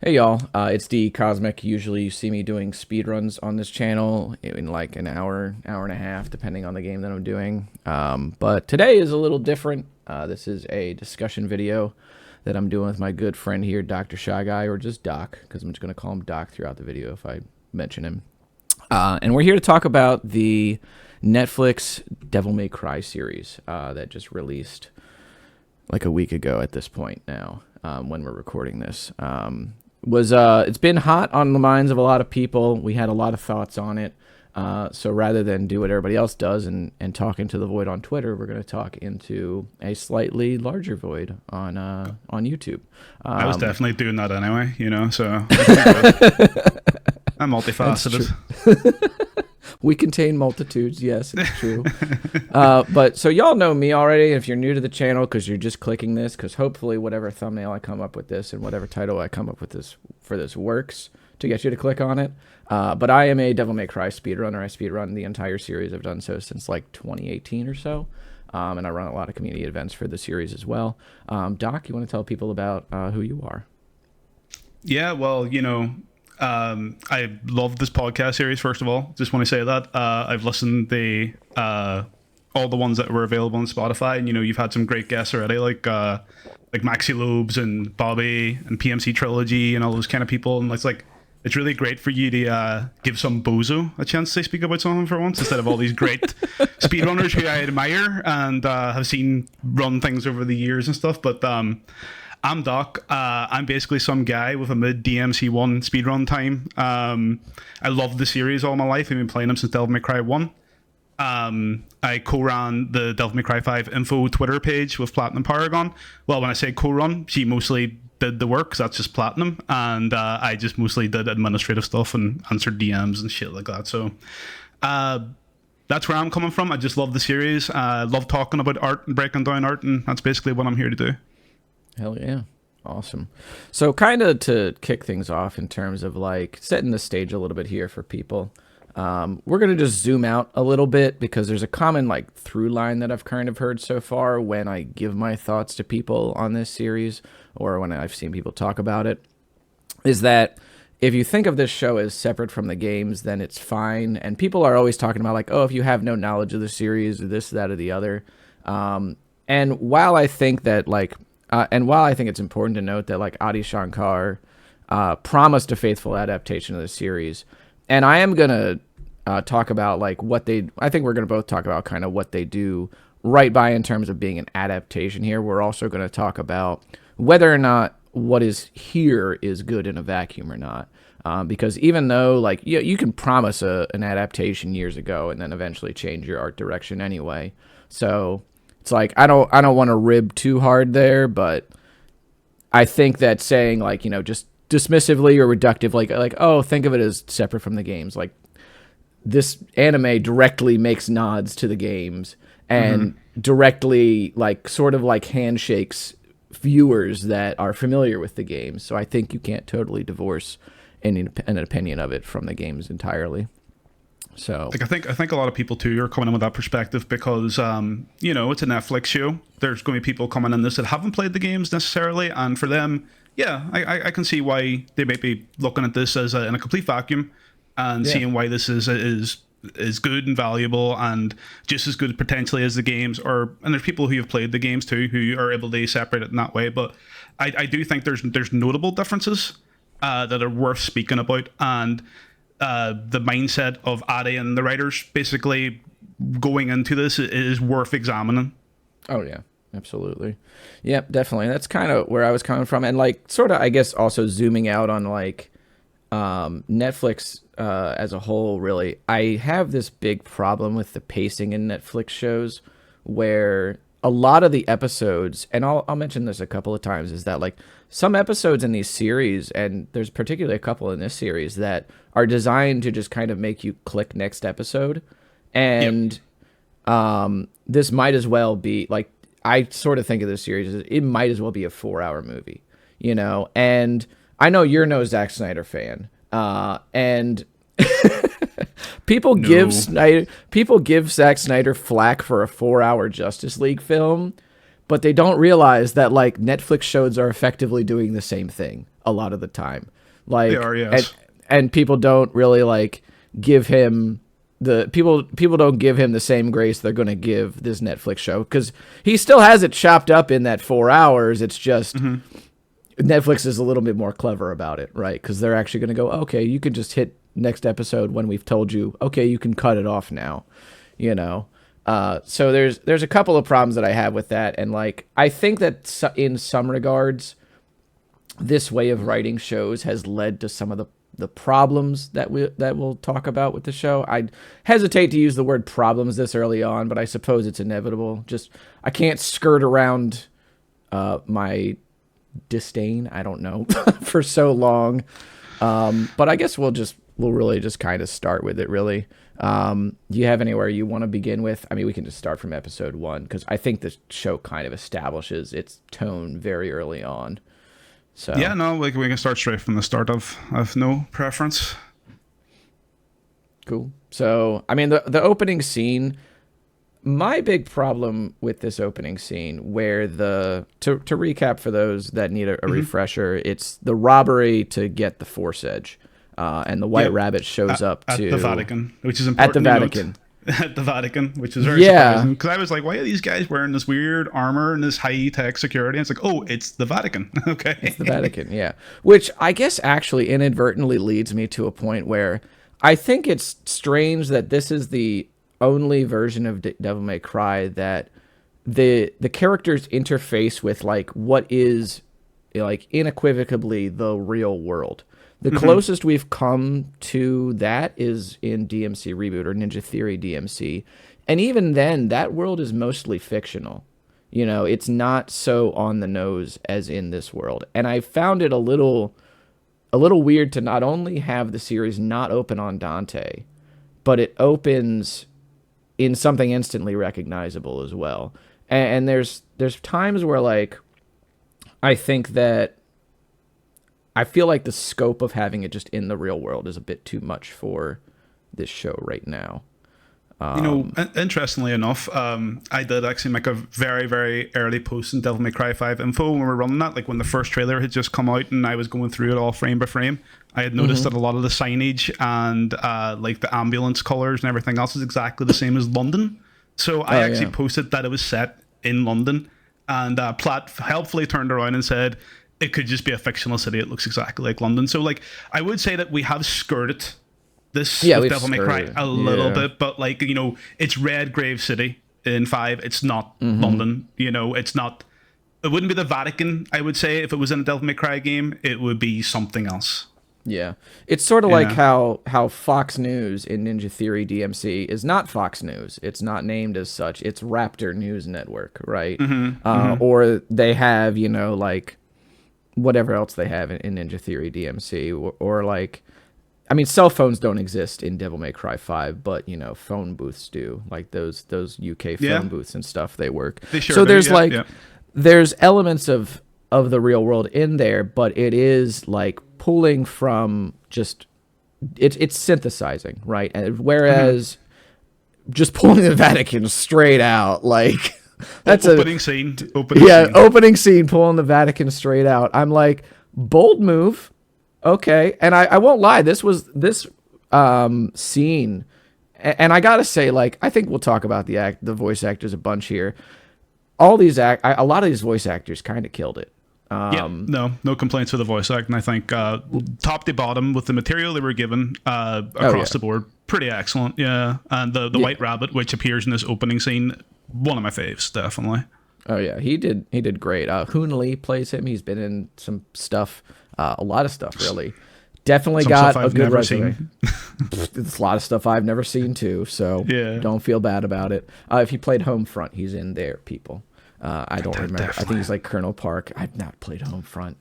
Hey y'all, it's Cosmic. Usually you see me doing speedruns on this channel in like an hour, hour and a half, depending on the game that I'm doing. But today is a little different. This is a discussion video that I'm doing with my good friend here, Dr. Shy Guy, or just Doc, because I'm just going to call him Doc throughout the video if I mention him. And we're here to talk about the Netflix Devil May Cry series that just released like a week ago at this point now, when we're recording this. It's been hot on the minds of a lot of people. We had a lot of thoughts on it. So rather than do what everybody else does and talk into the void on Twitter, we're going to talk into a slightly larger void on YouTube. I was definitely doing that anyway, so I'm multifaceted. We contain multitudes. Yes, it's true. But so y'all know me already. If you're new to the channel, because you're just clicking this, because hopefully whatever thumbnail I come up with this and whatever title I come up with this for this works to get you to click on it. But I am a Devil May Cry speedrunner. I speedrun the entire series. I've done so since like 2018 or so. And I run a lot of community events for the series as well. Doc, you want to tell people about who you are? Yeah, well, I love this podcast series. First of all, just want to say that I've listened to all the ones that were available on Spotify, and you've had some great guests already, like Maxi Lobes and Bobby and PMC Trilogy and all those kind of people. And it's really great for you to give some bozo a chance to speak about something for once, instead of all these great speedrunners who I admire and have seen run things over the years and stuff. But I'm Doc. I'm basically some guy with a mid DMC1 speedrun time. I love the series all my life. I've been playing them since Devil May Cry 1. I co-ran the Devil May Cry 5 info Twitter page with Platinum Paragon. Well, when I say co-run, she mostly did the work, because that's just Platinum, and I just mostly did administrative stuff and answered DMs and shit like that. So that's where I'm coming from. I just love the series. I love talking about art and breaking down art, and that's basically what I'm here to do. Hell yeah. Awesome. So kind of to kick things off in terms of like setting the stage a little bit here for people, we're going to just zoom out a little bit, because there's a common like through line that I've kind of heard so far when I give my thoughts to people on this series, or when I've seen people talk about it, is that if you think of this show as separate from the games, then it's fine. And people are always talking about like, oh, if you have no knowledge of the series, or this, that, or the other. And while I think that it's important to note that like Adi Shankar promised a faithful adaptation of the series, and I am gonna talk about like I think we're gonna both talk about kind of what they do right by in terms of being an adaptation here. We're also gonna talk about whether or not what is here is good in a vacuum or not, because even though like you can promise an adaptation years ago and then eventually change your art direction anyway, so. It's like I don't want to rib too hard there, but I think that saying like, just dismissively or reductive, like oh, think of it as separate from the games. Like this anime directly makes nods to the games and directly like sort of like handshakes viewers that are familiar with the games. So I think you can't totally divorce an opinion of it from the games entirely. So I think a lot of people too are coming in with that perspective, because it's a Netflix show. There's going to be people coming in this that haven't played the games necessarily, and for them, yeah, I can see why they might be looking at this as in a complete vacuum, and seeing why this is good and valuable and just as good potentially as the games. And there's people who have played the games too who are able to separate it in that way. But I do think there's notable differences that are worth speaking about, and the mindset of Adi and the writers basically going into this is worth examining. Oh yeah, absolutely. Yep, definitely. That's kind of where I was coming from, and like sort of I guess also zooming out on like Netflix as a whole. Really, I have this big problem with the pacing in Netflix shows, where a lot of the episodes, and I'll mention this a couple of times, is that like some episodes in these series, and there's particularly a couple in this series that are designed to just kind of make you click next episode. And this might as well be like, I sort of think of this series as it might as well be a 4-hour movie, and I know you're no Zack Snyder fan, and people give Zack Snyder flack for a 4-hour Justice League film, but they don't realize that like Netflix shows are effectively doing the same thing a lot of the time. They Like, are, yes. and people don't really like give him people don't give him the same grace they're going to give this Netflix show, because he still has it chopped up in that 4 hours. It's just Netflix is a little bit more clever about it, right? Because they're actually going to go, okay, you can just hit next episode when we've told you, okay, you can cut it off now, you know. So there's a couple of problems that I have with that, and like I think that in some regards, this way of writing shows has led to some of the problems that we'll talk about with the show. I hesitate to use the word problems this early on, but I suppose it's inevitable. Just I can't skirt around my disdain, I don't know, for so long. But I guess we'll really just kind of start with it, really. Do you have anywhere you want to begin with? I mean, we can just start from episode 1, because I think the show kind of establishes its tone very early on. So Yeah, no, like we can start straight from the start. Of no preference. cool. So, I mean, the opening scene, my big problem with this opening scene, where to recap for those that need a refresher, it's the robbery to get the Force Edge, and the White Rabbit shows up at to the Vatican, which is important. at the Vatican. At the Vatican, which is very surprising, because I was like, why are these guys wearing this weird armor and this high-tech security? And it's like, oh, it's the Vatican. Okay. It's the Vatican, yeah. Which I guess actually inadvertently leads me to a point where I think it's strange that this is the only version of Devil May Cry that the characters interface with like what is like unequivocally the real world. The closest we've come to that is in DMC Reboot or Ninja Theory DMC. And even then, that world is mostly fictional. You know, it's not so on the nose as in this world. And I found it a little weird to not only have the series not open on Dante, but it opens in something instantly recognizable as well. And there's times where like I think that I feel like the scope of having it just in the real world is a bit too much for this show right now. Interestingly enough, I did actually make a very, very early post in Devil May Cry 5 info when we were running that, like when the first trailer had just come out and I was going through it all frame by frame. I had noticed that a lot of the signage and like the ambulance colors and everything else is exactly the same as London. So I actually posted that it was set in London, and Platt helpfully turned around and said, it could just be a fictional city. It looks exactly like London. So, like, I would say that we have skirted this with Devil May Cry a little bit, but, like, you know, it's Red Grave City in 5. It's not London. You know, it's not. It wouldn't be the Vatican, I would say. If it was in a Devil May Cry game, it would be something else. Yeah. It's sort of like how Fox News in Ninja Theory DMC is not Fox News. It's not named as such. It's Raptor News Network, right? Or they have, you know, like, whatever else they have in Ninja Theory DMC, or like, I mean, cell phones don't exist in Devil May Cry 5, but you know, phone booths do. Like those UK phone booths and stuff, they work. They sure so do, there's there's elements of the real world in there, but it is like pulling from just it's synthesizing, right? And whereas just pulling the Vatican straight out, like. That's opening scene. Opening scene, pulling the Vatican straight out. I'm like, bold move, okay. And I won't lie, this scene, and I gotta say, like, I think we'll talk about the voice actors a bunch here. A lot of these voice actors kind of killed it. No complaints with the voice acting. I think top to bottom with the material they were given across the board, pretty excellent. Yeah, and the White Rabbit, which appears in this opening scene, one of my faves, definitely. Oh yeah, he did great. Hoon Lee plays him. He's been in some stuff, a lot of stuff really. Definitely got a good resume. It's a lot of stuff I've never seen too, so don't feel bad about it. If he played Homefront, he's in there, people. I don't remember. Definitely. I think he's like Colonel Park. I've not played Homefront.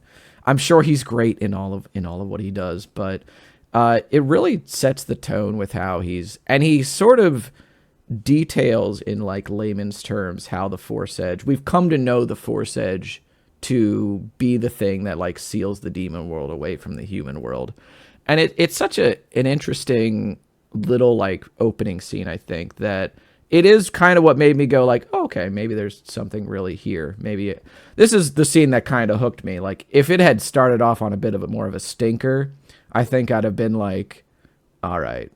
I'm sure he's great in all of what he does, but it really sets the tone with how he sort of details in like layman's terms how the Force Edge. We've come to know the Force Edge to be the thing that like seals the demon world away from the human world, and it's such an interesting little like opening scene. I think that it is kind of what made me go like, oh, okay, maybe there's something really here. This is the scene that kind of hooked me. Like, if it had started off on a bit of a more of a stinker, I think I'd have been like, all right.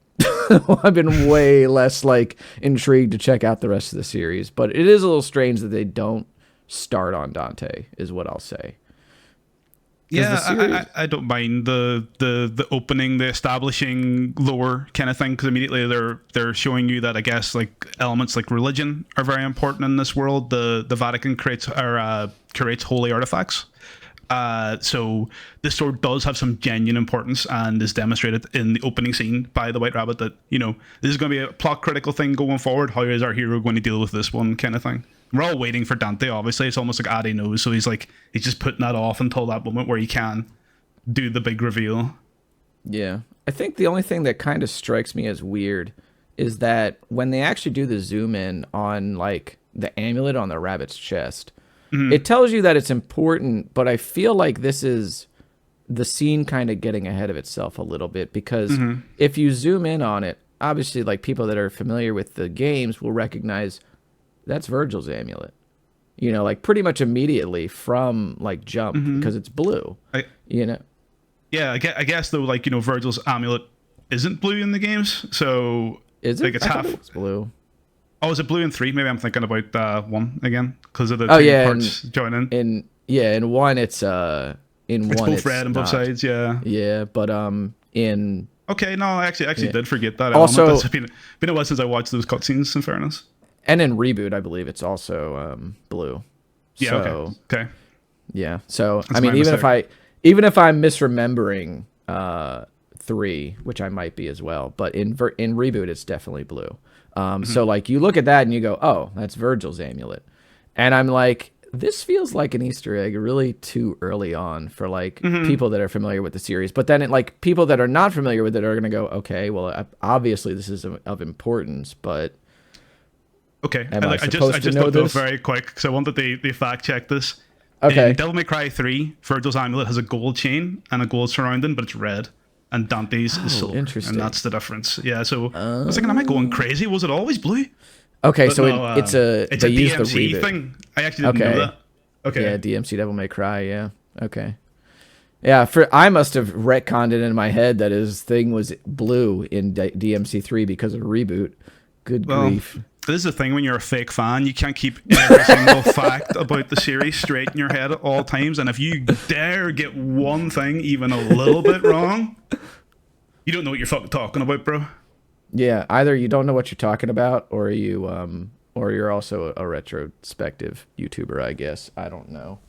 I've been way less like intrigued to check out the rest of the series, but it is a little strange that they don't start on Dante, is what I'll say. Yeah, I don't mind the opening, the establishing lore kind of thing, because immediately they're showing you that, I guess, like elements like religion are very important in this world. The Vatican creates holy artifacts. So this sword does have some genuine importance and is demonstrated in the opening scene by the White Rabbit that, this is going to be a plot critical thing going forward. How is our hero going to deal with this one kind of thing? We're all waiting for Dante, obviously. It's almost like Addy knows, so he's just putting that off until that moment where he can do the big reveal. Yeah. I think the only thing that kind of strikes me as weird is that when they actually do the zoom in on like the amulet on the rabbit's chest, it tells you that it's important, but I feel like this is the scene kind of getting ahead of itself a little bit, because if you zoom in on it, obviously like people that are familiar with the games will recognize that's Virgil's amulet, like pretty much immediately from like jump, because it's blue, Yeah, I guess though, like, Virgil's amulet isn't blue in the games, so is it? Like it's half it's blue. Oh, is it blue in 3? Maybe I'm thinking about 1 again because of the two parts joining. In 1 it's both red on both sides. Yeah, but in okay, no, I actually did forget that also element. It's been a while since I watched those cutscenes, in fairness. And in Reboot, I believe it's also blue. Yeah. So, okay. Yeah. So That's I mean, even if I'm misremembering 3, which I might be as well, but in Reboot, it's definitely blue. So like you look at that and you go, oh, that's Virgil's amulet, and I'm like, this feels like an Easter egg really too early on for like people that are familiar with the series. But then like people that are not familiar with it are gonna go, okay, well, obviously this is of importance, but. Okay, I just know looked up this? very quick because I wanted they fact check this. Okay. In Devil May Cry 3, Virgil's amulet has a gold chain and a gold surrounding, but it's red, and Dante's is silver, interesting. and that's the difference. Yeah, so I was thinking, am I going crazy? Was it always blue? Okay, But so no, it's a DMC thing. I actually didn't know that. Okay. Yeah, DMC Devil May Cry. Yeah. Okay. Yeah, I must have retconned it in my head that his thing was blue in DMC 3 because of Reboot. Good grief. This is the thing when you're a fake fan, you can't keep every single fact about the series straight in your head at all times, and if you dare get one thing even a little bit wrong, you don't know what you're fucking talking about, bro. Yeah, either you don't know what you're talking about, or you're also a retrospective YouTuber, I guess. I don't know.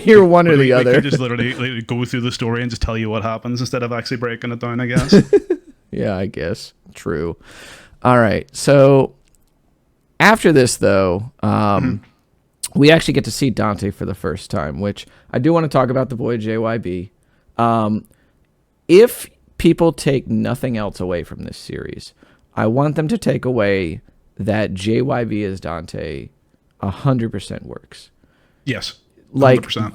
You're one or the other. We could just literally go through the story and just tell you what happens instead of actually breaking it down, I guess. Yeah, I guess. True. All right, so after this, though, we actually get to see Dante for the first time, which I do want to talk about the boy JYB. If people take nothing else away from this series, I want them to take away that JYB as Dante 100% works. Yes, 100%. Like,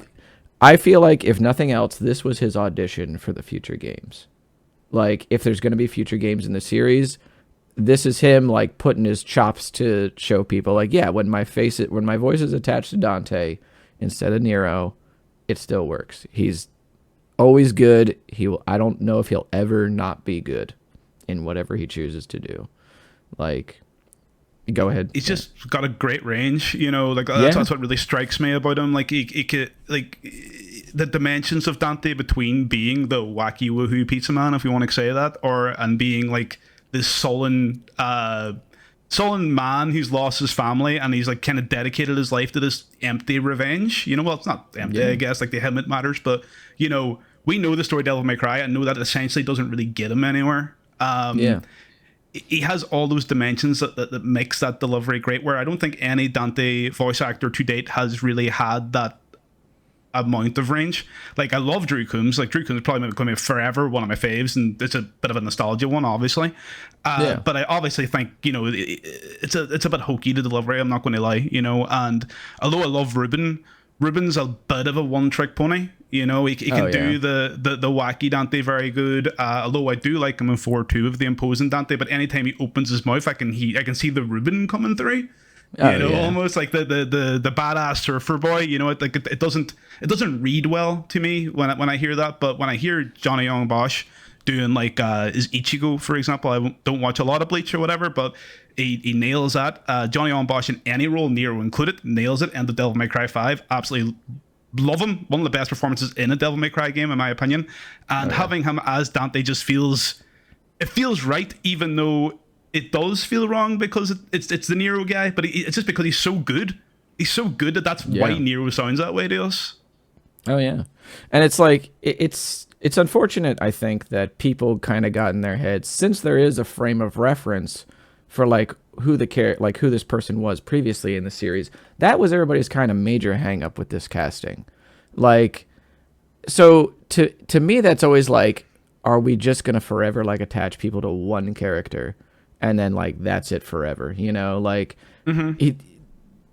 I feel like if nothing else, this was his audition for the future games. Like, if there's going to be future games in the series, this is him like putting his chops to show people like, yeah, when my voice is attached to Dante instead of Nero, it still works. He's always good. I don't know if he'll ever not be good in whatever he chooses to do. Like, go ahead. He's just got a great range, like that's what really strikes me about him. Like he could, like, the dimensions of Dante between being the wacky woohoo pizza man, if you want to say that, and being like this sullen man who's lost his family and he's like kind of dedicated his life to this empty revenge. Well, it's not empty, I guess, like the him it matters, but we know the story Devil May Cry and know that essentially doesn't really get him anywhere. He has all those dimensions that makes that delivery great, where I don't think any Dante voice actor to date has really had that amount of range. Like, I love Drew Coombs. Like, Drew Coombs is probably going to be forever one of my faves, and it's a bit of a nostalgia one, obviously. But I obviously think, it's a bit hokey, the delivery, I'm not going to lie, and although I love Ruben, Ruben's a bit of a one-trick pony. You know, he can do the wacky Dante very good. Although I do like him in 4-2 of the imposing Dante, but anytime he opens his mouth, I can see the Ruben coming through. Almost like the badass surfer boy. You know, it doesn't read well to me when I hear that. But when I hear Johnny Young Bosch doing like is Ichigo, for example, I don't watch a lot of Bleach or whatever, but he nails that. Johnny Young Bosch in any role, Nero included, nails it. And the Devil May Cry 5, absolutely love him. One of the best performances in a Devil May Cry game, in my opinion. And having him as Dante just feels right, even though it does feel wrong because it's the Nero guy, but it's just because he's so good. He's so good that's why Nero sounds that way to us. Oh yeah, and it's like it's unfortunate, I think, that people kind of got in their heads, since there is a frame of reference for like who this person was previously in the series. That was everybody's kind of major hang up with this casting. Like, so to me, that's always like, are we just gonna forever like attach people to one character? And then, like, that's it forever, you know? Like,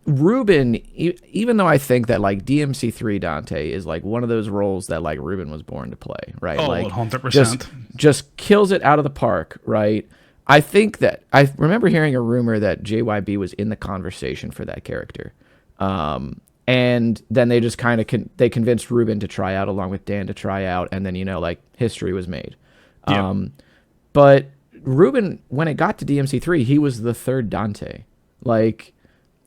Ruben, even though I think that, like, DMC3 Dante is, like, one of those roles that, like, Ruben was born to play, right? Oh, like, 100%. Just kills it out of the park, right? I think that, I remember hearing a rumor that JYB was in the conversation for that character. And then they just kind of, they convinced Ruben to try out along with Dan to try out, and then, you know, like, history was made. But Ruben, when it got to DMC3, he was the third Dante. Like,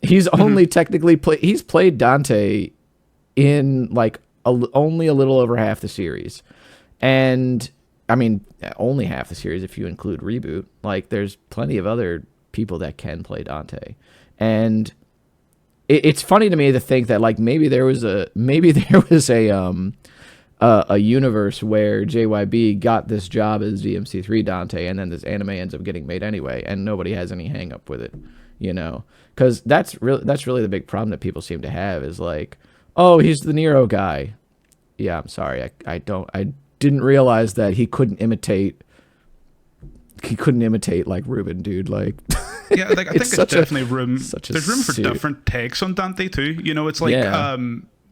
he's only technically he's played Dante in like only a little over half the series. And I mean, only half the series if you include Reboot. Like, there's plenty of other people that can play Dante. And it's funny to me to think that, like, maybe there was a universe where JYB got this job as DMC3 Dante, and then this anime ends up getting made anyway, and nobody has any hang up with it, you know? Because that's really the big problem that people seem to have, is like, oh, he's the Nero guy. Yeah, I'm sorry, I didn't realize that he couldn't imitate like Ruben, dude. Like, yeah, like, I think it's definitely there's room for different takes on Dante too. You know, it's like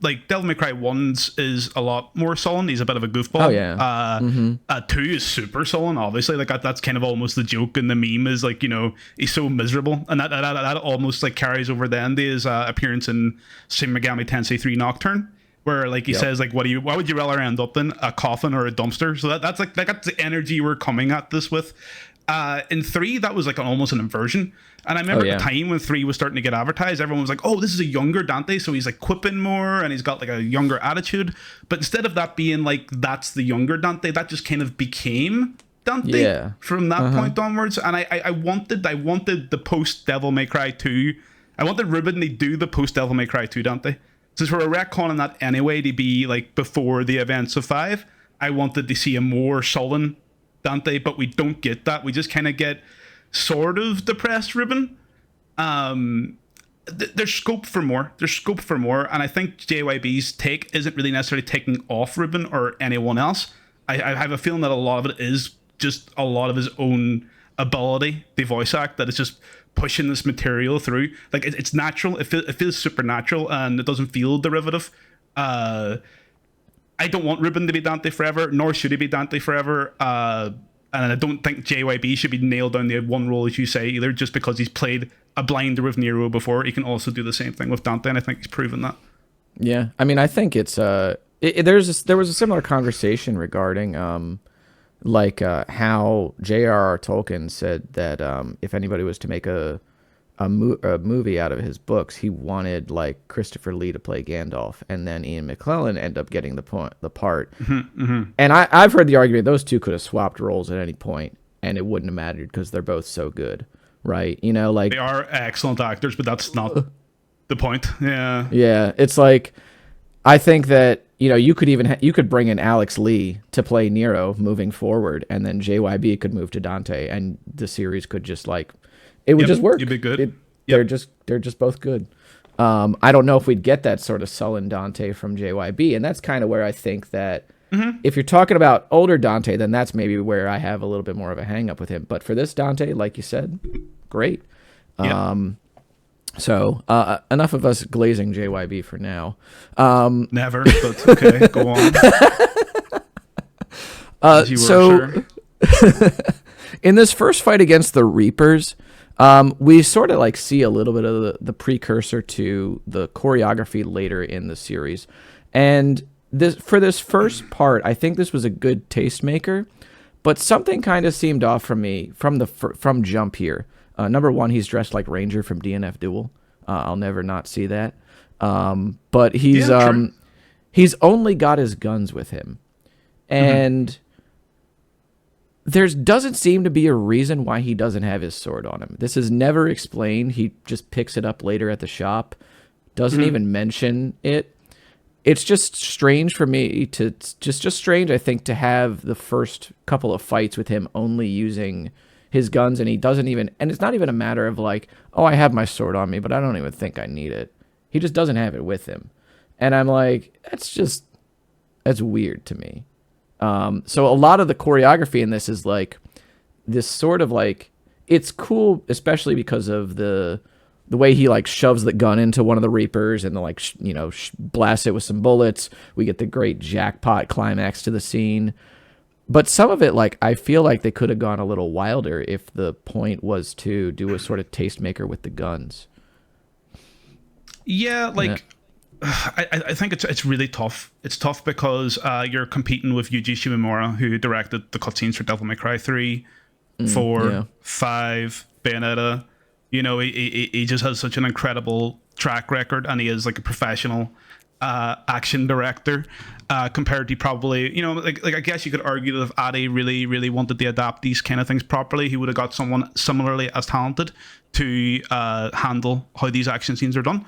like Devil May Cry 1's is a lot more sullen. He's a bit of a goofball. Oh yeah. 2 is super sullen, obviously. Like, that's kind of almost the joke in the meme, is like, you know, he's so miserable, and that almost like carries over then to his appearance in Shin Megami Tensei 3 Nocturne, where like he says like, why would you rather end up in a coffin or a dumpster? So that's the energy we're coming at this with. In 3, that was like almost an inversion. And I remember at the time when 3 was starting to get advertised, everyone was like, oh, this is a younger Dante, so he's like quipping more and he's got like a younger attitude. But instead of that being like, that's the younger Dante, that just kind of became Dante from that point onwards. And I wanted the post Devil May Cry 2. I wanted Ruben to do the post Devil May Cry 2 Dante. Since we're retconning that anyway to be like before the events of 5, I wanted to see a more sullen Dante, but we don't get that. We just kind of get sort of depressed Ruben. There's scope for more. And I think JYB's take isn't really necessarily taking off Ruben or anyone else. I have a feeling that a lot of it is just a lot of his own ability, the voice act, that is just pushing this material through. Like, it's natural. It feels supernatural, and it doesn't feel derivative. I don't want Ruben to be Dante forever, nor should he be Dante forever. And I don't think JYB should be nailed down to one role, as you say, either, just because he's played a blinder with Nero before. He can also do the same thing with Dante, and I think he's proven that. Yeah, I mean, I think it's there was a similar conversation regarding how J.R.R. Tolkien said that if anybody was to make a movie out of his books, he wanted like Christopher Lee to play Gandalf, and then Ian McKellen ended up getting the part. And I've heard the argument those two could have swapped roles at any point, and it wouldn't have mattered because they're both so good, right? You know, like, they are excellent actors, but that's not the point. Yeah, it's like, I think that, you know, you could bring in Alex Lee to play Nero moving forward, and then JYB could move to Dante, and the series could just like, it would just work. You'd be good. They're just both good. I don't know if we'd get that sort of sullen Dante from JYB, and that's kind of where I think that if you're talking about older Dante, then that's maybe where I have a little bit more of a hang up with him. But for this Dante, like you said, great. So enough of us glazing JYB for now. Never, but okay, go on. As you were, So sir. in this first fight against the Reapers, we sort of like see a little bit of the precursor to the choreography later in the series. And for this first part, I think this was a good tastemaker, but something kind of seemed off from me from jump here. Number one, he's dressed like Ranger from DNF Duel. I'll never not see that. But he's only got his guns with him, and there doesn't seem to be a reason why he doesn't have his sword on him. This is never explained. He just picks it up later at the shop, doesn't even mention it. It's just strange for me to just strange, I think, to have the first couple of fights with him only using his guns, and he doesn't even, and it's not even a matter of like, oh, I have my sword on me, but I don't even think I need it. He just doesn't have it with him. And I'm like, that's weird to me. So a lot of the choreography in this is like this sort of like, it's cool, especially because of the way he like shoves the gun into one of the Reapers and like, blasts it with some bullets. We get the great jackpot climax to the scene. But some of it, like, I feel like they could have gone a little wilder if the point was to do a sort of tastemaker with the guns. Yeah, like, I think it's really tough. It's tough because you're competing with Yuji Shimomura, who directed the cutscenes for Devil May Cry 3, 4, 5, Bayonetta. He just has such an incredible track record, and he is like a professional action director. Compared to probably, like I guess you could argue that if Adi really, really wanted to adapt these kind of things properly, he would have got someone similarly as talented to handle how these action scenes are done.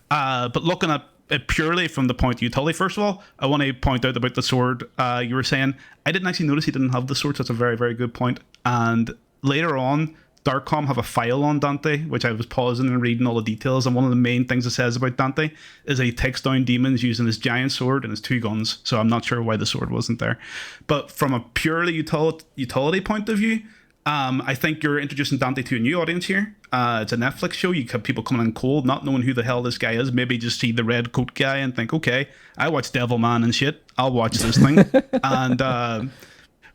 But looking at it purely from the point of view, Tully, first of all, I want to point out about the sword. You were saying, I didn't actually notice he didn't have the sword, so that's a very, very good point. And later on, Darkcom have a file on Dante, which I was pausing and reading all the details, and one of the main things it says about Dante is that he takes down demons using his giant sword and his 2 guns, so I'm not sure why the sword wasn't there. But from a purely utility point of view, I think you're introducing Dante to a new audience here. It's a Netflix show. You have people coming in cold, not knowing who the hell this guy is, maybe just see the red coat guy and think, okay, I watch Devilman and shit, I'll watch this thing. And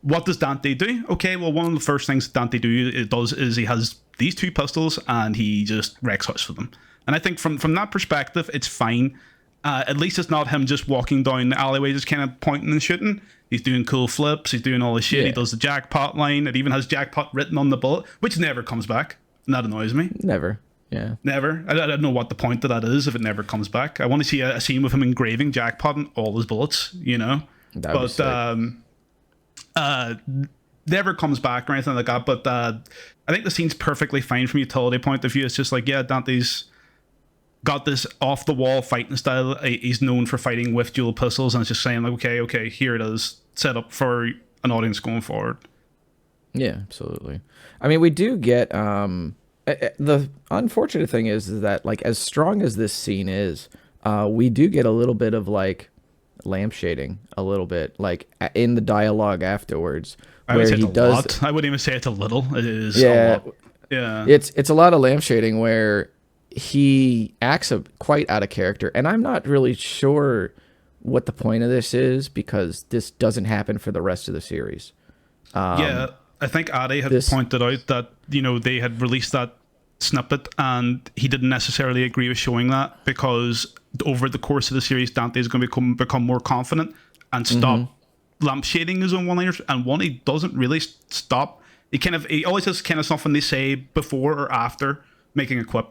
what does Dante do? Okay, well, one of the first things Dante does is he has these 2 pistols and he just wrecks house with them. And I think from that perspective, it's fine. At least it's not him just walking down the alleyway, just kind of pointing and shooting. He's doing cool flips. He's doing all this shit. Yeah. He does the jackpot line. It even has jackpot written on the bullet, which never comes back. And that annoys me. Never. Yeah. Never. I don't know what the point of that is if it never comes back. I want to see a scene with him engraving jackpot on all his bullets, That would be sick. Never comes back or anything like that. But I think the scene's perfectly fine from a utility point of view. It's just like, yeah, Dante's got this off the wall fighting style. He's known for fighting with dual pistols, and it's just saying like, okay, here it is, set up for an audience going forward. Yeah, absolutely. I mean, we do get the unfortunate thing is that like as strong as this scene is, we do get a little bit of like lamp shading, a little bit like in the dialogue afterwards, where he does. Lot. I wouldn't even say it's a little. It is. Yeah, a lot. Yeah. It's a lot of lamp shading where he acts quite out of character, and I'm not really sure what the point of this is because this doesn't happen for the rest of the series. Yeah, I think Adi had pointed out that they had released that snippet and he didn't necessarily agree with showing that because over the course of the series, Dante is going to become more confident and stop lampshading his own one-liners. And one, he doesn't really stop. He always has kind of something they say before or after making a quip,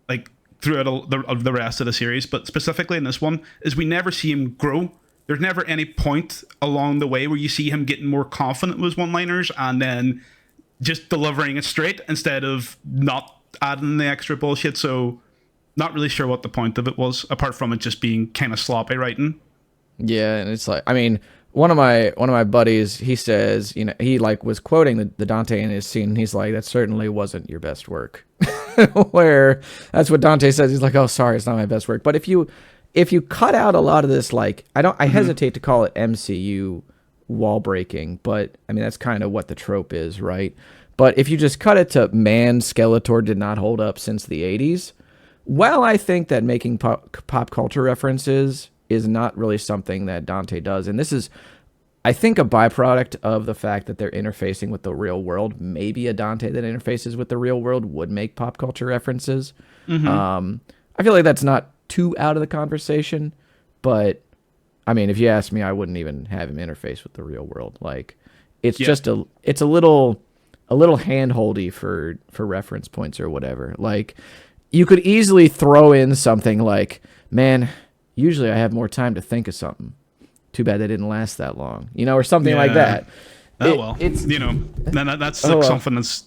like throughout the rest of the series. But specifically in this one, is we never see him grow. There's never any point along the way where you see him getting more confident with his one-liners and then just delivering it straight instead of not adding the extra bullshit. So not really sure what the point of it was, apart from it just being kind of sloppy writing. Yeah, and it's like, I mean, one of my buddies, he says, he like was quoting the Dante in his scene. And he's like, that certainly wasn't your best work. Where that's what Dante says. He's like, oh, sorry, it's not my best work. But if you cut out a lot of this, like, I hesitate to call it MCU wall breaking, but I mean, that's kind of what the trope is, right? But if you just cut it to man, Skeletor did not hold up since the 80s, While I think that making pop culture references is not really something that Dante does, and this is, I think, a byproduct of the fact that they're interfacing with the real world. Maybe a Dante that interfaces with the real world would make pop culture references. I feel like that's not too out of the conversation, but I mean, if you ask me, I wouldn't even have him interface with the real world. Like, it's just it's a little handholdy for reference points or whatever. Like, you could easily throw in something like, man, usually I have more time to think of something. Too bad they didn't last that long, or something like that. It's that's like something that's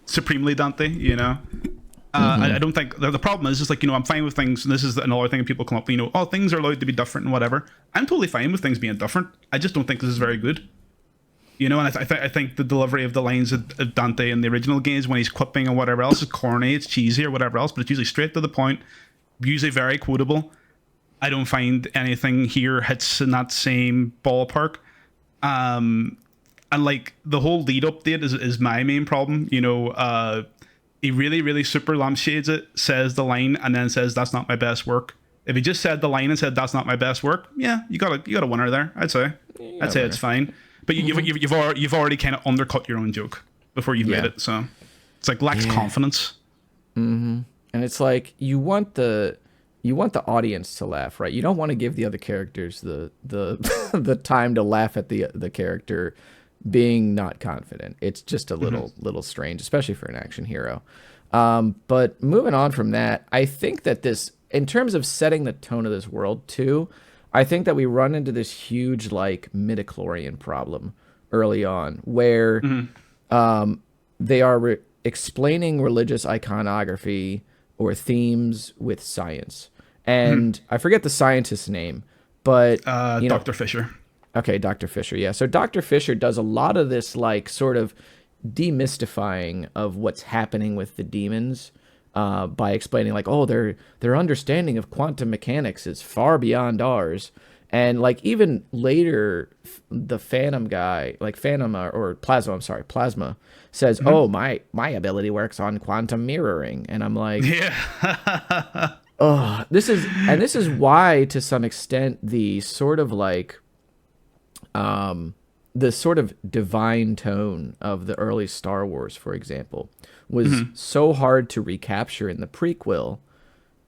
supremely Dante. I don't think the problem is just like, I'm fine with things, and this is another thing that people come up with, oh, things are allowed to be different and whatever. I'm totally fine with things being different. I just don't think this is very good. And I think the delivery of the lines of Dante in the original games when he's quipping and whatever else is corny, it's cheesy or whatever else, but it's usually straight to the point, usually very quotable. I don't find anything here hits in that same ballpark. And like the whole lead update is my main problem. He really, really super lampshades it, says the line, and then says that's not my best work. If he just said the line and said that's not my best work, yeah, you got a winner there. I'd say it's fine. But you've already kind of undercut your own joke before you've made it. So it's like lacks confidence. And it's like you want the audience to laugh, right? You don't want to give the other characters the the time to laugh at the character being not confident. It's just a little strange, especially for an action hero. But moving on from that, I think that this, in terms of setting the tone of this world too, I think that we run into this huge like midichlorian problem early on where they are explaining religious iconography or themes with science. And I forget the scientist's name, but Dr. Fisher. Okay, Dr. Fisher, yeah. So Dr. Fisher does a lot of this, like, sort of demystifying of what's happening with the demons by explaining, like, oh, their understanding of quantum mechanics is far beyond ours. And, like, even later, the Phantom guy, like Plasma says, oh, my ability works on quantum mirroring. And I'm like, yeah. oh, this is why, to some extent, the sort of, like, the sort of divine tone of the early Star Wars, for example, was so hard to recapture in the prequel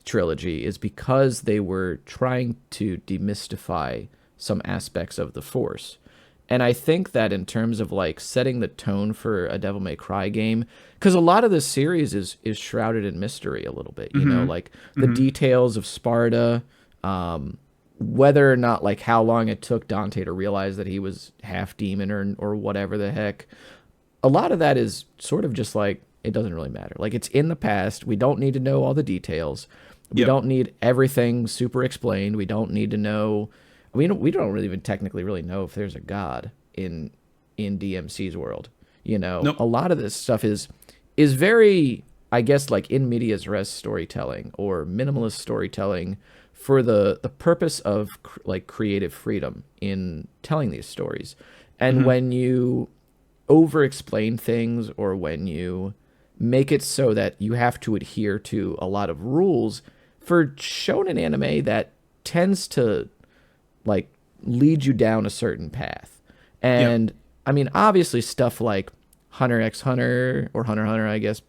trilogy is because they were trying to demystify some aspects of the Force. And I think that in terms of like setting the tone for a Devil May Cry game, because a lot of this series is shrouded in mystery a little bit, like the details of Sparta, whether or not, like, how long it took Dante to realize that he was half demon or whatever the heck. A lot of that is sort of just like, it doesn't really matter. Like, it's in the past. We don't need to know all the details. We don't need everything super explained. We don't need to know. We don't really even technically really know if there's a god in DMC's world. Nope. A lot of this stuff is very, I guess, like in medias res storytelling or minimalist storytelling for the purpose of like creative freedom in telling these stories. And when you over explain things or when you make it so that you have to adhere to a lot of rules for shonen anime, that tends to like lead you down a certain path. And I mean, obviously stuff like Hunter x Hunter or Hunter x Hunter, I guess,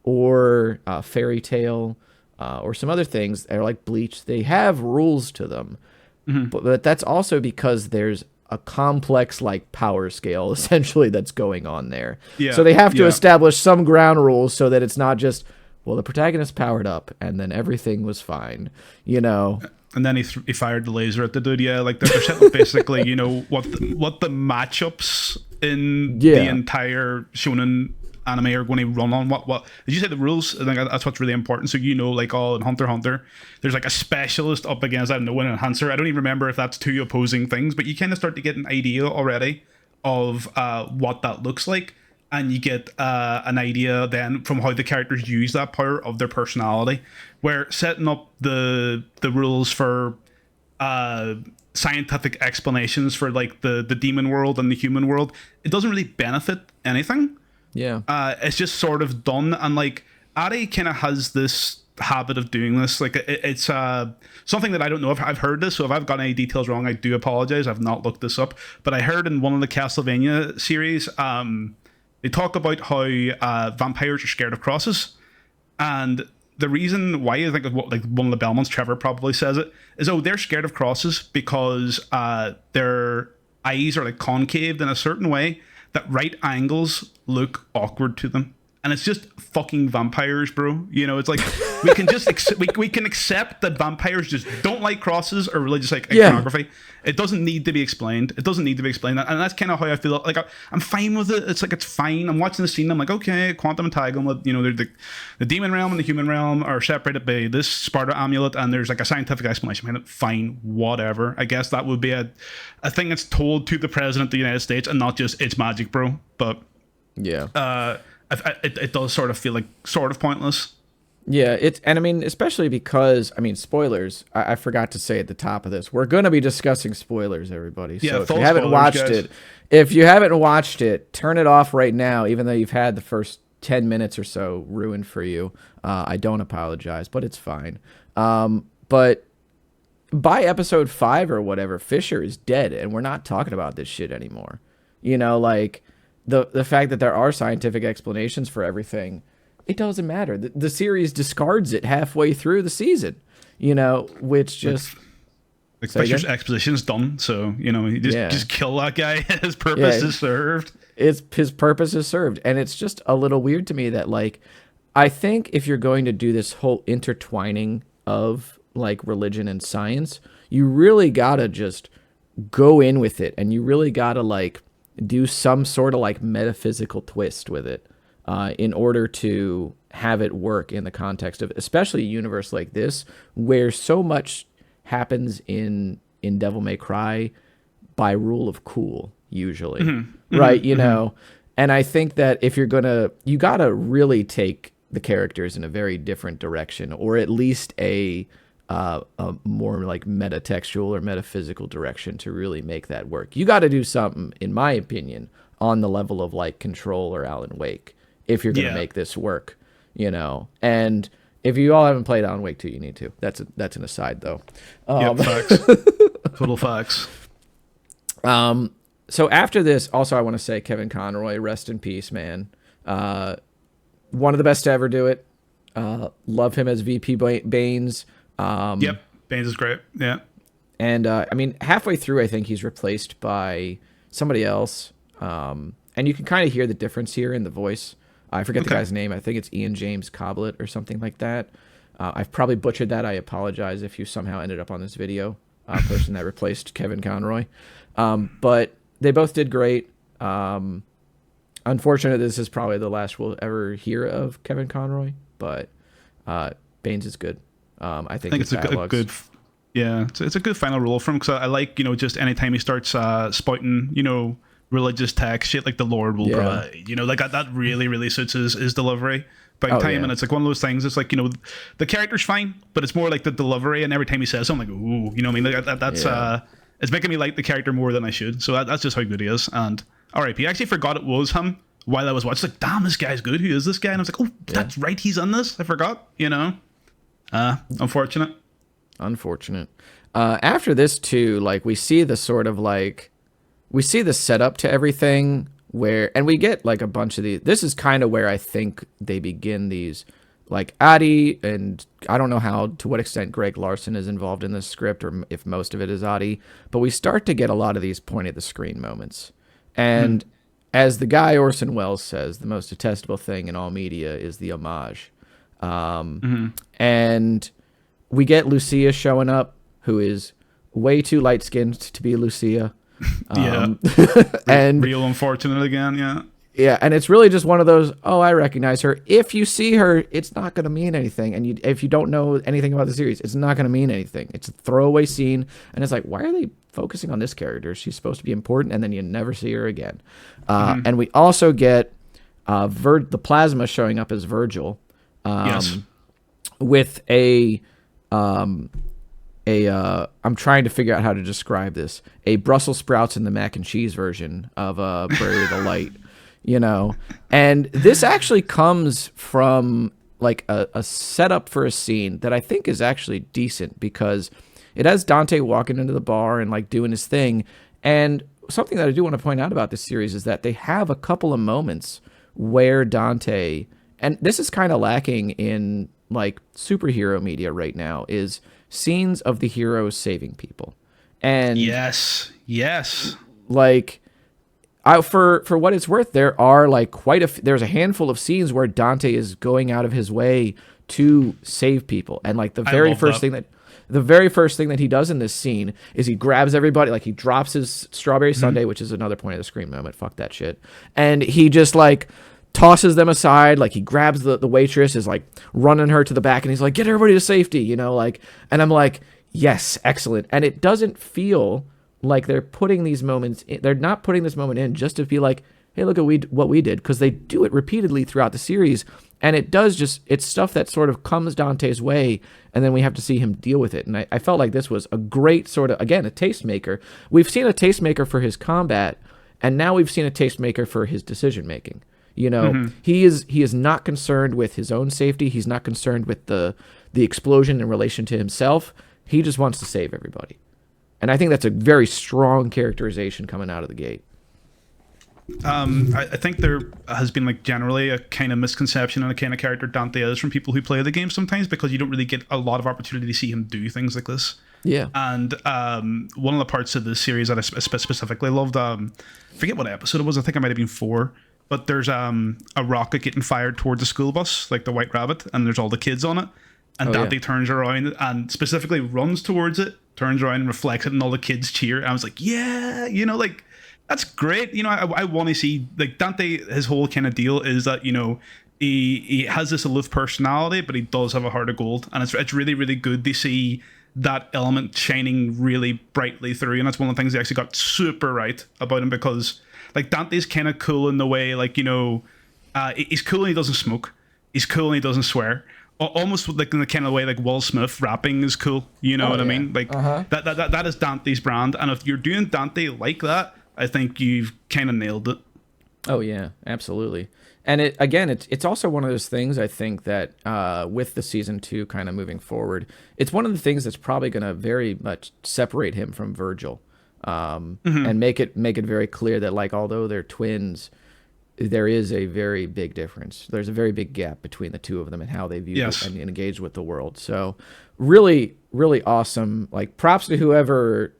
or Fairy Tail, or some other things that are like Bleach, they have rules to them. But that's also because there's a complex like power scale essentially that's going on there. So they have to establish some ground rules so that it's not just, well, the protagonist powered up and then everything was fine, And then he fired the laser at the dude. Yeah, like they're setting up basically, what the matchups in the entire shonen anime are going to run on. What did you say the rules? I think that's what's really important. So like all in Hunter x Hunter, there's like a specialist up against, I don't know, an enhancer. I don't even remember if that's two opposing things, but you kind of start to get an idea already of what that looks like, and you get an idea then from how the characters use that power of their personality. Where setting up the rules for scientific explanations for like the demon world and the human world, it doesn't really benefit anything. It's just sort of done, and like Addy kind of has this habit of doing this. Like it's something that I don't know if I've heard this, so if I've got any details wrong, I do apologize. I've not looked this up, but I heard in one of the Castlevania series, they talk about how vampires are scared of crosses, and the reason why, I think, like one of the Belmonts, Trevor probably says it, is they're scared of crosses because their eyes are like concaved in a certain way that right angles look awkward to them. And it's just fucking vampires, bro. You know, it's like we can just we can accept that vampires just don't like crosses or religious like iconography. It doesn't need to be explained. It doesn't need to be explained, and that's kind of how I feel. Like I'm fine with it. It's like it's fine. I'm watching the scene. I'm like, okay, quantum entanglement. You know, the demon realm and the human realm are separated by this Sparta amulet, and there's like a scientific explanation behind it. Fine, whatever. I guess that would be a thing that's told to the president of the United States, and not just it's magic, bro. But yeah. It does sort of feel like sort of pointless. Yeah, and I mean, especially because, I mean, spoilers, I forgot to say at the top of this, we're going to be discussing spoilers, everybody. Yeah, so if you haven't watched it, turn it off right now, even though you've had the first 10 minutes or so ruined for you. I don't apologize, but it's fine. But by episode 5 or whatever, Fisher is dead, and we're not talking about this shit anymore. You know, like, the fact that there are scientific explanations for everything, it doesn't matter. The series discards it halfway through the season, you know, which just... Like Fisher's exposition's done, so, you know, you just kill that guy. His purpose is served. His purpose is served. And it's just a little weird to me that, like, I think if you're going to do this whole intertwining of, like, religion and science, you really gotta just go in with it, and you really gotta, like, do some sort of like metaphysical twist with it in order to have it work in the context of especially a universe like this where so much happens in Devil May Cry by rule of cool usually. Right? You know, and I think that if you gotta really take the characters in a very different direction, or at least a more like metatextual or metaphysical direction to really make that work. You got to do something, in my opinion, on the level of like Control or Alan Wake if you're going to make this work, you know. And if you all haven't played Alan Wake 2, you need to. That's an aside, though. Facts. Total facts. So after this, also I want to say Kevin Conroy, rest in peace, man. One of the best to ever do it. Love him as VP Baines. Baines is great. Yeah. And I mean, halfway through, I think he's replaced by somebody else. And you can kind of hear the difference here in the voice. I forget the guy's name. I think it's Ian James Coblet or something like that. I've probably butchered that. I apologize if you somehow ended up on this video. Person that replaced Kevin Conroy. But they both did great. Unfortunately, this is probably the last we'll ever hear of Kevin Conroy. But Baines is good. I think it's a good, it's a good final role for him, because I like, you know, just anytime he starts spouting, you know, religious text, shit like the Lord will provide, you know, like that really, really suits his delivery by time. And it's like one of those things, it's like, you know, the character's fine, but it's more like the delivery, and every time he says something, like, ooh, you know what I mean? Like that's it's making me like the character more than I should. So that's just how good he is. And R.I.P. I actually forgot it was him while I was watching. Like, damn, this guy's good. Who is this guy? And I was like, oh, that's right, he's in this. I forgot, you know. Unfortunate. After this too, like, we see the sort of like, we see the setup to everything where, and we get like a bunch of these. This is kind of where I think they begin these, like Adi, and I don't know to what extent Greg Larson is involved in this script, or if most of it is Adi, but we start to get a lot of these point at the screen moments. And as the guy Orson Welles says, the most detestable thing in all media is the homage. And we get Lucia showing up, who is way too light-skinned to be Lucia. And real unfortunate again, yeah, and it's really just one of those, oh, I recognize her. If you see her, it's not going to mean anything. And if you don't know anything about the series, it's not going to mean anything. It's a throwaway scene, and it's like, why are they focusing on this character? She's supposed to be important, and then you never see her again. And we also get the Plasma showing up as Virgil. With I'm trying to figure out how to describe this. A Brussels sprouts and the mac and cheese version of Buried the Light, you know. And this actually comes from like a setup for a scene that I think is actually decent, because it has Dante walking into the bar and like doing his thing. And something that I do want to point out about this series is that they have a couple of moments where Dante, and this is kind of lacking in like superhero media right now, is scenes of the heroes saving people. And Yes. Yes. like, for what it's worth, there are like there's a handful of scenes where Dante is going out of his way to save people, and like the very first thing that he does in this scene is he grabs everybody, like he drops his strawberry sundae, which is another point of the screen moment. Fuck that shit. And he just like tosses them aside, like he grabs the waitress, is like running her to the back, and he's like, get everybody to safety, you know, like, and I'm like, yes, excellent. And it doesn't feel like they're putting these moments in, they're not putting this moment in just to be like, hey, look at what we did, because they do it repeatedly throughout the series, and it's stuff that sort of comes Dante's way, and then we have to see him deal with it. And I felt like this was a great sort of, again, a tastemaker. We've seen a tastemaker for his combat, and now we've seen a tastemaker for his decision making. You know, he is not concerned with his own safety. He's not concerned with the explosion in relation to himself. He just wants to save everybody. And I think that's a very strong characterization coming out of the gate. I think there has been like generally a kind of misconception on the kind of character Dante is from people who play the game sometimes, because you don't really get a lot of opportunity to see him do things like this. Yeah. And one of the parts of this series that I specifically loved, forget what episode it was. I think it might have been 4. But there's a rocket getting fired towards the school bus, like the White Rabbit, and there's all the kids on it. And Dante turns around and specifically runs towards it, turns around and reflects it, and all the kids cheer. And I was like, yeah, you know, like, that's great. You know, I want to see, like, Dante, his whole kind of deal is that, you know, he has this aloof personality, but he does have a heart of gold. And it's really, really good to see that element shining really brightly through. And that's one of the things he actually got super right about him, because, like, Dante's kind of cool in the way, like, you know, he's cool and he doesn't smoke. He's cool and he doesn't swear. Almost like in the kind of way like Will Smith rapping is cool, you know what I mean? Like that is Dante's brand, and if you're doing Dante like that, I think you've kind of nailed it. Oh yeah, absolutely. And it's also one of those things, I think, that with the season 2 kind of moving forward, it's one of the things that's probably going to very much separate him from Virgil, and make it very clear that, like, although they're it, there is a very big difference. There's a very big gap between the two of them and how they view it and engage with the world. So really, really awesome. Like, props to whoever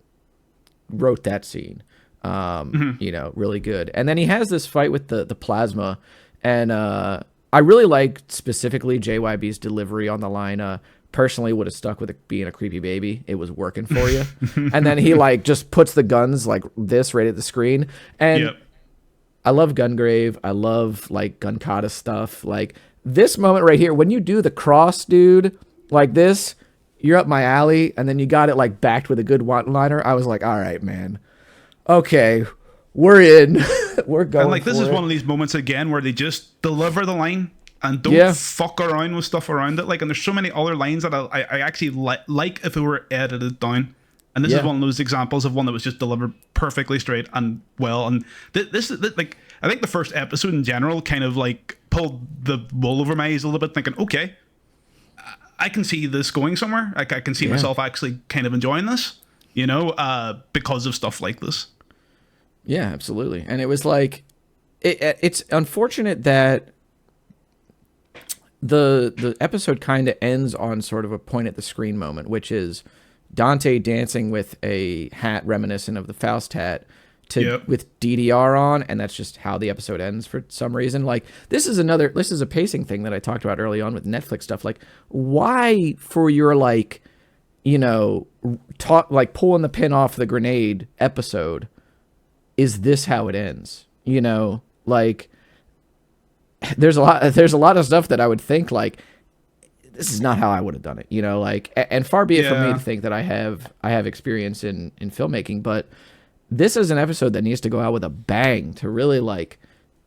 wrote that scene. You know, really good. And then he has this fight with the plasma, and I really like specifically JYB's delivery on the line. Personally would have stuck with it being a creepy baby. It was working for you. And then he like just puts the guns like this right at the screen. And I love Gungrave. I love like gun kata stuff. Like this moment right here, when you do the cross, dude, like this, you're up my alley. And then you got it like backed with a good one-liner. I was like, all right, man. Okay, we're in. We're going. And like this is one of these moments again where they just deliver the line and don't fuck around with stuff around it. Like, and there's so many other lines that I actually like if it were edited down. And this is one of those examples of one that was just delivered perfectly straight and well. And this like, I think the first episode in general kind of like pulled the wool over my eyes a little bit, thinking, okay, I can see this going somewhere. Like, I can see myself actually kind of enjoying this, you know, because of stuff like this. Yeah, absolutely. And it was like, it's unfortunate that the episode kind of ends on sort of a point at the screen moment, which is Dante dancing with a hat reminiscent of the Faust hat with DDR on, and that's just how the episode ends for some reason. Like, this is a pacing thing that I talked about early on with Netflix stuff. Like, why for your, like, you know, like pulling the pin off the grenade episode, is this how it ends? You know, like, there's a lot of stuff that I would think like, this is not how I would have done it, you know, like, and far be it from me to think that I have experience in filmmaking, but this is an episode that needs to go out with a bang to really like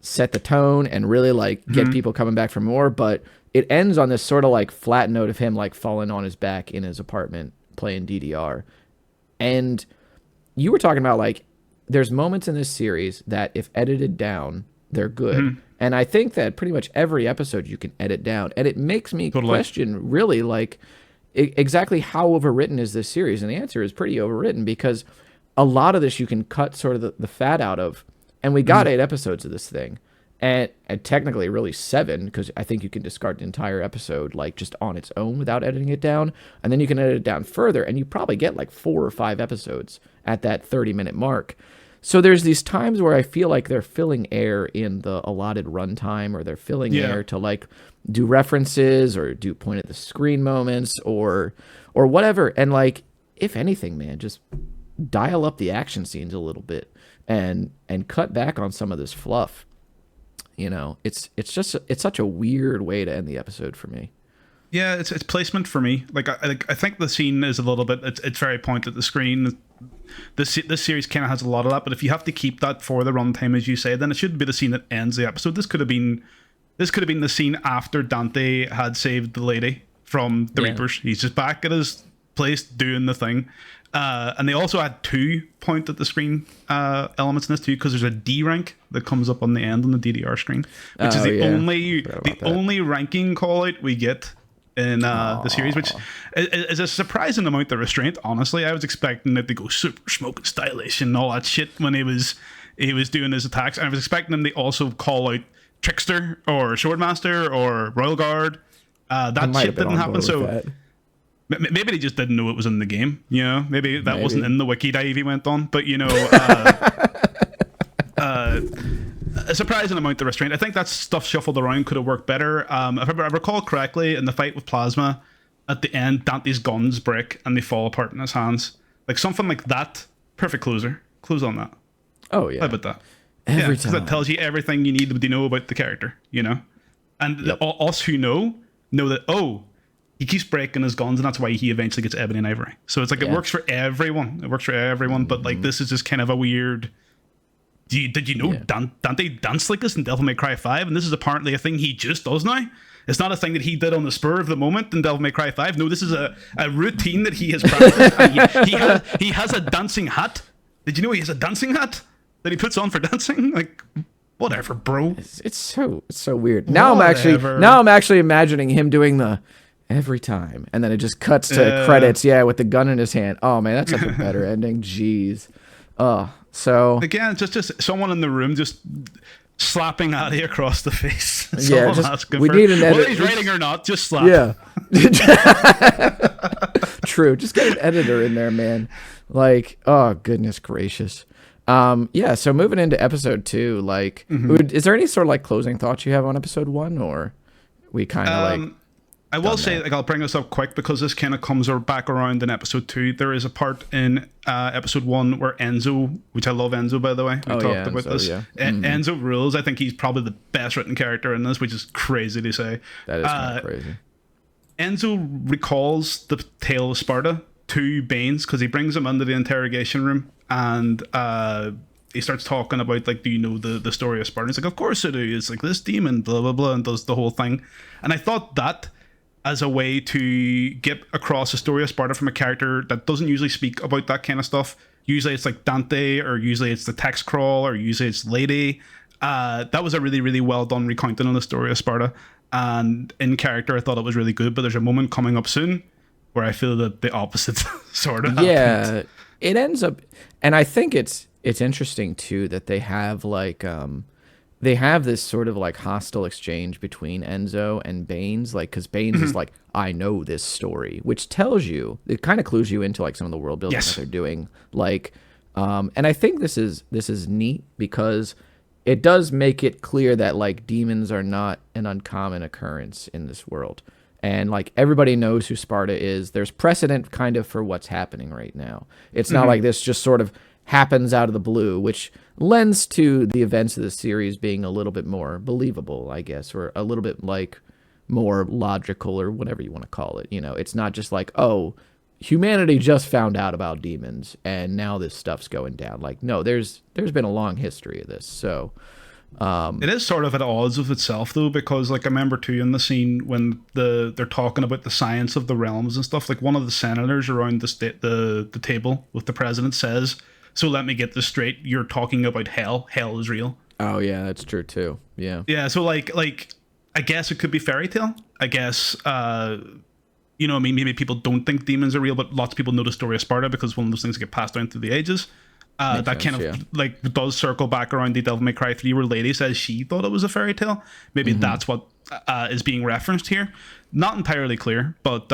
set the tone and really like get people coming back for more. But it ends on this sort of like flat note of him like falling on his back in his apartment playing DDR. And you were talking about like, there's moments in this series that if edited down they're good. And I think that pretty much every episode you can edit down, and it makes me question really like exactly how overwritten is this series, and the answer is pretty overwritten, because a lot of this you can cut sort of the fat out of, and we got 8 episodes of this thing, and technically really 7, because I think you can discard an entire episode like just on its own without editing it down, and then you can edit it down further, and you probably get like 4 or 5 episodes at that 30-minute mark. So there's these times where I feel like they're filling air in the allotted runtime, or they're filling air to like do references or do point at the screen moments or whatever. And like, if anything, man, just dial up the action scenes a little bit and cut back on some of this fluff. You know, it's such a weird way to end the episode for me. Yeah, it's placement for me. Like I think the scene is a little bit. It's very point at the screen. This series kind of has a lot of that, but if you have to keep that for the runtime, as you say, then it shouldn't be the scene that ends the episode. This could have been the scene after Dante had saved the lady from the Reapers. He's just back at his place doing the thing. And they also had 2 point at the screen elements in this too, because there's a D rank that comes up on the end on the DDR screen, which is the only ranking call out we get in the series, which is a surprising amount of restraint. Honestly, I was expecting it to go super smoke and stylish and all that shit when he was doing his attacks. And I was expecting him to also call out Trickster or Swordmaster or Royal Guard. That shit didn't happen. So maybe they just didn't know it was in the game. You know, maybe that wasn't in the wiki dive he went on. But you know, a surprising amount of restraint. I think that stuff shuffled around could have worked better. If I recall correctly, in the fight with Plasma, at the end, Dante's guns break and they fall apart in his hands. Like something like that. Perfect closer. Close on that. Oh yeah. How about that? Every time. That tells you everything you need to know about the character, you know? And us who know that, he keeps breaking his guns, and that's why he eventually gets ebony and ivory. So it's like it works for everyone. But like this is just kind of a weird... Did you know Dante danced like this in Devil May Cry 5? And this is apparently a thing he just does now? It's not a thing that he did on the spur of the moment in Devil May Cry 5. No, this is a routine that he has practiced. And he has a dancing hat. Did you know he has a dancing hat that he puts on for dancing? Like, whatever, bro. It's so weird. Now I'm actually imagining him doing the every time, and then it just cuts to credits. Yeah, with the gun in his hand. Oh man, that's such a better ending. Jeez. So again, just someone in the room just slapping Addy across the face. Yeah, we need an editor. Whether he's writing or not, just slap. Yeah. True. Just get an editor in there, man. Like, oh goodness gracious. Yeah. So moving into episode 2, like, is there any sort of like closing thoughts you have on episode 1, or we kind of like? I will say, like, I'll bring this up quick because this kind of comes back around in episode 2. There is a part in episode 1 where Enzo, which I love Enzo, by the way. We talked about this. Yeah. Enzo rules. I think he's probably the best written character in this, which is crazy to say. That is kind of crazy. Enzo recalls the tale of Sparta to Baines because he brings him into the interrogation room, and he starts talking about, like, do you know the story of Sparta? He's like, of course I do. It's like this demon, blah, blah, blah, and does the whole thing. And I thought that as a way to get across a story of Sparta from a character that doesn't usually speak about that kind of stuff. Usually it's like Dante, or usually it's the text crawl, or usually it's Lady. That was a really, really well done recounting of the story of Sparta. And in character, I thought it was really good, but there's a moment coming up soon where I feel that the opposite sort of happened. It ends up... And I think it's interesting, too, that they have, like... they have this sort of like hostile exchange between Enzo and Baines, like, because Baines is like, I know this story, which tells you, it kind of clues you into like some of the world building that they're doing. Like, and I think this is neat because it does make it clear that like demons are not an uncommon occurrence in this world. And like everybody knows who Sparta is. There's precedent kind of for what's happening right now. It's not like this just sort of happens out of the blue, which lends to the events of the series being a little bit more believable, I guess, or a little bit like more logical, or whatever you want to call it. You know, it's not just like, oh, humanity just found out about demons and now this stuff's going down. Like, no, there's been a long history of this. So it is sort of at odds with itself, though, because like I remember too in the scene when they're talking about the science of the realms and stuff, like one of the senators around the table with the president says, so let me get this straight, you're talking about hell is real. Oh yeah, that's true too. Yeah. Yeah, so like I guess it could be fairy tale. I guess you know, I mean, maybe people don't think demons are real, but lots of people know the story of Sparta because one of those things that get passed down through the ages. Makes That kind sense, of yeah. like does circle back around the Devil May Cry 3 where Lady says she thought it was a fairy tale. Maybe that's what is being referenced here. Not entirely clear, but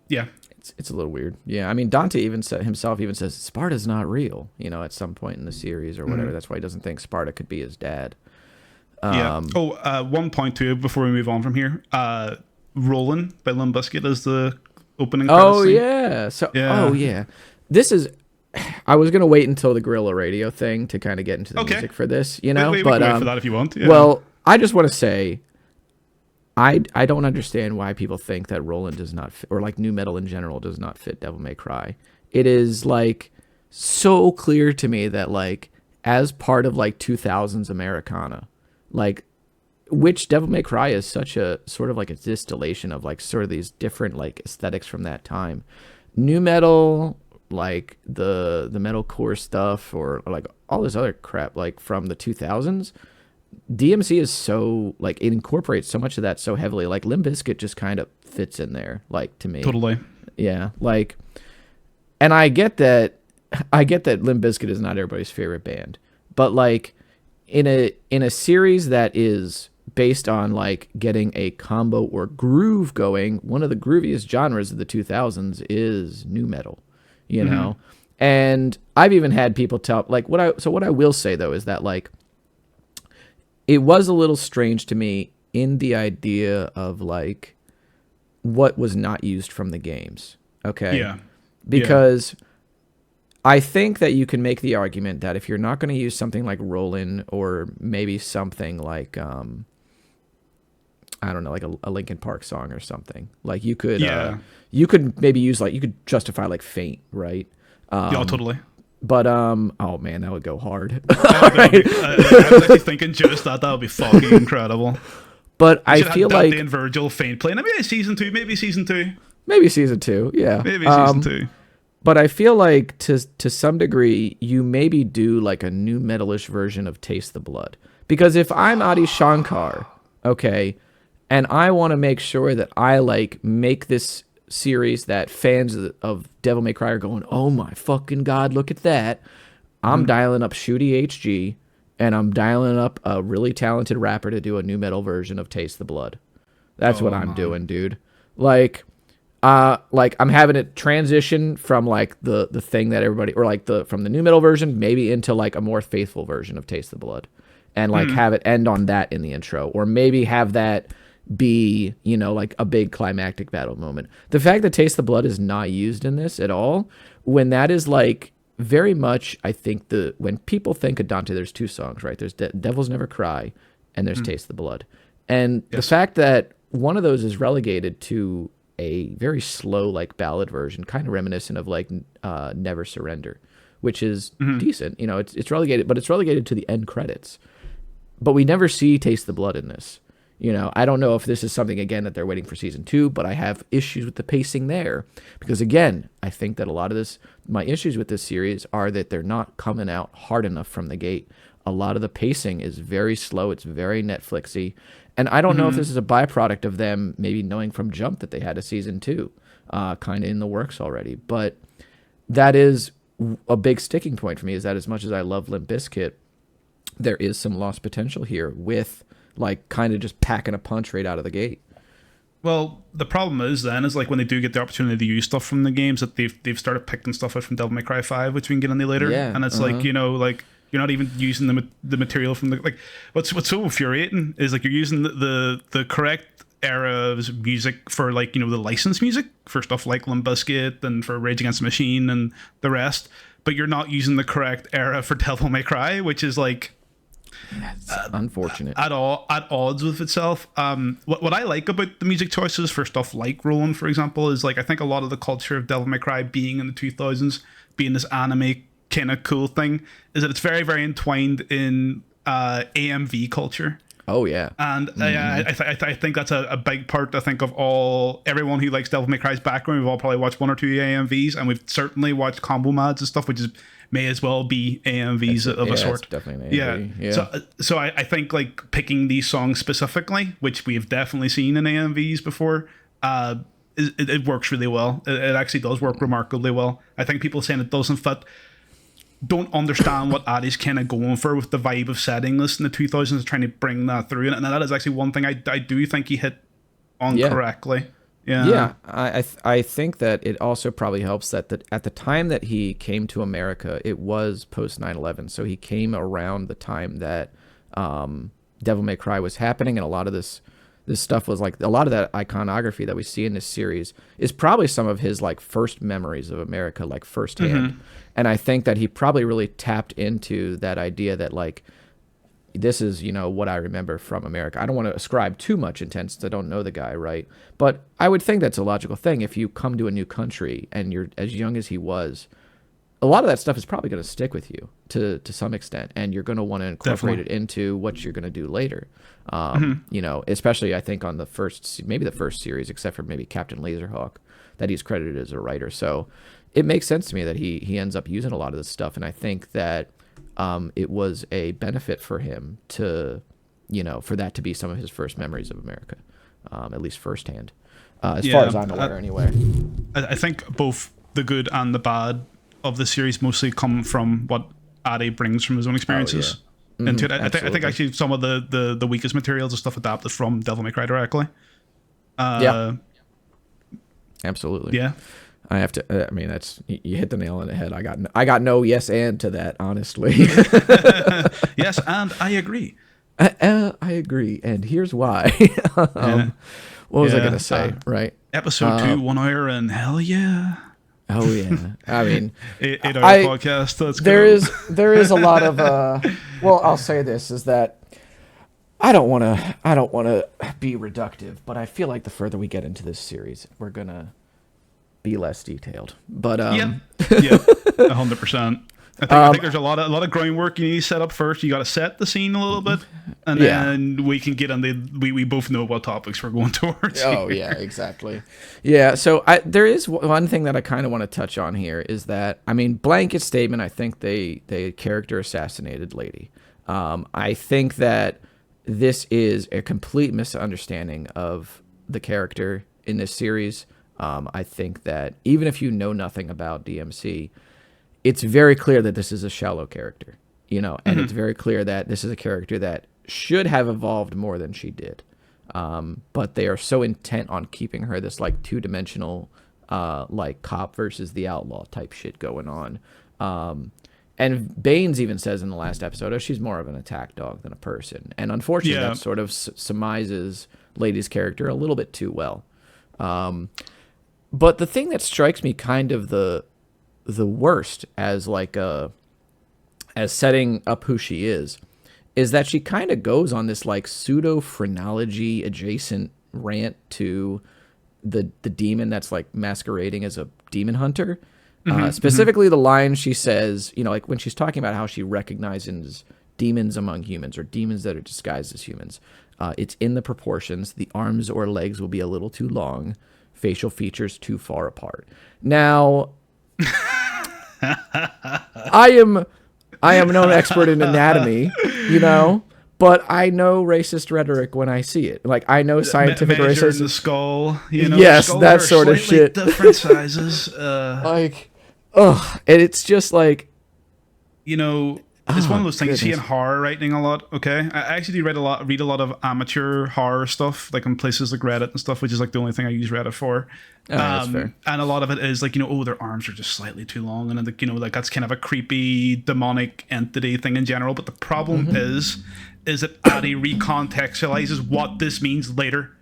yeah. It's a little weird. Yeah, I mean Dante even said himself even says Sparta's not real, you know, at some point in the series or whatever. That's why he doesn't think Sparta could be his dad. Yeah. One point too before we move on from here. Rollin' by Limp Bizkit is the opening credits Oh scene. yeah. So Yeah. oh yeah. This is I was gonna wait until the Guerrilla Radio thing to kind of get into the Okay. music for this, you know. We but can wait for that if you want. Yeah. well, I just want to say, I don't understand why people think that Roland does not fit, or like new metal in general does not fit Devil May Cry. It is like so clear to me that like as part of like 2000s Americana, like which Devil May Cry is such a sort of like a distillation of like sort of these different like aesthetics from that time. New metal, like the metalcore stuff, or like all this other crap like from the 2000s. DMC is so like it incorporates so much of that so heavily. Like Limp Bizkit just kind of fits in there, like to me. Totally. Yeah, like, and I get that. I get that Limp Bizkit is not everybody's favorite band, but like in a series that is based on like getting a combo or groove going, one of the grooviest genres of the 2000s is new metal, you know. And I've even had people tell like what I will say though is that like it was a little strange to me in the idea of like what was not used from the games. Okay. Yeah. Because I think that you can make the argument that if you're not going to use something like Rollin' or maybe something like I don't know, like a Linkin Park song or something, like you could maybe use like you could justify like Faint, right? Yeah, totally. But oh man, that would go hard. I was actually thinking just that would be fucking incredible. But I Should feel have like Dante and Virgil Faint playing. I mean, season 2, maybe season 2. maybe season 2, yeah, Maybe season 2. But I feel like to some degree you maybe do like a new metalish version of Taste the Blood, because if I'm Adi Shankar, okay, and I want to make sure that I like make this series that fans of Devil May Cry are going, oh my fucking god, look at that. I'm dialing up Shooty HG, and I'm dialing up a really talented rapper to do a new metal version of Taste the Blood. That's what I'm doing, dude. Like I'm having it transition from like the thing that everybody, or like from the new metal version maybe into like a more faithful version of Taste the Blood, and like have it end on that in the intro, or maybe have that be, you know, like a big climactic battle moment. The fact that Taste the Blood is not used in this at all, when that is like very much, I think when people think of Dante, there's two songs, right? There's Devils Never Cry and there's Taste the Blood. And the fact that one of those is relegated to a very slow like ballad version, kind of reminiscent of like Never Surrender, which is decent. You know, it's relegated, but it's relegated to the end credits. But we never see Taste the Blood in this. You know, I don't know if this is something, again, that they're waiting for season 2, but I have issues with the pacing there. Because, again, I think that a lot of my issues with this series are that they're not coming out hard enough from the gate. A lot of the pacing is very slow. It's very Netflixy. And I don't know if this is a byproduct of them maybe knowing from jump that they had a season 2 kind of in the works already. But that is a big sticking point for me, is that as much as I love Limp Bizkit, there is some lost potential here with like kind of just packing a punch right out of the gate. Well, the problem is like when they do get the opportunity to use stuff from the games, that they've started picking stuff out from Devil May Cry 5, which we can get into later. Yeah, and it's like, you know, like you're not even using the material from the, like what's so infuriating is like you're using the correct era of music for like, you know, the licensed music for stuff like Limp Bizkit and for Rage Against the Machine and the rest, but you're not using the correct era for Devil May Cry, which is like unfortunate at odds with itself. What I like about the music choices for stuff like Roland, for example, is like I think a lot of the culture of Devil May Cry being in the 2000s, being this anime kind of cool thing, is that it's very, very entwined in AMV culture. Oh yeah. And I think that's a big part, I think, of everyone who likes Devil May Cry's background. We've all probably watched one or two AMVs, and we've certainly watched Combo Mads and stuff, which is may as well be AMVs of a sort. It's definitely an AMV. Yeah. So I think like picking these songs specifically, which we've definitely seen in AMVs before, it works really well. It actually does work remarkably well. I think people saying it doesn't fit don't understand what Addy's kind of going for with the vibe of setting this in the 2000s, trying to bring that through. And that is actually one thing I do think he hit on correctly. Yeah, I think that it also probably helps that at the time that he came to America, it was post 9/11, so he came around the time that Devil May Cry was happening, and a lot of this stuff was like a lot of that iconography that we see in this series is probably some of his like first memories of America, like firsthand. And I think that he probably really tapped into that idea that like, this is, you know, what I remember from America. I don't want to ascribe too much intent since I don't know the guy, right? But I would think that's a logical thing. If you come to a new country and you're as young as he was, a lot of that stuff is probably going to stick with you to some extent, and you're going to want to incorporate it into what you're going to do later. You know, especially I think on maybe the first series, except for maybe Captain Laserhawk, that he's credited as a writer. So it makes sense to me that he ends up using a lot of this stuff, and I think that it was a benefit for him to, you know, for that to be some of his first memories of America, at least firsthand, as far as I'm aware, anyway. I think both the good and the bad of the series mostly come from what Addy brings from his own experiences into it. I think actually some of the weakest materials and stuff adapted from Devil May Cry directly. Absolutely. Yeah. I have to. I mean, that's you hit the nail on the head. I got no yes and to that, honestly. Yes, and I agree. I agree, and here's why. What was I gonna say? Right. Episode 2, 1 hour, and hell yeah. Oh yeah. I mean, 8 hour podcast. Let's there go. There is a lot of. Well, I'll say this is that. I don't want to be reductive, but I feel like the further we get into this series, we're gonna be less detailed. But yeah, 100%. I think there's a lot of groundwork you need to set up first. You got to set the scene a little bit, and then we can get on we both know what topics we're going towards. Oh yeah, exactly. Yeah. So there is one thing that I kind of want to touch on here is that, I mean, blanket statement. I think they character assassinated Lady. I think that this is a complete misunderstanding of the character in this series. I think that even if you know nothing about DMC, it's very clear that this is a shallow character, you know, and it's very clear that this is a character that should have evolved more than she did. But they are so intent on keeping her this like two-dimensional, like cop versus the outlaw type shit going on. And Baines even says in the last episode, oh, she's more of an attack dog than a person. And unfortunately, that sort of surmises Lady's character a little bit too well. But the thing that strikes me kind of the worst as like as setting up who she is that she kind of goes on this like pseudo phrenology adjacent rant to the demon that's like masquerading as a demon hunter. Specifically the line she says, you know, like when she's talking about how she recognizes demons among humans or demons that are disguised as humans. It's in the proportions. The arms or legs will be a little too long. Facial features too far apart. Now, I am no expert in anatomy, you know, but I know racist rhetoric when I see it. Like I know scientific racism. The skull, you know, yes, that sort of shit. Different sizes. Like, and it's just like, you know. It's one of those things you see in horror writing a lot. Okay, I actually do read a lot of amateur horror stuff, like on places like Reddit and stuff, which is like the only thing I use Reddit for. That's fair. And a lot of it is like, you know, oh, their arms are just slightly too long, and like, you know, like that's kind of a creepy demonic entity thing in general. But the problem is that Addy recontextualizes what this means later.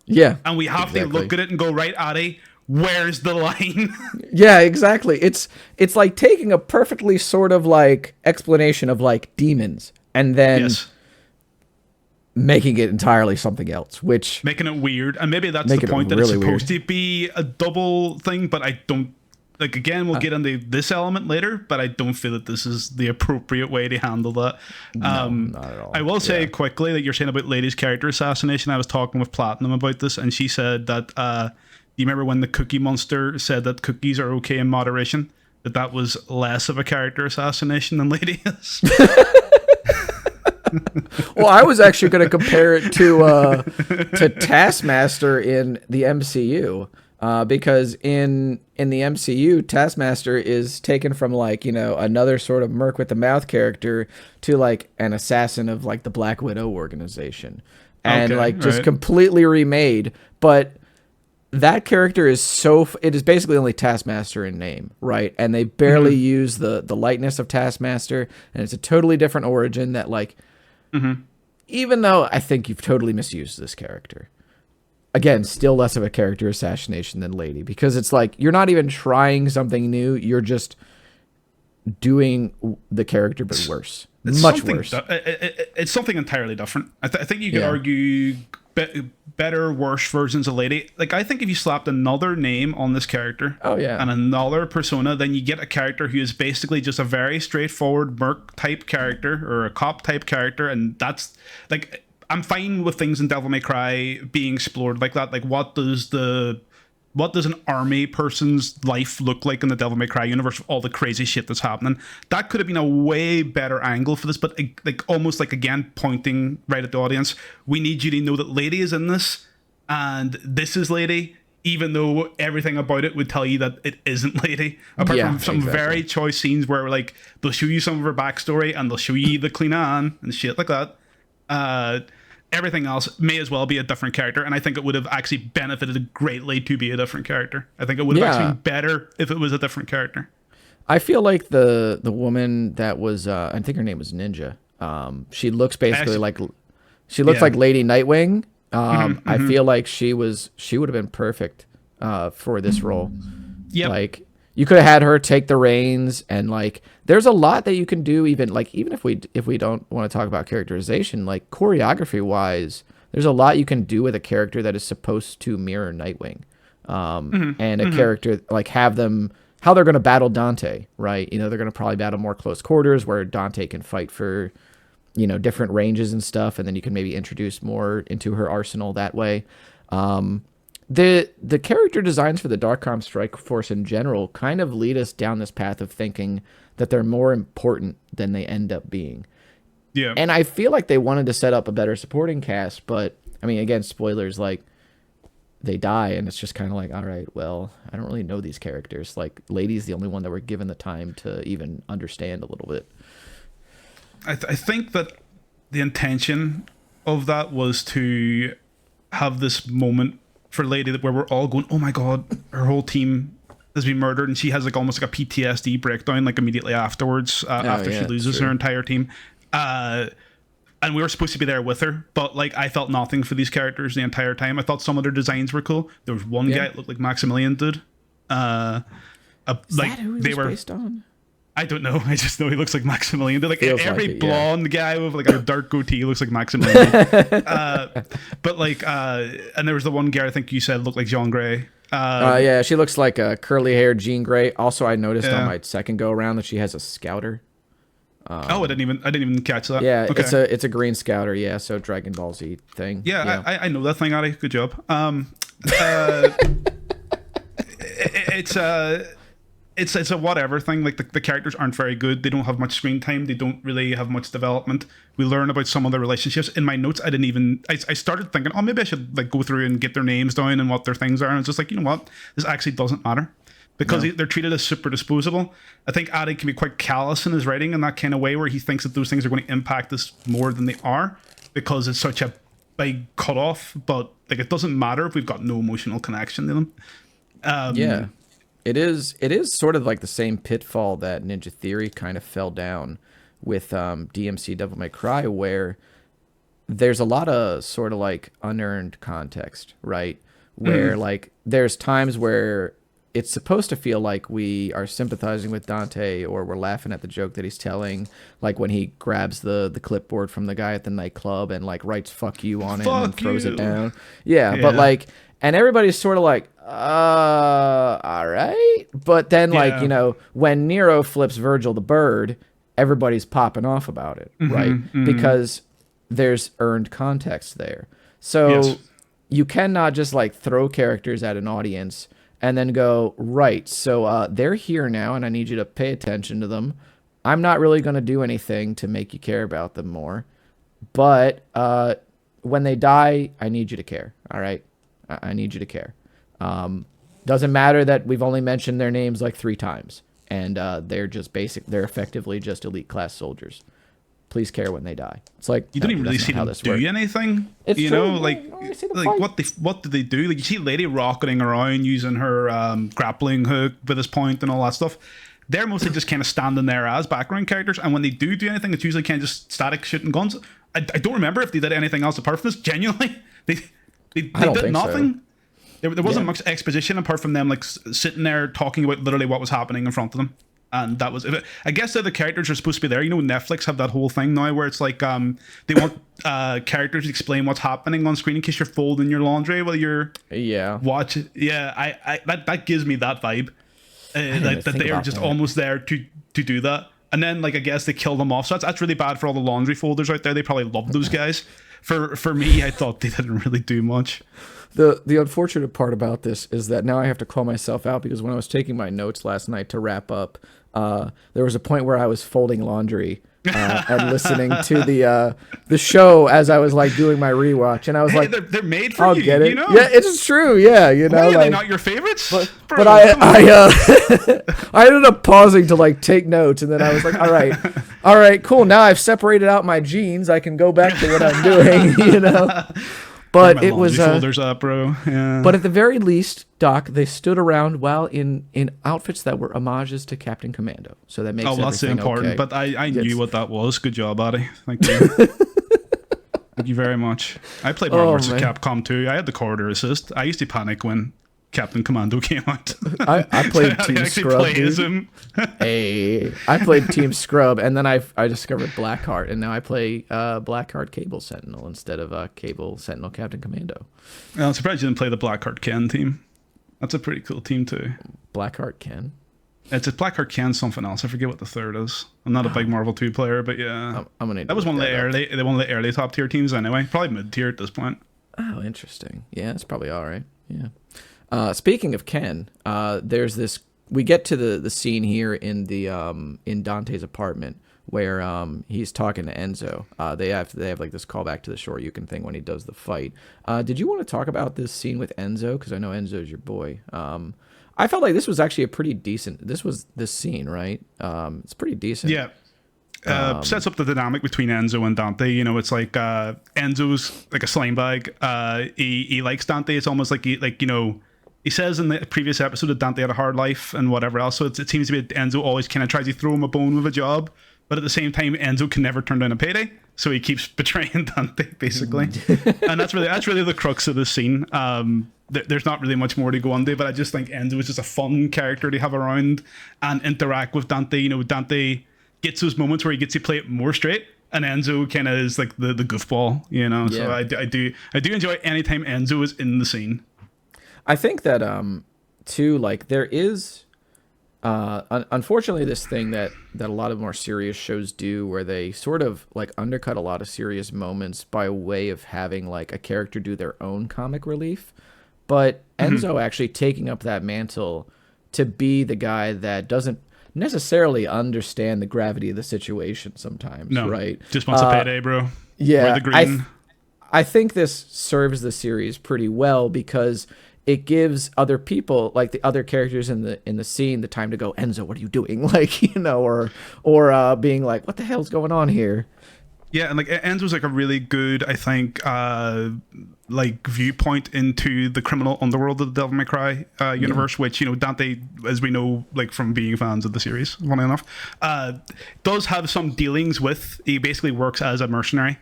Yeah, and we have to look at it and go, right, Addy, where's the line? Yeah, exactly. It's like taking a perfectly sort of like explanation of like demons and then making it entirely something else, which making it weird. And maybe that's the point, that it's supposed to be a double thing, but I don't like, again, we'll get into this element later, but I don't feel that this is the appropriate way to handle that. No, not at all. I will say quickly that you're saying about Lady's character assassination. I was talking with Platinum about this, and she said that you remember when the Cookie Monster said that cookies are okay in moderation? that was less of a character assassination than Lady is. Well, I was actually going to compare it to Taskmaster in the MCU, because in the MCU, Taskmaster is taken from like, you know, another sort of Merc with the Mouth character to like an assassin of like the Black Widow organization, and Okay, like just right. completely remade. But that character is it is basically only Taskmaster in name, right? And they barely use the lightness of Taskmaster, and it's a totally different origin that like. Even though I think you've totally misused this character. Again, still less of a character assassination than Lady, because it's like you're not even trying something new. You're just doing the character, but worse. Much worse. It's something entirely different. I think you could Yeah. argue better, worse versions of Lady. Like, I think if you slapped another name on this character, Oh, yeah. and another persona, then you get a character who is basically just a very straightforward merc type character or a cop type character, and that's like, I'm fine with things in Devil May Cry being explored like that. Like, what does an army person's life look like in the Devil May Cry universe with all the crazy shit that's happening? That could have been a way better angle for this, but like almost like, again, pointing right at the audience. We need you to know that Lady is in this, and this is Lady, even though everything about it would tell you that it isn't Lady. Apart Yeah, from some exactly. very choice scenes where like they'll show you some of her backstory and they'll show you the Queen Anne and shit like that. Everything else may as well be a different character, and I think it would have actually benefited greatly to be a different character. I think it would have actually been better if it was a different character. I feel like the woman that was I think her name was Ninja. She looks basically like like Lady Nightwing. I feel like she would have been perfect for this role. Yep. Like you could have had her take the reins, and like there's a lot that you can do, even if we don't want to talk about characterization, like choreography wise, there's a lot you can do with a character that is supposed to mirror Nightwing. And a character like have them how they're going to battle Dante, right? You know, they're going to probably battle more close quarters where Dante can fight for, you know, different ranges and stuff, and then you can maybe introduce more into her arsenal that way. The character designs for the Darkcom Strike Force in general kind of lead us down this path of thinking that they're more important than they end up being. Yeah. And I feel like they wanted to set up a better supporting cast, but I mean, again, spoilers, like they die and it's just kind of like, all right, well, I don't really know these characters. Like Lady's the only one that we're given the time to even understand a little bit. I think that the intention of that was to have this moment for Lady where we're all going, oh my god, her whole team has been murdered, and she has like almost like a PTSD breakdown like immediately afterwards after she loses her entire team. And we were supposed to be there with her, but like I felt nothing for these characters the entire time. I thought some of their designs were cool. There was one guy that looked like Maximilian did. Is like that who he they was were based on? I don't know. I just know he looks like Maximilian. They're like Feels every like it, yeah. blonde guy with like a dark goatee looks like Maximilian. But like, and there was the one guy I think you said looked like Jean Grey. Yeah, she looks like a curly-haired Jean Grey. Also, I noticed Yeah. on my second go around that she has a scouter. I didn't even catch that. Yeah, Okay. it's a green scouter. Yeah, so Dragon Ball Z thing. Yeah, I know that thing, Ari. Good job. It's a whatever thing. Like the characters aren't very good. They don't have much screen time. They don't really have much development. We learn about some of their relationships. In my notes, I started thinking, oh, maybe I should like go through and get their names down and what their things are. And it's just like, you know what? This actually doesn't matter. Because they're treated as super disposable. I think Addy can be quite callous in his writing in that kind of way where he thinks that those things are going to impact us more than they are because it's such a big cutoff. But like it doesn't matter if we've got no emotional connection to them. Yeah. It is sort of like the same pitfall that Ninja Theory kind of fell down with DMC Devil May Cry, where there's a lot of sort of like unearned context, right? Where like there's times where it's supposed to feel like we are sympathizing with Dante or we're laughing at the joke that he's telling, like when he grabs the clipboard from the guy at the nightclub and like writes "fuck you" on it and then throws it down. Yeah, but like, and everybody's sort of like, all right. But then like, you know, when Nero flips Virgil the bird, everybody's popping off about it, right? Because there's earned context there. So you cannot just like throw characters at an audience and then go, right, so they're here now, and I need you to pay attention to them. I'm not really going to do anything to make you care about them more. But when they die, I need you to care, all right? I need you to care. Doesn't matter that we've only mentioned their names like 3 times, and they're just they're effectively just elite class soldiers. Please care when they die. It's like, you don't even really see them do anything. It's you true. know, like what do they do? Like, you see Lady rocketing around using her grappling hook with this point and all that stuff. They're mostly just kind of standing there as background characters, and when they do anything, it's usually kind of just static shooting guns. I don't remember if they did anything else apart from this. Genuinely, they did nothing. So. There wasn't much exposition apart from them like sitting there talking about literally what was happening in front of them. And that was it. I guess the characters are supposed to be there. You know, Netflix have that whole thing now where it's like they want characters to explain what's happening on screen in case you're folding your laundry while you're watch. Yeah, I that gives me that vibe. That they are just almost there to do that. And then like I guess they kill them off. So that's really bad for all the laundry folders out there. They probably love those guys. For me, I thought they didn't really do much. The unfortunate part about this is that now I have to call myself out because when I was taking my notes last night to wrap up, there was a point where I was folding laundry and listening to the show as I was like doing my rewatch, and I was like, they're made for I'll you. get it. You know? Yeah, it's true. Yeah, you know, Why are like, they not your favorites? But I I ended up pausing to like take notes, and then I was like, all right, cool. Now I've separated out my jeans. I can go back to what I'm doing. You know. But it was folders up, bro. Yeah. But at the very least, Doc, they stood around while in outfits that were homages to Captain Commando. So that makes that's important. Okay. But I knew what that was. Good job, Addy. Thank you. Thank you very much. I played Marvel vs. Capcom 2. I had the corridor assist. I used to panic when Captain Commando came out. I played Team Scrub. I played Team Scrub, and then I discovered Blackheart, and now I play Blackheart Cable Sentinel instead of Cable Sentinel Captain Commando. I'm surprised you didn't play the Blackheart Ken team. That's a pretty cool team too. Blackheart Ken? It's a Blackheart Ken something else. I forget what the third is. I'm not a big Marvel 2 player, but yeah. That was one of the early top tier teams anyway. Probably mid tier at this point. Oh, interesting. Yeah, it's probably all right. Yeah. Speaking of Ken, there's this. We get to the scene here in the in Dante's apartment where he's talking to Enzo. They have like this callback to the Shoryuken thing when he does the fight. Did you want to talk about this scene with Enzo? Because I know Enzo's your boy. I felt like this was actually a pretty decent. This scene, right? It's pretty decent. Yeah. Sets up the dynamic between Enzo and Dante. You know, it's like Enzo's like a slime bag. He likes Dante. It's almost like he says in the previous episode that Dante had a hard life and whatever else. So it seems to be that Enzo always kind of tries to throw him a bone with a job, but at the same time, Enzo can never turn down a payday. So he keeps betraying Dante, basically. And that's really the crux of the scene. There's not really much more to go on there, but I just think Enzo is just a fun character to have around and interact with Dante. You know, Dante gets those moments where he gets to play it more straight, and Enzo kind of is like the goofball, you know. Yeah. So I do enjoy anytime Enzo is in the scene. I think that too, like there is unfortunately this thing that a lot of more serious shows do where they sort of like undercut a lot of serious moments by way of having like a character do their own comic relief. But Enzo actually taking up that mantle to be the guy that doesn't necessarily understand the gravity of the situation sometimes, right? Just wants a payday, bro. Yeah. Wear the green. I think this serves the series pretty well because it gives other people, like the other characters in the scene, the time to go, Enzo, what are you doing? Like, you know, or being like, what the hell's going on here? Yeah, and like Enzo's like a really good, I think, like viewpoint into the criminal underworld of the Devil May Cry universe, which, you know, Dante, as we know, like from being fans of the series, funny enough, does have some dealings with. He basically works as a mercenary.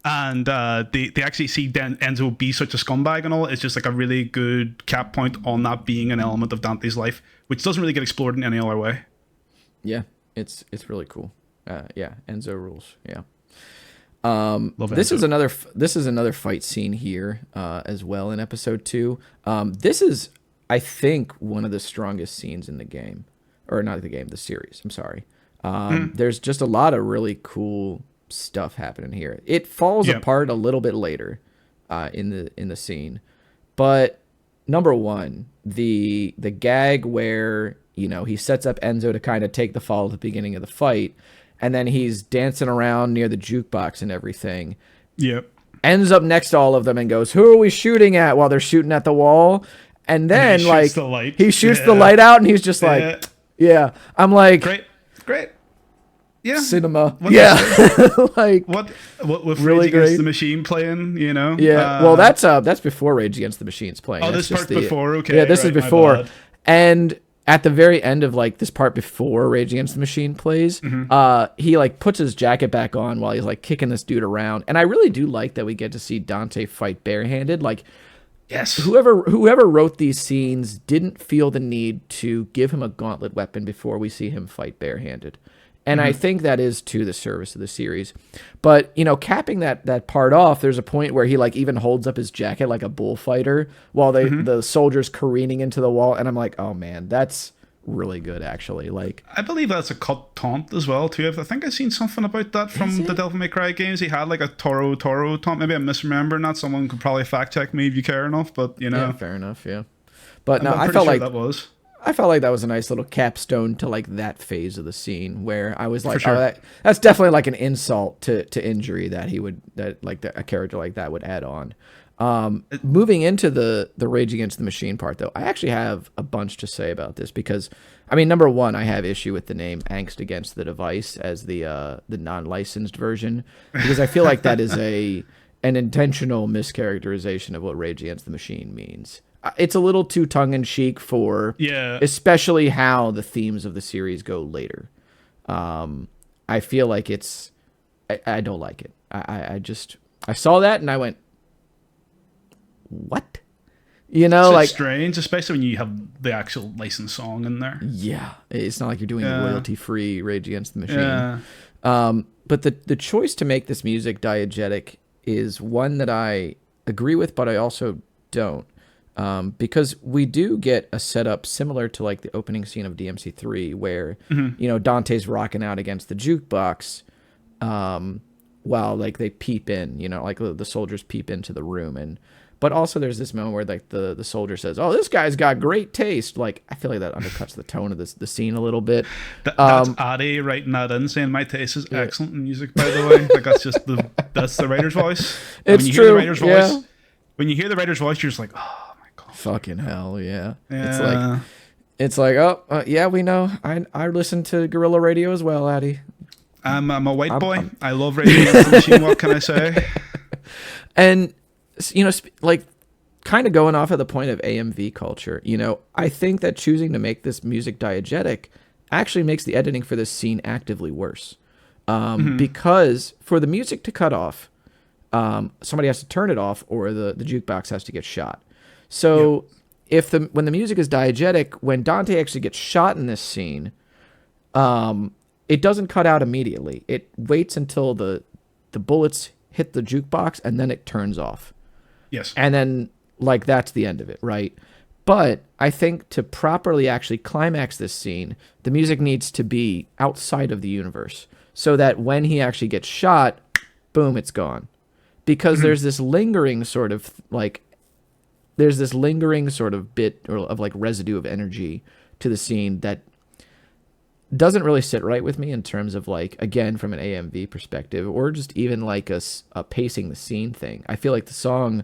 And they actually see Enzo be such a scumbag and all. It's just like a really good cap point on that being an element of Dante's life, which doesn't really get explored in any other way. Yeah, it's really cool. Yeah, Enzo rules. Yeah. This is another fight scene here as well in episode 2. This is, I think, one of the strongest scenes in the game, or not the game, the series. I'm sorry. There's just a lot of really cool stuff happening here. It falls apart a little bit later in the scene, but number one, the gag where, you know, he sets up Enzo to kind of take the fall at the beginning of the fight, and then he's dancing around near the jukebox and everything. Yep. Ends up next to all of them and goes, "Who are we shooting at?" while they're shooting at the wall. And then he like shoots the light. he shoots the light out and he's just like, yeah. I'm like, Great. Yeah. Cinema. What yeah. Like what with really Rage Against great. the Machine playing, you know? Yeah. Well, that's before Rage Against the Machine's playing. Oh, That's this just part's before. Okay. Yeah, this is right, my before. bad. And at the very end of like this part before Rage Against the Machine plays, he like puts his jacket back on while he's like kicking this dude around. And I really do like that we get to see Dante fight barehanded. Like, Yes. whoever wrote these scenes didn't feel the need to give him a gauntlet weapon before we see him fight barehanded. And I think that is to the service of the series. But, you know, capping that part off, there's a point where he like even holds up his jacket like a bullfighter while the soldiers careening into the wall. And I'm like, oh man, that's really good actually. Like, I believe that's a cut taunt as well too. I think I've seen something about that from the Devil May Cry games. He had like a Toro taunt. Maybe I'm misremembering that. Someone could probably fact check me if you care enough. But you know, yeah, fair enough, yeah. But no, I'm I pretty felt sure like that was. I felt like that was a nice little capstone to like that phase of the scene where I was like, sure. oh, that's definitely like an insult to injury that a character like that would add on. Moving into the Rage Against the Machine part though, I actually have a bunch to say about this because, I mean, number one, I have issue with the name Angst Against the Device as the non-licensed version because I feel like that is an intentional mischaracterization of what Rage Against the Machine means. It's a little too tongue-in-cheek for especially how the themes of the series go later. I feel like I don't like it. I saw that and I went, what? You know, It's like strange, especially when you have the actual licensed song in there. Yeah, it's not like you're doing royalty-free Rage Against the Machine. Yeah. But the choice to make this music diegetic is one that I agree with, but I also don't. Because we do get a setup similar to like the opening scene of DMC3 where, you know, Dante's rocking out against the jukebox while like they peep in, you know, like the soldiers peep into the room. But also there's this moment where like the soldier says, "Oh, this guy's got great taste." Like, I feel like that undercuts the tone of the scene a little bit. That's Addy writing that in, saying my taste is excellent in music, by the way. Like that's the writer's voice. It's when you true. Hear the writer's yeah. voice, when you hear the writer's voice, you're just like, oh my god. Fucking hell, yeah. Yeah. It's like, oh, yeah, we know. I listen to Guerrilla Radio as well, Addy. I'm a white boy. I love Rage Against the Machine. What can I say? And, you know, like, kind of going off of the point of AMV culture, you know, I think that choosing to make this music diegetic actually makes the editing for this scene actively worse. Because for the music to cut off, somebody has to turn it off or the jukebox has to get shot. So when the music is diegetic, when Dante actually gets shot in this scene, it doesn't cut out immediately. It waits until the bullets hit the jukebox and then it turns off. Yes. And then like that's the end of it, right? But I think to properly actually climax this scene, the music needs to be outside of the universe so that when he actually gets shot, boom, it's gone. Because there's this lingering sort of bit or of like residue of energy to the scene that doesn't really sit right with me in terms of like, again, from an AMV perspective or just even like a pacing the scene thing. I feel like the song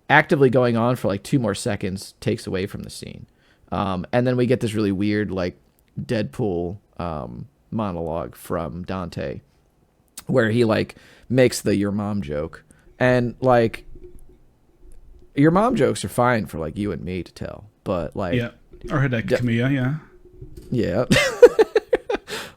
actively going on for like 2 more seconds takes away from the scene. And then we get this really weird like Deadpool monologue from Dante where he like makes the "your mom" joke. And like your mom jokes are fine for like you and me to tell, but like or Hideki Kamiya, yeah.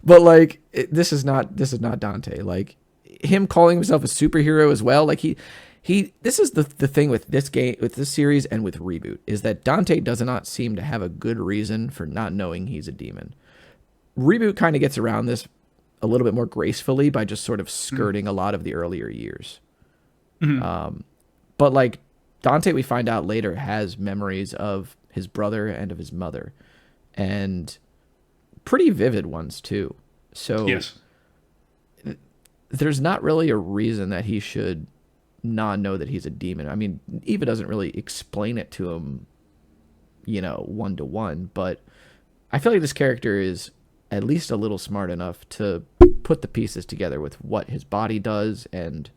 But like this is not Dante. Like him calling himself a superhero as well. Like this is the thing with this game, with this series, and with Reboot is that Dante does not seem to have a good reason for not knowing he's a demon. Reboot kind of gets around this a little bit more gracefully by just sort of skirting a lot of the earlier years. But like Dante, we find out later, has memories of his brother and of his mother, and pretty vivid ones too. So there's not really a reason that he should not know that he's a demon. I mean, Eva doesn't really explain it to him, one to one, but I feel like this character is at least a little smart enough to put the pieces together with what his body does and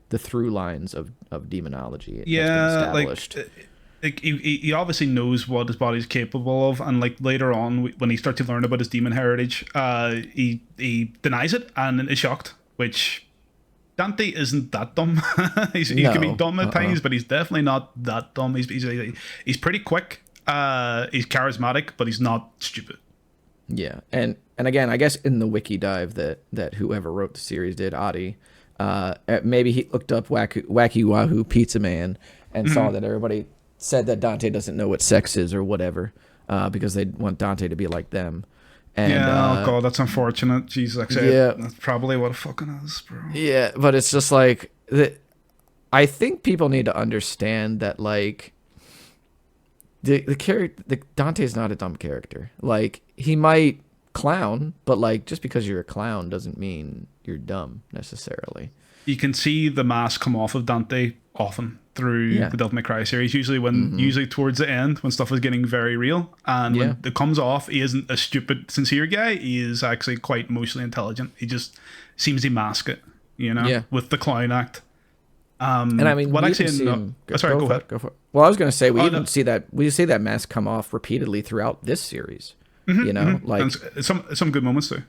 the through lines of demonology that's been established. Like he obviously knows what his body's capable of, and like later on when he starts to learn about his demon heritage, he denies it and is shocked. Which Dante isn't that dumb. He can be dumb at times, but he's definitely not that dumb. He's pretty quick. He's charismatic, but he's not stupid. Yeah, and again, I guess in the wiki dive that whoever wrote the series did, Adi, maybe he looked up Wacky Wahoo Pizza Man and saw that everybody said that Dante doesn't know what sex is or whatever, because they want Dante to be like them. And, oh god, that's unfortunate. Jeez, like I said, that's probably what it fucking is, bro. Yeah, but it's just like I think people need to understand that like the character, Dante's not a dumb character. Like he might clown, but like just because you're a clown doesn't mean you're dumb necessarily. You can see the mask come off of Dante often through the Devil May Cry series, usually towards the end when stuff is getting very real, and when it comes off, he isn't a stupid sincere guy. He is actually quite emotionally intelligent. He just seems to mask it, with the clown act. And I mean, what we I say see him, go ahead. Go for it. Well, I was going to say we see that mask come off repeatedly throughout this series. Like and some good moments too.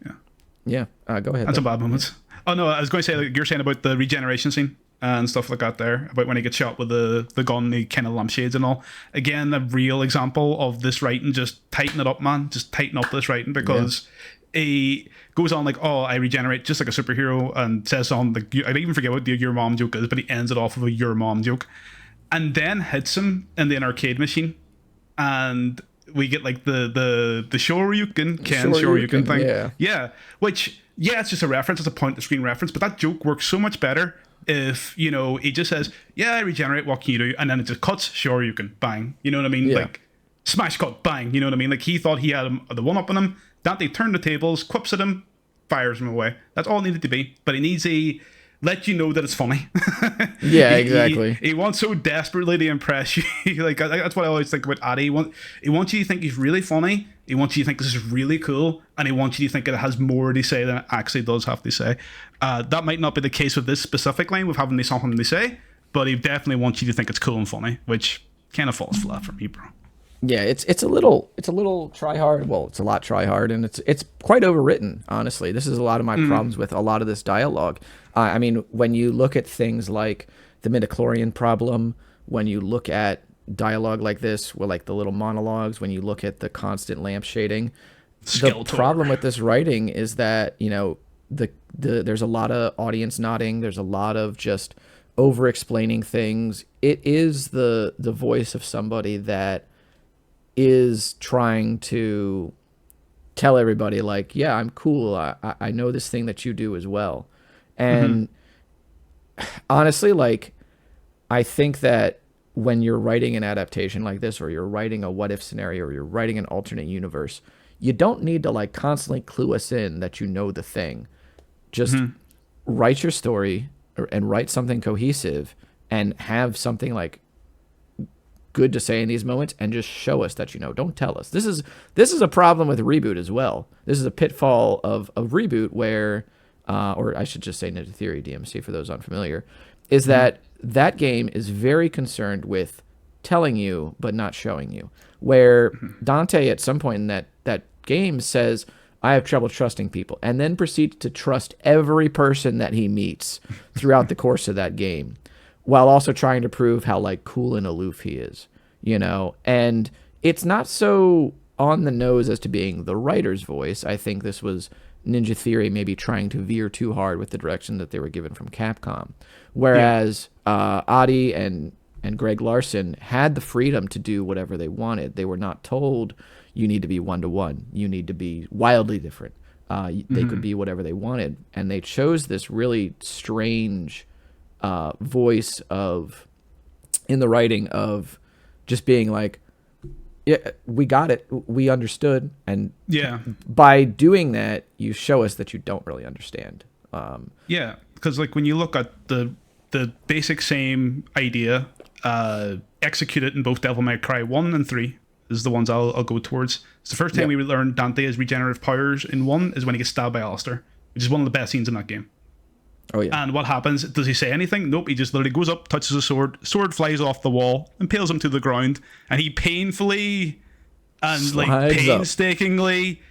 Go ahead. And some bad moments. Oh no, I was going to say, like you're saying about the regeneration scene and stuff like that there, about when he gets shot with the gun, the kind of lampshades and all. Again, a real example of this writing. Just tighten it up, man. Just tighten up this writing, because he goes on like, oh, I regenerate just like a superhero, and says something like, I don't even forget what the your mom joke is, but he ends it off with a your mom joke, and then hits him in the arcade machine, and we get like the Shoryuken, Ken Shoryuken thing. Yeah. Which, it's just a reference. It's a point of screen reference. But that joke works so much better if, he just says, I regenerate, what can you do? And then it just cuts, Shoryuken, bang. You know what I mean? Like, smash cut, bang. You know what I mean? Like, he thought he had the one up on him. Dante turned the tables, quips at him, fires him away. That's all it needed to be. But he needs let you know that it's funny. Exactly. He wants so desperately to impress you. Like that's what I always think about Addy. He wants you to think he's really funny. He wants you to think this is really cool, and he wants you to think it has more to say than it actually does have to say. That might not be the case with this specific line with having something to say, but he definitely wants you to think it's cool and funny, which kind of falls flat for me, bro. Yeah, it's a little try hard. Well, it's a lot try hard, and it's quite overwritten. Honestly, this is a lot of my problems with a lot of this dialogue. I mean, when you look at things like the midichlorian problem, when you look at dialogue like this, with like the little monologues, when you look at the constant lamp shading, the problem with this writing is that there's a lot of audience nodding. There's a lot of just over explaining things. It is the voice of somebody that is trying to tell everybody like, yeah, I'm cool. I know this thing that you do as well. And honestly, like, I think that when you're writing an adaptation like this, or you're writing a what if scenario, or you're writing an alternate universe, you don't need to like constantly clue us in that you know the thing. Just write your story and write something cohesive and have something like good to say in these moments, and just show us that don't tell us. This is a problem with Reboot as well. This is a pitfall of Reboot where or I should just say Ninja Theory DMC for those unfamiliar, is that game is very concerned with telling you but not showing you, where Dante at some point in that game says, I have trouble trusting people, and then proceeds to trust every person that he meets throughout the course of that game, while also trying to prove how like cool and aloof he is, and it's not so on the nose as to being the writer's voice. I think this was Ninja Theory maybe trying to veer too hard with the direction that they were given from Capcom, whereas Adi and Greg Larson had the freedom to do whatever they wanted. They were not told you need to be one-to-one, you need to be wildly different. They could be whatever they wanted, and they chose this really strange voice in the writing of just being like, yeah, we got it, we understood, and by doing that, you show us that you don't really understand. Because like when you look at the the basic same idea, executed in both Devil May Cry 1 and 3 is the ones I'll go towards. It's the first time we learn Dante has regenerative powers in 1 is when he gets stabbed by Alistair, which is one of the best scenes in that game. Oh yeah. And what happens? Does he say anything? Nope. He just literally goes up, touches the sword flies off the wall, impales him to the ground, and he painfully and Slides painstakingly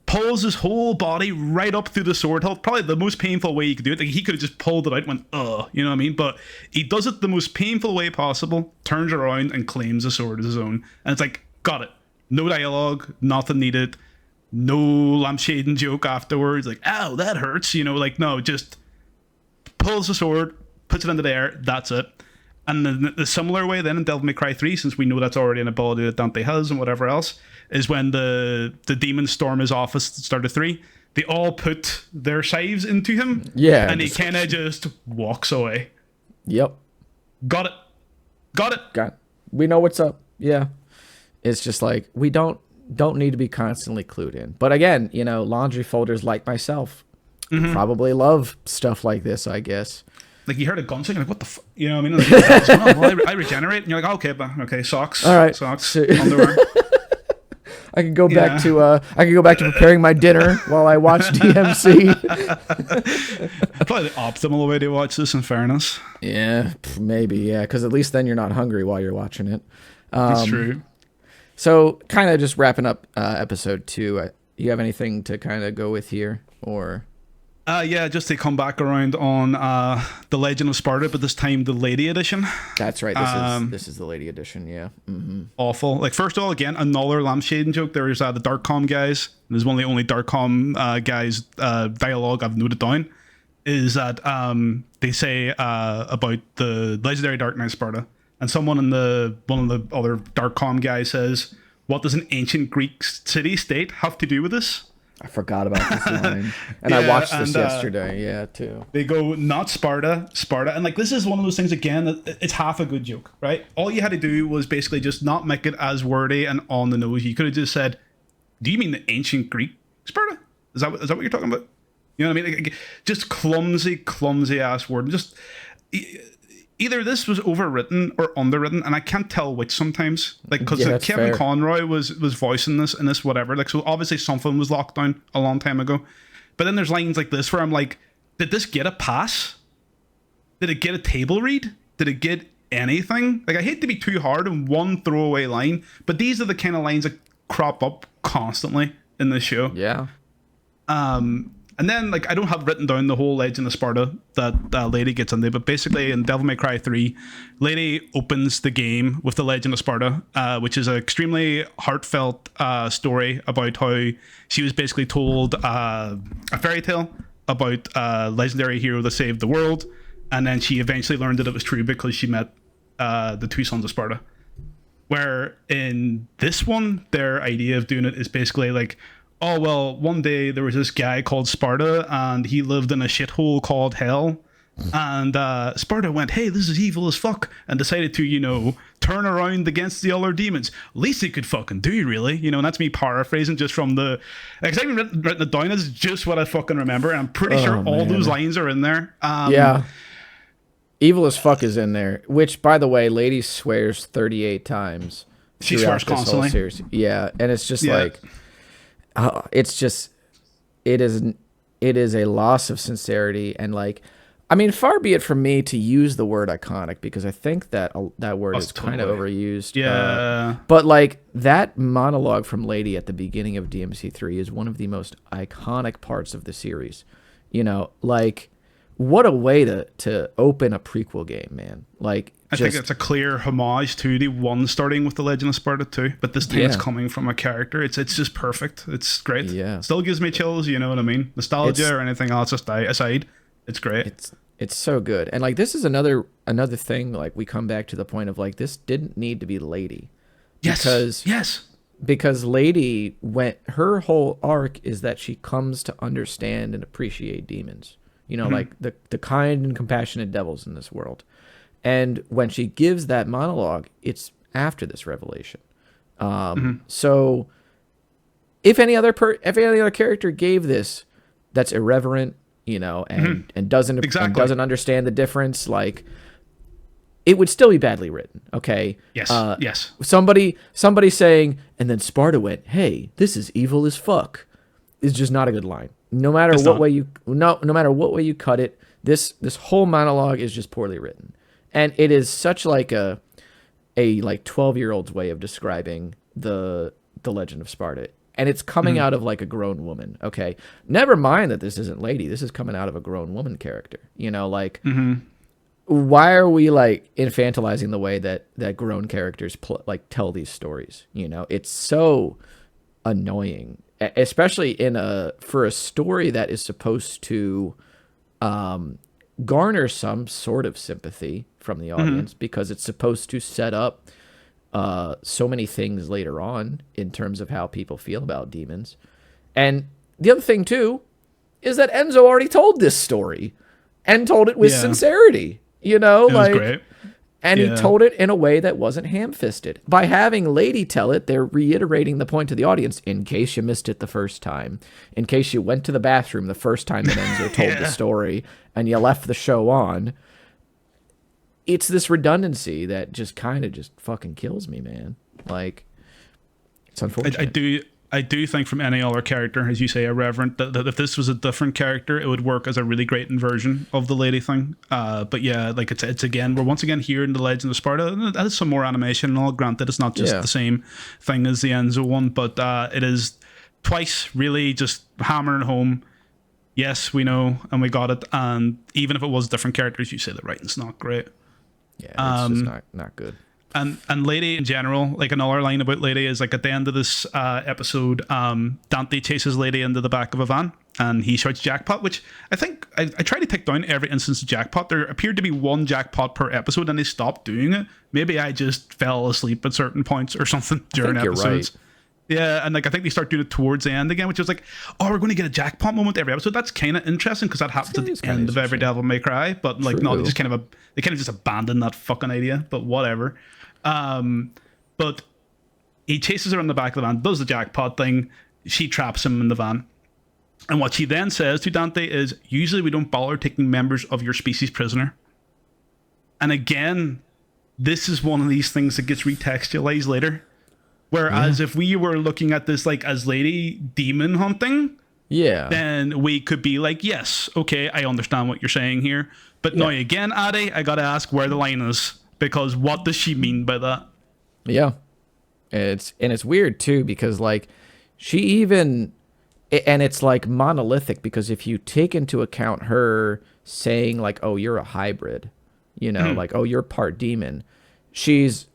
pulls his whole body right up through the sword hilt. Probably the most painful way he could do it. Like, he could have just pulled it out and went, ugh, you know what I mean? But he does it the most painful way possible, turns around and claims the sword as his own. And it's like, got it. No dialogue, nothing needed, no lampshading joke afterwards. Like, ow, that hurts. You know, like, no, just pulls the sword, puts it into the air, that's it. And the similar way then in Devil May Cry 3, since we know that's already an ability that Dante has and whatever else, is when the demons storm his office at the start of 3, they all put their shives into him. Yeah. And he kind of just walks away. Yep. Got it. We know what's up. Yeah. It's just like, we don't need to be constantly clued in. But again, you know, laundry folders like myself probably love stuff like this, I guess. Like, you heard a gunshot, you're like, what the fuck? You know what I mean? Like, oh, well, I regenerate. And you're like, oh, okay, socks. All right. Socks, underwear. I can go back to preparing my dinner while I watch DMC. Probably the optimal way to watch this, in fairness. Yeah, maybe, yeah, because at least then you're not hungry while you're watching it. That's true. So, kind of just wrapping up episode 2. You have anything to kind of go with here, or? Yeah, just to come back around on The Legend of Sparta, but this time the Lady Edition. That's right. This is the Lady Edition. Yeah. Mm-hmm. Awful. Like, first of all, again, another lampshading joke. There's the Darkcom guys. There's one of the only Darkcom guys dialogue I've noted down. Is that they say about the legendary Dark Knight Sparta, and someone in one of the other Darkcom guys says, "What does an ancient Greek city-state have to do with this?" I forgot about this line. And I watched this yesterday, too. They go, not Sparta. And, like, this is one of those things, again, that it's half a good joke, right? All you had to do was basically just not make it as wordy and on the nose. You could have just said, do you mean the ancient Greek Sparta? Is that what you're talking about? You know what I mean? Like, just clumsy ass word. Just either this was overwritten or underwritten, and I can't tell which sometimes. Like, because Kevin fair. Conroy was voicing this in this whatever. Like, so obviously something was locked down a long time ago. But then there's lines like this where I'm like, did this get a pass? Did it get a table read? Did it get anything? Like, I hate to be too hard on one throwaway line, but these are the kind of lines that crop up constantly in this show. Yeah. And then, like, I don't have written down the whole Legend of Sparta that Lady gets into, but basically in Devil May Cry 3, Lady opens the game with the Legend of Sparta, which is an extremely heartfelt story about how she was basically told a fairy tale about a legendary hero that saved the world, and then she eventually learned that it was true because she met the two sons of Sparta. Where in this one, their idea of doing it is basically like, oh, well, one day there was this guy called Sparta, and he lived in a shithole called Hell. And Sparta went, hey, this is evil as fuck, and decided to, you know, turn around against the other demons. Least he could fucking do, really. You know, and that's me paraphrasing just from the... Like, I've even written it down as just what I fucking remember, and I'm pretty sure all those lines are in there. Yeah. Evil as fuck is in there, which, by the way, Lady swears 38 times. She swears constantly. Series. Yeah, and it's just like... it is a loss of sincerity, and like, I mean, far be it from me to use the word iconic, because I think that that word is kind of overused. Yeah. But like, that monologue from Lady at the beginning of DMC3 is one of the most iconic parts of the series. You know, like, what a way to open a prequel game, man. Like, I think it's a clear homage to the one starting with the Legend of Sparta 2, but this time it's coming from a character. It's just perfect. It's great. Yeah. Still gives me chills, you know what I mean? Nostalgia or anything else aside, it's great. It's so good. And like, this is another thing, like, we come back to the point of like, this didn't need to be Lady. Because Lady her whole arc is that she comes to understand and appreciate demons. You know, like the kind and compassionate devils in this world. And when she gives that monologue, it's after this revelation. So if any other character gave this, that's irreverent, you know, and doesn't Exactly. and doesn't understand the difference, like, it would still be badly written. Okay. Yes. Yes. Somebody saying, and then Sparta went, "Hey, this is evil as fuck," is just not a good line. No matter It's what not. way you no matter what way you cut it, this whole monologue is just poorly written, and it is such like a like 12-year-old's way of describing the Legend of Sparta. And it's coming out of like a grown woman. Okay. Never mind that this isn't Lady. This is coming out of a grown woman character. You know, like, why are we like infantilizing the way that grown characters like tell these stories? You know, it's so annoying, especially for a story that is supposed to garner some sort of sympathy from the audience, because it's supposed to set up so many things later on in terms of how people feel about demons. And the other thing too is that Enzo already told this story and told it with sincerity, you know, It was great. and he told it in a way that wasn't ham-fisted. By having Lady tell it, they're reiterating the point to the audience in case you missed it the first time, in case you went to the bathroom the first time that Enzo told the story and you left the show on. It's this redundancy that just kind of just fucking kills me, man. Like, it's unfortunate. I do think from any other character, as you say, irreverent, that if this was a different character, it would work as a really great inversion of the Lady thing. But yeah, like it's again, we're once again here in the Legend of Sparta. That is some more animation and all. Granted, it's not just the same thing as the Enzo one, but it is twice really just hammering home. Yes, we know, and we got it. And even if it was different characters, you say the writing's not great. Yeah, it's just not good. And Lady in general, like another line about Lady is like at the end of this episode, Dante chases Lady into the back of a van and he shouts jackpot, which I think I tried to take down every instance of jackpot. There appeared to be one jackpot per episode and they stopped doing it. Maybe I just fell asleep at certain points or something during episodes. Right. Yeah, and like I think they start doing it towards the end again, which is like, oh, we're going to get a jackpot moment every episode. That's kind of interesting because that happens at the end of every Devil May Cry. But like, no, they kind of just abandoned that fucking idea. But whatever. But he chases her in the back of the van, does the jackpot thing. She traps him in the van, and what she then says to Dante is, "Usually we don't bother taking members of your species prisoner." And again, this is one of these things that gets retextualized later. Whereas if we were looking at this like as Lady demon hunting, then we could be like, yes, okay, I understand what you're saying here. But now again, Addy, I gotta ask where the line is, because what does she mean by that? Yeah, it's weird too, because like she even, and it's like monolithic, because if you take into account her saying like, oh, you're a hybrid, you know, like, oh, you're part demon, she's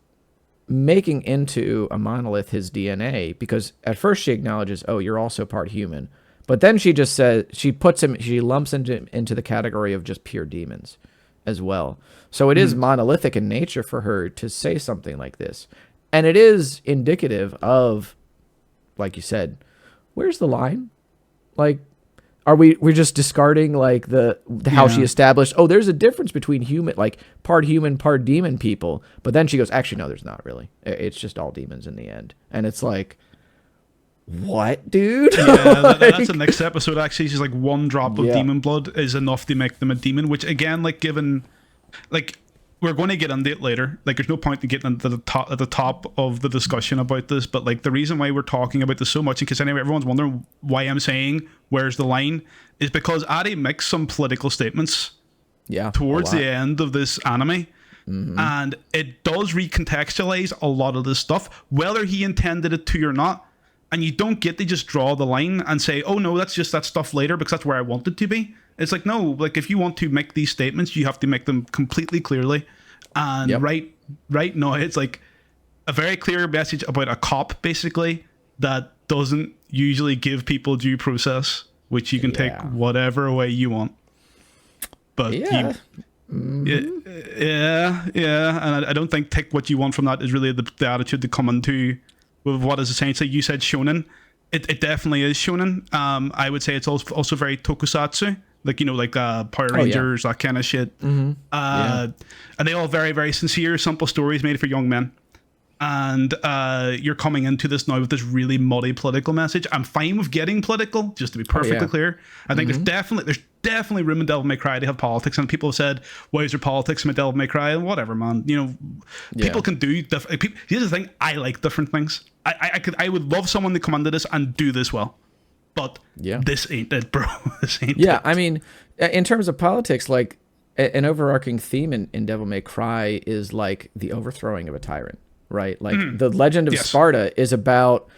making into a monolith his DNA, because at first she acknowledges, oh, you're also part human, but then she just says, she lumps into the category of just pure demons as well. So it is monolithic in nature for her to say something like this, and it is indicative of, like you said, where's the line? Like, we're just discarding like how she established, oh, there's a difference between human, like part human, part demon people. But then she goes, actually, no, there's not really. It's just all demons in the end. And it's like, what, dude? Yeah, that's the next episode. Actually, she's like, one drop of demon blood is enough to make them a demon. Which again, like given, like we're going to get into it later. Like there's no point in getting into at the top of the discussion about this. But like the reason why we're talking about this so much, because anyway, everyone's wondering why I'm saying where's the line, is because Addy makes some political statements towards the end of this anime. And it does recontextualize a lot of this stuff, whether he intended it to or not. And you don't get to just draw the line and say, oh no, that's just that stuff later because that's where I want it to be. It's like, no, like if you want to make these statements, you have to make them completely clearly. And right now, it's like a very clear message about a cop, basically, that doesn't usually give people due process, which you can take whatever way you want. But yeah, and I don't think take what you want from that is really the attitude to come into with what is essentially, you said shonen. It definitely is shonen. I would say it's also very tokusatsu. Like, you know, like Power Rangers, that kind of shit. And they all very, very sincere, simple stories made for young men. And you're coming into this now with this really muddy political message. I'm fine with getting political, just to be perfectly clear. I think there's definitely room in Devil May Cry to have politics, and people have said, "Why is there politics in Devil May Cry?" And whatever, man. You know, people can do different. Here's the thing: I like different things. I would love someone to come into this and do this well, but this ain't it, bro. This ain't it. I mean, in terms of politics, like an overarching theme in Devil May Cry is like the overthrowing of a tyrant, right? Like the Legend of Sparta is about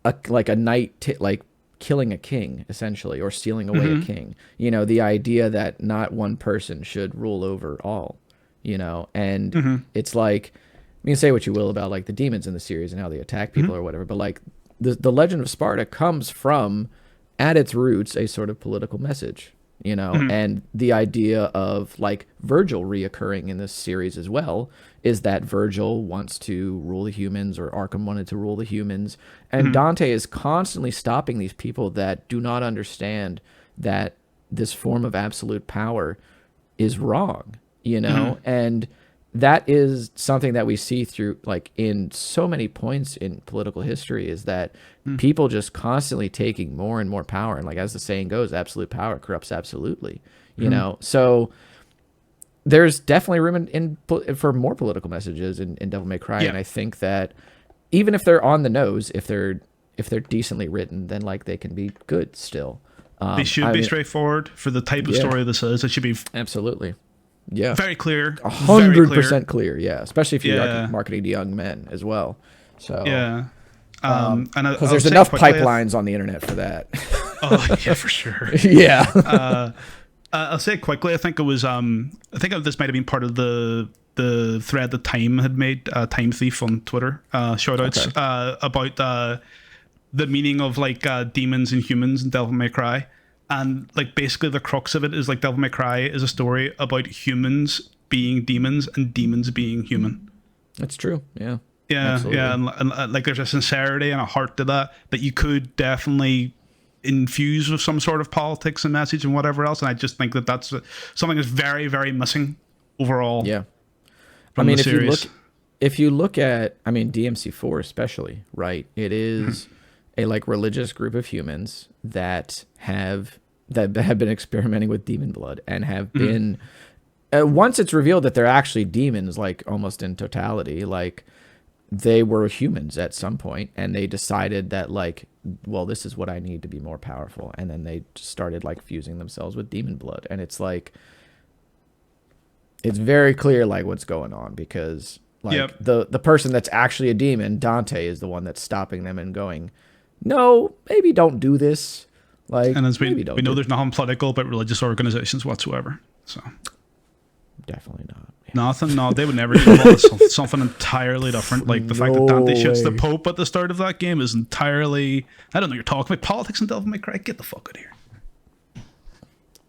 a knight like killing a king, essentially, or stealing away a king. You know, the idea that not one person should rule over all, you know, and it's like, you can say what you will about like the demons in the series and how they attack people or whatever, but like the Legend of Sparta comes from, at its roots, a sort of political message, you know, and the idea of like Virgil reoccurring in this series as well is that Virgil wants to rule the humans, or Arkham wanted to rule the humans, and Dante is constantly stopping these people that do not understand that this form of absolute power is wrong, you know, and that is something that we see through like in so many points in political history, is that people just constantly taking more and more power, and like as the saying goes, absolute power corrupts absolutely, you know. So there's definitely room for more political messages in Devil May Cry, and I think that even if they're on the nose, if they're decently written, then like they can be good still. They should be straightforward for the type of story this is. It should be absolutely. Very clear. 100% clear. Yeah. Especially if you're marketing to young men as well. So, because there's enough pipelines on the internet for that. Oh, yeah, for sure. I'll say quickly, I think it was, I think this might have been part of the thread that Time had made, Time Thief on Twitter, shout outs, about the meaning of like demons and humans in Devil May Cry. And like basically the crux of it is like Devil May Cry is a story about humans being demons and demons being human. That's true. Yeah. Absolutely. And like there's a sincerity and a heart to that you could definitely infuse with some sort of politics and message and whatever else. And I just think that that's something that's very, very missing overall. Yeah. I mean, if you look at, I mean, DMC4 especially, right? It is a like religious group of humans that have been experimenting with demon blood and have been, once it's revealed that they're actually demons, like almost in totality, like they were humans at some point, and they decided that like, well, this is what I need to be more powerful, and then they just started like fusing themselves with demon blood, and it's like, it's very clear like what's going on, because like the person that's actually a demon, Dante, is the one that's stopping them and going, no, maybe don't do this. Like, and as we know, there's nothing political about religious organizations whatsoever. So definitely not. Yeah. Nothing. No, they would never do something entirely different. Like the fact that Dante shoots the Pope at the start of that game is entirely. I don't know. You're talking about politics in Devil May Cry. Get the fuck out of here.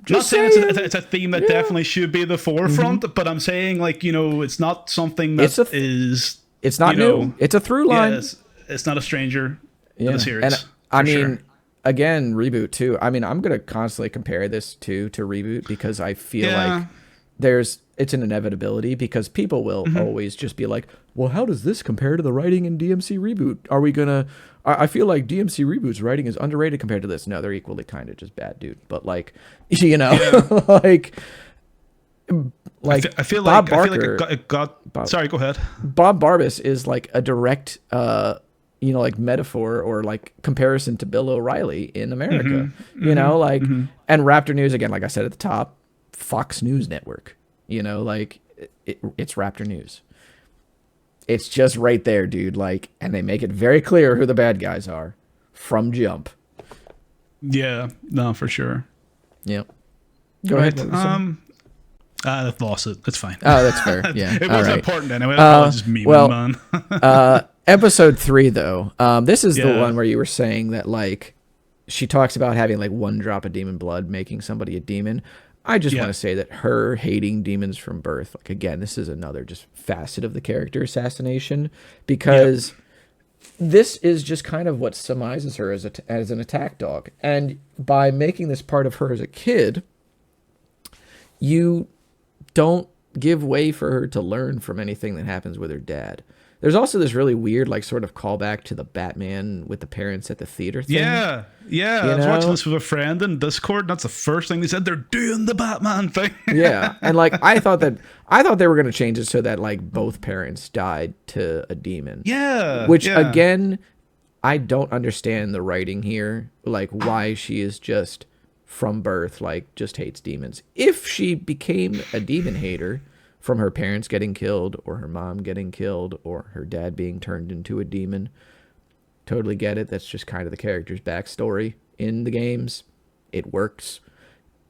Just not saying it's a theme that definitely should be the forefront, but I'm saying like, you know, it's not something that is. It's not new. It's a through line. Yeah, it's not a stranger. In the series. And I mean, again, Reboot too. I mean, I'm gonna constantly compare this to Reboot, because I feel like it's an inevitability, because people will always just be like, well, how does this compare to the writing in DMC Reboot? Are we gonna? I feel like DMC Reboot's writing is underrated compared to this. No, they're equally kind of just bad, dude. But like, you know, like I feel Bob like Barker. Sorry, go ahead. Bob Barbas is like a direct. You know, like metaphor or like comparison to Bill O'Reilly in America, you know, like, and Raptor News, again, like I said at the top, Fox News Network, you know, like it's Raptor News. It's just right there, dude. Like, and they make it very clear who the bad guys are from jump. Yeah, no, for sure. Yep. Go ahead. I've lost it. That's fine. Oh, that's fair. Yeah. It wasn't important anyway. That was just me, man. Episode 3, though, this is the one where you were saying that, like, she talks about having, like, one drop of demon blood making somebody a demon. I just want to say that her hating demons from birth, like, again, this is another just facet of the character assassination, because this is just kind of what surmises her as an attack dog. And by making this part of her as a kid, you don't give way for her to learn from anything that happens with her dad. There's also this really weird, like, sort of callback to the Batman with the parents at the theater thing. Yeah. I was watching this with a friend in Discord, and that's the first thing they said. They're doing the Batman thing. Yeah, and like I thought they were gonna change it so that like both parents died to a demon. Yeah. Which again, I don't understand the writing here, like why she is just from birth, like just hates demons. If she became a demon hater from her parents getting killed or her mom getting killed or her dad being turned into a demon, totally get it. That's just kind of the character's backstory in the games. It works.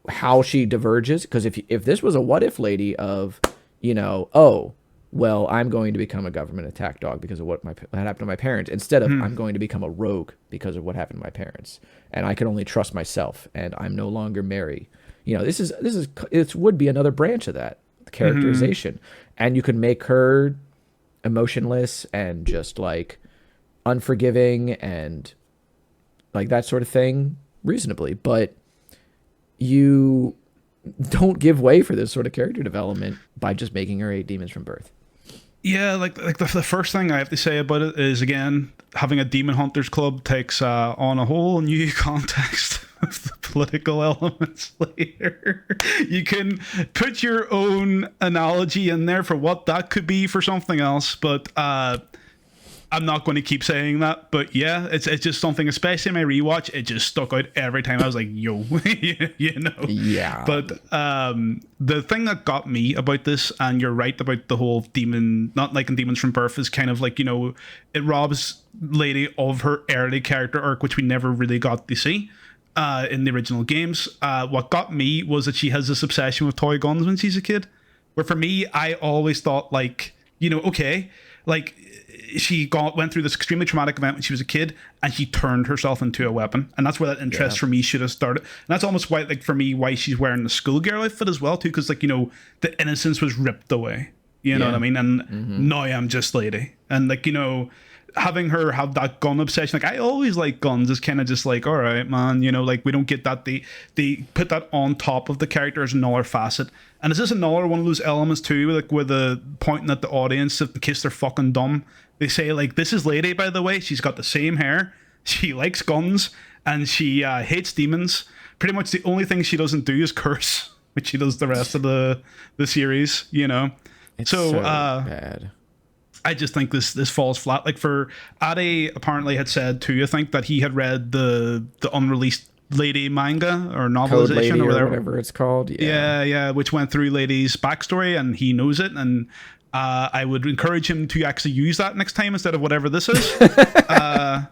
How she diverges, because if this was a what if lady of, oh, well, I'm going to become a government attack dog because of what happened to my parents, instead of I'm going to become a rogue because of what happened to my parents, and I can only trust myself, and I'm no longer Mary. This would be another branch of that characterization, and you can make her emotionless and just like unforgiving and like that sort of thing reasonably, but you don't give way for this sort of character development by just making her hate demons from birth. Yeah, like the first thing I have to say about it is, again, having a Demon Hunters Club takes on a whole new context of the political elements later. You can put your own analogy in there for what that could be for something else, but I'm not going to keep saying that. But yeah, it's just something, especially in my rewatch, it just stuck out every time. I was like, yo, Yeah. But the thing that got me about this, and you're right about the whole demon, not liking demons from birth, is kind of like, it robs Lady of her early character arc, which we never really got to see in the original games. What got me was that she has this obsession with toy guns when she's a kid, where for me, I always thought like, okay, like she went through this extremely traumatic event when she was a kid, and she turned herself into a weapon, and that's where that interest for me should have started. And that's almost why, like, for me, why she's wearing the schoolgirl outfit as well too, because like, the innocence was ripped away, you know what I mean? And now I'm just Lady, and like, having her have that gun obsession, like I always like guns, is kind of just like, all right, man, like we don't get that. They put that on top of the character as another facet. And is this another one of those elements too, like with the pointing at the audience in case they're fucking dumb? They say like, this is Lady, by the way, she's got the same hair, she likes guns, and she hates demons. Pretty much the only thing she doesn't do is curse, which she does the rest of the series, It's so bad. I just think this falls flat. Like, for Ade apparently had said too, I think, that he had read the unreleased Lady manga or novelization Lady or whatever it's called. Yeah, which went through Lady's backstory, and he knows it. And I would encourage him to actually use that next time instead of whatever this is, because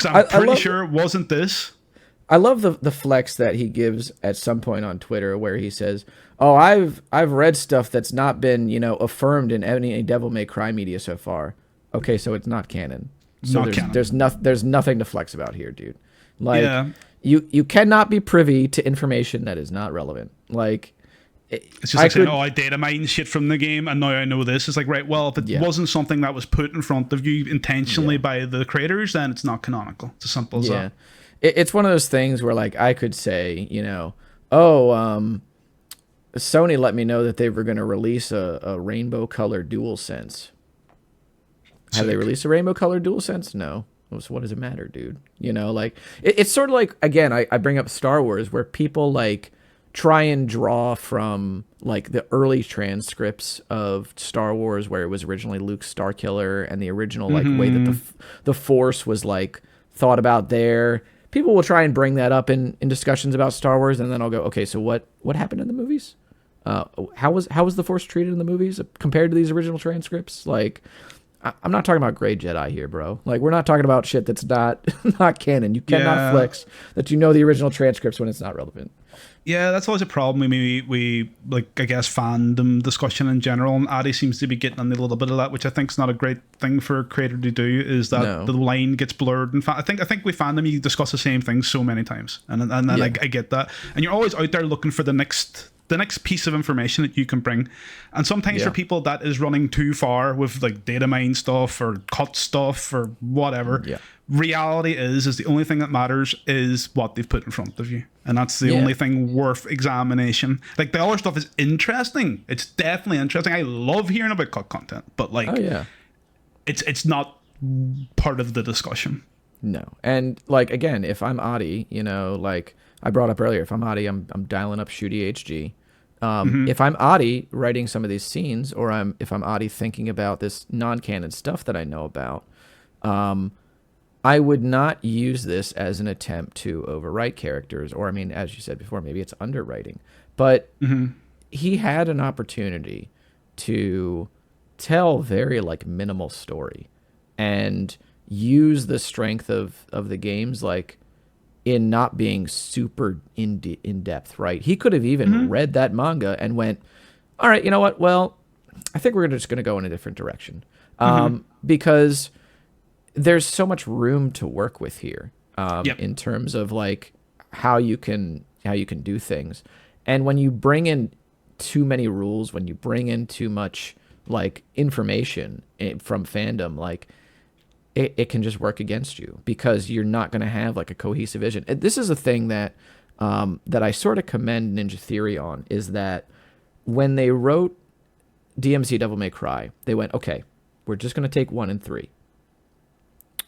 I'm pretty sure it wasn't this. I love the flex that he gives at some point on Twitter where he says, "Oh, I've read stuff that's not been, affirmed in any Devil May Cry media so far." Okay, so it's not canon. So there's nothing to flex about here, dude. Like, you cannot be privy to information that is not relevant. Like, it's just like saying, I data mine shit from the game, and now I know this. It's like, right, well, if it wasn't something that was put in front of you intentionally by the creators, then it's not canonical. It's as simple as that. It's one of those things where, like, I could say, Sony let me know that they were going to release a rainbow colored DualSense. Have they released a rainbow colored DualSense? No. So what does it matter, dude? Like, it's sort of like, again, I bring up Star Wars, where people like try and draw from like the early transcripts of Star Wars, where it was originally Luke's Starkiller, and the original like way that the Force was like thought about there. People will try and bring that up in discussions about Star Wars, and then I'll go, okay, so what happened in the movies? How was the Force treated in the movies compared to these original transcripts? Like, I'm not talking about Grey Jedi here, bro. Like, we're not talking about shit that's not canon. You cannot flex that the original transcripts when it's not relevant. Yeah, that's always a problem. We like, I guess, fandom discussion in general, and Adi seems to be getting on a little bit of that, which I think is not a great thing for a creator to do. Is that the line gets blurred? And I think with fandom, you discuss the same thing so many times, and then I get that, and you're always out there looking for the next the next piece of information that you can bring. And sometimes for people that is running too far with like data mine stuff or cut stuff or whatever. Yeah. Reality is the only thing that matters is what they've put in front of you, and that's the only thing worth examination. Like the other stuff is interesting, it's definitely interesting. I love hearing about cut content, but like it's not part of the discussion. No. And like, again, if I'm Adi, you know, like I brought up earlier, if I'm Adi, I'm dialing up shooty HG. If I'm Adi writing some of these scenes, or if I'm Adi thinking about this non-canon stuff that I know about, I would not use this as an attempt to overwrite characters, or, I mean, as you said before, maybe it's underwriting. But he had an opportunity to tell very, like, minimal story and use the strength of the games, like, in not being super in depth, right? He could have even read that manga and went, all right, you know what? Well, I think we're just going to go in a different direction. Because there's so much room to work with here in terms of like how you can do things. And when you bring in too many rules, when you bring in too much like information from fandom, like it can just work against you, because you're not going to have like a cohesive vision. And this is a thing that that I sort of commend Ninja Theory on, is that when they wrote DMC Devil May Cry, they went, okay, we're just going to take 1 and 3.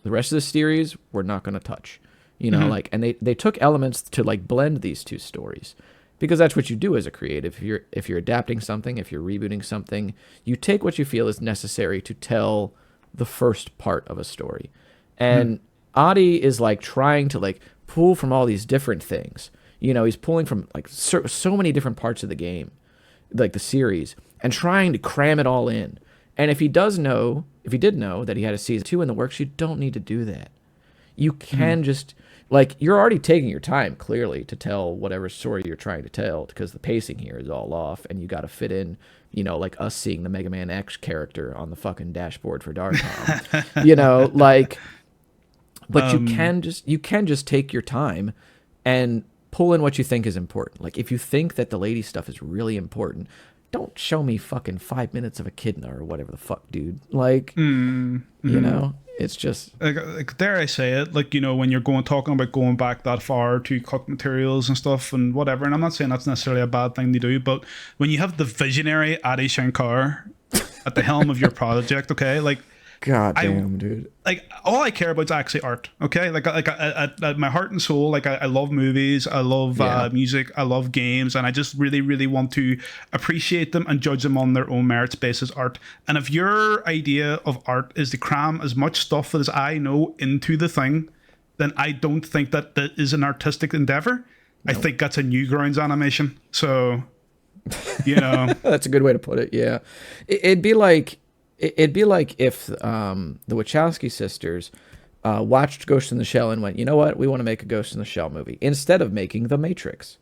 The rest of the series, we're not going to touch, you know, like, and they took elements to like blend these two stories, because that's what you do as a creative. If you're adapting something, if you're rebooting something, you take what you feel is necessary to tell the first part of a story. And Adi is like trying to like pull from all these different things. You know, he's pulling from like so many different parts of the game, like the series, and trying to cram it all in. And if he did know that he had a season 2 in the works, you don't need to do that. You can just, like, you're already taking your time, clearly, to tell whatever story you're trying to tell, because the pacing here is all off, and you got to fit in, you know, like us seeing the Mega Man X character on the fucking dashboard for Darkcom. You know, like, but you can just take your time and pull in what you think is important. Like, if you think that the lady stuff is really important, don't show me fucking 5 minutes of echidna or whatever the fuck, dude. Like, you know, it's just like, dare I say it, like, you know, when you're talking about going back that far to cut materials and stuff and whatever, and I'm not saying that's necessarily a bad thing to do, but when you have the visionary Adi Shankar at the helm of your project, okay, like, God damn, dude. Like, all I care about is actually art, okay? Like at my heart and soul, like, I love movies, I love music, I love games, and I just really, really want to appreciate them and judge them on their own merits based as art. And if your idea of art is to cram as much stuff as I know into the thing, then I don't think that is an artistic endeavor. Nope. I think that's a Newgrounds animation. So, you know. That's a good way to put it, yeah. It'd be like if the Wachowski sisters watched Ghost in the Shell and went, you know what, we want to make a Ghost in the Shell movie instead of making The Matrix,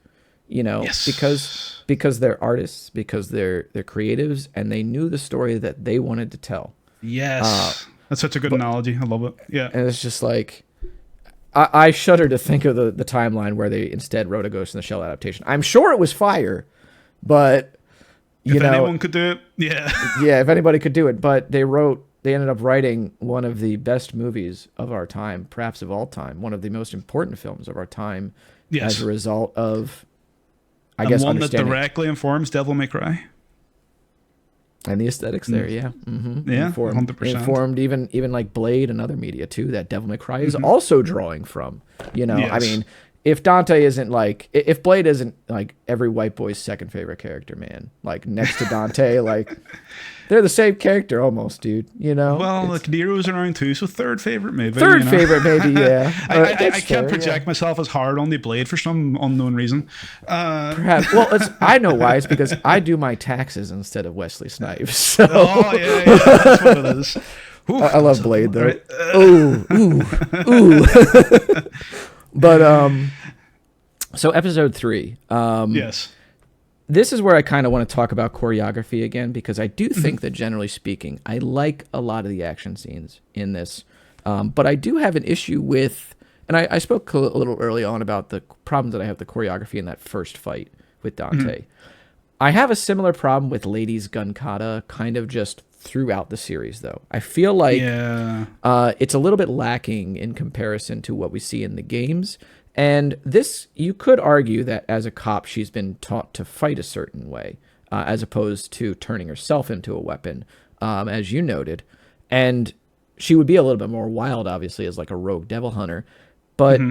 you know, because they're artists, because they're creatives, and they knew the story that they wanted to tell. Yes, that's such a good analogy. I love it. Yeah, and it's just like, I shudder to think of the timeline where they instead wrote a Ghost in the Shell adaptation. I'm sure it was fire, but if anyone could do it, yeah, if anybody could do it. But they ended up writing one of the best movies of our time, perhaps of all time, one of the most important films of our time, as a result of, I guess, one that directly informs Devil May Cry. And the aesthetics there, yeah. Yeah, 100%. Informed even like Blade and other media, too, that Devil May Cry is also drawing from. You know, I mean, if Dante isn't like, if Blade isn't like every white boy's second favorite character, man, like next to Dante, like they're the same character almost, dude, you know? Well, like Nero's around too, so third favorite maybe. Favorite maybe, yeah. I can't project myself as hard on the Blade for some unknown reason. Perhaps. Well, I know why. It's because I do my taxes instead of Wesley Snipes. So. Oh, yeah, that's what it is. Ooh, I love Blade, though. Right. Ooh. But, so episode 3. Yes. This is where I kind of want to talk about choreography again, because I do think that generally speaking, I like a lot of the action scenes in this. But I do have an issue with, and I spoke a little early on about the problems that I have with the choreography in that first fight with Dante. I have a similar problem with Lady's gun kata kind of just throughout the series, though. I feel like Yeah. it's a little bit lacking in comparison to what we see in the games. And this, you could argue that as a cop, she's been taught to fight a certain way, as opposed to turning herself into a weapon, as you noted. And she would be a little bit more wild, obviously, as like a rogue devil hunter. But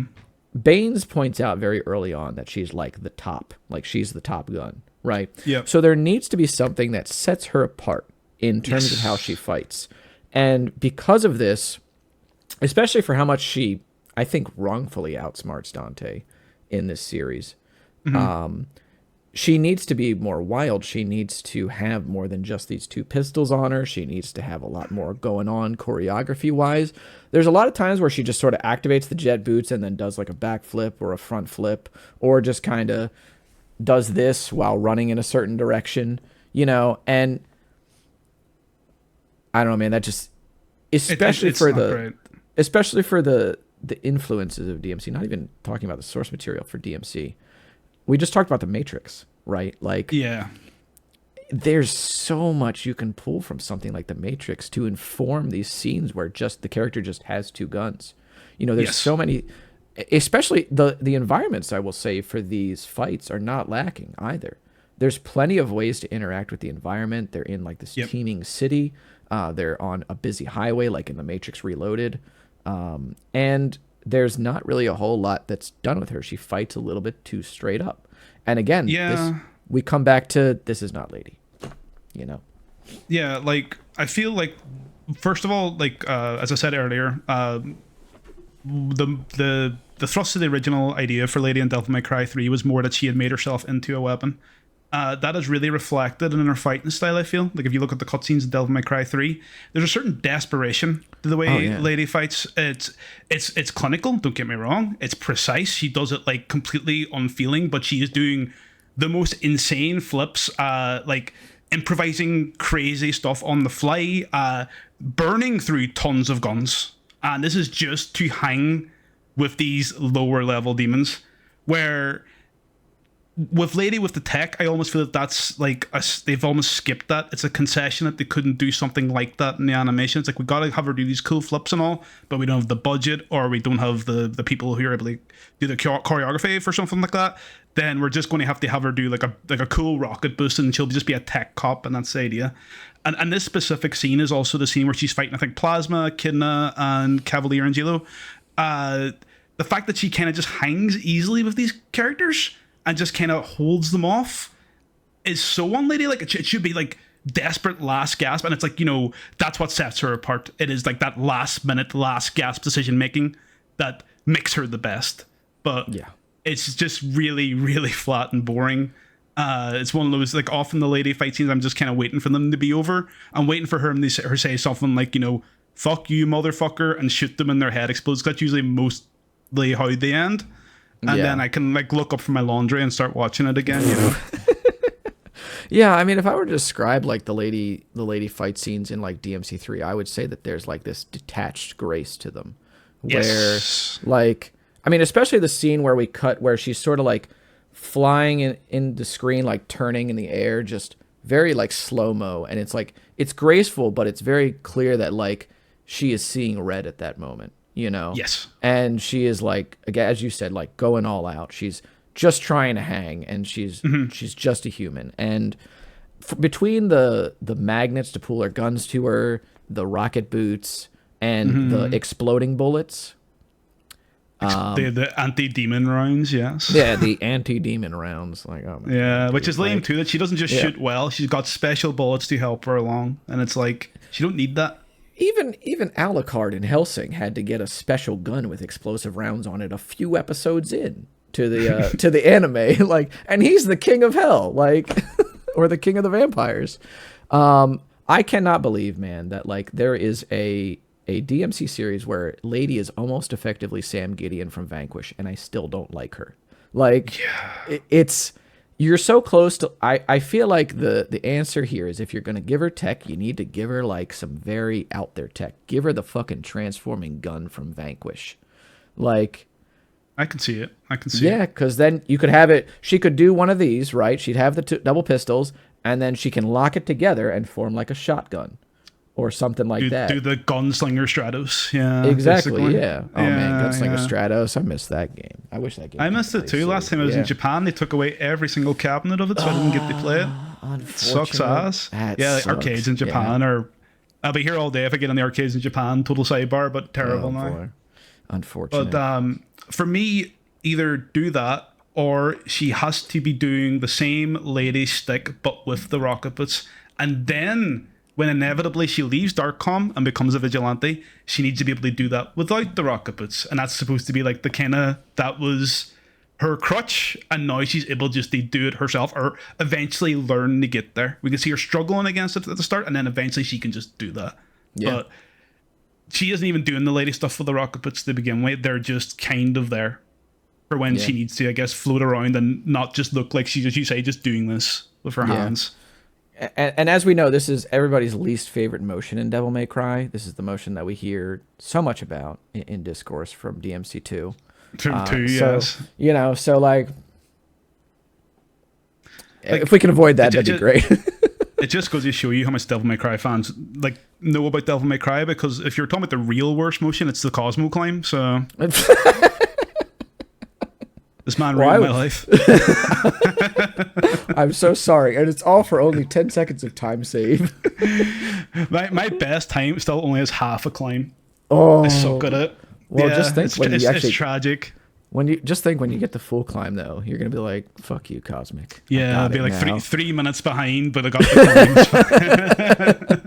Baines points out very early on that she's like the top, like she's the top gun, right? Yep. So there needs to be something that sets her apart in terms of how she fights. And because of this, especially for how much she, I think, wrongfully outsmarts Dante in this series, she needs to be more wild. She needs to have more than just these two pistols on her. She needs to have a lot more going on choreography-wise. There's a lot of times where she just sort of activates the jet boots and then does like a backflip or a front flip, or just kind of does this while running in a certain direction, you know? And I don't know, man, that just, especially for the influences of DMC, not even talking about the source material for DMC. We just talked about the Matrix, right? Like, Yeah. there's so much you can pull from something like the Matrix to inform these scenes where just the character just has two guns. You know, there's so many, especially the environments, I will say, for these fights are not lacking either. There's plenty of ways to interact with the environment. They're in like this teeming city. They're on a busy highway, like in the Matrix Reloaded. And there's not really a whole lot that's done with her. She fights a little bit too straight up. And again, we come back to, this is not Lady, you know? Yeah, like, I feel like, first of all, like, as I said earlier, the thrust of the original idea for Lady in Devil May Cry 3 was more that she had made herself into a weapon. That is really reflected in her fighting style, I feel. Like, if you look at the cutscenes in Devil May Cry 3, there's a certain desperation to the way Lady fights. It's clinical, don't get me wrong. It's precise. She does it, like, completely unfeeling, but she is doing the most insane flips, like, improvising crazy stuff on the fly, burning through tons of guns. And this is just to hang with these lower level demons, where with Lady with the tech, I almost feel that that's like they've almost skipped that. It's a concession that they couldn't do something like that in the animation. It's like, we gotta have her do these cool flips and all, but we don't have the budget, or we don't have the people who are able to do the choreography for something like that. Then we're just going to have her do like a cool rocket boost, and she'll just be a tech cop, and that's the idea. And this specific scene is also the scene where she's fighting, I think, Plasma, Kidna, and Cavalier and Jilo. The fact that she kind of just hangs easily with these characters and just kind of holds them off is so unlady. Like, it should be like desperate last gasp, and it's like, you know, that's what sets her apart. It is like that last minute, last gasp decision making that makes her the best. But it's just really, really flat and boring. It's one of those, like, often the Lady fight scenes, I'm just kind of waiting for them to be over. I'm waiting for her say something like, you know, "Fuck you, motherfucker," and shoot them and their head explodes. That's usually mostly how they end. And then I can, like, look up from my laundry and start watching it again, you know? Yeah, I mean, if I were to describe, like, the lady fight scenes in, like, DMC3, I would say that there's, like, this detached grace to them. Where, like, I mean, especially the scene where where she's sort of, like, flying in the screen, like, turning in the air, just very, like, slow-mo. And it's, like, it's graceful, but it's very clear that, like, she is seeing red at that moment. You know? Yes. And she is, like, again, as you said, like, going all out. She's just trying to hang, and she's just a human. And between the magnets to pull her guns to her, the rocket boots, and the exploding bullets. The anti-demon rounds, yes. Yeah, the anti-demon rounds. Like, oh my God, which is lame too, that she doesn't just shoot well. She's got special bullets to help her along. And it's like, she don't need that. Even Alucard in Hellsing had to get a special gun with explosive rounds on it a few episodes in to the anime, like, and he's the king of hell, like, or the king of the vampires. I cannot believe, man, that, like, there is a DMC series where Lady is almost effectively Sam Gideon from Vanquish, and I still don't like her. Like, it's. You're so close to. I feel like the answer here is, if you're going to give her tech, you need to give her, like, some very out there tech. Give her the fucking transforming gun from Vanquish. Like, I can see it. I can see Yeah, it. because then you could have it. She could do one of these, right? She'd have the double pistols, and then she can lock it together and form like a shotgun or something like Do that. the Gunslinger Stratos. Yeah, Exactly. basically. Yeah. Oh man, Yeah, Gunslinger yeah. Stratos. I missed that game. I wish that game. I could missed it play too. Last safe. time I was in Yeah. Japan, they took away every single cabinet of it, so I didn't get to play it. It sucks Unfortunate. ass. That Yeah, like sucks. arcades in Japan are. I'll be here all day if I get on the arcades in Japan. Total sidebar, but Yeah. terrible Oh now. boy. Unfortunate. But for me, either do that or she has to be doing the same lady stick but with the rocket boots. And then when inevitably she leaves Darkcom and becomes a vigilante, she needs to be able to do that without the rocket boots. And that's supposed to be like the kind of that was her crutch, and now she's able just to do it herself or eventually learn to get there. We can see her struggling against it at the start, and then eventually she can just do that. Yeah. But she isn't even doing the lady stuff with the rocket boots to begin with. They're just kind of there for when she needs to, I guess, float around and not just look like she's, as you say, just doing this with her hands. And as we know, this is everybody's least favorite motion in Devil May Cry. This is the motion that we hear so much about in discourse from DMC2. Two, So, yes. you know, so like if we can avoid that, that'd be great. It just goes to show you how much Devil May Cry fans like know about Devil May Cry, because if you're talking about the real worst motion, it's the Cosmo climb. So this man ruined my life. I'm so sorry, and it's all for only 10 seconds of time save. my best time still only has half a climb. Oh, I suck at it. well, just think when you actually it's tragic. when you get the full climb though, you're gonna be like, "Fuck you, Cosmic." I Yeah, got I'll be it like now. 3 minutes behind, but I got the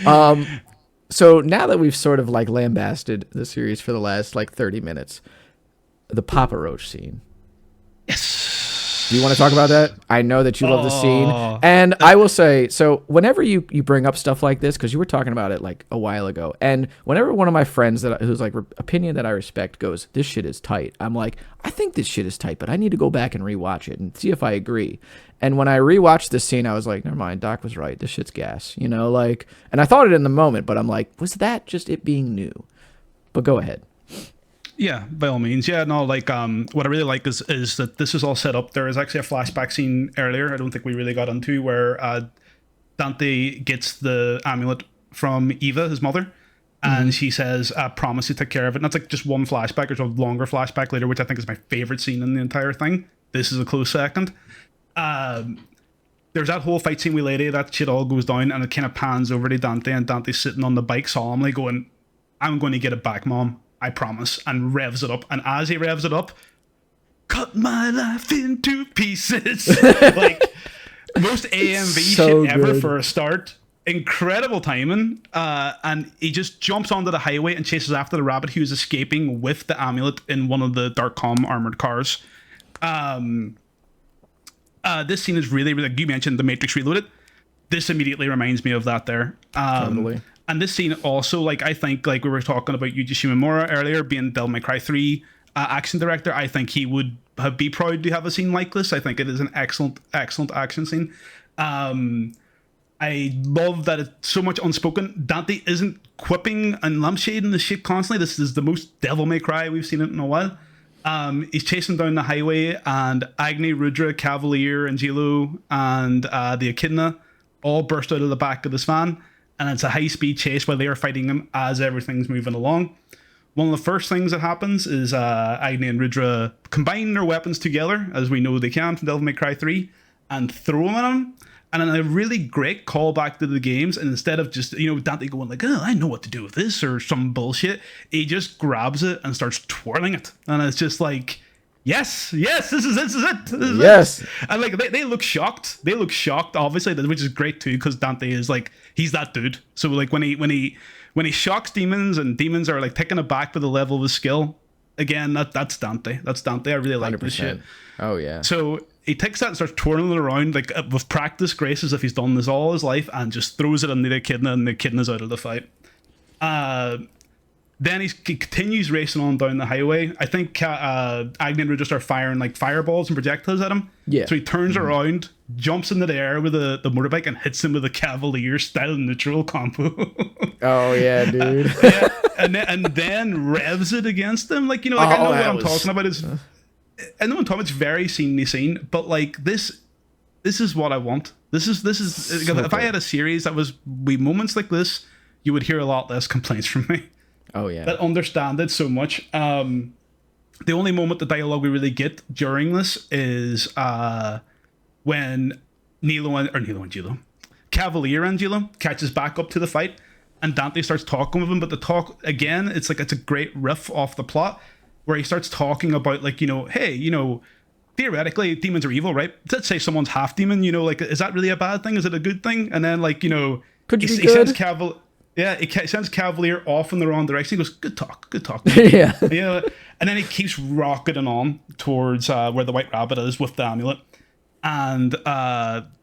climbs. So now that we've sort of like lambasted the series for the last like 30 minutes, the Papa Roach scene. Yes. Do you want to talk about that? I know that you love the scene. Oh. And I will say, so whenever you bring up stuff like this, because you were talking about it like a while ago, and whenever one of my friends who's like opinion that I respect goes, this shit is tight, I'm like, I think this shit is tight, but I need to go back and rewatch it and see if I agree. And when I rewatched this scene, I was like, never mind, Doc was right. This shit's gas, you know, like, and I thought it in the moment, but I'm like, was that just it being new? But go ahead. Yeah, by all means. Yeah, no, like what I really like is that this is all set up. There is actually a flashback scene earlier, I don't think we really got into, where Dante gets the amulet from Eva, his mother, and she says, I promise to take care of it. And that's like just one flashback. There's a longer flashback later, which I think is my favorite scene in the entire thing. This is a close second. There's that whole fight scene with Lady, that shit all goes down, and it kind of pans over to Dante, and Dante's sitting on the bike solemnly going, I'm going to get it back, Mom. I promise, and revs it up. And as he revs it up, cut my life into pieces. Like, most AMV So shit ever good. for a start. Incredible timing. And he just jumps onto the highway and chases after the rabbit who's escaping with the amulet in one of the Darkcom armored cars. This scene is really, like you mentioned, The Matrix Reloaded. This immediately reminds me of that there. Totally. And this scene also, like, I think, like we were talking about Yuji Shimomura earlier, being Devil May Cry 3 action director, I think he would be proud to have a scene like this. I think it is an excellent, excellent action scene. I love that it's so much unspoken. Dante isn't quipping and lampshading the shit constantly. This is the most Devil May Cry we've seen it in a while. He's chasing down the highway, and Agni, Rudra, Cavalier, Angelo, and the Echidna all burst out of the back of this van. And it's a high-speed chase while they are fighting him as everything's moving along. One of the first things that happens is Agni and Rudra combine their weapons together, as we know they can from Devil May Cry 3, and throw them at him. And in a really great callback to the games, and instead of just, Dante going like, oh, I know what to do with this, or some bullshit, he just grabs it and starts twirling it. And it's just like, yes, this is it. Yes. And like they look shocked. They look shocked, obviously, which is great too, because Dante is like, he's that dude. So like when he shocks demons, and demons are like taken aback by the level of his skill, again, that's Dante. That's Dante. I really like this shit. Oh yeah. So he takes that and starts twirling it around like with practice grace, as if he's done this all his life, and just throws it into the Echidna, and the Echidna's out of the fight. then he continues racing on down the highway. I think Agni and Rudra start firing like fireballs and projectiles at him. Yeah. So he turns around, jumps into the air with the motorbike, and hits him with a Cavalier style neutral combo. Oh yeah, dude. Yeah, and then revs it against them. Like, you know, like I know what I'm talking about. I know what I'm talking about. It's very scene, but like this is what I want. This is So if I good. had a series that was with moments like this, you would hear a lot less complaints from me. Oh yeah. That understand it so much. The only moment the dialogue we really get during this is when Cavalier Angelo catches back up to the fight, and Dante starts talking with him. But the talk again, it's a great riff off the plot where he starts talking about, like, you know, hey, you know, theoretically demons are evil, right? Let's say someone's half demon, you know, like, is that really a bad thing? Is it a good thing? And then, like, you know, Could you he, be he good? sends Cavalier. Yeah, he sends Cavalier off in the wrong direction. He goes, good talk. Yeah. Yeah, and then he keeps rocketing on towards where the White Rabbit is with the amulet. And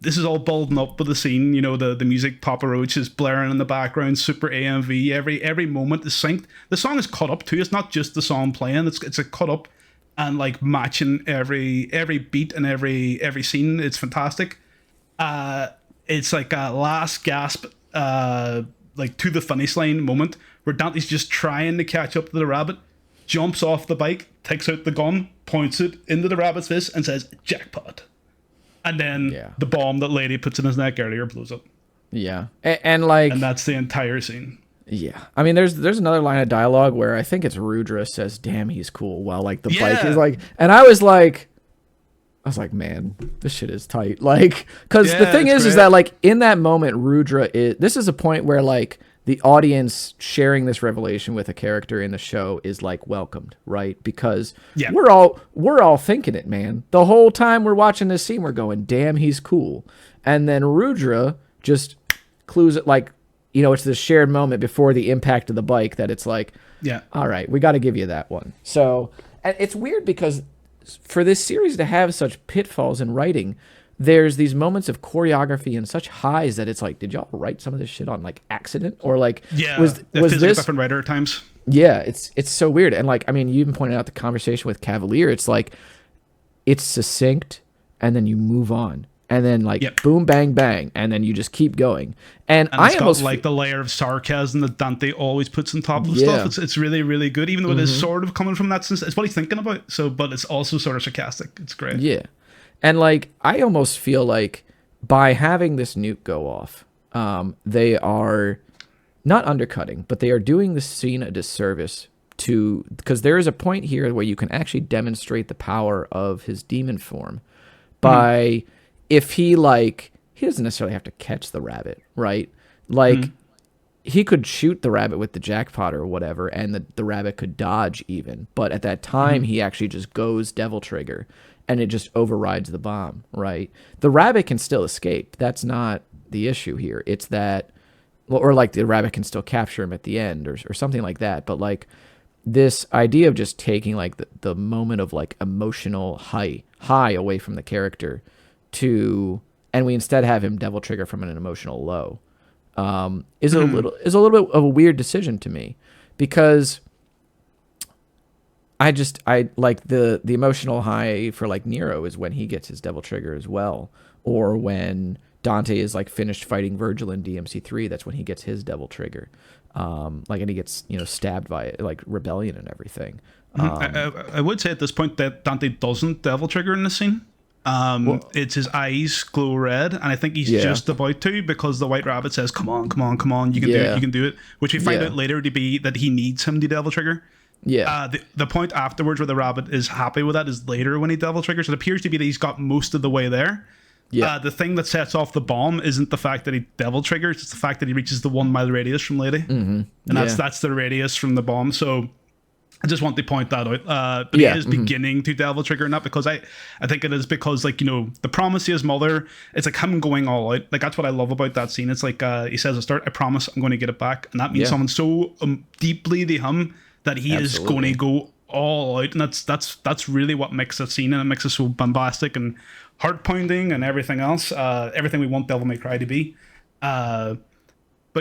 this is all building up for the scene. You know, the music, Papa Roach is blaring in the background, super AMV. Every moment is synced. The song is cut up too. It's not just the song playing. It's a cut up and like matching every beat and every scene. It's fantastic. It's like a last gasp, like to the finish line moment where Dante's just trying to catch up to the rabbit, jumps off the bike, takes out the gun, points it into the rabbit's face, and says, "Jackpot." And then the bomb that Lady puts in his neck earlier blows up. Yeah. And like, And that's the entire scene. yeah. I mean, there's another line of dialogue where I think it's Rudra says, "Damn, he's cool," while like the bike is like, and I was like, man, this shit is tight. Like, because the thing is that like in that moment, Rudra this is a point where like the audience sharing this revelation with a character in the show is like welcomed, right? Because we're all thinking it, man. The whole time we're watching this scene, we're going, "Damn, he's cool," and then Rudra just clues it, like, you know, it's this shared moment before the impact of the bike that it's like, all right, we got to give you that one. So, and it's weird because for this series to have such pitfalls in writing, there's these moments of choreography and such highs that it's like, did y'all write some of this shit on like accident, or like was this different writer at times? Yeah, it's so weird. And like, I mean, you even pointed out the conversation with Cavalier. It's like it's succinct, and then you move on, and then like boom, bang, bang, and then you just keep going. And I almost got like the layer of sarcasm that Dante always puts on top of stuff. It's really, really good, even though it is sort of coming from that sense. It's what he's thinking about. So, but it's also sort of sarcastic. It's great. Yeah. And like, I almost feel like by having this nuke go off, they are not undercutting, but they are doing the scene a disservice because there is a point here where you can actually demonstrate the power of his demon form by, if he doesn't necessarily have to catch the rabbit, right? Like, he could shoot the rabbit with the jackpot or whatever, and the rabbit could dodge even. But at that time, he actually just goes Devil Trigger, and it just overrides the bomb, right? The rabbit can still escape. That's not the issue here. It's that, or like the rabbit can still capture him at the end or something like that. But like this idea of just taking like the moment of like emotional high away from the character and we instead have him Devil Trigger from an emotional low, is a little bit of a weird decision to me, because I like the emotional high for like Nero is when he gets his Devil Trigger as well, or when Dante is like finished fighting Virgil in DMC3, that's when he gets his Devil Trigger, like, and he gets, you know, stabbed by it, like rebellion and everything. I would say at this point that Dante doesn't Devil Trigger in the scene. It's his eyes glow red, and I think he's just about to, because the White Rabbit says, come on, you can do it, which we find out later to be that he needs him to Devil Trigger. The point afterwards where the rabbit is happy with that is later when he Devil Triggers. It appears to be that he's got most of the way there. The thing that sets off the bomb isn't the fact that he Devil Triggers, it's the fact that he reaches the 1 mile radius from Lady, and that's the radius from the bomb. So I just want to point that out. But he is beginning to Devil Trigger, not because I think it is because, like, you know, the promise to his mother, it's like him going all out. Like, that's what I love about that scene. It's like he says at the start, I promise I'm going to get it back. And that means someone so deeply to him that he is going to go all out. And that's really what makes it scene, and it makes it so bombastic and heart pounding and everything else. Everything we want Devil May Cry to be. But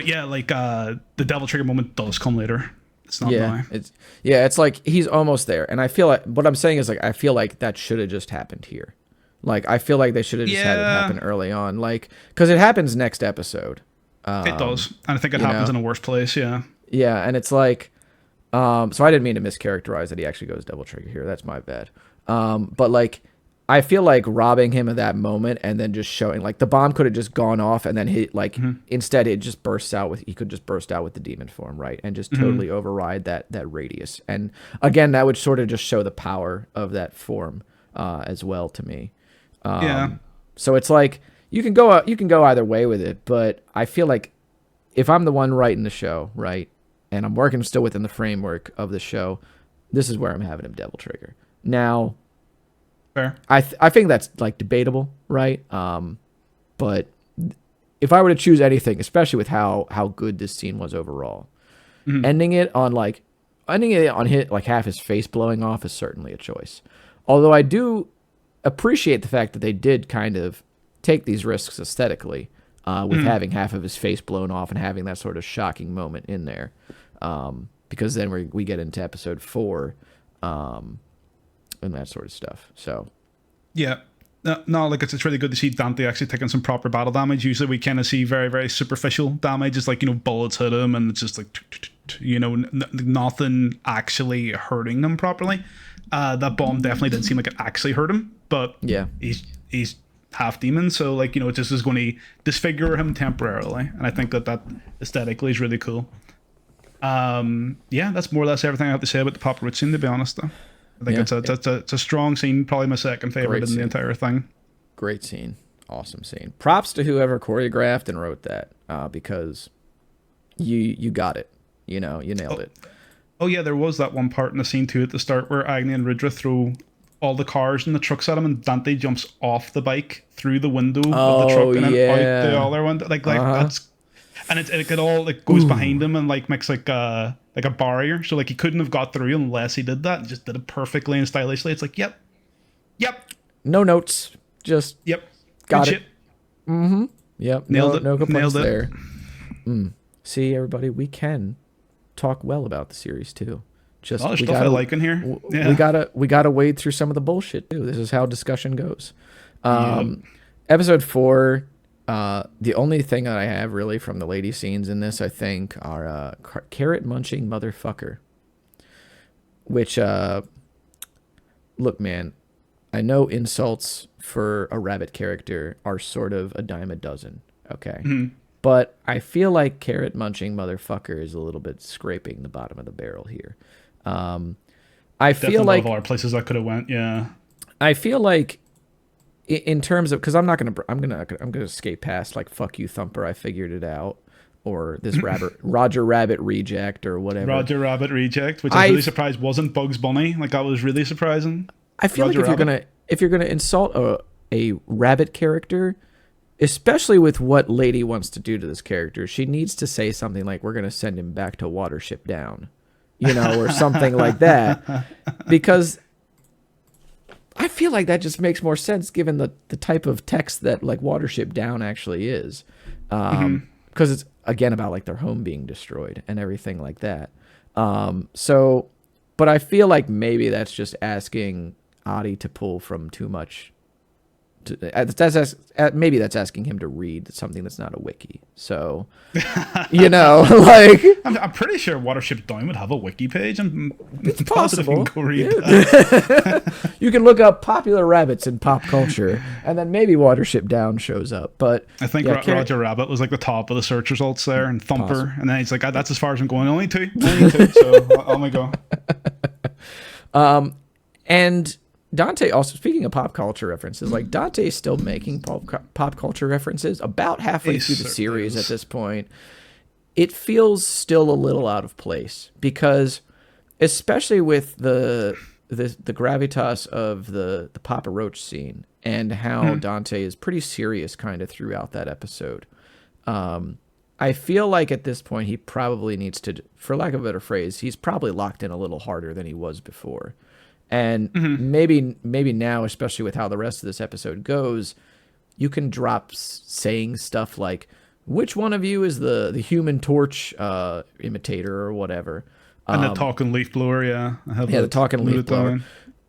yeah, like the Devil Trigger moment does come later. It's not Yeah, now. it's like he's almost there, and I feel like what I'm saying is like I feel like that should have just happened here. Like I feel like they should have just had it Yeah, happen early on, like because it happens next episode. it does, and I think it You happens know, in a worse place. Yeah, yeah, and it's like so I didn't mean to mischaracterize that he actually goes double trigger here. That's my bad. But like I feel like robbing him of that moment and then just showing like the bomb could have just gone off and then instead it just bursts out with he could just burst out with the demon form, right? And just totally override that radius. And again, that would sort of just show the power of that form as well to me. yeah, So it's like you can go either way with it, but I feel like if I'm the one writing the show, right, and I'm working still within the framework of the show, this is where I'm having him devil trigger. Now, fair. I think that's like debatable, right? But if I were to choose anything, especially with how good this scene was overall, ending it on like half his face blowing off is certainly a choice. Although I do appreciate the fact that they did kind of take these risks aesthetically with having half of his face blown off and having that sort of shocking moment in there, because then we get into episode 4. And that sort of stuff. So, Yeah. No, like it's really good to see Dante actually taking some proper battle damage. Usually we kind of see very, very superficial damage. It's like, bullets hit him and it's just like, nothing actually hurting him properly. That bomb definitely didn't seem like it actually hurt him, but yeah. he's half demon. So like, it just is going to disfigure him temporarily. And I think that aesthetically is really cool. Yeah, that's more or less everything I have to say about the Papa Roach scene, to be honest though. I think it's a strong scene, probably my second favorite in the entire thing. Great scene. Awesome scene. Props to whoever choreographed and wrote that, because you got it. You nailed it. Oh yeah, there was that one part in the scene too at the start where Agni and Ridra throw all the cars and the trucks at him, and Dante jumps off the bike through the window of the truck and then out the other window. Like that's, and it all like goes behind him and like makes like a barrier. So like he couldn't have got through unless he did that. And just did it perfectly and stylishly. It's like yep, No notes. Just yep, got good it. Mm-hmm. Yep. Nailed it. No complaints Nailed there. See, everybody, we can talk well about the series too. Just there's stuff I like in here. We gotta wade through some of the bullshit too. This is how discussion goes. Episode 4. The only thing that I have really from the lady scenes in this, I think, are carrot munching motherfucker. Which, look, man, I know insults for a rabbit character are sort of a dime a dozen. Okay. But I feel like carrot munching motherfucker is a little bit scraping the bottom of the barrel here. I feel like all our places I could have went. Yeah. I feel like in terms of, because I'm gonna skate past like fuck you Thumper, I figured it out, or this Roger Rabbit reject or whatever. Roger Rabbit reject, which I was really surprised wasn't Bugs Bunny. Like that was really surprising. I feel Roger like if you're gonna insult a rabbit character, especially with what Lady wants to do to this character, she needs to say something like, "We're gonna send him back to Watership Down," or something like that, because I feel like that just makes more sense given the type of text that like Watership Down actually is, because it's again about like their home being destroyed and everything like that. But I feel like maybe that's just asking Adi to pull from too much. Maybe that's asking him to read something that's not a wiki. So, like I'm pretty sure Watership Down would have a wiki page. I'm it's positive possible. You can go read that. You can look up popular rabbits in pop culture, and then maybe Watership Down shows up. But I think Roger Rabbit was like the top of the search results there, and Thumper, possible. And then he's like, "That's as far as I'm going. Only two. So I'll only go." And Dante also, speaking of pop culture references, like Dante is still making pop culture references about halfway through the series at this point. It feels still a little out of place because, especially with the gravitas of the Papa Roach scene and how Dante is pretty serious kind of throughout that episode. I feel like at this point he probably needs to, for lack of a better phrase, he's probably locked in a little harder than he was before. And maybe now, especially with how the rest of this episode goes, you can drop saying stuff like, which one of you is the Human Torch imitator or whatever, And the talking leaf blower, yeah. I have the talking leaf blower.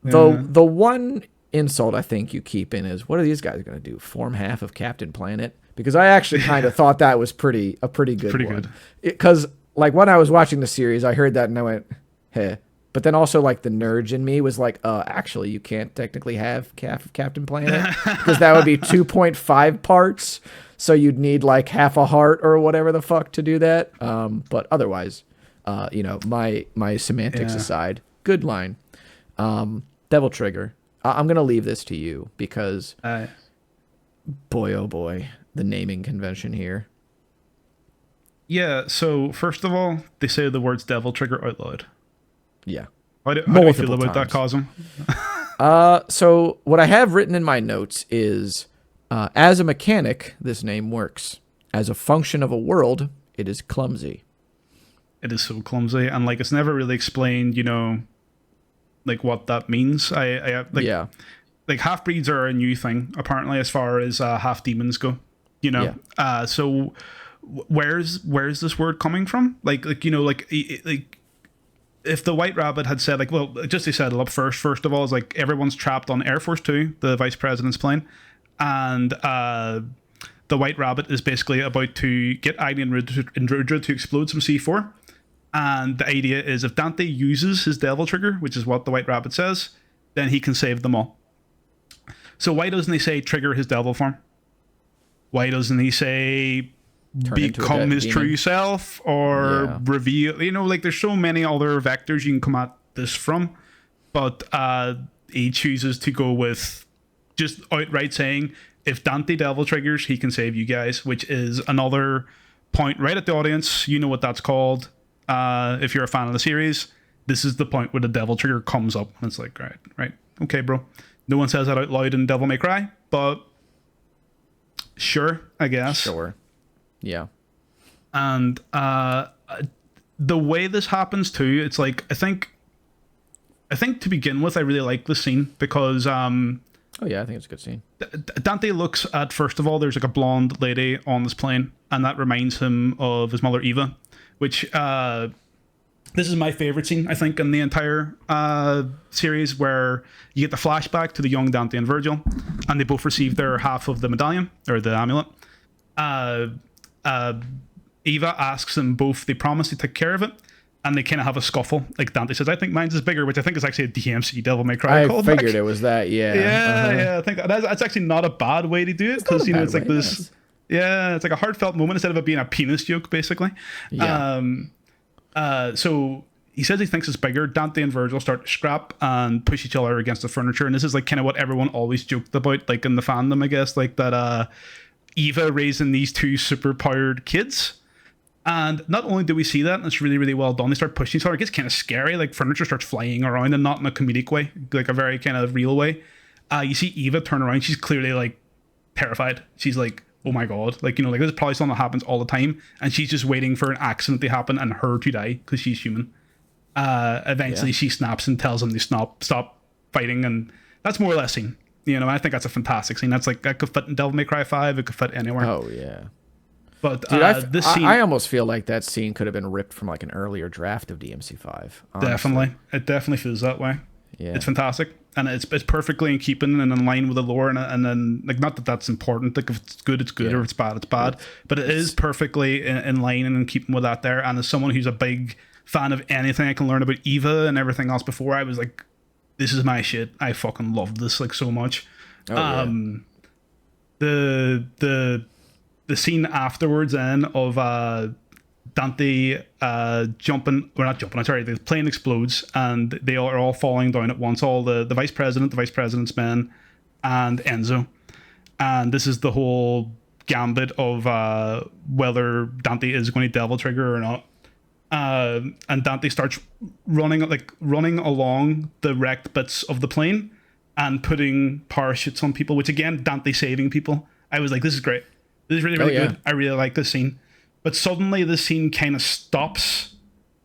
Yeah. The one insult I think you keep in is, what are these guys going to do? Form half of Captain Planet? Because I actually kind of thought that was a pretty good Pretty one. good. Because like when I was watching the series, I heard that and I went, heh. But then also like the nerd in me was like, actually you can't technically have half of Captain Planet because that would be 2.5 parts. So you'd need like half a heart or whatever the fuck to do that. But otherwise, my semantics aside, good line. Devil Trigger. I'm going to leave this to you because boy, oh boy, the naming convention here. Yeah, so first of all, they say the words Devil Trigger out loud. Yeah. How do you feel about that, Cosm? So what I have written in my notes is, as a mechanic, this name works. As a function of a world, it is clumsy. It is so clumsy, and like it's never really explained, like what that means. Like half breeds are a new thing apparently, as far as half demons go. So where's this word coming from? Like if the White Rabbit had said, like, well, just to settle up first of all, is like everyone's trapped on Air Force 2, the Vice President's plane, and the White Rabbit is basically about to get Agni and Rudra to explode some C4. And the idea is if Dante uses his Devil Trigger, which is what the White Rabbit says, then he can save them all. So why doesn't he say trigger his devil form? Why doesn't he say become his true self or reveal? There's so many other vectors you can come at this from, but he chooses to go with just outright saying, if Dante Devil triggers, he can save you guys, which is another point right at the audience. You know what that's called. If you're a fan of the series, this is the point where the Devil Trigger comes up. And it's like, right, okay, bro. No one says that out loud in Devil May Cry, but sure, I guess. Sure. Yeah. And the way this happens too, it's like, I think to begin with, I really like this scene because oh yeah, I think it's a good scene. Dante looks at, first of all, there's like a blonde lady on this plane, and that reminds him of his mother Eva, which this is my favorite scene, I think, in the entire series, where you get the flashback to the young Dante and Virgil, and they both receive their half of the medallion, or the amulet. Eva asks them both, they promise to take care of it, and they kind of have a scuffle. Like Dante says, I think mine's is bigger, which I think is actually a DMC Devil May Cry callback. I figured it was that, yeah. Yeah, I think that's actually not a bad way to do it, because it's like this... Yes. Yeah, it's like a heartfelt moment instead of it being a penis joke, basically. Yeah. So he says he thinks it's bigger. Dante and Virgil start to scrap and push each other against the furniture, and this is like kind of what everyone always joked about, like in the fandom, I guess, like that Eva raising these two super powered kids. And not only do we see that, and it's really, really well done, they start pushing each other. It gets kind of scary, like furniture starts flying around, and not in a comedic way, like a very kind of real way. You see Eva turn around, she's clearly like terrified. She's like, oh my god, like, like this is probably something that happens all the time, and she's just waiting for an accident to happen and her to die because she's human. Eventually she snaps and tells them to stop fighting, and that's more or less scene. I think that's a fantastic scene. That's like, that could fit in Devil May Cry 5, it could fit anywhere. Oh yeah. But dude, this scene, I almost feel like that scene could have been ripped from like an earlier draft of DMC5. Definitely, it definitely feels that way. Yeah, it's fantastic, and it's perfectly in keeping and in line with the lore, and then like, not that that's important. Like if it's good, it's good, or if it's bad, it's bad. But it is perfectly in line and in keeping with that there. And as someone who's a big fan of anything I can learn about Eva and everything else before, I was like, this is my shit. I fucking loved this like so much. The scene afterwards then of Dante jumping, or not jumping, I'm sorry, the plane explodes and they are all falling down at once, all the vice president, the vice president's men, and Enzo. And this is the whole gambit of whether Dante is going to Devil Trigger or not. And Dante starts running along the wrecked bits of the plane and putting parachutes on people, which again, Dante saving people. I was like, this is great. This is really, really good. I really like this scene. But suddenly this scene kind of stops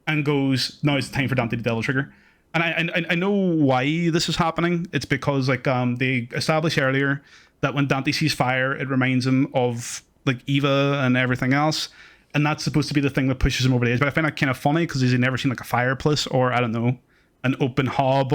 and goes, now it's time for Dante to Devil Trigger. And I know why this is happening. It's because like they established earlier that when Dante sees fire, it reminds him of like Eva and everything else. and that's supposed to be the thing that pushes him over the edge. But I find that kind of funny because he's never seen like a fireplace or I don't know, an open hob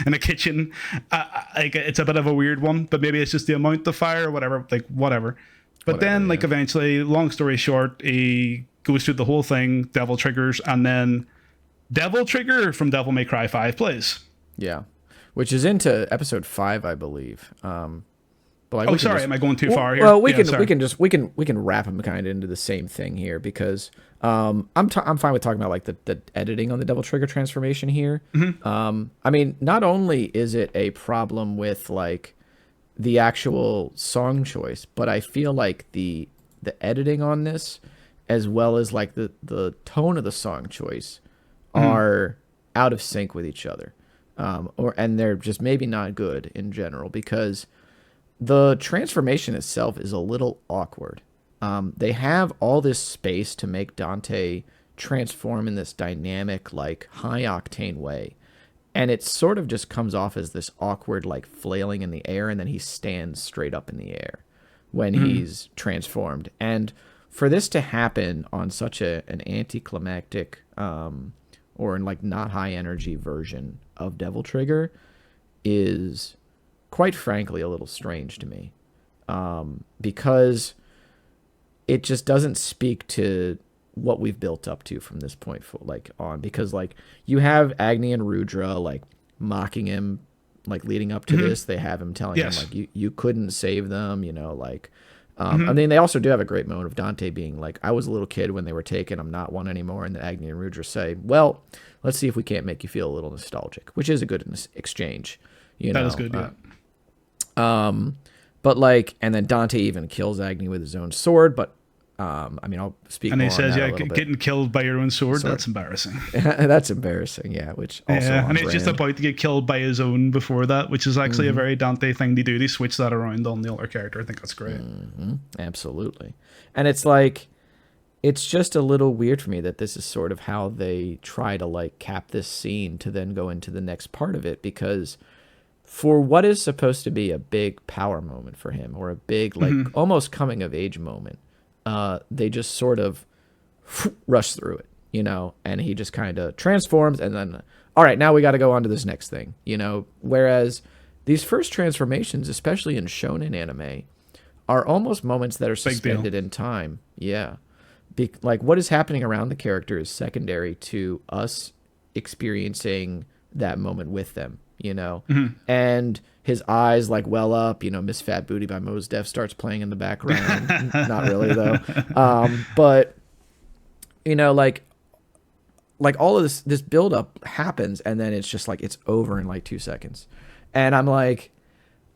in a kitchen. Like it's a bit of a weird one, but maybe it's just the amount of fire or whatever. Like whatever. But then like eventually, long story short, he goes through the whole thing. Devil triggers, and then Devil Trigger from Devil May Cry 5 plays. Yeah, which is into episode 5, I believe. But like, am I going too far here? Well, we can wrap them kind of into the same thing here because I'm fine with talking about like the editing on the Devil Trigger transformation here. I mean, not only is it a problem with like the actual song choice, but I feel like the editing on this, as well as like the tone of the song choice, are out of sync with each other, and they're just maybe not good in general because the transformation itself is a little awkward. They have all this space to make Dante transform in this dynamic, like high octane way, and it sort of just comes off as this awkward, like flailing in the air, and then he stands straight up in the air when he's transformed. And for this to happen on such an anticlimactic or in like not high energy version of Devil Trigger is quite frankly a little strange to me, because it just doesn't speak to what we've built up to from this point on, because like you have Agni and Rudra like mocking him, like leading up to this. They have him telling him like you couldn't save them, you know, like I mean, they also do have a great moment of Dante being like, I was a little kid when they were taken, I'm not one anymore. And then Agni and Rudra say, well, let's see if we can't make you feel a little nostalgic, which is a good exchange. That is good, yeah. But like, and then Dante even kills Agni with his own sword, but I mean, I'll speak more on that a little bit. And he says, getting killed by your own sword, that's embarrassing. That's embarrassing, yeah, which also and he's just about to get killed by his own before that, which is actually a very Dante thing to do. They switch that around on the other character. I think that's great. Absolutely. And it's like, it's just a little weird for me that this is sort of how they try to like cap this scene to then go into the next part of it, because for what is supposed to be a big power moment for him, or a big like almost coming of age moment, they just sort of rush through it, you know, and he just kind of transforms and then, all right, now we got to go on to this next thing, you know, whereas these first transformations, especially in shonen anime, are almost moments that are suspended in time. Yeah. Like what is happening around the character is secondary to us experiencing that moment with them, you know, and his eyes like well up, you know, Miss Fat Booty by Mos Def starts playing in the background. Not really though. But you know, like all of this build up happens and then it's just like, it's over in like 2 seconds. And I'm like,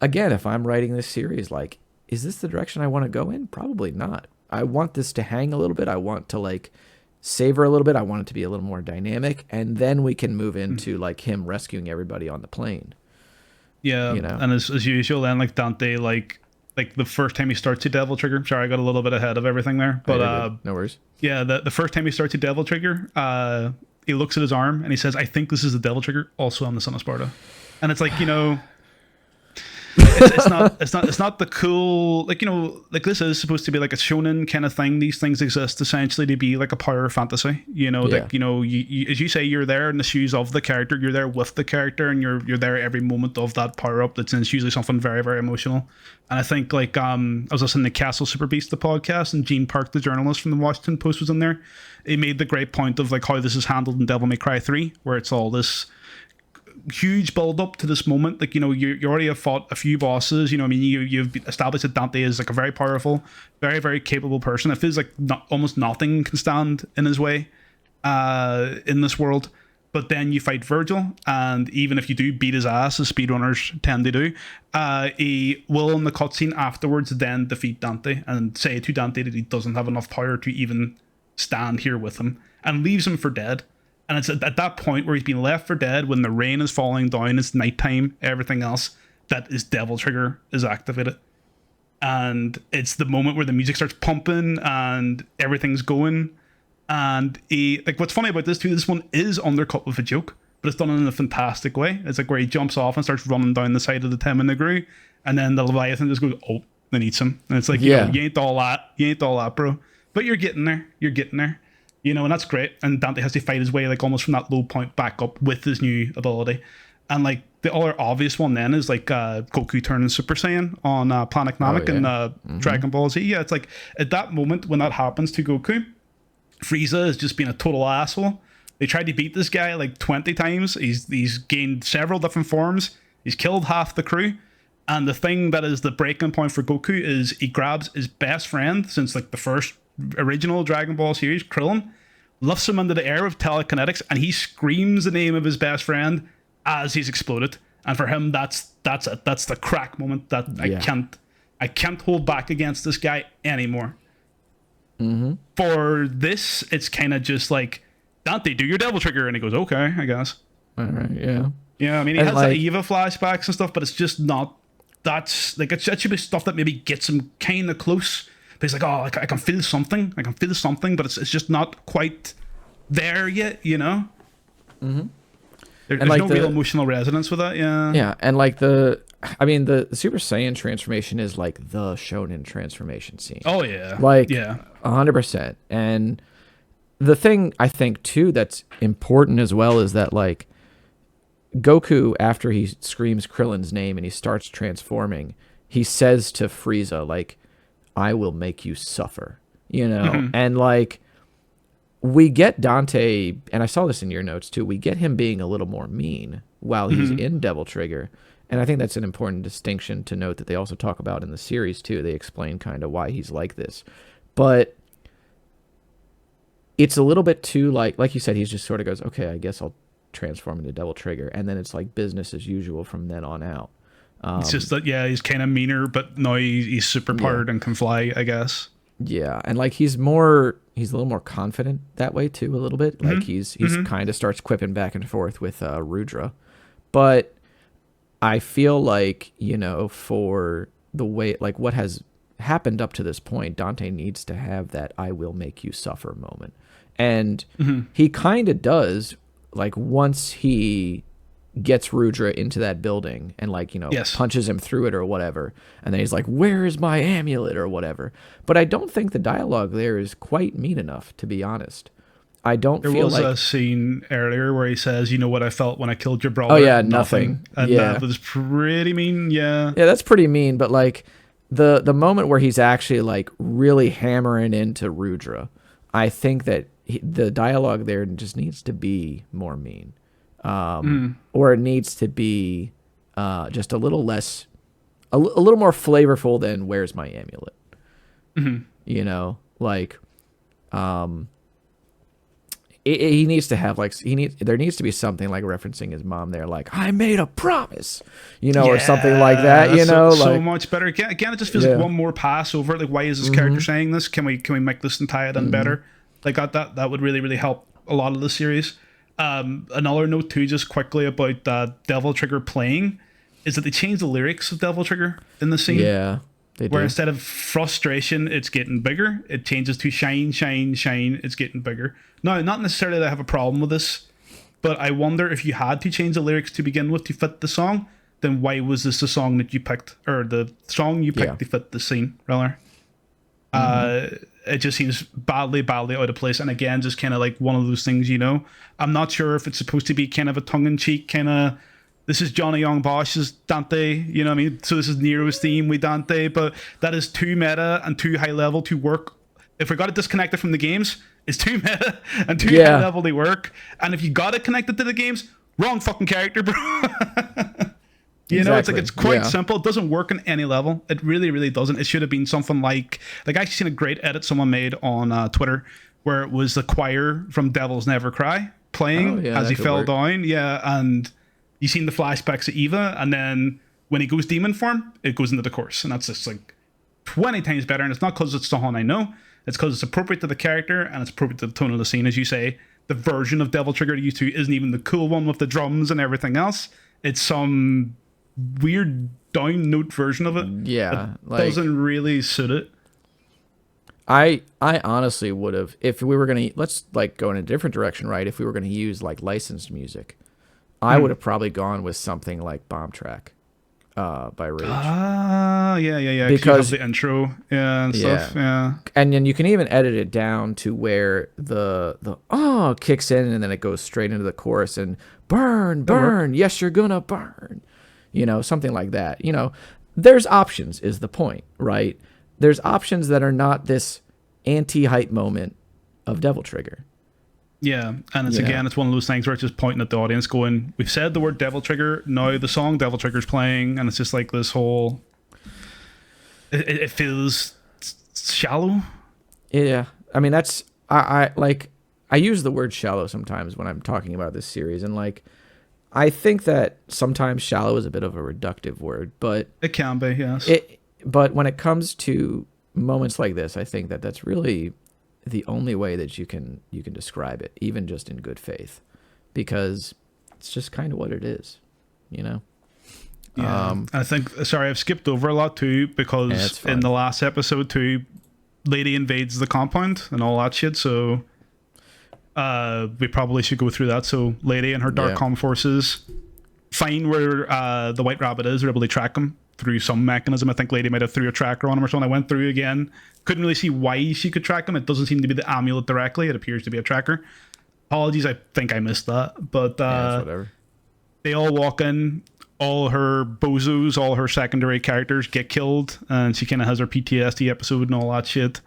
again, if I'm writing this series, like, is this the direction I want to go in? Probably not. I want this to hang a little bit. I want to like savor a little bit. I want it to be a little more dynamic. And then we can move into like him rescuing everybody on the plane. Yeah, you know? And as usual, then like Dante, like the first time he starts to Devil Trigger. Sorry, I got a little bit ahead of everything there, but no worries. Yeah, the first time he starts to Devil Trigger, he looks at his arm and he says, "I think this is the Devil Trigger. Also, I'm the son of Sparta." And it's like, you know, it's not the cool, like, you know, like this is supposed to be like a shonen kind of thing. These things exist essentially to be like a power fantasy, you know, like, you know, you as you say, you're there in the shoes of the character, you're there with the character, and you're there every moment of that power up. It's usually something very, very emotional. And I think like I was listening to Castle Super Beast, the podcast, and Gene Park, the journalist from the Washington Post, was in there. He made the great point of like how this is handled in Devil May Cry 3, where it's all this huge build up to this moment. Like, you know, you already have fought a few bosses, you know, I mean, you've established that Dante is like a very powerful, very, very capable person. It feels like almost nothing can stand in his way in this world. But then you fight Virgil, and even if you do beat his ass, as speedrunners tend to do, he will in the cutscene afterwards then defeat Dante and say to Dante that he doesn't have enough power to even stand here with him, and leaves him for dead. And it's at that point where he's been left for dead, when the rain is falling down, it's nighttime, everything else, that his Devil Trigger is activated. And it's the moment where the music starts pumping and everything's going. And like, what's funny about this too, this one is undercut with a joke, but it's done in a fantastic way. It's like where he jumps off and starts running down the side of the and then the Leviathan just goes, oh, then eats him. And it's like, you know, you ain't all that, bro. but you're getting there. You're getting there. You know, and that's great. And Dante has to fight his way like almost from that low point back up with his new ability. And like the other obvious one then is like Goku turning Super Saiyan on Planet Namek and Dragon Ball Z. Yeah, it's like at that moment when that happens to Goku, Frieza is just being a total asshole. They tried to beat this guy like 20 times. He's gained several different forms. He's killed half the crew. And the thing that is the breaking point for Goku is he grabs his best friend since like the first original Dragon Ball series, Krillin, lifts him into the air with telekinetics, and he screams the name of his best friend as he's exploded. And for him, that's it. That's the crack moment that I can't hold back against this guy anymore. Mm-hmm. For this, it's kind of just like, Dante, do your devil trigger, and he goes, okay, I guess. All right, yeah. Yeah, I mean, he has like, Eva flashbacks and stuff, but it's just not. That's like it should be stuff that maybe gets him kind of close. But he's like, oh, I can feel something. I can feel something, but it's just not quite there yet, you know? Mm-hmm. There's like no real emotional resonance with that, yeah. Yeah, and like the Super Saiyan transformation is like the shonen transformation scene. Oh, yeah. Like, yeah. 100%. And the thing I think, too, that's important as well is that, like, Goku, after he screams Krillin's name and he starts transforming, he says to Frieza, like, I will make you suffer, you know? Mm-hmm. And, like, we get Dante, and I saw this in your notes, too, we get him being a little more mean while he's in Devil Trigger. And I think that's an important distinction to note that they also talk about in the series, too. They explain kind of why he's like this. But it's a little bit too, like you said, he just sort of goes, okay, I guess I'll transform into Devil Trigger, and then it's like business as usual from then on out. It's just that he's kind of meaner, but now he's super powered and can fly, I guess. Yeah, and like he's a little more confident that way too, a little bit. Like he's kind of starts quipping back and forth with Rudra, but I feel like, you know, for the way, like what has happened up to this point, Dante needs to have that "I will make you suffer" moment, and he kind of does. Like once he gets Rudra into that building and like, you know, punches him through it or whatever, and then he's like, where is my amulet or whatever. But I don't think the dialogue there is quite mean enough, to be honest. I don't feel like... There was a scene earlier where he says, you know what I felt when I killed your brother? Oh yeah, nothing. And that was pretty mean, yeah. Yeah, that's pretty mean, but like the moment where he's actually like really hammering into Rudra, I think that the dialogue there just needs to be more mean, or it needs to be just a little less, a little more flavorful than "Where's my amulet?" You know, like he needs to have like there needs to be something like referencing his mom there, like "I made a promise," you know, or something like that. You know, so much better. Again, it just feels like one more pass over. Like, why is this character saying this? Can we make this and tie it in better? Like that would really, really help a lot of the series. Another note too, just quickly about Devil Trigger playing, is that they changed the lyrics of Devil Trigger in the scene. Yeah, they do. Where instead of frustration, it's getting bigger. It changes to shine, shine, shine. It's getting bigger. Now, not necessarily that I have a problem with this, but I wonder if you had to change the lyrics to begin with to fit the song, then why was this the song that you picked, or the song you picked to fit the scene, rather? It just seems badly out of place. And again, just kind of like one of those things, you know, I'm not sure if it's supposed to be kind of a tongue-in-cheek kind of, this is Johnny Young Bosch's Dante, you know what I mean? So this is Nero's theme with Dante, but that is too meta and too high level to work. If we got it disconnected from the games, it's too meta and too high level to work. And if you got it connected to the games, wrong fucking character, bro. You know, it's like, it's quite simple. It doesn't work on any level. It really, really doesn't. It should have been something like I actually seen a great edit someone made on Twitter where it was the choir from Devil's Never Cry playing as he fell down. Yeah, and you seen the flashbacks of Eva, and then when he goes demon form, it goes into the chorus. And that's just like 20 times better. And it's not because it's the one I know. It's because it's appropriate to the character and it's appropriate to the tone of the scene. As you say, the version of Devil Trigger you two isn't even the cool one with the drums and everything else. It's some weird down note version of it. Yeah, like, doesn't really suit it. I honestly would have, if we were gonna, let's like go in a different direction, right? If we were gonna use like licensed music, I would have probably gone with something like Bomb Track. by Rage. Yeah. Because you have the intro and stuff. Yeah. And then you can even edit it down to where the kicks in, and then it goes straight into the chorus and burn, yes, you're gonna burn. Something like that. There's options is the point, right? There's options that are not this anti-hype moment of Devil Trigger. Yeah, and it's one of those things where it's just pointing at the audience going, we've said the word Devil Trigger, now the song Devil Trigger's playing, and it's just like this whole... It feels shallow. Yeah, I mean, that's... I use the word shallow sometimes when I'm talking about this series, and I think that sometimes shallow is a bit of a reductive word, but... It can be, yes. But when it comes to moments like this, I think that that's really the only way that you can describe it, even just in good faith, because it's just kind of what it is, Yeah, I think. Sorry, I've skipped over a lot too, because in the last episode too, Lady invades the compound and all that shit. So we probably should go through that. So Lady and her Dark forces find where the White Rabbit is. They're able to track him through some mechanism. I think Lady might have threw a tracker on him or something. I went through again. Couldn't really see why she could track him. It doesn't seem to be the amulet directly. It appears to be a tracker. Apologies, I think I missed that. But whatever. They all walk in. All her bozos, all her secondary characters get killed, and she kind of has her PTSD episode and all that shit.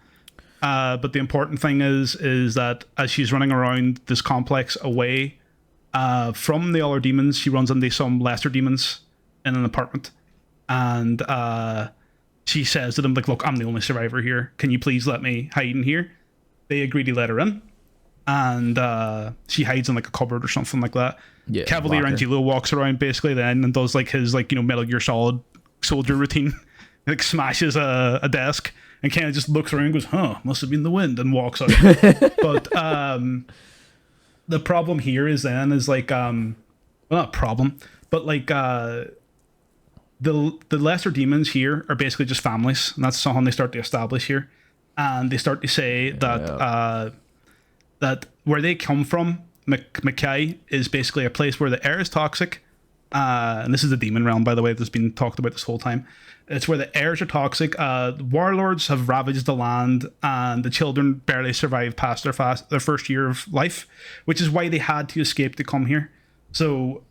But the important thing is that as she's running around this complex away from the other demons, she runs into some lesser demons in an apartment. And she says to them, look, I'm the only survivor here. Can you please let me hide in here? They agree to let her in. And she hides in a cupboard or something like that. Yeah, Cavalier Angelo walks around basically then and does his Metal Gear Solid soldier routine. Smashes a desk and kind of just looks around and goes, must have been the wind, and walks out. But the problem here is well, not problem, but the lesser demons here are basically just families, and that's something they start to establish here. And they start to say that that where they come from, Mackay, is basically a place where the air is toxic. And this is the demon realm, by the way, that's been talked about this whole time. It's where the airs are toxic. Warlords have ravaged the land, and the children barely survive past their first year of life, which is why they had to escape to come here. So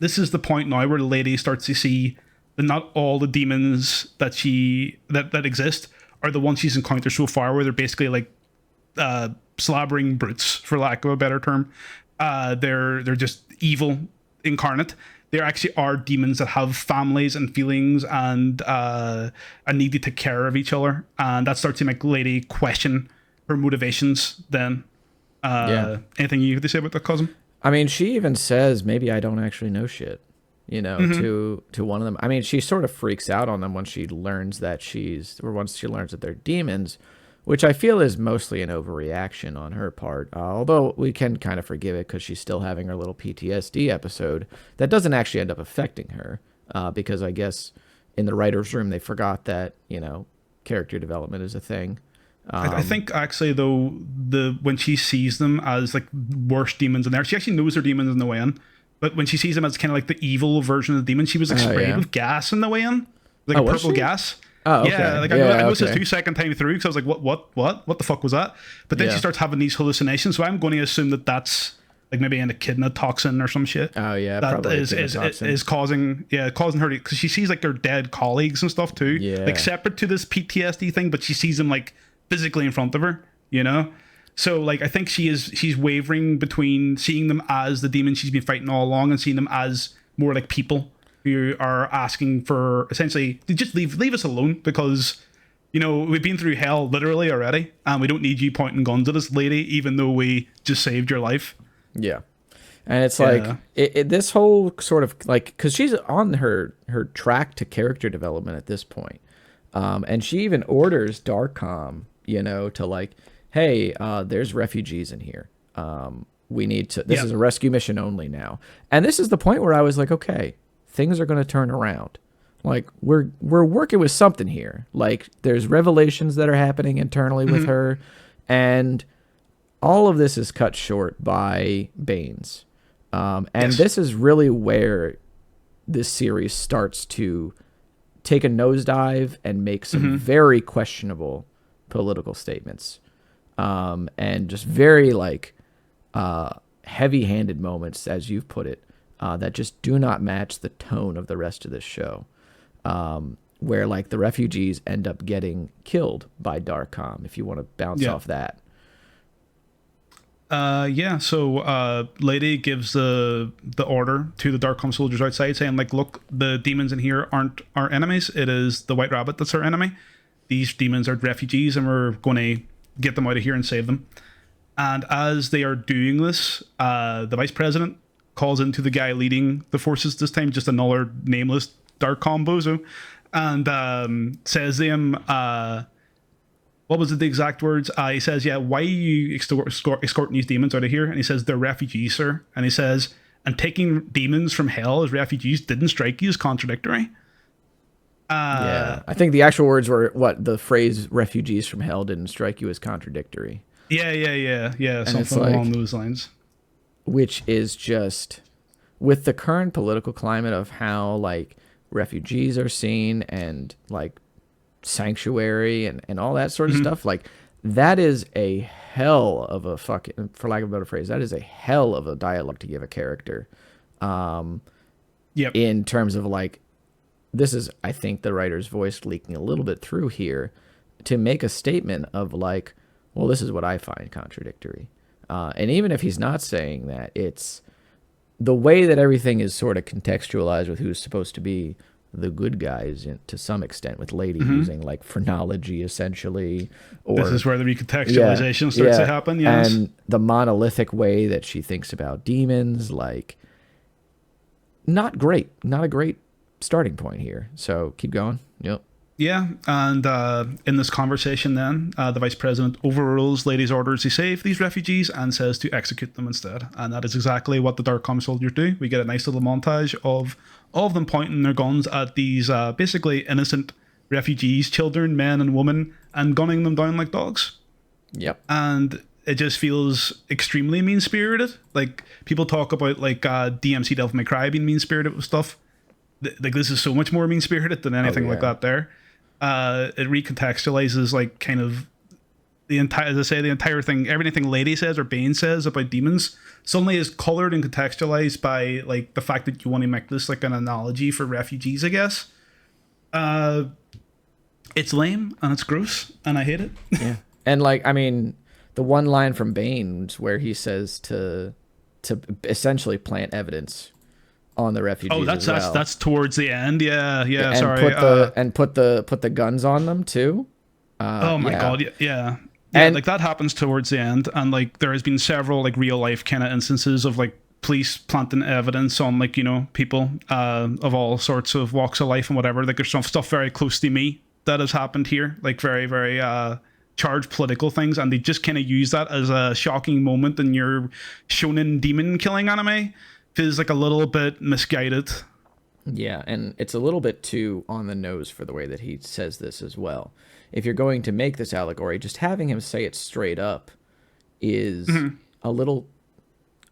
this is the point now where the lady starts to see that not all the demons that exist are the ones she's encountered so far, where they're basically slobbering brutes, for lack of a better term. They're just evil incarnate. There actually are demons that have families and feelings and a need to take care of each other, and that starts to make Lady question her motivations. Then, anything you have to say about that, cousin? I mean, she even says, "Maybe I don't actually know shit," to one of them. I mean, she sort of freaks out on them when she learns that once she learns that they're demons, which I feel is mostly an overreaction on her part, although we can kind of forgive it because she's still having her little PTSD episode that doesn't actually end up affecting her, because I guess in the writer's room they forgot that, character development is a thing. I think actually though, when she sees them as worse demons in there, she actually knows they're demons in the way in, but when she sees them as kind of the evil version of the demon, she was sprayed with gas in the way in, purple gas. Oh, okay. Yeah, I noticed this 2-second time through because I was like, what the fuck was that? But then she starts having these hallucinations, so I'm going to assume that that's maybe an echidna toxin or some shit. Oh yeah, that probably is causing her, because she sees their dead colleagues and stuff too, separate to this PTSD thing, but she sees them physically in front of her, So I think she's wavering between seeing them as the demons she's been fighting all along and seeing them as more like people who are asking for essentially to just leave us alone, because we've been through hell literally already, and we don't need you pointing guns at us, lady, even though we just saved your life. Yeah. And it's this whole sort of because she's on her track to character development at this point, and she even orders Darkcom to hey, there's refugees in here, we need to, this is a rescue mission only now. And this is the point where I was like, okay, things are going to turn around. We're working with something here. There's revelations that are happening internally with her, and all of this is cut short by Baines. And this is really where this series starts to take a nosedive and make some very questionable political statements, and just very like heavy-handed moments, as you've put it, that just do not match the tone of the rest of this show, where like the refugees end up getting killed by Darkcom, if you want to bounce off that. So Lady gives the order to the Darkcom soldiers outside, saying like, look, the demons in here aren't our enemies. It is the White Rabbit that's our enemy. These demons are refugees, and we're going to get them out of here and save them. And as they are doing this, the vice president calls into the guy leading the forces this time, just another nameless Darkcom bozo, and says to him, what was it, the exact words? He says, yeah, why are you escorting these demons out of here? And he says, they're refugees, sir. And he says, and taking demons from hell as refugees didn't strike you as contradictory? Yeah, I think the actual words were, what, the phrase refugees from hell didn't strike you as contradictory. Yeah, something like, along those lines. Which is just, with the current political climate of how, like, refugees are seen and, like, sanctuary and all that sort of stuff, like, that is a hell of a fucking, for lack of a better phrase, that is a hell of a dialogue to give a character. In terms of, like, this is, I think, the writer's voice leaking a little bit through here to make a statement of, like, well, this is what I find contradictory. And even if he's not saying that, it's the way that everything is sort of contextualized with who's supposed to be the good guys to some extent, with Lady using like phrenology essentially. Or, this is where the recontextualization starts to happen, yes. And the monolithic way that she thinks about demons, like, not a great starting point here. So keep going. Yep. Yeah, and in this conversation then, the vice president overrules Lady's orders to save these refugees and says to execute them instead. And that is exactly what the Darkcom soldiers do. We get a nice little montage of all of them pointing their guns at these basically innocent refugees, children, men and women, and gunning them down like dogs. Yep. And it just feels extremely mean-spirited. Like, people talk about like DMC Devil May Cry being mean-spirited with stuff. Like, this is so much more mean-spirited than anything like that there. It recontextualizes like kind of the entire, as I say, the entire thing, everything Lady says or Bane says about demons suddenly is colored and contextualized by like the fact that you want to make this like an analogy for refugees, I guess. It's lame and it's gross and I hate it. Yeah. And like, I mean, the one line from Bane's where he says to essentially plant evidence on the refugees. Oh, that's as well. that's towards the end. Yeah. And Sorry. Put the guns on them too. Oh my god. Yeah. And like that happens towards the end, and like there has been several like real life kind of instances of like police planting evidence on like, you know, people of all sorts of walks of life and whatever. Like there's some stuff very close to me that has happened here, like very very charged political things, and they just kind of use that as a shocking moment in your shonen demon killing anime. Feels like a little bit misguided. Yeah, and it's a little bit too on the nose for the way that he says this as well. If you're going to make this allegory, just having him say it straight up is a little,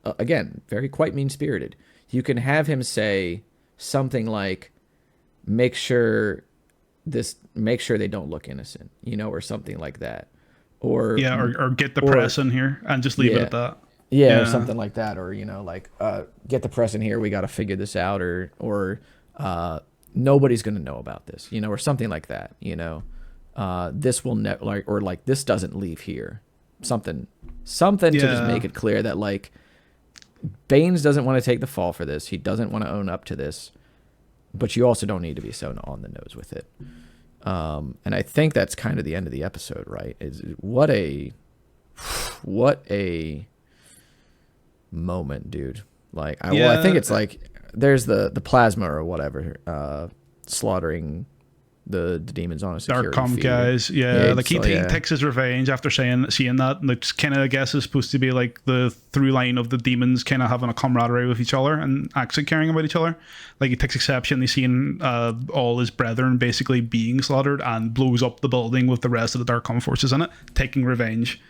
again, very quite mean-spirited. You can have him say something like, make sure they don't look innocent, you know, or something like that. Or get the press in here and just leave it at that. Yeah, or something like that, or, you know, like, get the press in here, we got to figure this out, or nobody's going to know about this, you know, or something like that, you know. This will this doesn't leave here. Something to just make it clear that, like, Baines doesn't want to take the fall for this. He doesn't want to own up to this, but you also don't need to be so on the nose with it. And I think that's kind of the end of the episode, right? What a moment, dude. Like, I think it's like there's the plasma or whatever slaughtering the demons on a security Darkcom feed. guys, like he takes his revenge after seeing that, and it's kind of, I guess, is supposed to be like the through line of the demons kind of having a camaraderie with each other and actually caring about each other. Like, he takes exception to seeing all his brethren basically being slaughtered and blows up the building with the rest of the Darkcom forces in it, taking revenge.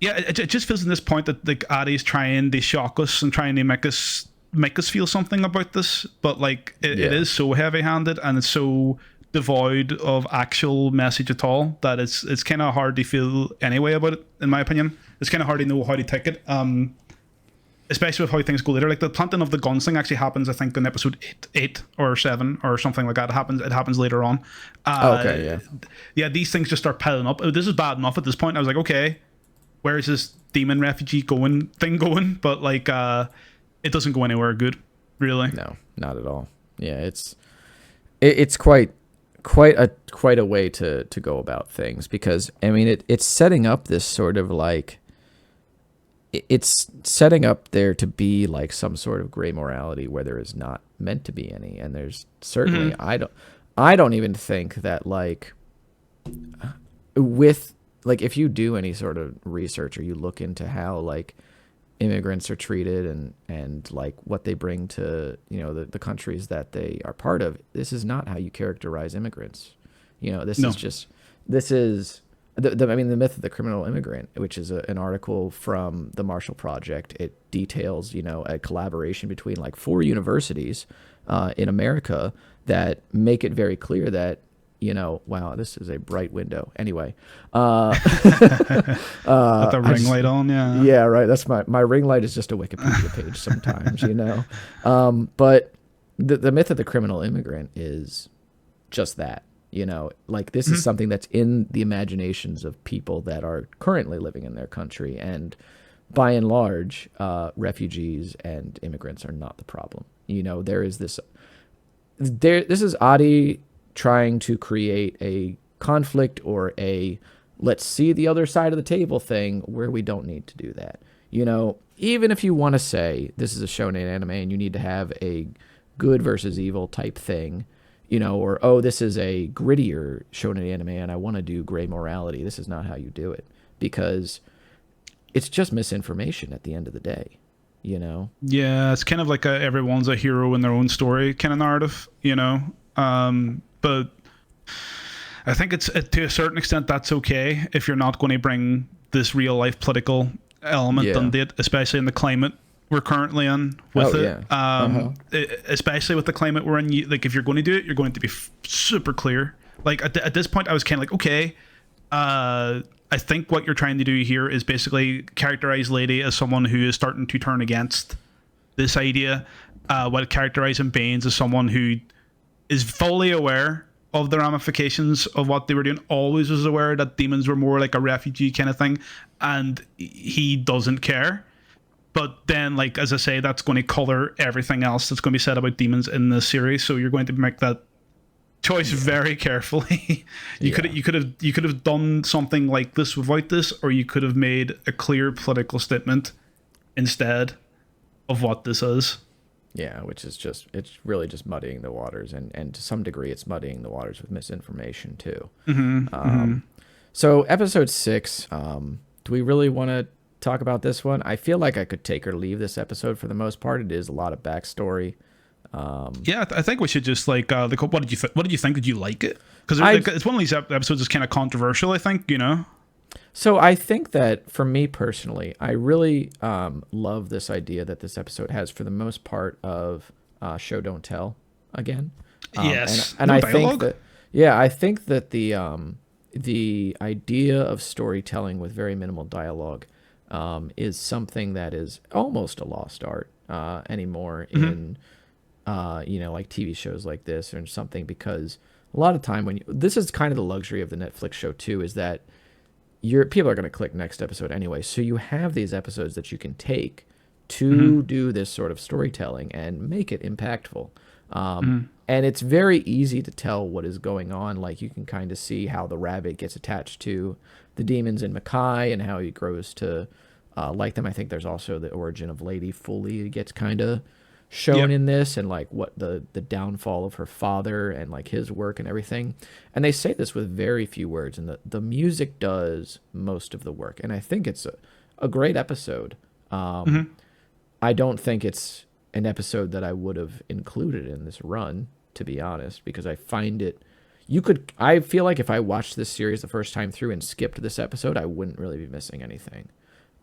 It just feels in this point that like Addy's trying to shock us and trying to make us make us feel something about this, but like it Yeah. is so heavy-handed and it's so devoid of actual message at all that it's kind of hard to feel anyway about it. In my opinion, it's kind of hard to know how to take it. Especially with how things go later. Like the planting of the gunsling actually happens, I think, in episode eight or 7 or something like that. It happens later on. Okay, yeah. Yeah, these things just start piling up. This is bad enough at this point. I was like, okay, where is this demon refugee going? But like, it doesn't go anywhere good, really. No, not at all. Yeah, it's quite a way to go about things, because I mean it's setting up this sort of like, it's setting up there to be like some sort of gray morality where there is not meant to be any. And there's certainly, I don't even think that like with like, if you do any sort of research or you look into how like immigrants are treated and like what they bring to, you know, the countries that they are part of, this is not how you characterize immigrants. You know, this is I mean, the myth of the criminal immigrant, which is an article from the Marshall Project. It details, you know, a collaboration between like 4 universities in America that make it very clear that, you know, wow, this is a bright window. Anyway, Got the ring light on, yeah. Yeah, right. That's my ring light is just a Wikipedia page sometimes, you know. But the myth of the criminal immigrant is just that. You know, like this is something that's in the imaginations of people that are currently living in their country. And by and large, refugees and immigrants are not the problem. You know, this is Adi trying to create a conflict or a let's see the other side of the table thing where we don't need to do that. You know, even if you want to say this is a shonen anime and you need to have a good versus evil type thing, you know, or, oh, this is a grittier shonen anime and I want to do gray morality. This is not how you do it, because it's just misinformation at the end of the day, you know? Yeah, it's kind of like everyone's a hero in their own story kind of narrative, you know? But I think it's to a certain extent that's okay if you're not going to bring this real life political element into it, especially in the climate we're currently in with it. Yeah. Especially with the climate we're in, like if you're going to do it, you're going to be super clear. Like at this point, I was kind of like, okay, I think what you're trying to do here is basically characterize Lady as someone who is starting to turn against this idea, while characterizing Baines as someone who is fully aware of the ramifications of what they were doing, always was aware that demons were more like a refugee kind of thing, and he doesn't care. But then, like, as I say, that's going to color everything else that's going to be said about demons in this series. So you're going to make that choice very carefully. You could have done something like this without this, or you could have made a clear political statement instead of what this is. Yeah, which is it's really just muddying the waters, and to some degree it's muddying the waters with misinformation too. So episode 6, do we really want to talk about this one? I feel like I could take or leave this episode for the most part. It is a lot of backstory. Yeah, I think we should just like what did you think? Did you like it? Because it's one of these episodes that's kind of controversial, I think, you know. So I think that for me personally, I really love this idea that this episode has for the most part of show don't tell again. Yes, and I think that I think that the idea of storytelling with very minimal dialogue is something that is almost a lost art anymore in you know, like TV shows like this or something, because a lot of time this is kind of the luxury of the Netflix show too, is that people are going to click next episode anyway, so you have these episodes that you can take to do this sort of storytelling and make it impactful. And it's very easy to tell what is going on. Like you can kind of see how the rabbit gets attached to the demons in Makai and how he grows to like them. I think there's also the origin of Lady fully gets kind of shown in this, and like what the downfall of her father and like his work and everything. And they say this with very few words, and the music does most of the work. And I think it's a great episode. I don't think it's an episode that I would have included in this run, to be honest, because I find it, I feel like if I watched this series the first time through and skipped this episode, I wouldn't really be missing anything.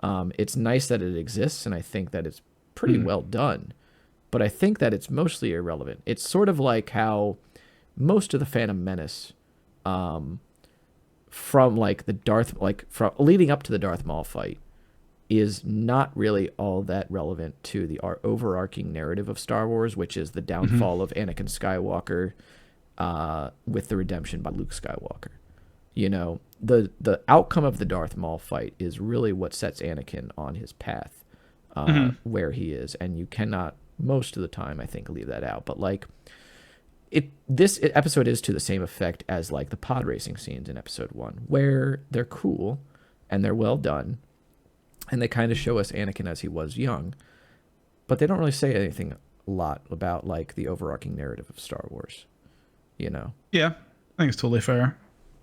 It's nice that it exists, and I think that it's pretty well done. but I think that it's mostly irrelevant. It's sort of like how most of the Phantom Menace, from like the from leading up to the Darth Maul fight, is not really all that relevant to the overarching narrative of Star Wars, which is the downfall of Anakin Skywalker, with the redemption by Luke Skywalker. You know, the outcome of the Darth Maul fight is really what sets Anakin on his path, where he is, and you cannot, most of the time, I think, leave that out. But like, this episode is to the same effect as like the pod racing scenes in episode 1, where they're cool and they're well done, and they kind of show us Anakin as he was young, but they don't really say anything a lot about like the overarching narrative of Star Wars, you know? Yeah, I think it's totally fair.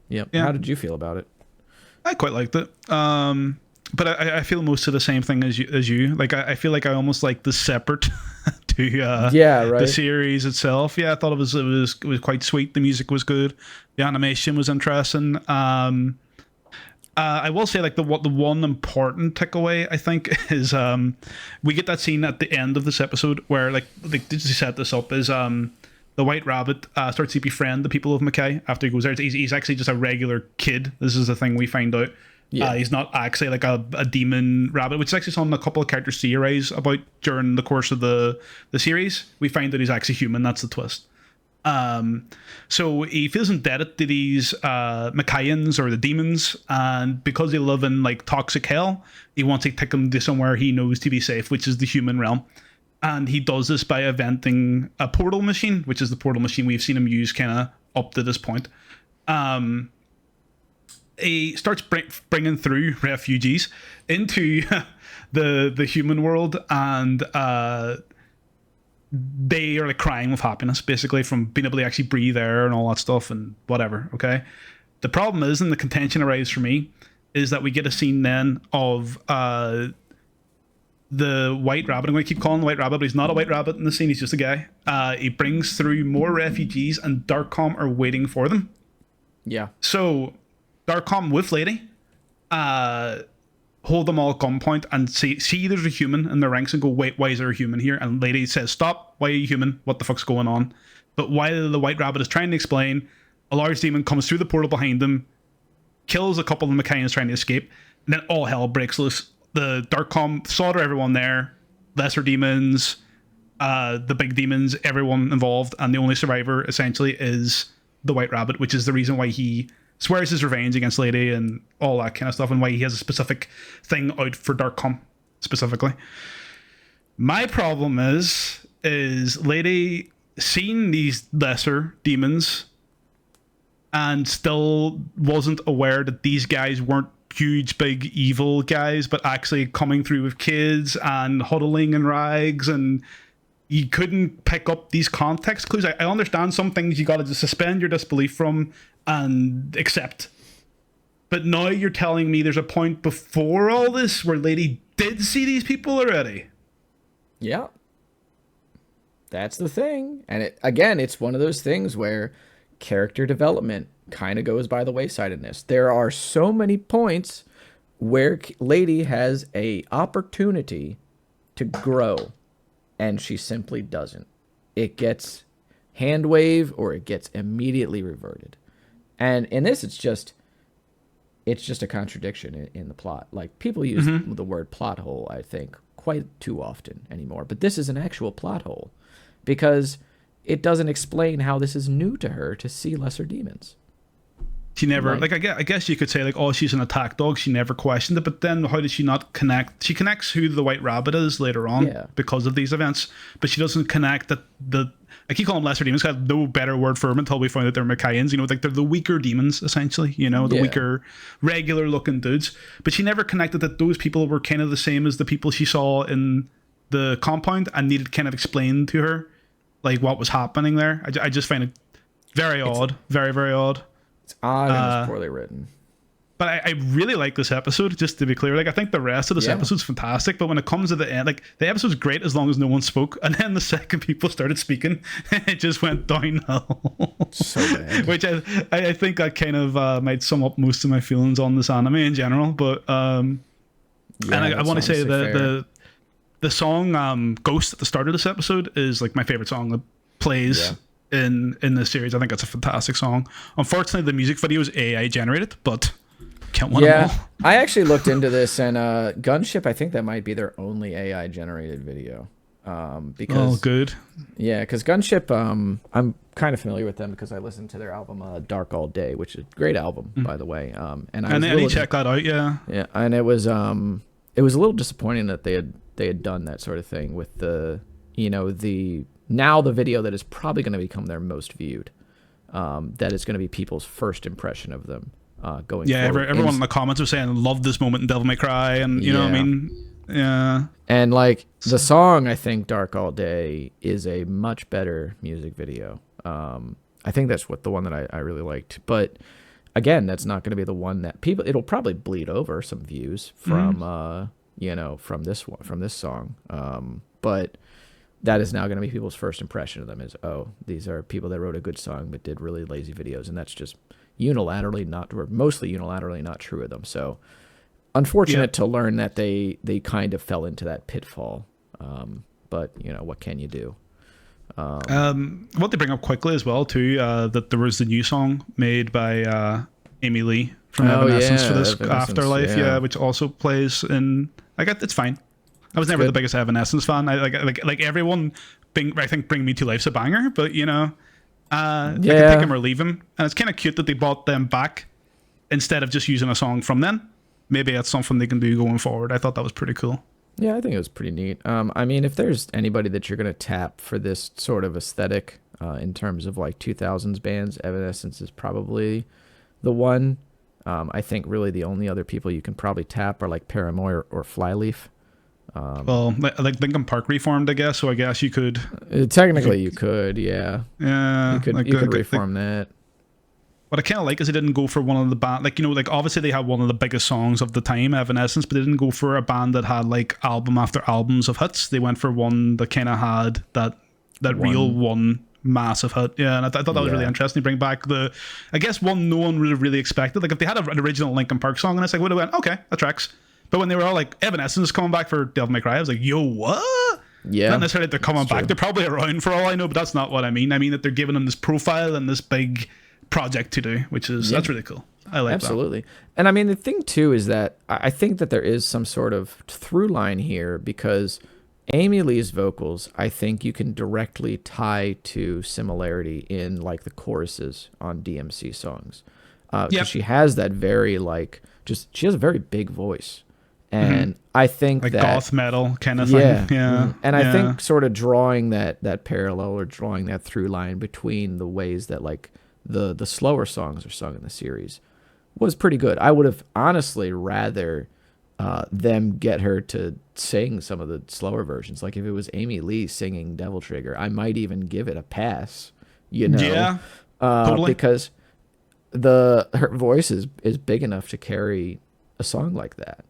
Yep. Yeah. How did you feel about it? I quite liked it. But I feel most of the same thing as you. Like I feel like I almost like the separate to the series itself. Yeah, I thought it was quite sweet. The music was good. The animation was interesting. I will say like the one important takeaway I think is we get that scene at the end of this episode where like did you set this up is the White Rabbit starts to befriend the people of Mackay after he goes there. He's actually just a regular kid. This is the thing we find out. Yeah. He's not actually like a demon rabbit, which is actually something a couple of characters theorize about during the course of the series. We find that he's actually human. That's the twist. So he feels indebted to these Mackayans or the demons, and because they live in like toxic hell, he wants to take them to somewhere he knows to be safe, which is the human realm. And he does this by inventing a portal machine, which is the portal machine we've seen him use kind of up to this point. He starts bringing through refugees into the human world, and they are like crying with happiness, basically, from being able to actually breathe air and all that stuff and whatever, okay? The problem is, and the contention arises for me, is that we get a scene then of the White Rabbit. I'm going to keep calling the White Rabbit, but he's not a White Rabbit in the scene. He's just a guy. He brings through more refugees, and Darkcom are waiting for them. Yeah. So Darkcom with Lady hold them all at gunpoint and see there's a human in their ranks and go, wait, why is there a human here? And Lady says, stop, why are you human? What the fuck's going on? But while the White Rabbit is trying to explain, a large demon comes through the portal behind them, kills a couple of the Mackayans trying to escape, and then all hell breaks loose. The Darkcom slaughter everyone there, lesser demons, the big demons, everyone involved, and the only survivor essentially is the White Rabbit, which is the reason why he swears his revenge against Lady and all that kind of stuff, and why he has a specific thing out for Darkcom specifically. My problem is Lady seeing these lesser demons and still wasn't aware that these guys weren't huge, big, evil guys, but actually coming through with kids and huddling in rags, and you couldn't pick up these context clues. I understand some things you gotta just suspend your disbelief from and accept. But now you're telling me there's a point before all this where Lady did see these people already. Yeah. That's the thing. And it's one of those things where character development kind of goes by the wayside in this. There are so many points where Lady has a opportunity to grow, and she simply doesn't. It gets hand wave or it gets immediately reverted. And in this, it's just a contradiction in the plot. Like, people use the word plot hole, I think, quite too often anymore. But this is an actual plot hole because it doesn't explain how this is new to her to see lesser demons. She never, like, I guess you could say, like, oh, she's an attack dog. She never questioned it. But then how did she not connect? She connects who the White Rabbit is later on because of these events. But she doesn't connect that I keep calling them lesser demons. I have no better word for them until we find out they're Mackayans. You know, like, they're the weaker demons, essentially. You know, the weaker, regular-looking dudes. But she never connected that those people were kind of the same as the people she saw in the compound and needed kind of explained to her, like, what was happening there. I just find it very odd. Very, very odd. It's odd and it's poorly written. But I really like this episode, just to be clear. Like, I think the rest of this episode's fantastic, but when it comes to the end, like, the episode's great as long as no one spoke, and then the second people started speaking, it just went downhill. So bad. Which I think that kind of might sum up most of my feelings on this anime in general. But and I want to say the song Ghost at the start of this episode is like my favorite song that plays in this series. I think it's a fantastic song. Unfortunately, the music video is AI generated, but can't win them all. I actually looked into this, and Gunship, I think that might be their only AI generated video. Because good. Yeah, because Gunship, I'm kind of familiar with them because I listened to their album Dark All Day, which is a great album, by the way. And I need to check that out. Yeah, and it was a little disappointing that they had done that sort of thing with the video that is probably going to become their most viewed. That is going to be people's first impression of them going. Yeah, forward. Everyone in the comments was saying, "Love this moment in Devil May Cry," and you know what I mean. Yeah. And like the song, I think Dark All Day is a much better music video. I think that's the one that I really liked. But again, that's not going to be the one that it'll probably bleed over some views from from this song. But that is now going to be people's first impression of them is, oh, these are people that wrote a good song but did really lazy videos, and that's just mostly unilaterally not true of them. So unfortunate to learn that they kind of fell into that pitfall. But what can you do? What they bring up quickly as well too, that there was the new song made by Amy Lee from Evanescence for this Afterlife, which also plays in. It's fine. I was never the biggest Evanescence fan. I like everyone. I think Bring Me to Life's a banger, but I can take him or leave him, and it's kind of cute that they brought them back instead of just using a song from then. Maybe that's something they can do going forward. I thought that was pretty cool. Yeah, I think it was pretty neat. I mean, if there's anybody that you're going to tap for this sort of aesthetic in terms of like 2000s bands, Evanescence is probably the one. I think really the only other people you can probably tap are like Paramore or Flyleaf. Well, like Linkin Park reformed, I guess. So I guess you could. Technically, you could, yeah. Yeah, you could reform that. What I kind of like is they didn't go for one of the band, obviously they had one of the biggest songs of the time, Evanescence, but they didn't go for a band that had album after albums of hits. They went for one that kind of had that real one massive hit. Yeah, and I thought that was really interesting. To bring back I guess one no one would have really expected. Like if they had an original Linkin Park song, and it's would have went, okay, that tracks. But when they were all like, Evanescence is coming back for Devil May Cry, I was like, yo, what? Yeah. Not necessarily they're coming back. True. They're probably around for all I know, but that's not what I mean. I mean that they're giving them this profile and this big project to do, which is that's really cool. I like absolutely. And I mean the thing too is that I think that there is some sort of through line here because Amy Lee's vocals I think you can directly tie to similarity in like the choruses on DMC songs because she has that very she has a very big voice and I think that goth metal kind of thing. Yeah. And I think sort of drawing that parallel or drawing that through line between the ways that the slower songs are sung in the series was pretty good. I would have honestly rather them get her to sing some of the slower versions. Like if it was Amy Lee singing Devil Trigger, I might even give it a pass. Yeah, totally. Because her voice is big enough to carry a song like that.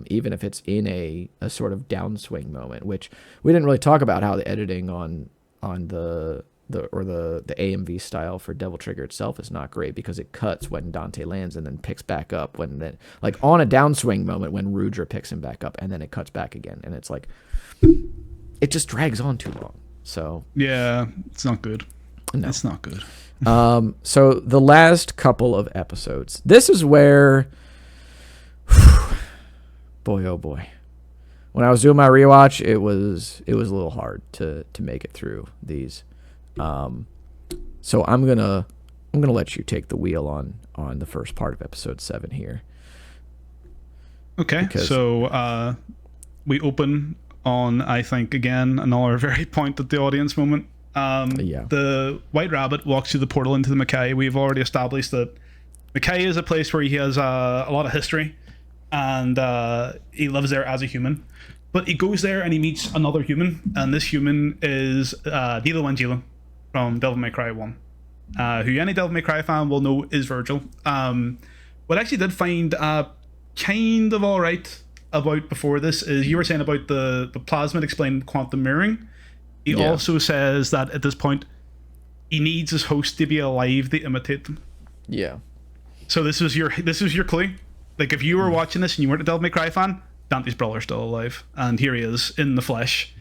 Even if it's in a sort of downswing moment, which we didn't really talk about how the editing on the AMV style for Devil Trigger itself is not great because it cuts when Dante lands and then picks back up on a downswing moment when Rudra picks him back up and then it cuts back again and it's it just drags on too long. So yeah, it's not good. No. It's not good. So the last couple of episodes, this is where boy oh boy, when I was doing my rewatch, it was a little hard to make it through these. So I'm gonna let you take the wheel on the first part of episode 7 here. Okay, so we open on, I think, again another very point at the audience moment. The White Rabbit walks through the portal into the Mackay. We've already established that Mackay is a place where he has a lot of history, and he lives there as a human. But he goes there and he meets another human, and this human is Dilo Angelo from Devil May Cry 1, who any Devil May Cry fan will know is Virgil. What I actually did find kind of alright about before this is you were saying about the plasmid explained quantum mirroring. He also says that at this point he needs his host to be alive to imitate them. Yeah. So this was your clue. Like if you were watching this and you weren't a Devil May Cry fan, Dante's brother's still alive, and here he is in the flesh.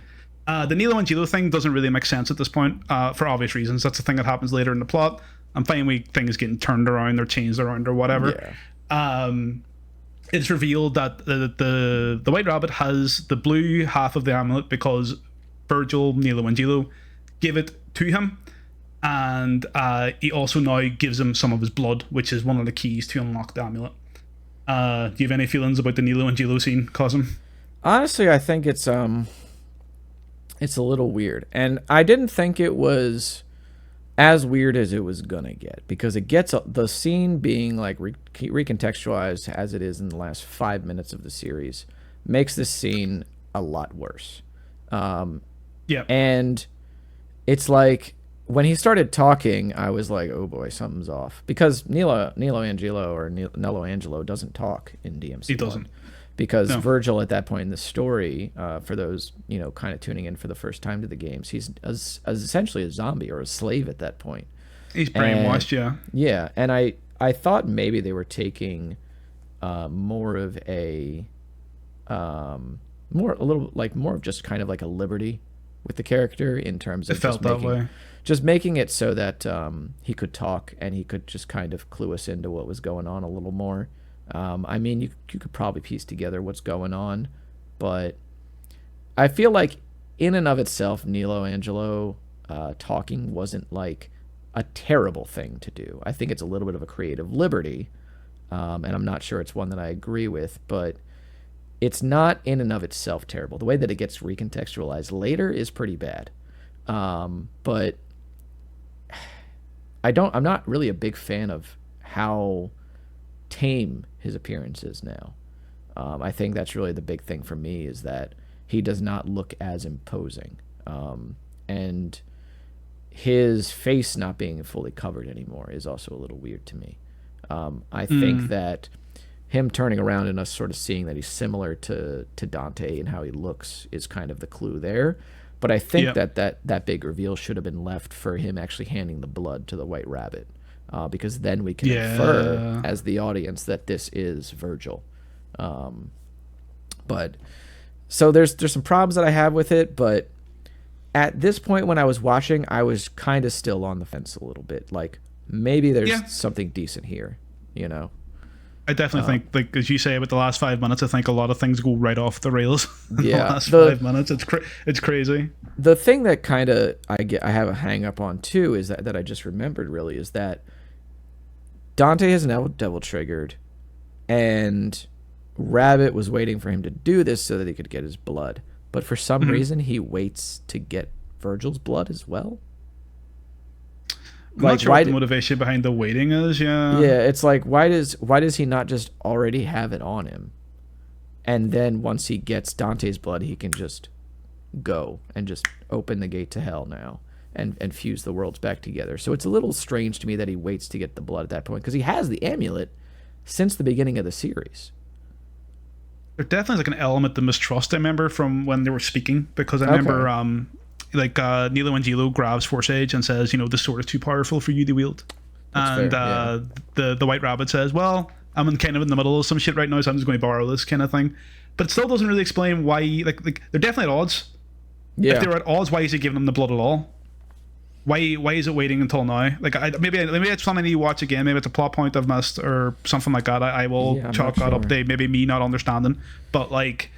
The Nilo and Gilo thing doesn't really make sense at this point, for obvious reasons. That's the thing that happens later in the plot. I'm fine with things getting turned around or changed around or whatever. Yeah. It's revealed that the White Rabbit has the blue half of the amulet because Virgil, Nilo and Gilo give it to him, and he also now gives him some of his blood, which is one of the keys to unlock the amulet. Do you have any feelings about the Nilo and Gilo scene, Cosm? Honestly, I think it's a little weird, and I didn't think it was as weird as it was gonna get, because it gets the scene being like recontextualized as it is in the last 5 minutes of the series makes this scene a lot worse. Yeah, and it's like when he started talking, I was like, oh boy, something's off, because Nilo Angelo doesn't talk in DMC. He doesn't. Because no. Virgil, at that point in the story, for those, kind of tuning in for the first time to the games, he's as essentially a zombie or a slave at that point. He's brainwashed, yeah. Yeah, and I thought maybe they were taking more of a more of just kind of like a liberty with the character in terms of it felt that way. Just making it so that he could talk and he could just kind of clue us into what was going on a little more. I mean, you could probably piece together what's going on, but I feel like in and of itself, Nilo Angelo talking wasn't like a terrible thing to do. I think it's a little bit of a creative liberty, and I'm not sure it's one that I agree with, but it's not in and of itself terrible. The way that it gets recontextualized later is pretty bad, but I'm not really a big fan of how tame his appearance is now. I think that's really the big thing for me, is that he does not look as imposing, and his face not being fully covered anymore is also a little weird to me. I think that him turning around and us sort of seeing that he's similar to Dante and how he looks is kind of the clue there. But I think that big reveal should have been left for him actually handing the blood to the White Rabbit. Because then we can infer as the audience that this is Virgil. But so there's some problems that I have with it, but at this point when I was watching, I was kind of still on the fence a little bit. Like, maybe there's something decent here, I definitely think, like as you say, about the last 5 minutes, I think a lot of things go right off the rails. Yeah, the last 5 minutes, it's crazy. The thing that kind of I have a hang up on too is that I just remembered really is that Dante has now devil triggered, and Rabbit was waiting for him to do this so that he could get his blood. But for some reason, he waits to get Virgil's blood as well. I'm not sure what the motivation behind the waiting is. Yeah, it's like why does he not just already have it on him, and then once he gets Dante's blood, he can just go and just open the gate to hell now. And fuse the worlds back together. So it's a little strange to me that he waits to get the blood at that point, because he has the amulet since the beginning of the series. There definitely is like an element of mistrust, I remember, from when they were speaking, because I remember Nilo and Gilo grabs Force Age and says, the sword is too powerful for you to wield. That's fair, the White Rabbit says, well, I'm kind of in the middle of some shit right now, so I'm just going to borrow this kind of thing. But it still doesn't really explain why, like they're definitely at odds. Yeah. If they're at odds, why is he giving them the blood at all? Why is it waiting until now? Like, maybe it's something you watch again. Maybe it's a plot point I've missed or something like that. I will chalk that up to maybe me not understanding. But like,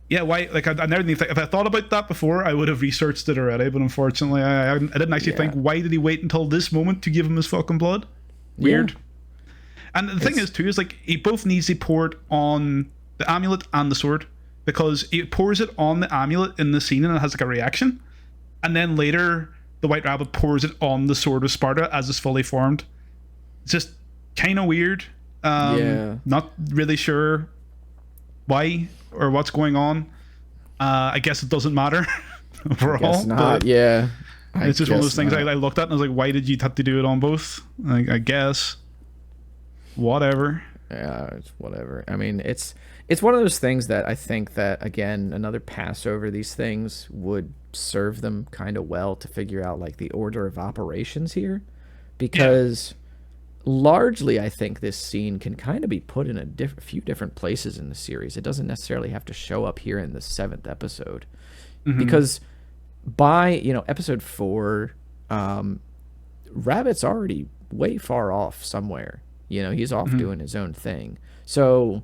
why? Like, I never think, if I thought about that before, I would have researched it already. But unfortunately, I didn't actually think. Why did he wait until this moment to give him his fucking blood? Weird. Yeah. And the thing is too is like he both needs to pour it on the amulet and the sword, because he pours it on the amulet in the scene and it has like a reaction, and then later the White Rabbit pours it on the Sword of Sparta as it's fully formed. It's just kind of weird. Not really sure why or what's going on. I guess it doesn't matter overall. I guess not. Yeah. It's just one of those things I looked at and I was like, why did you have to do it on both? Like, I guess. Whatever. Yeah, it's whatever. I mean, it's one of those things that I think that, again, another pass over these things would serve them kind of well to figure out like the order of operations here, because largely, I think this scene can kind of be put in a few different places in the series. It doesn't necessarily have to show up here in the 7th episode, because by episode 4, Rabbit's already way far off somewhere. He's off doing his own thing. So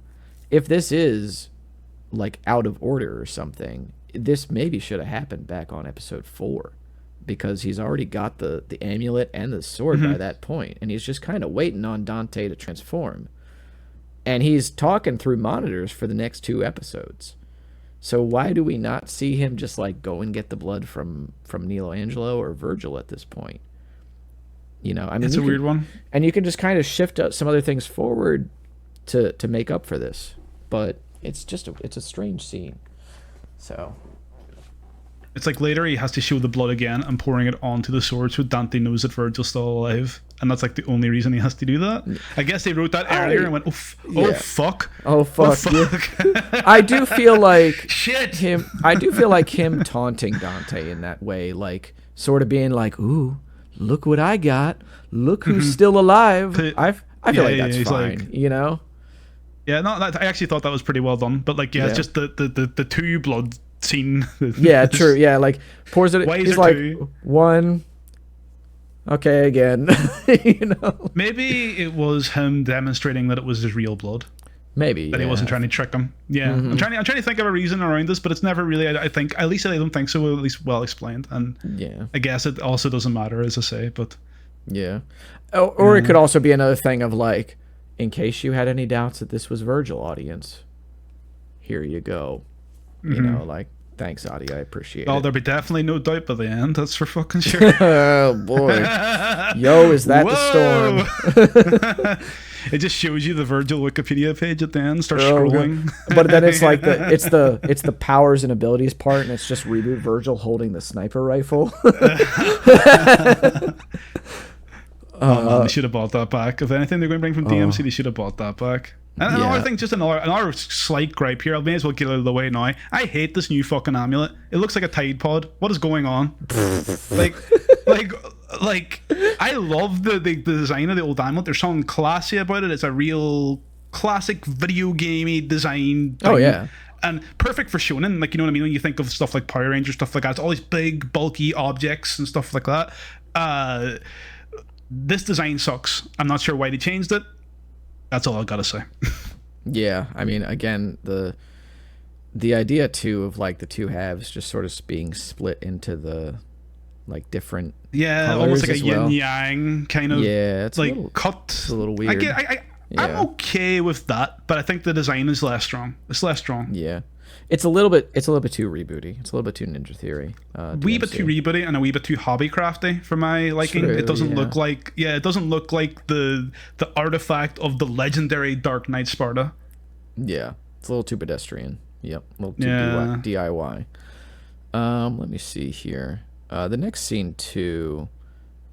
if this is like out of order or something, this maybe should have happened back on episode 4, because he's already got the amulet and the sword by that point, and he's just kind of waiting on Dante to transform. And he's talking through monitors for the next 2 episodes. So why do we not see him just like go and get the blood from Nilo Angelo or Virgil at this point? I mean, it's a weird one. And you can just kind of shift some other things forward to make up for this. But it's just it's a strange scene. So it's like later he has to show the blood again and pouring it onto the sword so Dante knows that Virgil's still alive. And that's like the only reason he has to do that. I guess they wrote that earlier and went, fuck. Oh, fuck. Yeah. I do feel like shit. I do feel like him taunting Dante in that way, like sort of being like, ooh, look what I got. Look who's still alive. I feel like that's fine, like, Yeah, no, I actually thought that was pretty well done. But like, it's just the 2 blood scene. Yeah, true. Yeah, like pours it. He's like 2? 1. Okay, again. Maybe it was him demonstrating that it was his real blood. Maybe that he wasn't trying to trick him. Yeah, I'm trying to think of a reason around this, but it's never really. I think at least I don't think so. At least well explained, and I guess it also doesn't matter, as I say. But or it could also be another thing of like, in case you had any doubts that this was Virgil, audience, here you go. Like, thanks, Adi, I appreciate it. Oh, there'll be definitely no doubt by the end. That's for fucking sure. Oh boy, yo, is that the storm? It just shows you the Virgil Wikipedia page at the end. Start scrolling, but then it's like it's the powers and abilities part, and it's just reboot Virgil holding the sniper rifle. Man, they should have bought that back. If anything they're going to bring from DMC, they should have bought that back. And another thing, just another slight gripe here. I may as well get it out of the way now. I hate this new fucking amulet. It looks like a Tide Pod. What is going on? like, I love the design of the old amulet. There's something classy about it. It's a real classic video gamey design thing. Oh yeah. And perfect for shonen, like, you know what I mean? When you think of stuff like Power Rangers, stuff like that, it's all these big, bulky objects and stuff like that. This design sucks. I'm not sure why they changed it. That's all I've got to say. Yeah, I mean, again, the idea too of like the 2 halves just sort of being split into the like different almost like a yin yang kind of it's like cut. It's a little weird. I'm okay with that, but I think the design is less strong. It's less strong. Yeah. It's a little bit too rebooty. It's a little bit too Ninja Theory. A wee bit too rebooty and a wee bit too hobbycrafty for my liking. True, it doesn't look like the artifact of the legendary Dark Knight Sparta. Yeah, it's a little too pedestrian. Yep, a little too DIY. Let me see here. The next scene too.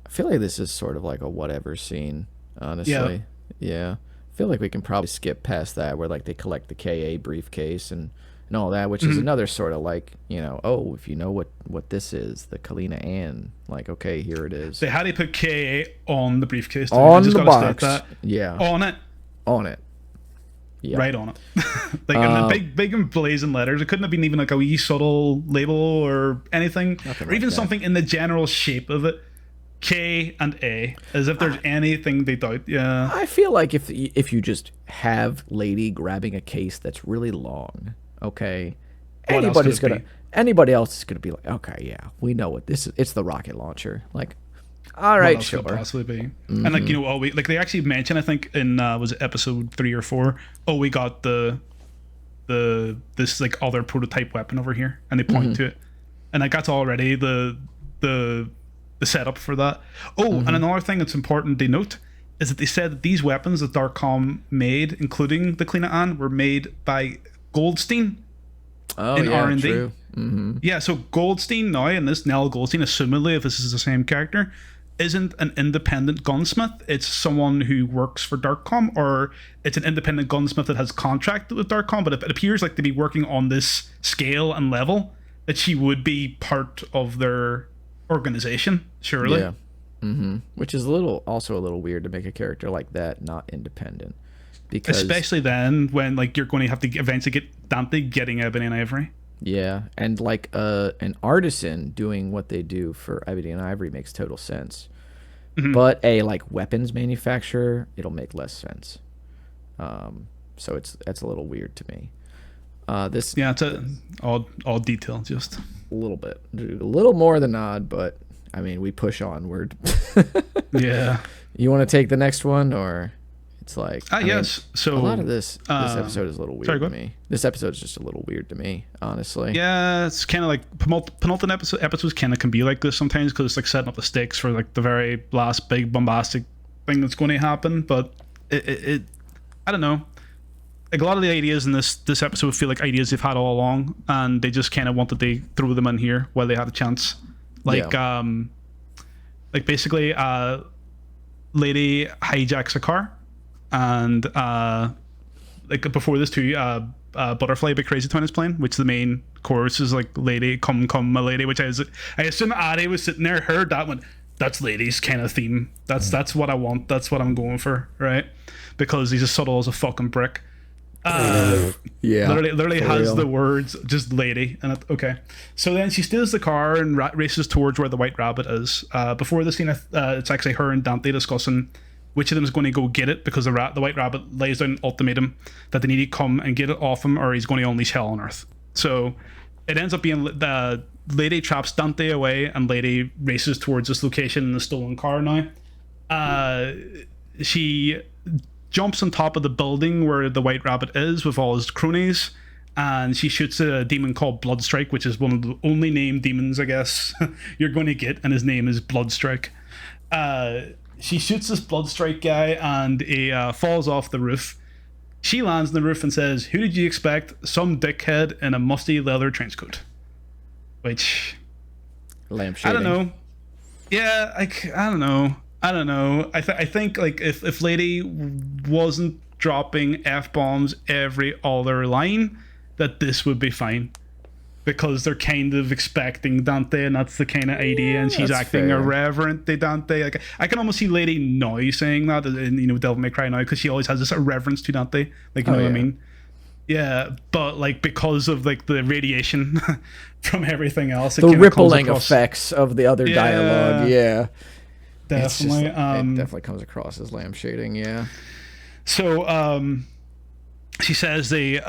I feel like this is sort of like a whatever scene. Honestly, yeah. I feel like we can probably skip past that, where like they collect the KA briefcase and all that, which is another sort of like, if you know what this is, the Kalina Ann, like, okay, here it is. They had to put KA on the briefcase. On the box. Yeah. On it. Yeah. Right on it. Like in the big emblazoned letters. It couldn't have been even like a wee subtle label or anything. Or even something in the general shape of it. K and A, as if there's anything they doubt. Yeah. I feel like if you just have Lady grabbing a case that's really long, okay, anybody else is gonna be like, okay, yeah, we know what this is. It's the rocket launcher. Like, all right, sure. Could possibly be. And like, they actually mentioned, I think in was it episode 3 or 4? We got this like other prototype weapon over here, and they point to it, and like that's already the setup for that. And another thing that's important to note is that they said that these weapons that Darkcom made, including the Kleina Ann, were made by Goldstein in R&D. True. Yeah, so Goldstein now, and this Nell Goldstein, assumedly if this is the same character, isn't an independent gunsmith. It's someone who works for Darkcom, or it's an independent gunsmith that has contracted with Darkcom, but it appears like to be working on this scale and level that she would be part of their organization, surely. Which is also a little weird to make a character like that not independent, because Especially then when like you're going to have to eventually get Dante getting ebony and ivory. yeah, and like an artisan doing what they do for ebony and ivory makes total sense. But a like weapons manufacturer, it'll make less sense. So that's a little weird to me. This Yeah, it's a odd detail, just a little bit, a little more than odd, but I mean, we push onward. yeah. You want to take the next one, or it's like yes. So a lot of this episode is a little weird sorry, to me. This episode is just a little weird to me, honestly. Yeah, it's kind of like penultimate episodes kind of can be like this sometimes, because it's like setting up the stakes for like the very last big bombastic thing that's going to happen. But it I don't know. Like a lot of the ideas in this episode feel like ideas they've had all along, and they just kind of wanted to throw them in here while they had a chance. Like like basically, lady hijacks a car, and like before this too, Butterfly by Crazy Town is playing, which the main chorus is like "Lady, come, my lady," which I assume Addy was sitting there, heard that one. That's Lady's kind of theme. That's what I want. That's what I'm going for, right? Because he's as subtle as a fucking brick. Yeah, literally has the words just "lady" and okay. So then she steals the car and races towards where the White Rabbit is. Before the scene, it's actually her and Dante discussing which of them is going to go get it, because the White Rabbit lays down an ultimatum that they need to come and get it off him, or he's going to unleash hell on Earth. So it ends up being the Lady traps Dante away, and Lady races towards this location in the stolen car now. She jumps on top of the building where the White Rabbit is with all his cronies, and she shoots a demon called Bloodstrike, which is one of the only named demons, I guess, you're going to get, and his name is Bloodstrike. She shoots this Bloodstrike guy, and he falls off the roof. She lands on the roof and says, "Who did you expect? Some dickhead in a musty leather trench coat." Which, lampshading. I don't know. Yeah, I don't know. I think like if Lady wasn't dropping F-bombs every other line, that this would be fine, because they're kind of expecting Dante, and that's the kind of idea, and she's acting irreverent to Dante. Like I can almost see Lady now saying that in Devil May Cry now, because she always has this irreverence to Dante, like you know what I mean. Yeah, but like because of like the radiation from everything else, the rippling effects of the other dialogue, definitely. It definitely comes across as lampshading, yeah. So she says the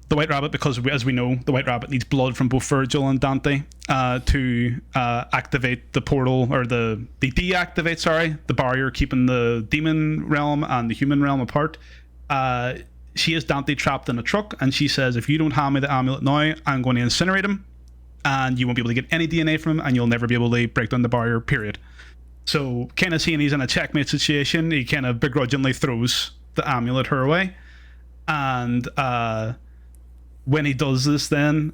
White Rabbit, because as we know, the White Rabbit needs blood from both Virgil and Dante to activate the portal, or the deactivate, the barrier keeping the demon realm and the human realm apart. She has Dante trapped in a truck, and she says, "If you don't hand me the amulet now, I'm going to incinerate him, and you won't be able to get any DNA from him, and you'll never be able to break down the barrier, period." So kind of seeing he's in a checkmate situation, he kind of begrudgingly throws the amulet her way. And when he does this, then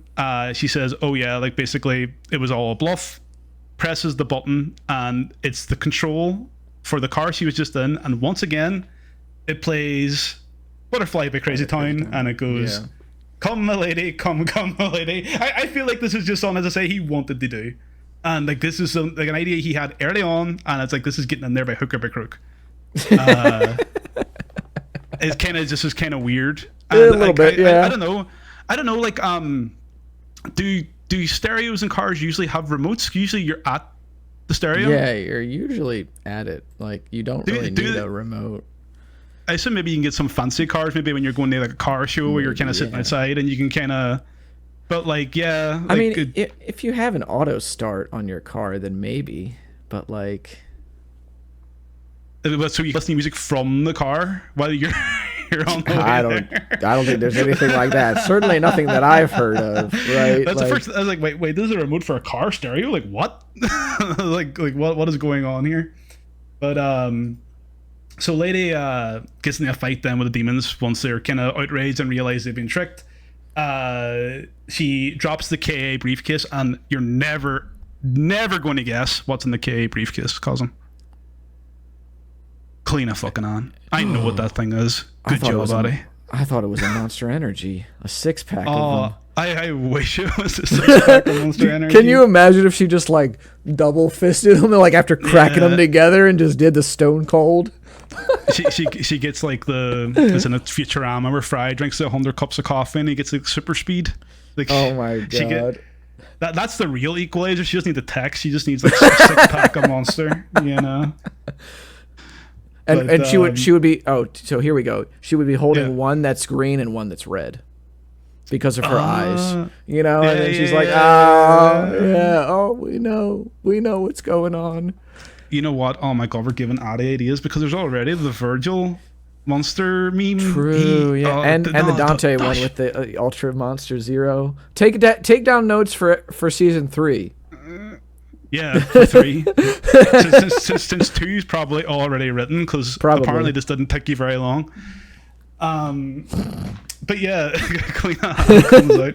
she says, "Oh yeah, like basically it was all a bluff." Presses the button, and it's the control for the car she was just in, and once again it plays Butterfly by Crazy Town, and it goes, "Come my lady, come my lady." I feel like this is just something, as I say, he wanted to do, and like this is like an idea he had early on, and it's like this is getting in there by hook or by crook. It's kind of just is kind of weird. And a little bit, yeah. I don't know. Like, do stereos in cars usually have remotes? Usually, you're at the stereo. Yeah, you're usually at it. Like, you don't really need a remote. I assume maybe you can get some fancy cars. Maybe when you're going to like a car show where you're kind of sitting outside and you can kind of. But like, yeah. Like, I mean, if you have an auto start on your car, then maybe. But like. So you listen to music from the car while you're on the way I don't think there's anything like that. Certainly nothing that I've heard of. Right? That's the first. I was like, wait, this is a remote for a car stereo? Like what? like what is going on here? But so Lady gets in a fight then with the demons once they're kind of outraged and realize they've been tricked. She drops the KA briefcase, and you're never going to guess what's in the KA briefcase, Cosm. Clean a fucking on. I know what that thing is. Good job, buddy. I thought it was a Monster Energy, a 6-pack of them. I wish it was a six-pack of Monster Energy. Can you imagine if she just like double fisted them, like after cracking them together and just did the Stone Cold? she gets like it's in a Futurama where Fry drinks 100 cups of coffee and he gets like super speed. Like, oh my god. That's the real equalizer. She doesn't need the text. She just needs like a six-pack of Monster, you know. And she would be so here we go. She would be holding one that's green and one that's red. Because of her eyes, you know, and then she's like, we know what's going on. You know what? Oh my god, we're giving Addy ideas because there's already the Virgil monster meme. True, yeah, and the Dante one with the Ultra Monster Zero. Take down notes for season 3. Yeah, for 3. since 2 is probably already written because apparently this didn't take you very long. But yeah, Queen Anne comes out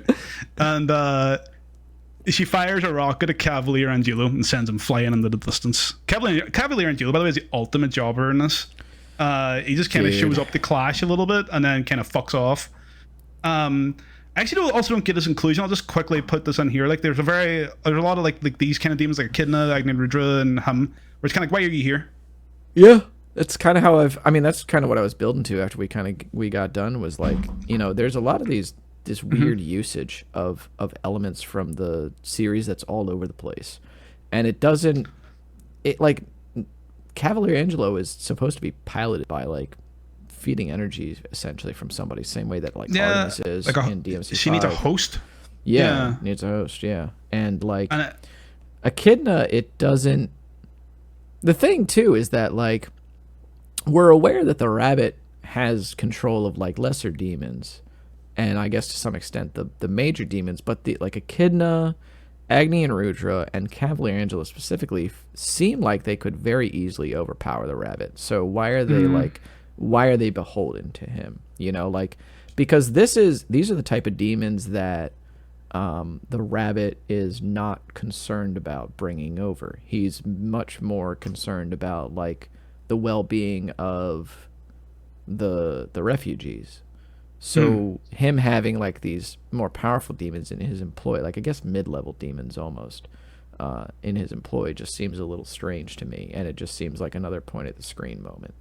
and she fires a rocket at Cavalier Angelo and sends him flying into the distance. Cavalier Angelo, by the way, is the ultimate jobber in this. He just kind of shows up to clash a little bit and then kind of fucks off. I actually also don't get this inclusion. I'll just quickly put this in here. Like, there's a lot of like these kind of demons, like Echidna, Agni Rudra, and him, where it's kind of like, why are you here? Yeah. That's kind of how that's kind of what I was building to after we got done, was like, you know, there's a lot of this weird usage of elements from the series that's all over the place. And like Cavalier Angelo is supposed to be piloted by like feeding energy essentially from somebody, same way that like Artemis is like in DMC5. She needs a host. Yeah, needs a host, yeah. And like Echidna, it doesn't. The thing too is that like we're aware that the rabbit has control of like lesser demons, and I guess to some extent the major demons, but the like Echidna, Agni and Rudra, and Cavalier Angelo specifically seem like they could very easily overpower the rabbit. So why are they beholden to him? You know, like, because these are the type of demons that the rabbit is not concerned about bringing over. He's much more concerned about like the well-being of the refugees. So him having like these more powerful demons in his employ, like I guess mid-level demons almost, in his employ, just seems a little strange to me, and it just seems like another point at the screen moment.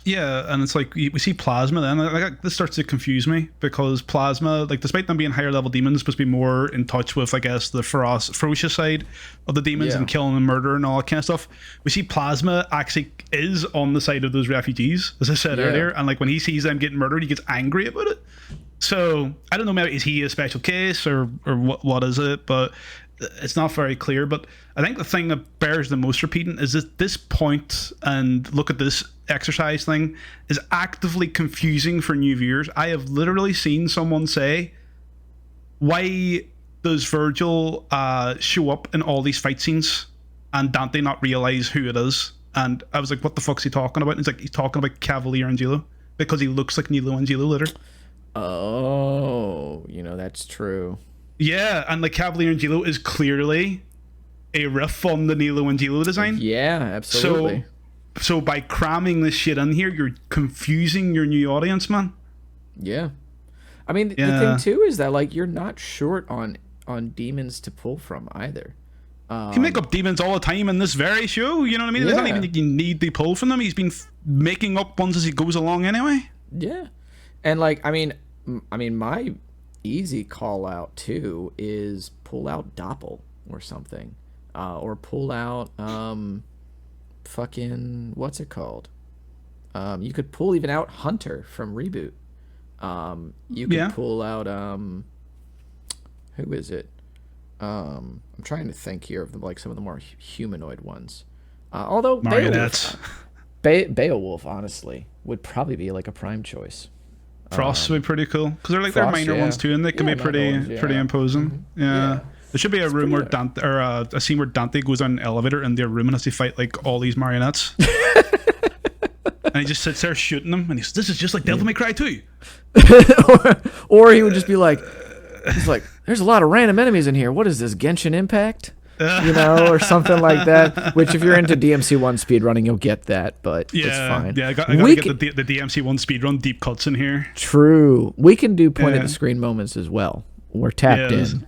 Yeah, and it's like we see Plasma then. Like, this starts to confuse me because Plasma, like, despite them being higher level demons, supposed to be more in touch with, I guess, the ferocious side of the demons and killing and murder and all that kind of stuff. We see Plasma actually is on the side of those refugees, as I said earlier, and like when he sees them getting murdered, he gets angry about it. So I don't know, maybe is he a special case or what is it? But it's not very clear. But I think the thing that bears the most repeating is that this point, and look at this exercise thing, is actively confusing for new viewers. I have literally seen someone say, why does Virgil show up in all these fight scenes and Dante not realize who it is? And I was like, what the fuck's he talking about? And he's like, he's talking about Cavalier Angelo because he looks like Nilo Angelo later. Oh, you know, that's true. Yeah, and like Cavalier Angelo is clearly a riff on the Nilo Angelo design. Yeah, absolutely. So by cramming this shit in here, you're confusing your new audience, man. Yeah. I mean, the thing too is that like you're not short on demons to pull from either. He make up demons all the time in this very show. You know what I mean? There's not even like you need to pull from them. He's been making up ones as he goes along anyway. Yeah, and like I mean, my easy call out too is pull out Doppel or something, or pull out fucking what's it called? You could pull even out Hunter from Reboot. You could pull out who is it? I'm trying to think here of like some of the more humanoid ones. Although marionettes, Beowulf honestly would probably be like a prime choice. Frost would be pretty cool because they're like they're minor ones too, and they can be pretty imposing. Mm-hmm. Yeah. There should be a room where Dante, or a scene where Dante goes on an elevator in their room and has to fight like all these marionettes. And he just sits there shooting them, and he says, "This is just like Devil May Cry 2." or he would just be like, he's like, "There's a lot of random enemies in here. What is this, Genshin Impact?" You know, or something like that. Which, if you're into DMC1 speedrunning, you'll get that, but it's fine. Yeah, I gotta get the DMC1 speedrun deep cuts in here. True. We can do point of the screen moments as well, We're tapped Yes. in.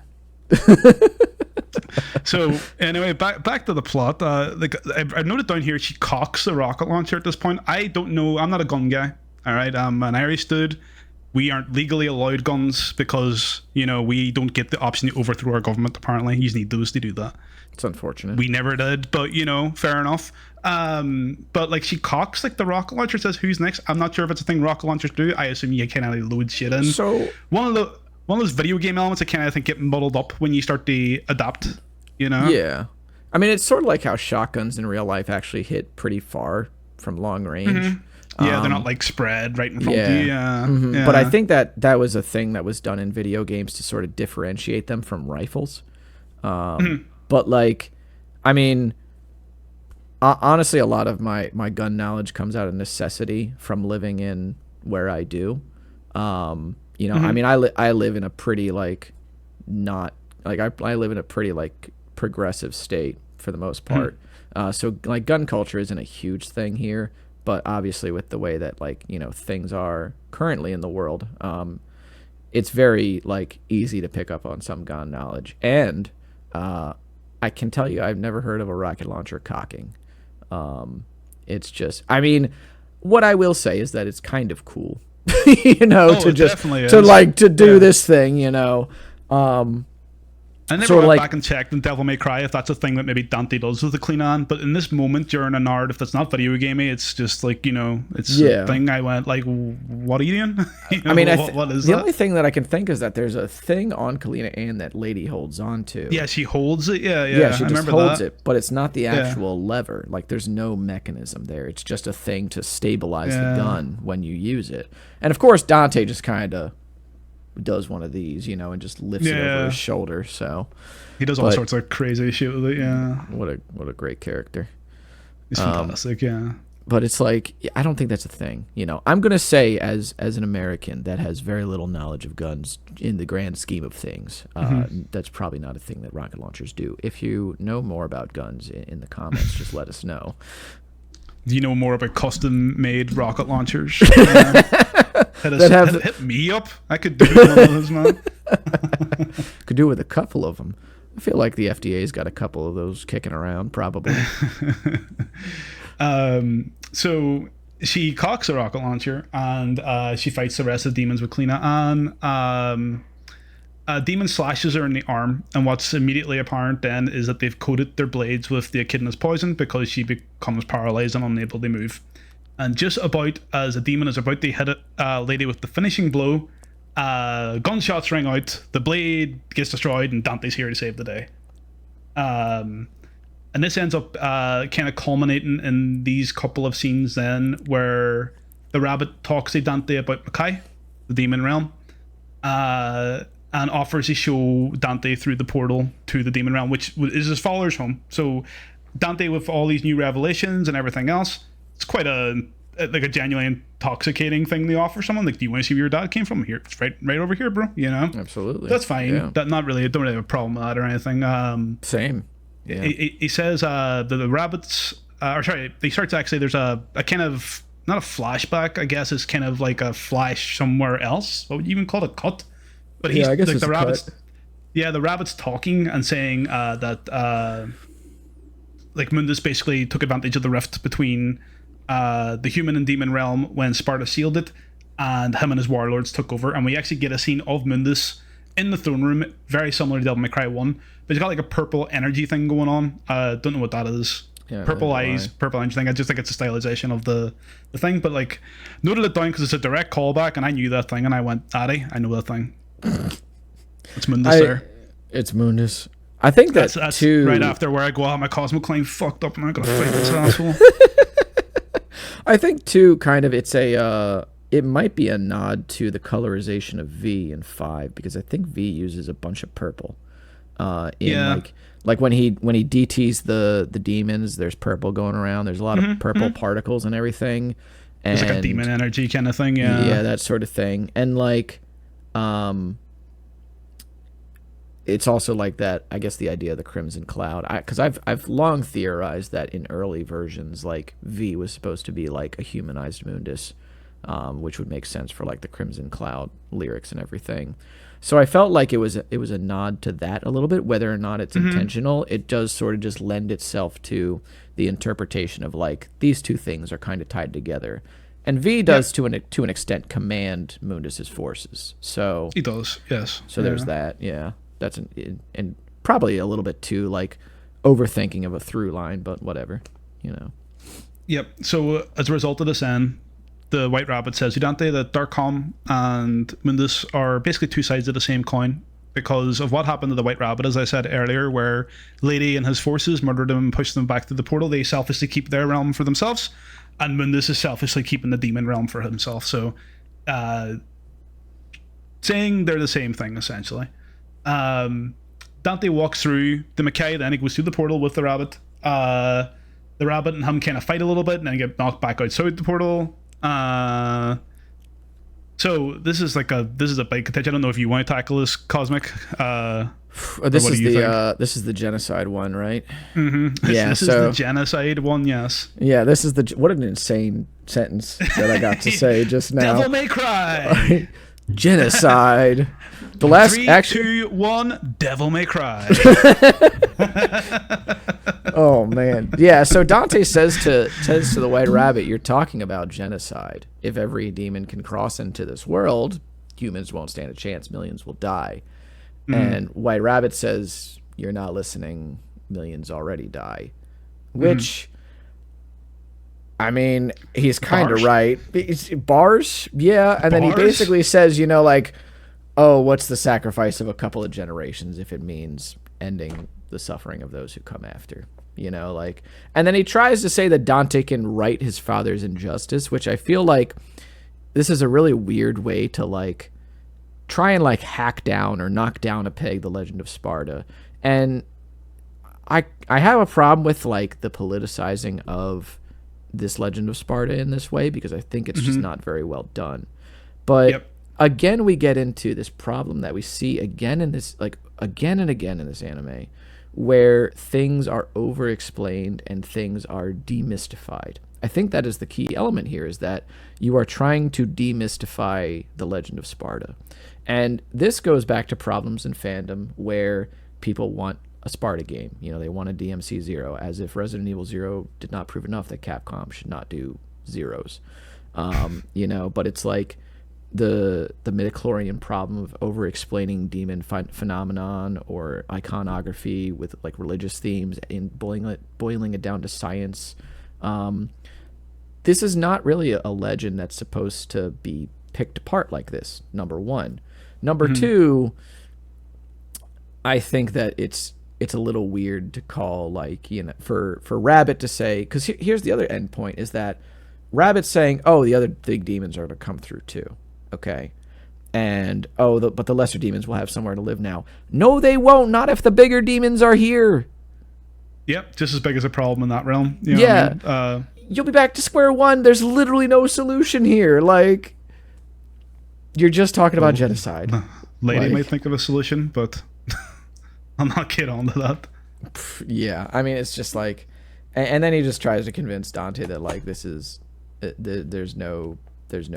So anyway, back to the plot. I've noted down here she cocks the rocket launcher at this point. I don't know. I'm not a gun guy. All right, I'm an Irish dude. We aren't legally allowed guns because we don't get the option to overthrow our government. Apparently, you need those to do that. It's unfortunate. We never did, but fair enough. But like she cocks like the rocket launcher, says who's next. I'm not sure if it's a thing rocket launchers do. I assume you kind of load shit in. So one of those video game elements I kind of think get muddled up when you start to adapt. Yeah. I mean, it's sort of like how shotguns in real life actually hit pretty far from long range. Mm-hmm. Yeah, they're not like spread right in front of you. Yeah. Mm-hmm. Yeah. But I think that was a thing that was done in video games to sort of differentiate them from rifles. But like, I mean, honestly, a lot of my gun knowledge comes out of necessity from living in where I do. I mean, I live in a pretty like not like I live in a pretty like progressive state for the most part. So like gun culture isn't a huge thing here, but obviously with the way that like things are currently in the world, it's very like easy to pick up on some gun knowledge. And I can tell you I've never heard of a rocket launcher cocking. It's just, I mean, what I will say is that it's kind of cool, to just to do this thing, I never went back and checked in Devil May Cry if that's a thing that maybe Dante does with the clean on, but in this moment during an art, if that's not video gamey, it's just like it's a thing. I went like, what are you doing? I mean, what is the that? only thing that I can think is that there's a thing on Kalina Ann that lady holds on to. Yeah, she holds it. Yeah, she I just remember holds that. it, but it's not the actual lever. Like there's no mechanism there. It's just a thing to stabilize the gun when you use it. And of course, Dante just kind of does one of these, and just lifts it over his shoulder. So he does all sorts of crazy shit with it. Yeah, what a great character. He's fantastic. Yeah, but it's like I don't think that's a thing. I'm gonna say as an American that has very little knowledge of guns in the grand scheme of things, that's probably not a thing that rocket launchers do. If you know more about guns in the comments, just let us know. Do you know more about custom-made rocket launchers? Hit me up. I could do one of those, man. Could do with a couple of them. I feel like the FDA's got a couple of those kicking around, probably. So she cocks a rocket launcher and she fights the rest of the demons with Kleena. And a demon slashes her in the arm, and what's immediately apparent then is that they've coated their blades with the echidna's poison because she becomes paralyzed and unable to move. And just about as a demon is about to hit a lady with the finishing blow, gunshots ring out, the blade gets destroyed, and Dante's here to save the day. And this ends up kind of culminating in these couple of scenes then where the rabbit talks to Dante about Mackay, the demon realm, and offers to show Dante through the portal to the demon realm, which is his father's home. So Dante, with all these new revelations and everything else, it's quite a genuinely intoxicating thing they offer someone. Like, do you want to see where your dad came from? Here, it's right over here, bro. Absolutely. That's fine. Yeah. That not really. I don't really have a problem with that or anything. Same. Yeah. He says the rabbits. They start to actually. There's a kind of not a flashback. I guess it's kind of like a flash somewhere else. What would you even call it? A cut? But he's I guess like it's the a rabbits. cut. Yeah, the rabbit's talking and saying that like Mundus basically took advantage of the rift between the human and demon realm when Sparta sealed it, and him and his warlords took over. And we actually get a scene of Mundus in the throne room, very similar to Devil May Cry 1, but he's got like a purple energy thing going on. Don't know what that is. Yeah, purple eyes, purple energy thing. I just think it's a stylization of the thing, but like noted it down because it's a direct callback, and I knew that thing, and I went, Addy, I know that thing. It's Mundus there. It's Mundus. I think that's too right after where I go, my Cosmo claim fucked up, and I'm gonna fight this asshole. I think too, kind of, it's it might be a nod to the colorization of V in 5, because I think V uses a bunch of purple. Like when he DTs the demons, there's purple going around. There's a lot of purple particles and everything. And it's like a demon energy kind of thing, yeah. Yeah, that sort of thing. And like it's also like that, I guess, the idea of the Crimson Cloud. Because I've long theorized that in early versions, like V was supposed to be like a humanized Mundus, which would make sense for like the Crimson Cloud lyrics and everything. So I felt like it was a nod to that a little bit, whether or not it's intentional. It does sort of just lend itself to the interpretation of like these two things are kind of tied together, and V does to an extent command Mundus's forces. So he does, yes. So there's that. Yeah, that's and probably a little bit too like overthinking of a through line, but whatever, you know. Yep. So as a result of this, then the White Rabbit says to Dante that Darkcom and Mundus are basically two sides of the same coin because of what happened to the White Rabbit, as I said earlier, where Lady and his forces murdered him and pushed them back to the portal. They selfishly keep their realm for themselves, and Mundus is selfishly keeping the demon realm for himself. So, saying they're the same thing, essentially. Dante walks through the Mackay, then he goes through the portal with the rabbit. The rabbit and him kind of fight a little bit, and then get knocked back outside the portal. So this is a big contention. I don't know if you want to tackle this, Cosmic. This is the genocide one, right? Mm-hmm. Yeah, this is the genocide one. Yes. Yeah, this is what an insane sentence that I got to say just now. Devil May Cry. Genocide. The last 3, 2, 1. Devil May Cry. Oh man, yeah. So Dante says to the White Rabbit, "You're talking about genocide. If every demon can cross into this world, humans won't stand a chance. Millions will die." And White Rabbit says, "You're not listening. Millions already die." Which, I mean, he's kind of right. Bars, yeah. And then he basically says, you know, like, oh, what's the sacrifice of a couple of generations if it means ending the suffering of those who come after? You know, like, and then he tries to say that Dante can right his father's injustice, which I feel like this is a really weird way to like try and like hack down or knock down a peg the Legend of Sparta. And I have a problem with like the politicizing of this Legend of Sparta in this way, because I think it's just not very well done. But again, we get into this problem that we see again in this, like again and again in this anime, where things are over-explained and things are demystified. I think that is the key element here, is that you are trying to demystify the Legend of Sparta. And this goes back to problems in fandom where people want a Sparta game. You know, they want a DMC 0, as if Resident Evil 0 did not prove enough that Capcom should not do zeros. You know, but it's like the midichlorian problem of over-explaining demon phenomenon or iconography with like religious themes and boiling it down to science. This is not really a legend that's supposed to be picked apart like this, number one. Number two, I think that it's a little weird to call, like, you know, for Rabbit to say, because here's the other end point, is that Rabbit's saying, oh, the other big demons are going to come through too. Okay. And, but the lesser demons will have somewhere to live now. No, they won't. Not if the bigger demons are here. Yep. Just as big as a problem in that realm. You know what I mean? You'll be back to square one. There's literally no solution here. Like, you're just talking about genocide. Lady might think of a solution, but I'll not get on to that. Yeah. I mean, it's just like, and then he just tries to convince Dante that like, this is, there's no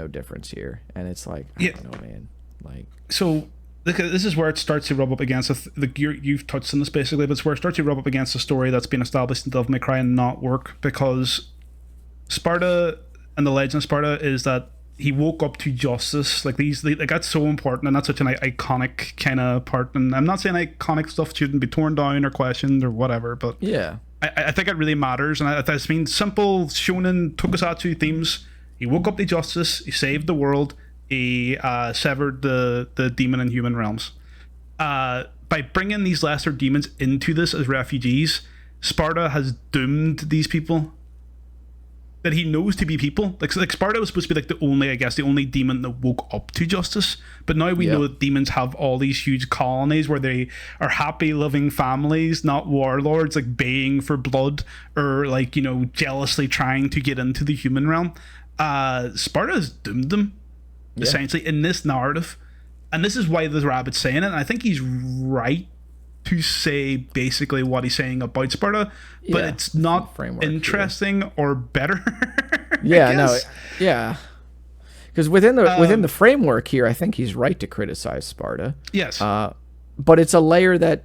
difference here, and it's like, I don't know, man. Like, so this is where it starts to rub up against you've touched on this basically, but it's where it starts to rub up against a story that's been established in Devil May Cry and not work, because Sparta and the Legend of Sparta is that he woke up to justice. Like that's so important, and that's such an iconic kind of part. And I'm not saying iconic stuff shouldn't be torn down or questioned or whatever, but yeah, I think it really matters. And it's been simple shonen tokusatsu themes. He woke up to justice. He saved the world. He severed the demon and human realms. By bringing these lesser demons into this as refugees, Sparta has doomed these people that he knows to be people. Like Sparta was supposed to be like the only demon that woke up to justice. But now we know that demons have all these huge colonies where they are happy living families, not warlords like baying for blood or like, you know, jealously trying to get into the human realm. Sparta has doomed them essentially in this narrative, and this is why the Rabbit's saying it, and I think he's right to say basically what he's saying about Sparta, but it's not interesting or better. Because within the framework here, I think he's right to criticize Sparta. Yes. But it's a layer that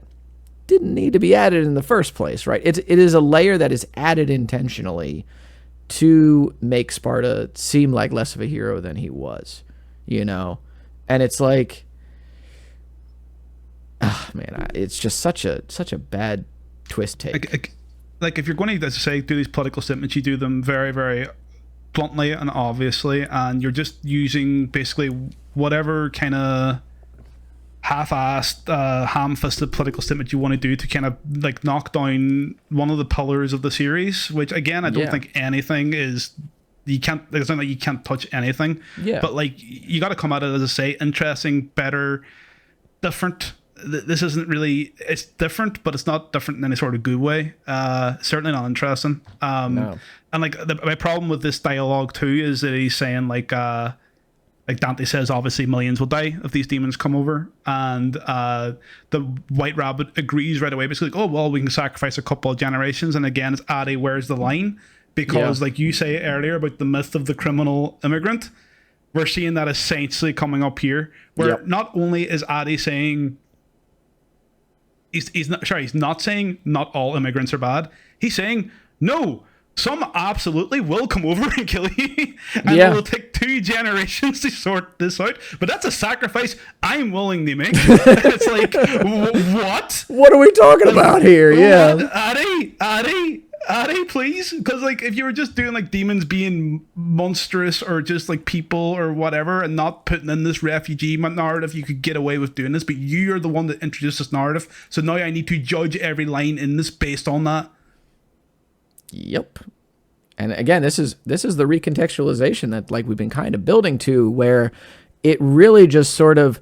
didn't need to be added in the first place, right? It is a layer that is added intentionally to make Sparta seem like less of a hero than he was, And it's like, man, it's just such a bad twist take. Like if you're going to, as I say, do these political statements, you do them very, very bluntly and obviously, and you're just using basically whatever kind of half-assed, ham-fisted political statement you want to do to kind of like knock down one of the pillars of the series. Which again, I don't think anything is. You can't. It's not like you can't touch anything. Yeah. But like you got to come at it, as I say, interesting, better, different. This isn't really. It's different, but it's not different in any sort of good way. Certainly not interesting. No. And like my problem with this dialogue too is that he's saying like Dante says, obviously millions will die if these demons come over, and the White Rabbit agrees right away. Basically, like, oh well, we can sacrifice a couple of generations. And again, it's Addy, where's the line? Because like you say earlier about the myth of the criminal immigrant, we're seeing that essentially coming up here, where not only is Addy saying he's not saying not all immigrants are bad. He's saying no. Some absolutely will come over and kill you, and it will take 2 generations to sort this out. But that's a sacrifice I'm willing to make. It's like, what? What are we talking about here? Yeah, Addy, please, because like if you were just doing like demons being monstrous or just like people or whatever, and not putting in this refugee narrative, you could get away with doing this. But you are the one that introduced this narrative, so now I need to judge every line in this based on that. Yep. And again, this is the recontextualization that like we've been kind of building to, where it really just sort of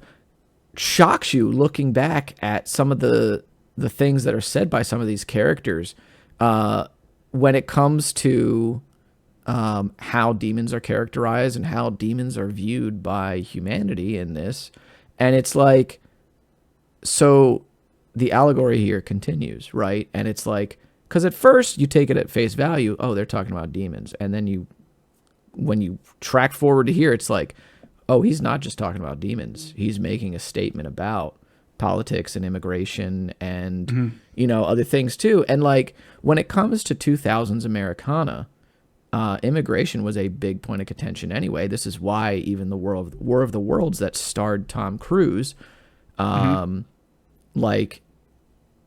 shocks you looking back at some of the things that are said by some of these characters when it comes to how demons are characterized and how demons are viewed by humanity in this. And it's like, so the allegory here continues, right? And it's like, because at first you take it at face value, oh, they're talking about demons. And then when you track forward to here, it's like, oh, he's not just talking about demons. He's making a statement about politics and immigration and, other things too. And like when it comes to 2000s Americana, immigration was a big point of contention anyway. This is why even the War of the Worlds that starred Tom Cruise, like,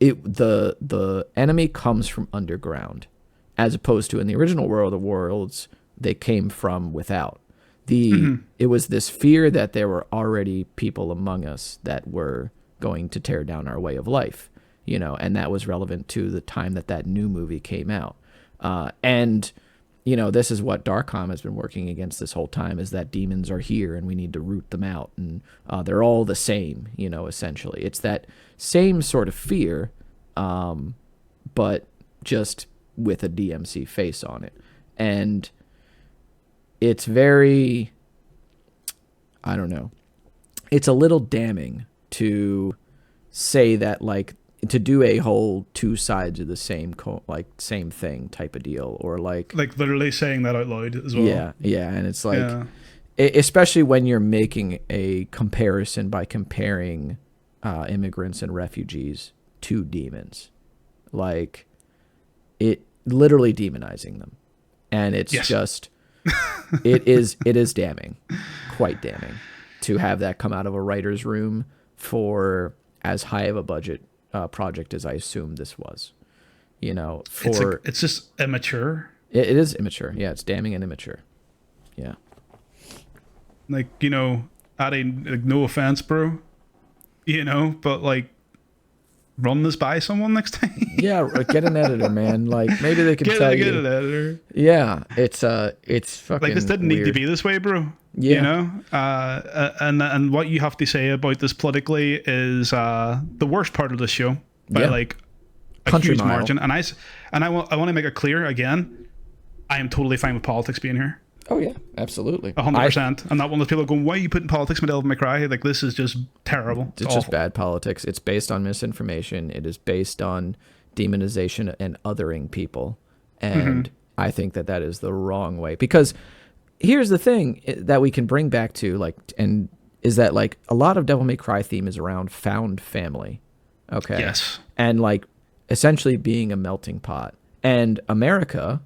the enemy comes from underground, as opposed to in the original War of the Worlds, they came from without. It was this fear that there were already people among us that were going to tear down our way of life, and that was relevant to the time that new movie came out. And this is what Darkcom has been working against this whole time, is that demons are here and we need to root them out. And they're all the same, essentially. It's that same sort of fear, but just with a DMC face on it. And it's very, I don't know, it's a little damning to say that, like, to do a whole 2 sides of the same same thing type of deal, or like literally saying that out loud as well. Yeah, and it's like, especially when you're making a comparison by comparing immigrants and refugees to demons, like it literally demonizing them, and it's just it is damning, quite damning, to have that come out of a writer's room for as high of a budget project as I assume this was. It's just immature. It is immature. Yeah, it's damning and immature. Yeah. Like, adding, like, no offense, bro, but like, run this by someone next time. Yeah, get an editor, man. Like, maybe they can tell you. Get an editor. Yeah, it's fucking like, this didn't weird. need to be this way, bro. Yeah. And what you have to say about this politically is the worst part of the show by like a Country huge mile. margin. And I want to make it clear again, I am totally fine with politics being here. Oh yeah, absolutely, 100%. I'm not one of those people going, "Why are you putting politics in the middle of my cry?" Like, this is just terrible. It's just bad politics. It's based on misinformation. It is based on demonization and othering people, and I think that is the wrong way, because here's the thing that we can bring back to, like, and is that, like, a lot of Devil May Cry theme is around found family. Okay. Yes. And, like, essentially being a melting pot. And America,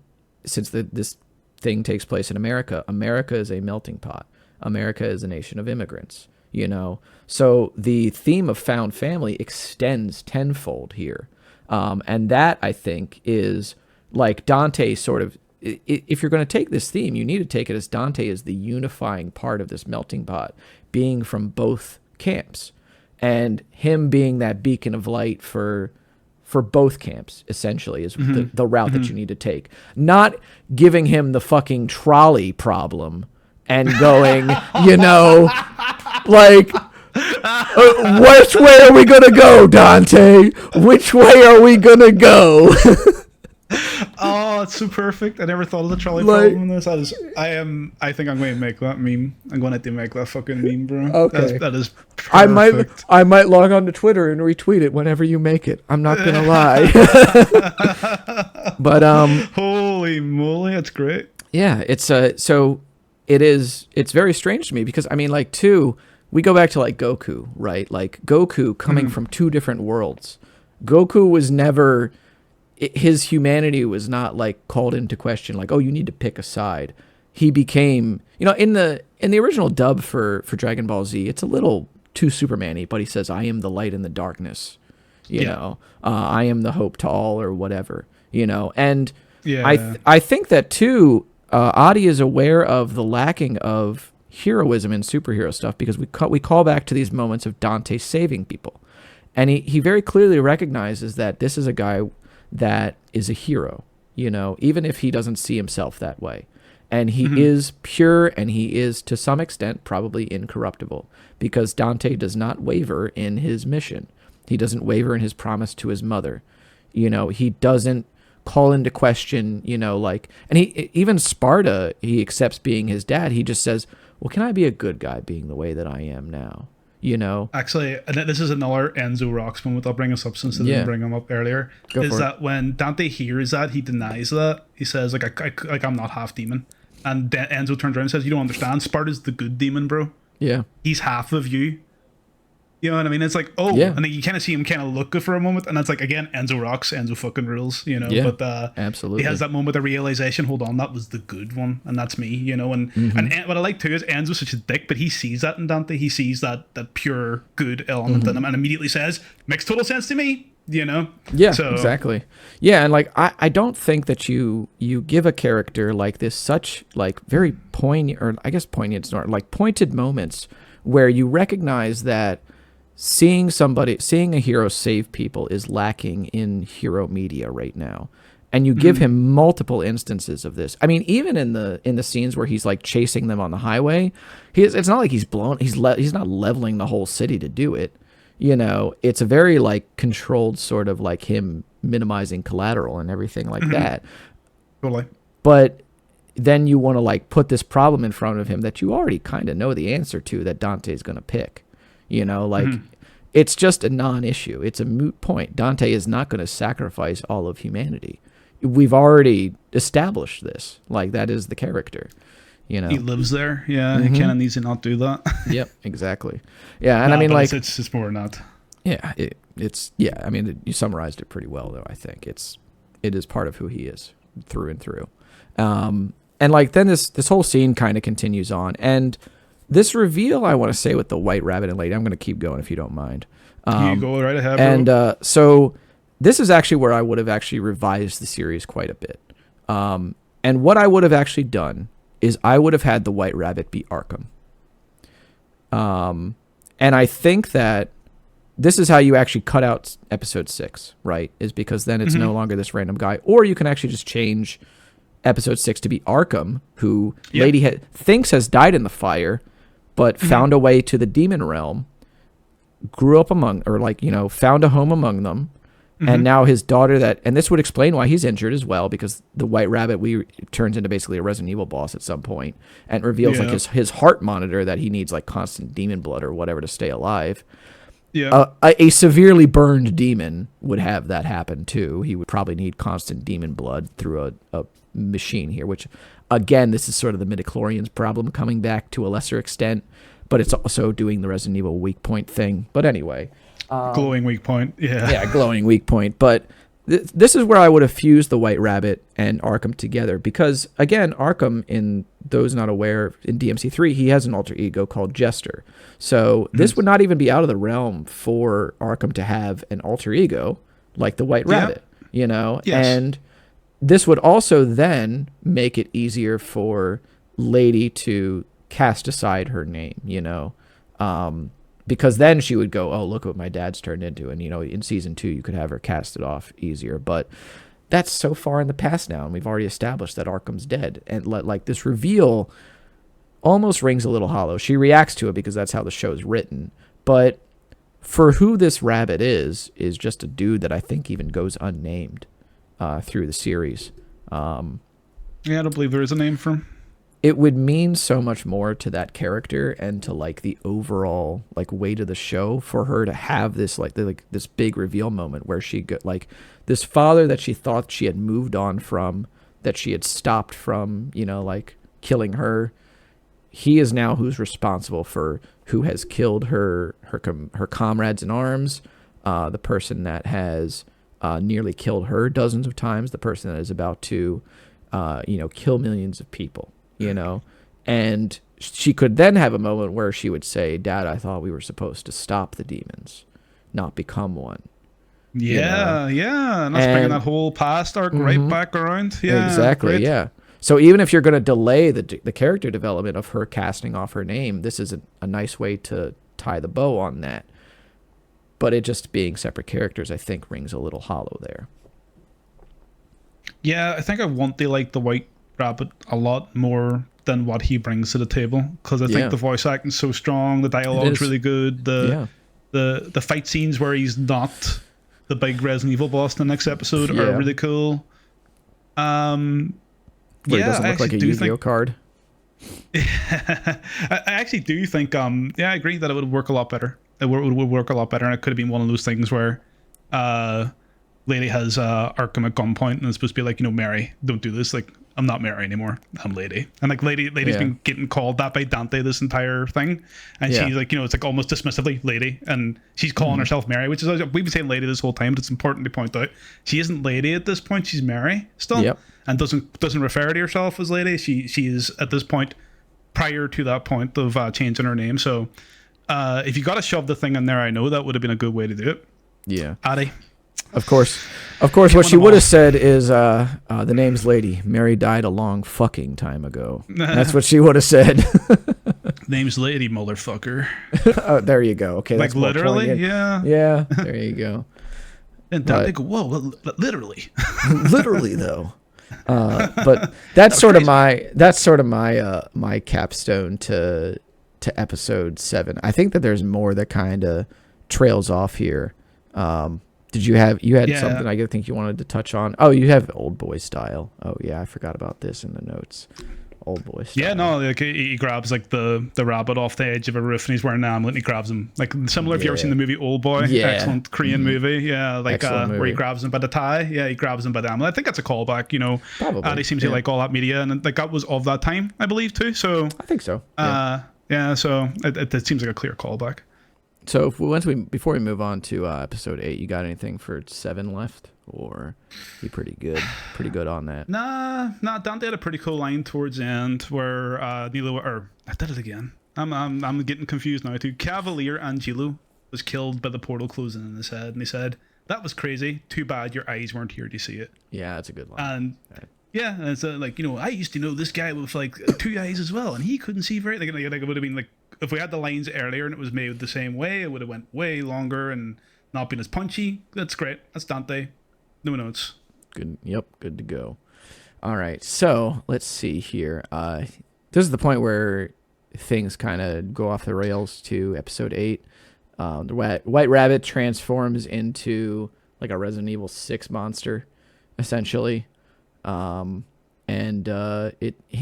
since this thing takes place in America, America is a melting pot. America is a nation of immigrants, you know? So the theme of found family extends tenfold here. And that, I think, is like Dante sort of, if you're going to take this theme, you need to take it as Dante is the unifying part of this melting pot, being from both camps, and him being that beacon of light for both camps, essentially, is the route that you need to take. Not giving him the fucking trolley problem and going, you know, like, which way are we going to go, Dante? Which way are we going to go? Oh, it's so perfect. I never thought of the trolley problem in this. I think I'm going to make that meme. I'm going to have to make that fucking meme, bro. Okay. That is perfect. I might log on to Twitter and retweet it whenever you make it. I'm not going to lie. But holy moly, that's great. Yeah, it's it's very strange to me because, I mean, like, too, we go back to, like, Goku, right? Like, Goku coming from two different worlds. Goku was never, his humanity was not, like, called into question, like, oh, you need to pick a side. He became, you know, in the original dub for Dragon Ball Z, it's a little too Superman-y, but he says, I am the light in the darkness, you know, I am the hope to all, or whatever, you know, and I think that, too, Adi is aware of the lacking of heroism in superhero stuff because we call back to these moments of Dante saving people. And he very clearly recognizes that this is a guy that is a hero, you know, even if he doesn't see himself that way. And he is pure, and he is, to some extent, probably incorruptible, because Dante does not waver in his mission. He doesn't waver in his promise to his mother. You know, he doesn't call into question, you know, like, and even Sparta, he accepts being his dad. He just says, well, can I be a good guy being the way that I am now? You know? Actually, this is another Enzo Rocks moment. I'll bring us up since I didn't bring him up earlier. Is that when Dante hears that, he denies that. He says, like I'm not half demon. And Enzo turns around and says, you don't understand. Sparta's the good demon, bro. Yeah. He's half of you. You know what I mean? It's like, oh, and then you kind of see him kind of look good for a moment, and that's like, again, Enzo rocks, Enzo fucking rules, you know. Yeah, but absolutely, he has that moment of realization. Hold on, that was the good one, and that's me, you know. And and what I like too is Enzo's such a dick, but he sees that in Dante. He sees that pure good element in him, and immediately says, "Makes total sense to me." You know? Yeah, so, exactly. Yeah, and like I don't think that you give a character like this such like very poignant, or I guess poignant's not, like pointed moments where you recognize that seeing a hero save people is lacking in hero media right now. And you give him multiple instances of this. I mean, even in the scenes where he's like chasing them on the highway, it's not like he's not leveling the whole city to do it. You know, it's a very like controlled sort of like him minimizing collateral and everything like that. Totally. But then you want to like put this problem in front of him that you already kind of know the answer to, that Dante's going to pick. You know, like it's just a non-issue. It's a moot point. Dante is not going to sacrifice all of humanity. We've already established this. Like, that is the character. You know, he lives there. Yeah, he kind of needs to not do that. Yep, exactly. Yeah, and I mean, like, it's more not. Yeah, it's I mean, you summarized it pretty well, though. I think it is part of who he is through and through. And like then this whole scene kind of continues on, and this reveal, I want to say, with the white rabbit and lady, I'm going to keep going if you don't mind. You go right ahead, bro. And so this is actually where I would have actually revised the series quite a bit. And what I would have actually done is I would have had the white rabbit be Arkham. And I think that this is how you actually cut out episode 6, right? Is because then it's no longer this random guy. Or you can actually just change episode 6 to be Arkham, who lady thinks has died in the fire, but found a way to the demon realm, grew up among, or like, you know, found a home among them. And now his daughter and this would explain why he's injured as well, because the white rabbit turns into basically a Resident Evil boss at some point, and reveals like his heart monitor that he needs like constant demon blood or whatever to stay alive. Yeah. A severely burned demon would have that happen too. He would probably need constant demon blood through a machine here, which again, this is sort of the midichlorians problem coming back to a lesser extent, but it's also doing the Resident Evil weak point thing. But anyway. Glowing weak point. Yeah. Yeah, glowing weak point. But this is where I would have fused the White Rabbit and Arkham together. Because, again, Arkham, in those not aware, in DMC3, he has an alter ego called Jester. So this would not even be out of the realm for Arkham to have an alter ego like the White Rabbit, you know? Yes. And this would also then make it easier for Lady to cast aside her name, you know? Because then she would go, oh, look what my dad's turned into. And, you know, in season 2, you could have her cast it off easier. But that's so far in the past now, and we've already established that Arkham's dead. And, like, this reveal almost rings a little hollow. She reacts to it because that's how the show's written. But for who this rabbit is just a dude that I think even goes unnamed through the series. Yeah, I don't believe there is a name for him. It would mean so much more to that character and to like the overall like weight of the show for her to have this like this big reveal moment where she got like this father that she thought she had moved on from, that she had stopped from, you know, like killing her. He is now who's responsible for who has killed her comrades in arms, the person that has nearly killed her dozens of times, the person that is about to kill millions of people. You know, and she could then have a moment where she would say, Dad, I thought we were supposed to stop the demons, not become one. Yeah, you know? Yeah. And that's bringing that whole past arc right back around. Yeah, exactly. Great. Yeah. So even if you're going to delay the character development of her casting off her name, this is a nice way to tie the bow on that. But it just being separate characters, I think, rings a little hollow there. Yeah, I think I want the White Rabbit a lot more than what he brings to the table, because I think the voice acting's so strong, the dialogue's really good, the fight scenes where he's not the big Resident Evil boss in the next episode are really cool. Where he doesn't look like a Yu-Gi-Oh card. I actually do think I agree that it would work a lot better. It would work a lot better, and it could have been one of those things where Lady has Arkham at gunpoint and it's supposed to be like, you know, Mary, don't do this, like, I'm not Mary anymore, I'm Lady. And like Lady's been getting called that by Dante this entire thing, and she's like, you know, it's like almost dismissively Lady, and she's calling herself Mary, which is, we've been saying Lady this whole time, but it's important to point out she isn't Lady at this point, she's Mary still, and doesn't refer to herself as Lady. She is at this point, prior to that point of changing her name. So if you got to shove the thing in there, I know that would have been a good way to do it. Yeah, Addy. Of course, what she would have said is, the name's Lady. Mary died a long fucking time ago. That's what she would have said. Name's Lady, motherfucker. Oh, there you go. Okay, like that's literally, yeah. Yeah, there you go. And they go, whoa, literally. Literally though. But that's sort of my my capstone to episode 7. I think that there's more that kind of trails off here. Did you had something I think you wanted to touch on? Oh, you have Old Boy style. Oh yeah, I forgot about this in the notes. Old Boy style. Yeah, no, like he grabs like the rabbit off the edge of a roof and he's wearing an amulet and he grabs him. Like similar if you ever seen the movie Old Boy. Yeah. Excellent Korean movie. Yeah, like where he grabs him by the tie. Yeah, he grabs him by the amulet. I think that's a callback, you know. Probably. He seems to like all that media, and like that was of that time, I believe too. So I think so. So it seems like a clear callback. So before we move on to episode 8, you got anything for 7 left, or you pretty good on that? Nah. Dante had a pretty cool line towards the end where Nilo, or I did it again. I'm getting confused now too. Cavalier Angelo was killed by the portal closing in his head, and he said, "That was crazy. Too bad your eyes weren't here to see it." Yeah, that's a good line. And yeah, and it's like, you know, I used to know this guy with like 2 eyes as well, and he couldn't see very. Like it would have been like, if we had the lines earlier and it was made the same way, it would have went way longer and not been as punchy. That's great. That's Dante. No notes. Good. Yep. Good to go. All right. So let's see here. This is the point where things kind of go off the rails to episode 8. The White Rabbit transforms into like a Resident Evil 6 monster, essentially. He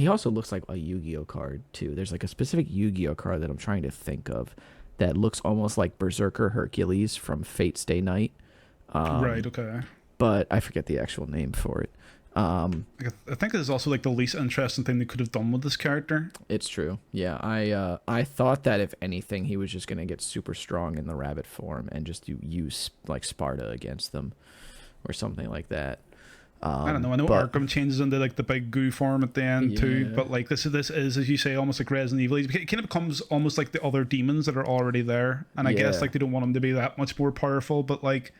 also looks like a Yu-Gi-Oh card too. There's like a specific Yu-Gi-Oh card that I'm trying to think of that looks almost like Berserker Hercules from Fate Stay Night. Right, okay. But I forget the actual name for it. I think this is also like the least interesting thing they could have done with this character. It's true. Yeah, I thought that if anything, he was just gonna get super strong in the rabbit form and just use like Sparta against them, or something like that. I don't know. I know but Arkham changes into like the big goo form at the end too, yeah, but like this is as you say almost like Resident Evil. It kind of becomes almost like the other demons that are already there, and I guess yeah, like they don't want him to be that much more powerful. But like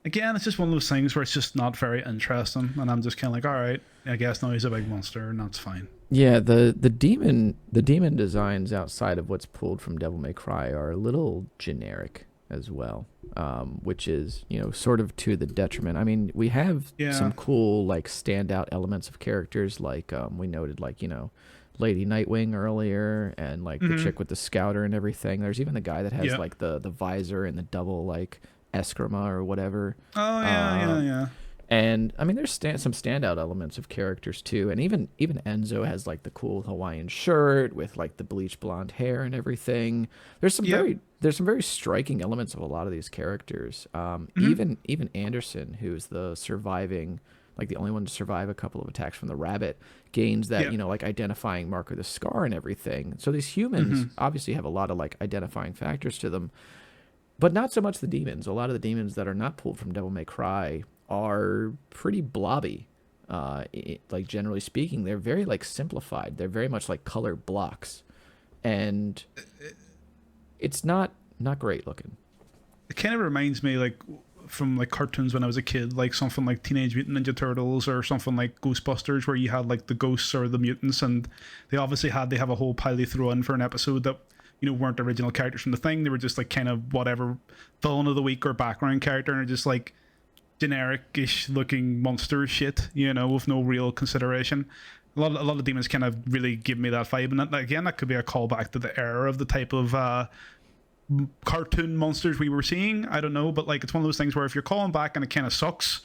again, it's just one of those things where it's just not very interesting, and I'm just kind of like, all right, I guess now he's a big monster, and that's fine. yeah. The demon designs outside of what's pulled from Devil May Cry are a little generic as well, which is sort of to the detriment. I mean, we have Yeah. some cool like standout elements of characters, like we noted, like Lady Nightwing earlier, and like the Hmm. chick with the scouter and everything. There's even the guy that has Yeah. like the visor and the double like eskrima or whatever. Oh yeah, Uh, yeah, yeah. and I mean, there's some standout elements of characters too, and even Enzo has like the cool Hawaiian shirt with like the bleach blonde hair and everything. Yep. There's some very striking elements of a lot of these characters. Hmm. Even Anderson, who's the surviving, like the only one to survive a couple of attacks from the rabbit, gains that Yep. like identifying mark of the scar and everything. So these humans Hmm. obviously have a lot of like identifying factors to them, but not so much the demons. A lot of the demons that are not pulled from Devil May Cry are pretty blobby. Like generally speaking, they're very like simplified. They're very much like color blocks, and it's not great looking. It kind of reminds me like from like cartoons when I was a kid, like something like Teenage Mutant Ninja Turtles or something like Ghostbusters, where you had like the ghosts or the mutants, and they have a whole pile they throw in for an episode that weren't original characters from the thing. They were just like kind of whatever villain of the week or background character, and are just like generic-ish looking monster shit, with no real consideration. A lot of demons kind of really give me that vibe, and again, that could be a callback to the era of the type of cartoon monsters we were seeing. I don't know, but like it's one of those things where if you're calling back and it kind of sucks,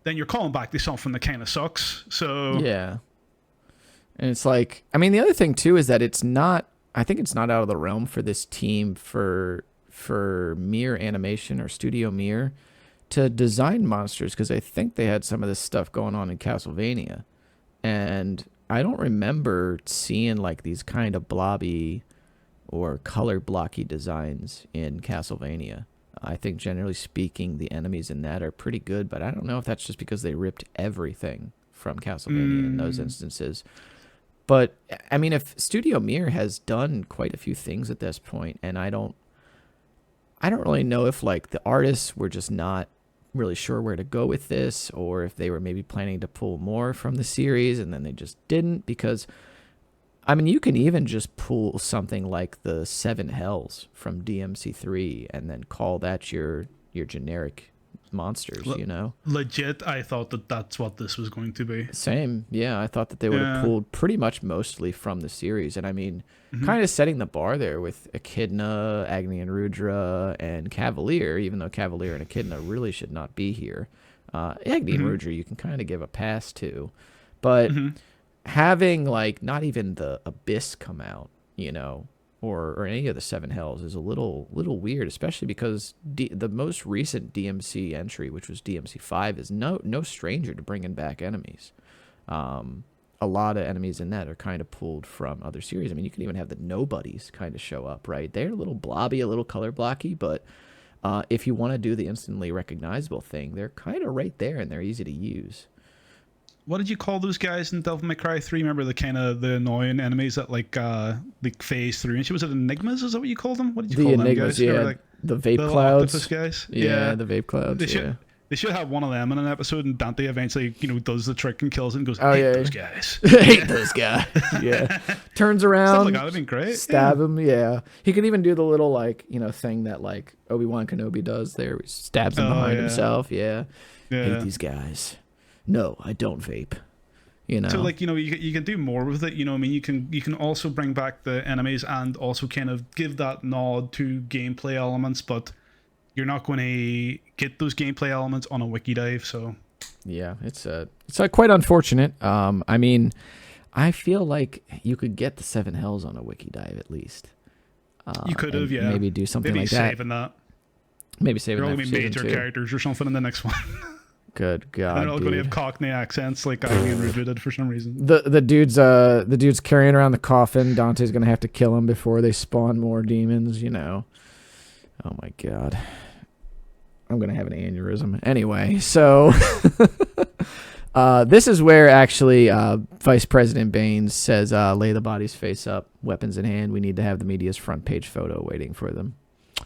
then you're calling back to something that kind of sucks. So Yeah, and it's like, I mean, the other thing too is that it's not. I think it's not out of the realm for this team, for Mir Animation or Studio Mir, to design monsters, because I think they had some of this stuff going on in Castlevania, and I don't remember seeing like these kind of blobby or color blocky designs in Castlevania. I think generally speaking, the enemies in that are pretty good, but I don't know if that's just because they ripped everything from Castlevania in those instances. But I mean, if Studio Mir has done quite a few things at this point, and I don't really know if like the artists were just not really sure where to go with this, or if they were maybe planning to pull more from the series and then they just didn't. Because I mean, you can even just pull something like the Seven Hells from DMC3 and then call that your generic monsters, legit, I thought that that's what this was going to be. Same. Yeah, I thought that they would have Yeah. pulled pretty much mostly from the series. And I mean, kind of setting the bar there with Echidna, Agni and Rudra, and Cavalier, even though Cavalier and Echidna really should not be here. Agni and Rudra you can kind of give a pass to. But having, like, not even the Abyss come out, or any of the Seven Hells is a little weird, especially because the most recent DMC entry, which was DMC5, is no stranger to bringing back enemies. A lot of enemies in that are kind of pulled from other series. I mean, you can even have the Nobodies kind of show up, right? They're a little blobby, a little color blocky, but if you want to do the instantly recognizable thing, they're kind of right there and they're easy to use. What did you call those guys in Devil May Cry 3? Remember the kind of the annoying enemies that like phase through? And was it Enigmas? Is that what you called them? What did you The call them Enigmas, guys? They yeah. were like The vape the clouds. octopus guys. Yeah, the vape clouds, They should yeah. they should have one of them in an episode, and Dante eventually does the trick and kills it and goes, Oh, "Hate yeah. those guys." Hate those guys. Yeah. Turns Stuff around, like that would have been great. stab him. Yeah. He could even do the little, like, thing that, like, Obi-Wan Kenobi does there. He stabs him behind yeah. himself. Yeah. Yeah. Hate these guys. No, I don't vape. So like you can do more with it. I mean, you can also bring back the enemies and also kind of give that nod to gameplay elements, but you're not going to get those gameplay elements on a wiki dive. So Yeah, it's quite unfortunate. I mean, I feel like you could get the Seven Hells on a wiki dive at least. you could have, and yeah, maybe do something maybe like that. saving that. Maybe saving They're that all for gonna be season major 2. characters or something in the next one. Good God, They're all going to dude. have Cockney accents like Ivy and Rigid did for some reason. The dude's carrying around the coffin. Dante's gonna have to kill him before they spawn more demons. You know. Oh my God. I'm gonna have an aneurysm. Anyway, so this is where actually Vice President Baines says, "Lay the bodies face up, weapons in hand. We need to have the media's front page photo waiting for them."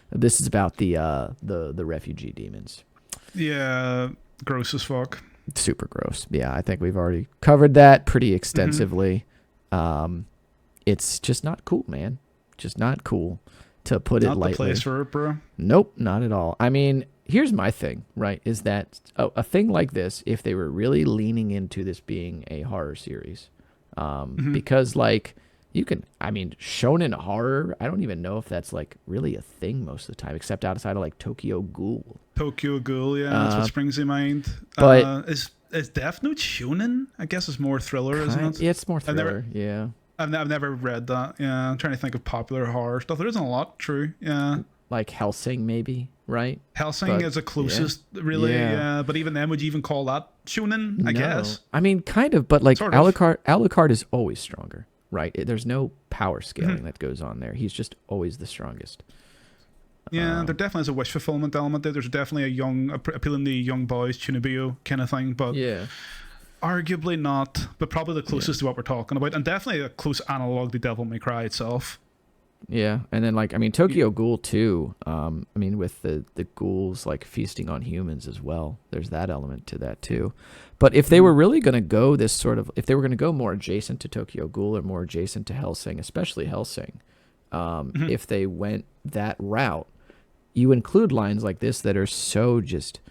This is about the refugee demons. Yeah, gross as fuck. Super gross. Yeah, I think we've already covered that pretty extensively. It's just not cool, man. Just not cool, to put it lightly. Not the place for it, bro. Nope, not at all. I mean, here's my thing, right? Is that a thing like this, if they were really leaning into this being a horror series, because like you can, I mean, shonen horror, I don't even know if that's like really a thing most of the time, except outside of like Tokyo Ghoul. Tokyo Ghoul, yeah, that's what springs to mind. But is Death Note shonen? I guess it's more thriller, isn't it? Yeah, it's more thriller. Yeah. I've never read that. Yeah, I'm trying to think of popular horror stuff. There isn't a lot, true. Yeah. Like Hellsing, maybe, right? Hellsing is the closest, really. Yeah. But even then, would you even call that shonen? I guess. I mean, kind of, but like Sort of. Alucard is always stronger, right? There's no power scaling that goes on there. He's just always the strongest. Yeah, there definitely is a wish fulfillment element there. There's definitely appealing to young boys, Chunibyo kind of thing. But yeah, arguably not. But probably the closest to what we're talking about, and definitely a close analog to Devil May Cry itself. Yeah, and then like I mean Tokyo Ghoul too. I mean with the ghouls like feasting on humans as well. There's that element to that too. But if they were really going to go this sort of, if they were going to go more adjacent to Tokyo Ghoul or more adjacent to Hellsing, especially Hellsing, if they went that route, you include lines like this that are so just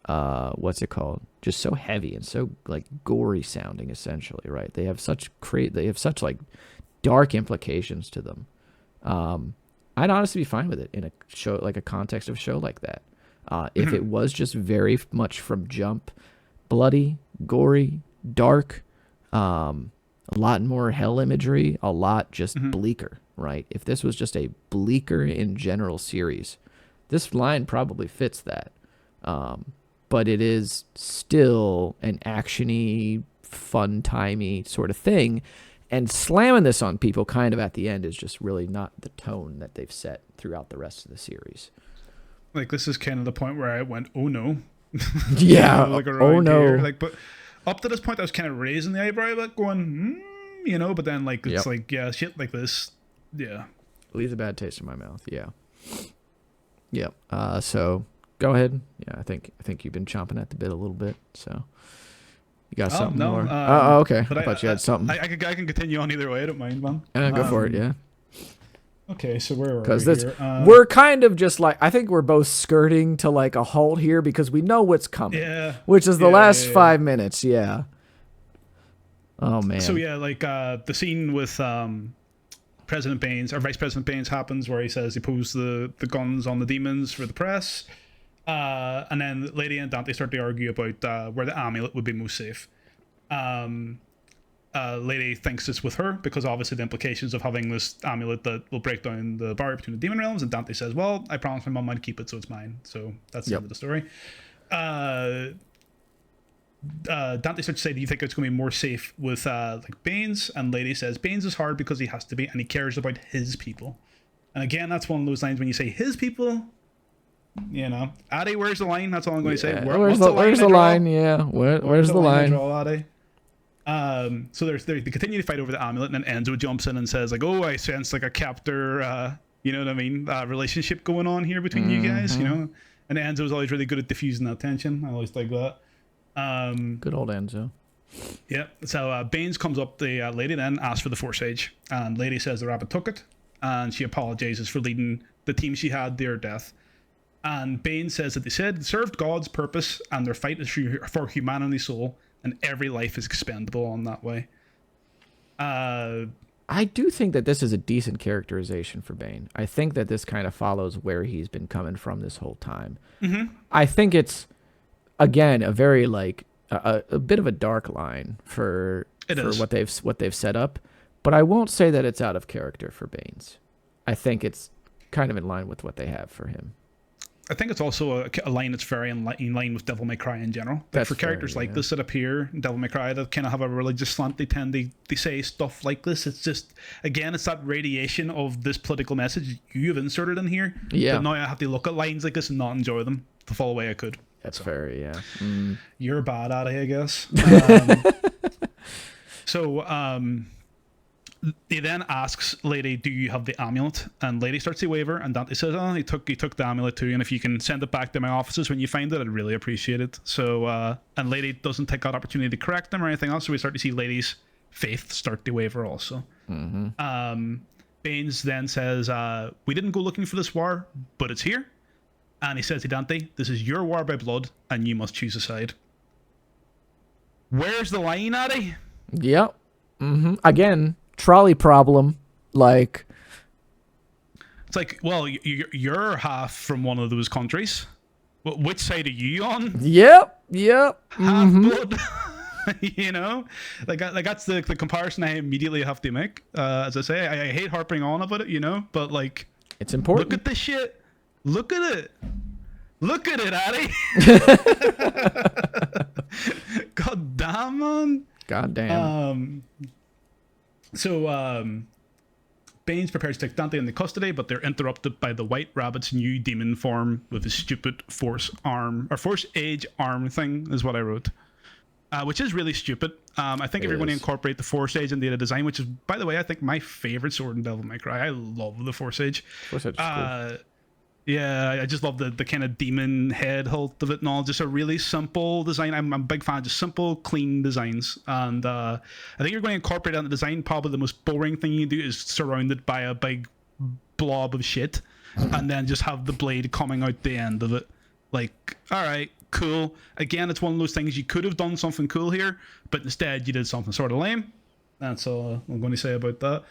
what's it called? Just so heavy and so like gory sounding essentially, right? They have such like dark implications to them. I'd honestly be fine with it in a show, like a context of a show like that. If it was just very much from jump, bloody, gory, dark, a lot more hell imagery, a lot just bleaker, right? If this was just a bleaker in general series, this line probably fits that. But it is still an actiony, fun-timey sort of thing. And slamming this on people kind of at the end is just really not the tone that they've set throughout the rest of the series. Like, this is kind of the point where I went, oh no. Yeah, like oh no. Here. Like, but up to this point, I was kind of raising the eyebrow a bit, going, but then like it's like, yeah, shit like this, yeah. Leaves a bad taste in my mouth, yeah. Yep. So go ahead. Yeah, I think you've been chomping at the bit a little bit, so. You got something more? Okay. I thought you had something. I can continue on either way. I don't mind, man. Go for it, yeah. Okay, so where are we Because here? we're kind of just like, I think we're both skirting to like a halt here because we know what's coming. Yeah. Which is the last 5 minutes, yeah. Oh, man. So, yeah, like the scene with President Baines, or Vice President Baines happens where he says he posed the guns on the demons for the press. And then Lady and Dante start to argue about where the amulet would be most safe. Lady thinks it's with her because obviously the implications of having this amulet that will break down the barrier between the demon realms. And Dante says, well, I promised my mom I'd keep it, so it's mine. So that's the end of the story. Dante starts to say, do you think it's going to be more safe with like Baines? And Lady says, Baines is hard because he has to be, and he cares about his people. And again, that's one of those lines when you say his people, Addy, where's the line? That's all I'm going to say. Where's the line? Yeah. Where's the line? Addy? So they continue to fight over the amulet, and then Enzo jumps in and says, like, oh, I sense like a captor, you know what I mean? Relationship going on here between you guys, And Enzo's always really good at diffusing that tension. I always like that. Good old Enzo. Yeah. So Baines comes up, the lady then asks for the Force Age, and Lady says the rabbit took it, and she apologizes for leading the team she had to their death. And Baines says that they served God's purpose, and their fight is for humanity's soul, and every life is expendable on that way. I do think that this is a decent characterization for Bane. I think that this kind of follows where he's been coming from this whole time. I think it's, again, a very like a bit of a dark line for what they've set up, but I won't say that it's out of character for Baines. I think it's kind of in line with what they have for him. I think it's also a line that's very in line with Devil May Cry in general. Like That's for characters fair, like yeah. this that appear in Devil May Cry that kind of have a religious slant, they say stuff like this. It's just, again, it's that radiation of this political message you've inserted in here. Yeah. That now I have to look at lines like this and not enjoy them the full way I could. That's fair, yeah. You're bad at it, I guess. He then asks Lady, "Do you have the amulet?" And Lady starts to waver, and Dante says, "Oh, he took the amulet too. And if you can send it back to my offices when you find it, I'd really appreciate it." So, and Lady doesn't take that opportunity to correct him or anything else. So we start to see Lady's faith start to waver also. Baines then says, "We didn't go looking for this war, but it's here." And he says to Dante, "This is your war by blood, and you must choose a side." Where's the line, Addy? Yep. Again, trolley problem. Like, It's like, well, you're half from one of those countries. Which side are you on? yep. Half blood. You know, like that's the comparison I immediately have to make. As I say, I hate harping on about it, you know, but like, It's important. look at this shit. Look at it. Look at it, Addy. God damn, man. God damn. Baines prepares to take Dante into custody, but they're interrupted by the White Rabbit's new demon form with his stupid force age arm thing, is what I wrote. Which is really stupid. I think if you're going to incorporate the Force Age into the design, which is, by the way, I think my favorite sword in Devil May Cry. I love the Force Age. Force Age is cool. Yeah, I just love the kind of demon head halt of it and all. Just a really simple design. I'm a big fan of just simple, clean designs. And I think you're going to incorporate that in the design. Probably the most boring thing you do is surrounded by a big blob of shit and then just have the blade coming out the end of it. Like, all right, cool. Again, it's one of those things you could have done something cool here, but instead you did something sort of lame. That's all I'm going to say about that.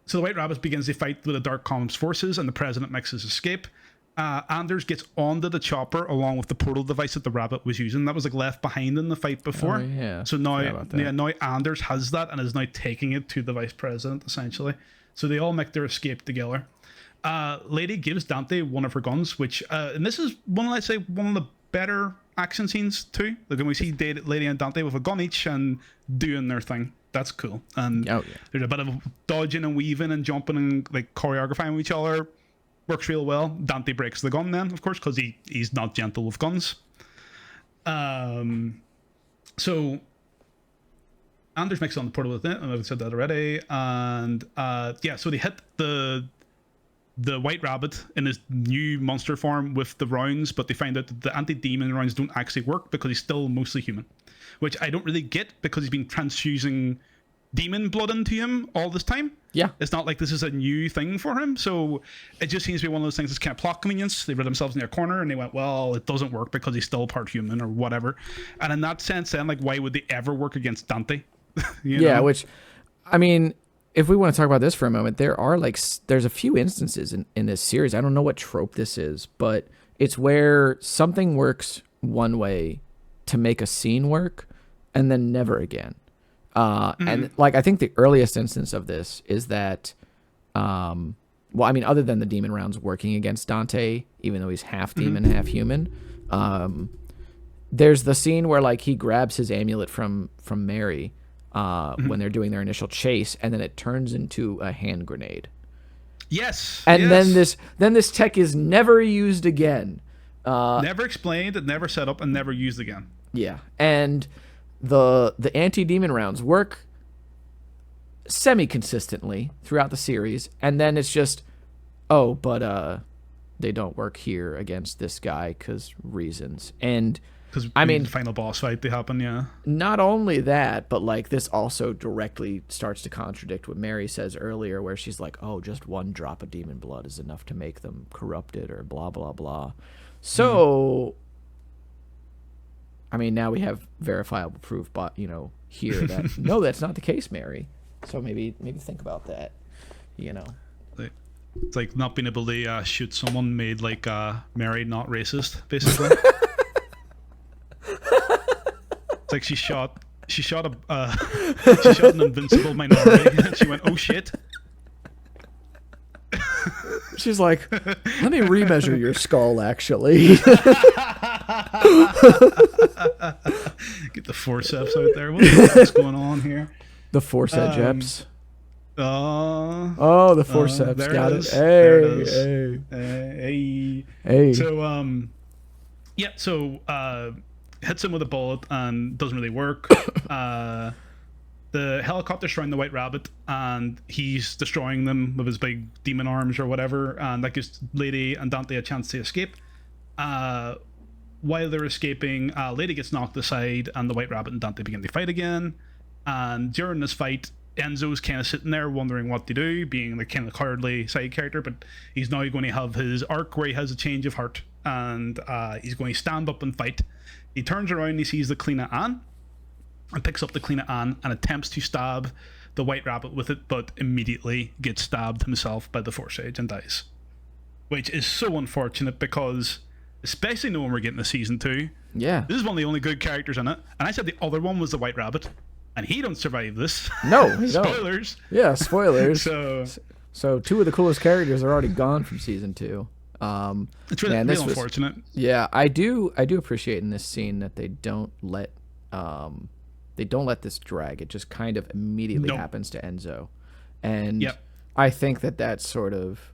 So the White Rabbit begins to fight with the Dark Column's forces, and the president makes his escape. Anders gets onto the chopper along with the portal device that the rabbit was using. That was like left behind in the fight before. Oh, yeah. So now Anders has that and is now taking it to the vice president, essentially. So they all make their escape together. Lady gives Dante one of her guns, which, and this is one of the better action scenes too. Like when we see Lady and Dante with a gun each and doing their thing. That's cool. And there's a bit of dodging and weaving and jumping and like choreographing with each other. Works real well. Dante breaks the gun then, of course, because he's not gentle with guns. So Anders makes it on the portal with it, and I've said that already. And so they hit the White Rabbit in his new monster form with the rounds, but they find out that the anti-demon rounds don't actually work because he's still mostly human. Which I don't really get because he's been transfusing demon blood into him all this time. Yeah. It's not like this is a new thing for him. So it just seems to be one of those things that's kind of plot convenience. They read themselves in their corner and they went, well, it doesn't work because he's still part human or whatever. And in that sense, then, like, why would they ever work against Dante? you know? Which, I mean, if we want to talk about this for a moment, there's a few instances in this series. I don't know what trope this is, but it's where something works one way to make a scene work and then never again. And like, I think the earliest instance of this is that, other than the demon rounds working against Dante, even though he's half demon, half human, there's the scene where like he grabs his amulet from Mary, when they're doing their initial chase, and then it turns into a hand grenade. Yes. And then this tech is never used again. Never explained, never set up, and never used again. Yeah. And the anti-demon rounds work semi-consistently throughout the series, and then it's just, they don't work here against this guy because reasons. And because the final boss fight they happen, yeah. Not only that, but like this also directly starts to contradict what Mary says earlier, where she's like, "Oh, just one drop of demon blood is enough to make them corrupted," or blah blah blah. So, now we have verifiable proof, but here that no, that's not the case, Mary. So maybe think about that. It's like not being able to shoot someone made like Mary not racist, basically. It's like she shot an invincible minority and she went, "Oh shit." She's like, let me remeasure your skull, actually. Get the forceps out there. What's going on here? The forceps. Oh, Oh, the forceps. there Got it it. is. Hey, There it is. hey, Hey. hey. So, yeah, so hits him with a bullet and doesn't really work. The helicopter's surrounding the White Rabbit, and he's destroying them with his big demon arms or whatever, and that gives Lady and Dante a chance to escape. While they're escaping, Lady gets knocked aside, and the White Rabbit and Dante begin to fight again. And during this fight, Enzo's kind of sitting there wondering what to do, being the kind of cowardly side character, but he's now going to have his arc where he has a change of heart, and he's going to stand up and fight. He turns around and he sees the Kleina Ann, and picks up the Kleina Ann and attempts to stab the White Rabbit with it, but immediately gets stabbed himself by the Force Sage and dies. Which is so unfortunate because, especially knowing we're getting a season 2, Yeah. this is one of the only good characters in it. And I said the other one was the White Rabbit, and he don't survive this. No, he don't. Spoilers. Yeah, spoilers. So 2 of the coolest characters are already gone from season 2. it's really, man, real unfortunate. Yeah, I do appreciate in this scene that they don't let this drag. It just kind of immediately happens to Enzo, and Yep. I think that sort of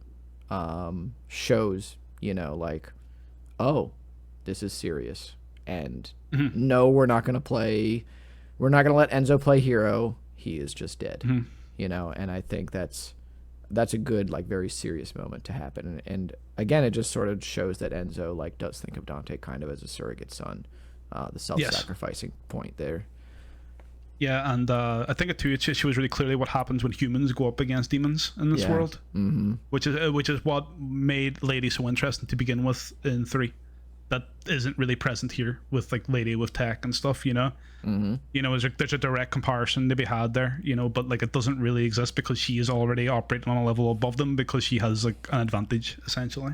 shows, like, oh, this is serious, and no, we're not gonna let Enzo play hero. He is just dead, and I think that's a good, like, very serious moment to happen, and again, it just sort of shows that Enzo, like, does think of Dante kind of as a surrogate son, the self-sacrificing point there. Yeah, and I think it too. It shows really clearly what happens when humans go up against demons in this world, which is what made Lady so interesting to begin with in 3. That isn't really present here with, like, Lady with tech and stuff. There's a direct comparison to be had there. But, like, it doesn't really exist because she is already operating on a level above them because she has, like, an advantage essentially.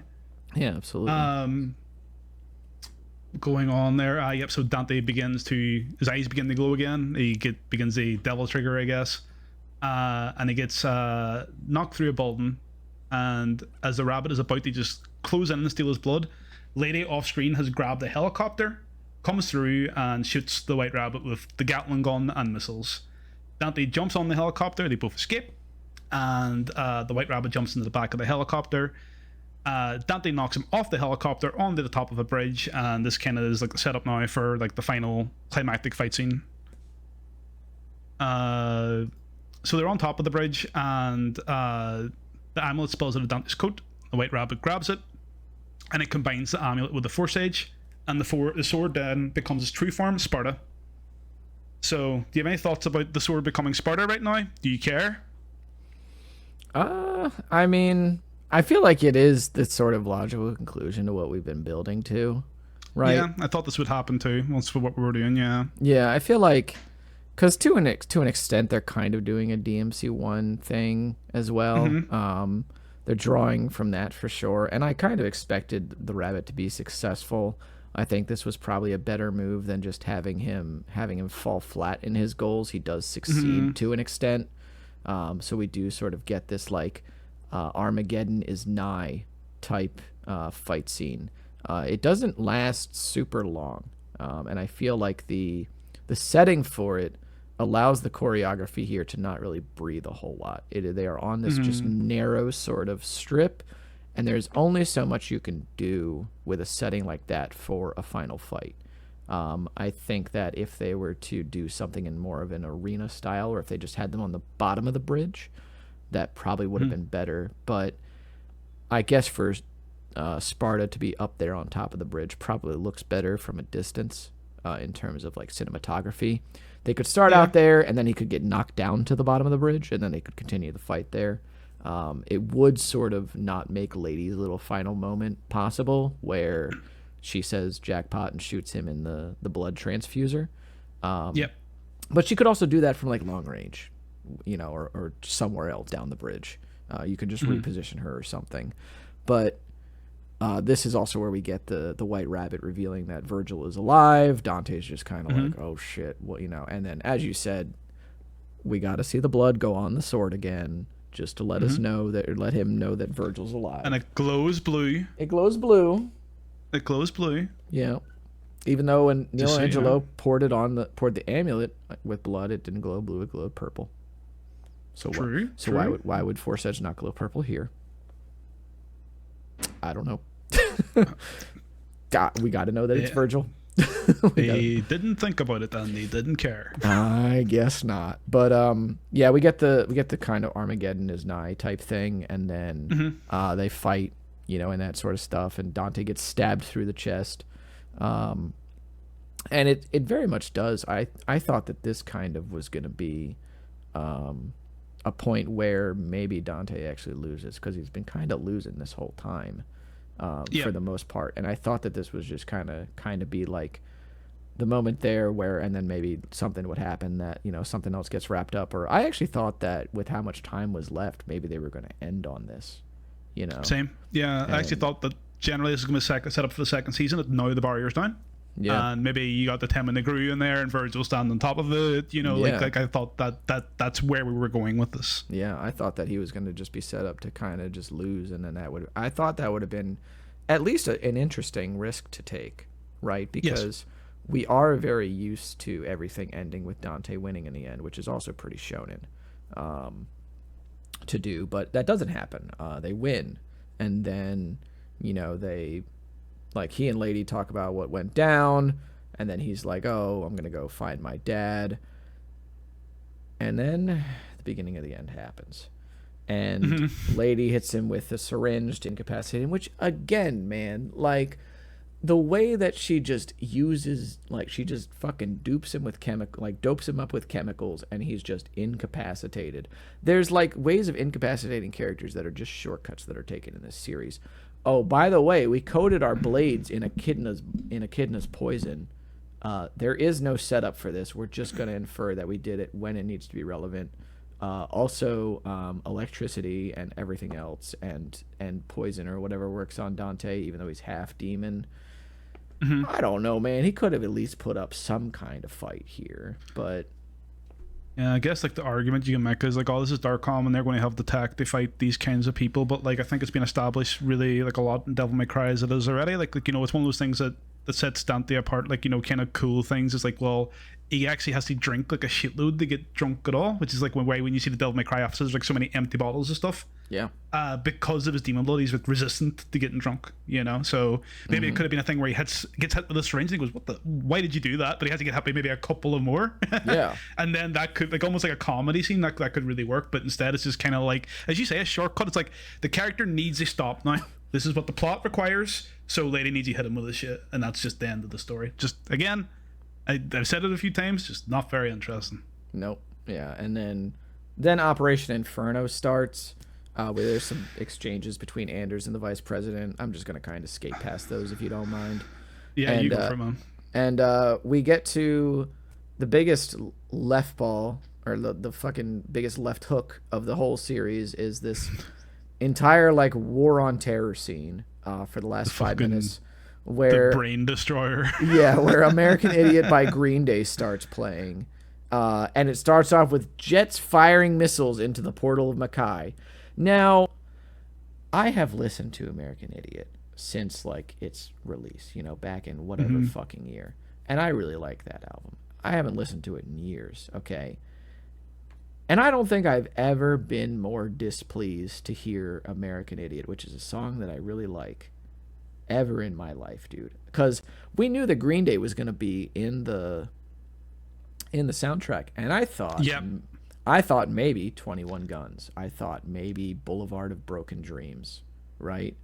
Yeah, absolutely. Going on there, yep. So Dante his eyes begin to glow again. He begins a devil trigger, I guess, and he gets knocked through a building. And as the rabbit is about to just close in and steal his blood, Lady off screen has grabbed a helicopter, comes through and shoots the White Rabbit with the Gatling gun and missiles. Dante jumps on the helicopter. They both escape, and the White Rabbit jumps into the back of the helicopter. Dante knocks him off the helicopter onto the top of a bridge, and this kind of is, like, the setup now for, like, the final climactic fight scene. So they're on top of the bridge, and the amulet spills out of Dante's coat. The White Rabbit grabs it, and it combines the amulet with the Force Sage, and the sword then becomes its true form, Sparta. So, do you have any thoughts about the sword becoming Sparta right now? Do you care? I mean, I feel like it is the sort of logical conclusion to what we've been building to, right? Yeah, I thought this would happen too. Once for what we were doing, yeah. Yeah, I feel like, because to an extent, they're kind of doing a DMC1 thing as well. They're drawing from that for sure, and I kind of expected the rabbit to be successful. I think this was probably a better move than just having him fall flat in his goals. He does succeed to an extent, so we do sort of get this, like, Armageddon is nigh type fight scene. It doesn't last super long, and I feel like the setting for it allows the choreography here to not really breathe a whole lot. They are on this just narrow sort of strip, and there's only so much you can do with a setting like that for a final fight. I think that if they were to do something in more of an arena style, or if they just had them on the bottom of the bridge, that probably would have been better. But I guess for Sparta to be up there on top of the bridge probably looks better from a distance in terms of, like, cinematography. They could start out there, and then he could get knocked down to the bottom of the bridge, and then they could continue the fight there. It would sort of not make Lady's little final moment possible, where she says jackpot and shoots him in the blood transfuser. But she could also do that from, like, long range, or somewhere else down the bridge. You could just reposition her or something. But this is also where we get the White Rabbit revealing that Virgil is alive. Dante's just kind of like, oh shit, and then, as you said, we got to see the blood go on the sword again, just to let us know that, or let him know that Virgil's alive. And it glows blue. It glows blue. It glows blue. Yeah. Even though when Neil see, Angelo poured the amulet with blood, it didn't glow blue, it glowed purple. So True. why would Force Edge not glow purple here? I don't know. We got to know that it's Virgil. They didn't think about it, and they didn't care. I guess not. But yeah, we get the kind of Armageddon is nigh type thing, and then they fight, and that sort of stuff, and Dante gets stabbed through the chest. And it very much does. I thought that this kind of was going to be a point where maybe Dante actually loses, because he's been kind of losing this whole time for the most part. And I thought that this was just kind of be like the moment there where, and then maybe something would happen that, something else gets wrapped up. Or I actually thought that with how much time was left, maybe they were going to end on this, Same. Yeah, I actually thought that generally this is going to be set up for the second season. That now the barrier's down. Yeah, and maybe you got the Tim and the Gru in there, and Virgil standing on top of it. Like I thought that's where we were going with this. Yeah, I thought that he was going to just be set up to kind of just lose, and then I thought that would have been at least an interesting risk to take, right? Because we are very used to everything ending with Dante winning in the end, which is also pretty shonen to do, but that doesn't happen. They win, and then they. Like, he and Lady talk about what went down, and then he's like, oh, I'm going to go find my dad. And then the beginning of the end happens. And Lady hits him with a syringe to incapacitate him, which, again, man, like, the way that she just uses, like, she just fucking dopes him up with chemicals, and he's just incapacitated. There's, like, ways of incapacitating characters that are just shortcuts that are taken in this series. Oh, by the way, we coated our blades in echidna's poison. There is no setup for this. We're just going to infer that we did it when it needs to be relevant. Also, electricity and everything else, and poison or whatever works on Dante, even though he's half demon. I don't know, man. He could have at least put up some kind of fight here, but... Yeah, I guess like the argument you can make is like, oh, this is Darkcom and they're going to have the tech to fight these kinds of people, but like I think it's been established really like a lot in Devil May Cry as it is already. Like it's one of those things that sets Dante apart. Like kind of cool things. It's like, well, he actually has to drink like a shitload to get drunk at all, which is like when you see the Devil May Cry officers, like so many empty bottles of stuff. Yeah. Because of his demon blood, he's resistant to getting drunk. So maybe it could have been a thing where he gets hit with a syringe and he goes, why did you do that? But he has to get hit by maybe a couple of more. Yeah. And then that could, like, almost like a comedy scene that could really work. But instead it's just kind of like, as you say, a shortcut. It's like the character needs a stop now. This is what the plot requires. So Lady needs you hit him with this shit, and that's just the end of the story. Just again, I've said it a few times, just not very interesting. Nope. Yeah, and then Operation Inferno starts, where there's some exchanges between Anders and the vice president. I'm just gonna kind of skate past those if you don't mind. Yeah, you go for it, man. And we get to the biggest left ball, or the fucking biggest left hook of the whole series is this entire like war on terror scene for the last 5 minutes, where the brain destroyer. Yeah, where American Idiot by Green Day starts playing, and it starts off with jets firing missiles into the portal of Mackay. Now, I have listened to American Idiot since like its release, back in whatever fucking year, and I really like that album. I haven't listened to it in years, okay? And I don't think I've ever been more displeased to hear American Idiot, which is a song that I really like, ever in my life, dude. Because we knew that Green Day was going to be in the soundtrack, and I thought maybe 21 Guns. I thought maybe Boulevard of Broken Dreams, right?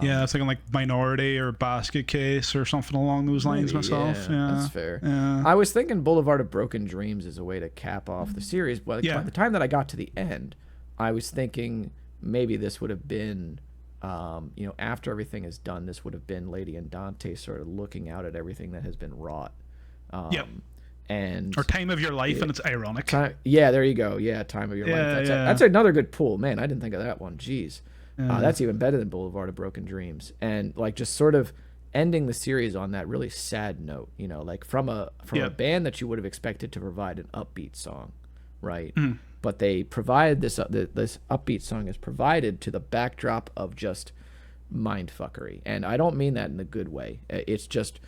Yeah, it's like like Minority or Basket Case or something along those lines. Maybe, myself. Yeah, that's fair. Yeah. I was thinking Boulevard of Broken Dreams is a way to cap off the series, but by the time that I got to the end, I was thinking maybe this would have been, after everything is done, this would have been Lady and Dante sort of looking out at everything that has been wrought. And or Time of Your Life, and it's ironic. There you go. Yeah, Time of Your Life. That's another good pull. Man, I didn't think of that one. Jeez. That's even better than Boulevard of Broken Dreams. And like just sort of ending the series on that really sad note, like from a band that you would have expected to provide an upbeat song, right? but they provide this this upbeat song is provided to the backdrop of just mindfuckery. And I don't mean that in a good way. It's just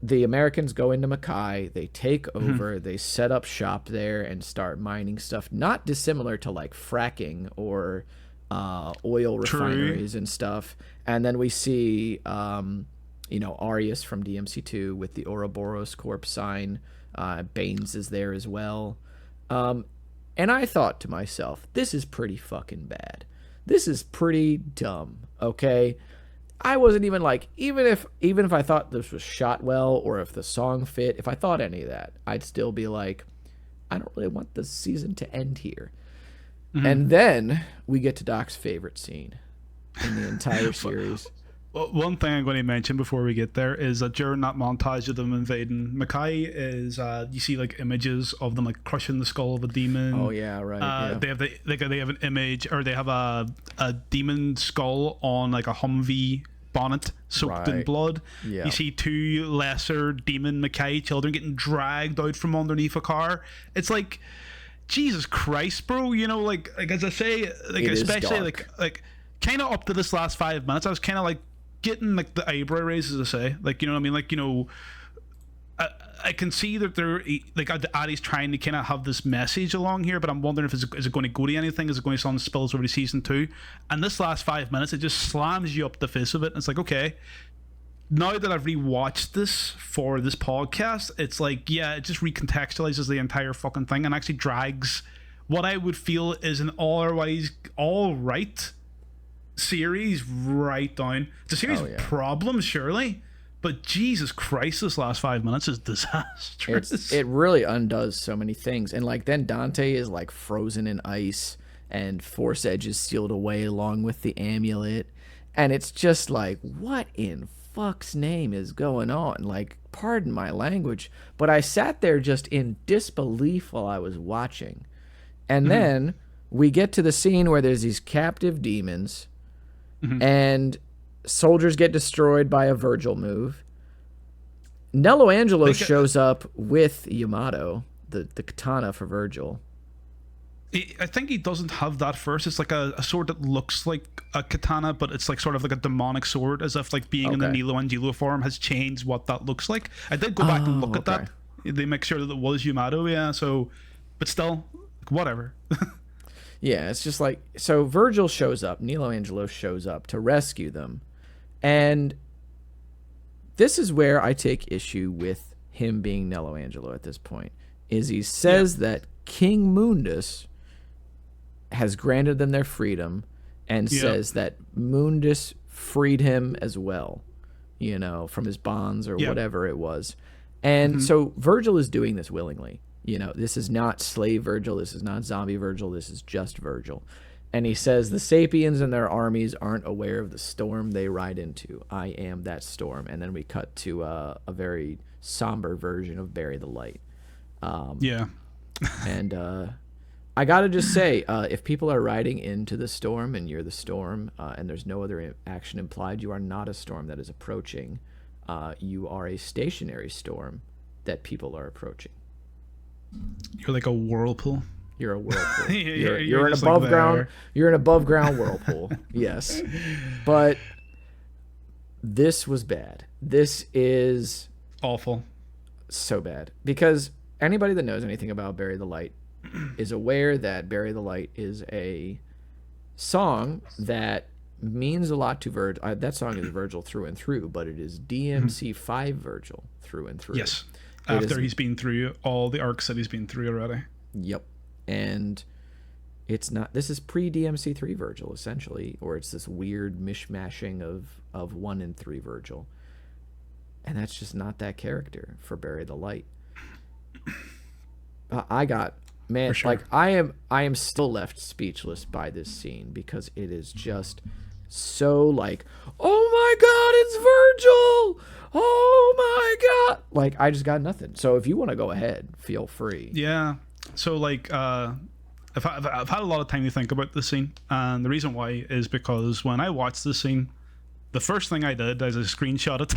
the Americans go into Mackay, they take over, they set up shop there and start mining stuff, not dissimilar to like fracking or oil refineries and stuff. And then we see, Arius from DMC2 with the Ouroboros Corp sign. Baines is there as well. And I thought to myself, this is pretty fucking bad. This is pretty dumb, okay? I wasn't even like, even if I thought this was shot well or if the song fit, if I thought any of that, I'd still be like, I don't really want the season to end here. And then we get to Doc's favorite scene in the entire series. Well, one thing I'm going to mention before we get there is that during that montage of them invading Mackay is you see like images of them like crushing the skull of a demon. Oh yeah, right. They have an image, or they have a demon skull on like a Humvee bonnet soaked in blood. Yeah. You see two lesser demon Mackay children getting dragged out from underneath a car. It's like, Jesus Christ, bro. Like as I say, like it especially like kind of up to this last 5 minutes, I was kind of like getting like the eyebrow raises, I say, like, you know what I mean, like, I can see that they're like Addy's trying to kind of have this message along here, but I'm wondering if is it going to go to anything? Is it going to sound spills over to season 2? And this last 5 minutes, it just slams you up the face of it, and it's like, okay, now that I've rewatched this for this podcast, it's like, yeah, it just recontextualizes the entire fucking thing and actually drags what I would feel is an otherwise all right series right down. It's a series of problems, surely, but Jesus Christ, this last 5 minutes is disastrous. It really undoes so many things. And like then Dante is like frozen in ice and Force Edge is sealed away along with the amulet, and it's just like, what in fuck's name is going on? Like, pardon my language, but I sat there just in disbelief while I was watching. And then we get to the scene where there's these captive demons and soldiers get destroyed by a Virgil move. Nello Angelo shows up with Yamato, the katana for Virgil. I think he doesn't have that first. It's like a sword that looks like a katana, but it's like sort of like a demonic sword, as if like being in the Nilo Angelo form has changed what that looks like. I did go back and look at that. They make sure that it was Yamato, yeah. So, but still, whatever. Yeah, it's just like, so Virgil shows up, Nilo Angelo shows up to rescue them. And this is where I take issue with him being Nello Angelo at this point, is he says that King Mundus has granted them their freedom and says that Mundus freed him as well, from his bonds or whatever it was. And so Virgil is doing this willingly. This is not slave Virgil. This is not zombie Virgil. This is just Virgil. And he says the Sapiens and their armies aren't aware of the storm they ride into. I am that storm. And then we cut to a very somber version of Bury the Light. And I got to just say, if people are riding into the storm and you're the storm and there's no other action implied, you are not a storm that is approaching. You are a stationary storm that people are approaching. You're like a whirlpool. You're a whirlpool. you're an above ground. You're an above ground whirlpool. Yes, but this was bad. This is awful. So bad, because anybody that knows anything about Bury the Light is aware that Bury the Light is a song that means a lot to Virgil. That song is Virgil through and through, but it is DMC5 Virgil through and through. Yes. After he's been through all the arcs that he's been through already. Yep. And it's not, this is pre-DMC3 Virgil, essentially, or it's this weird mishmashing of 1 and 3 Virgil. And that's just not that character for Bury the Light. I got, man, sure. Like, I am still left speechless by this scene, because it is just so like, oh my God, it's Virgil! Oh my God! Like, I just got nothing. So if you want to go ahead, feel free. Yeah. So like, I've had a lot of time to think about this scene, and the reason why is because when I watched this scene, the first thing I did is I screenshot it,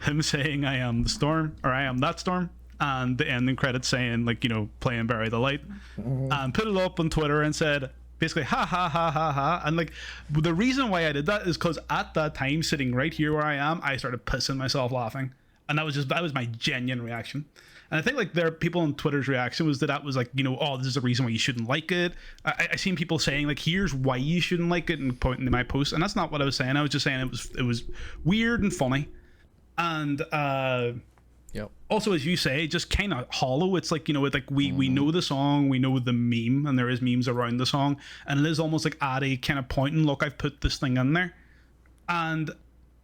him saying I am the storm, or I am that storm, and the ending credits saying, like, you know, playing Bury the Light, and put it up on Twitter and said, basically, ha ha ha ha ha. And like, the reason why I did that is because at that time, sitting right here where I am, I started pissing myself laughing. And that was my genuine reaction. And I think like there are people on Twitter's reaction was that was like, you know, oh, this is the reason why you shouldn't like it. I seen people saying like, here's why you shouldn't like it, and pointing to my post. And that's not what I was saying. I was just saying it was weird and funny. And Yep. also, as you say, just kind of hollow. It's like, you know, it's like we know the song, we know the meme, and there is memes around the song, and it is almost like at a kind of point, and look, I've put this thing in there. And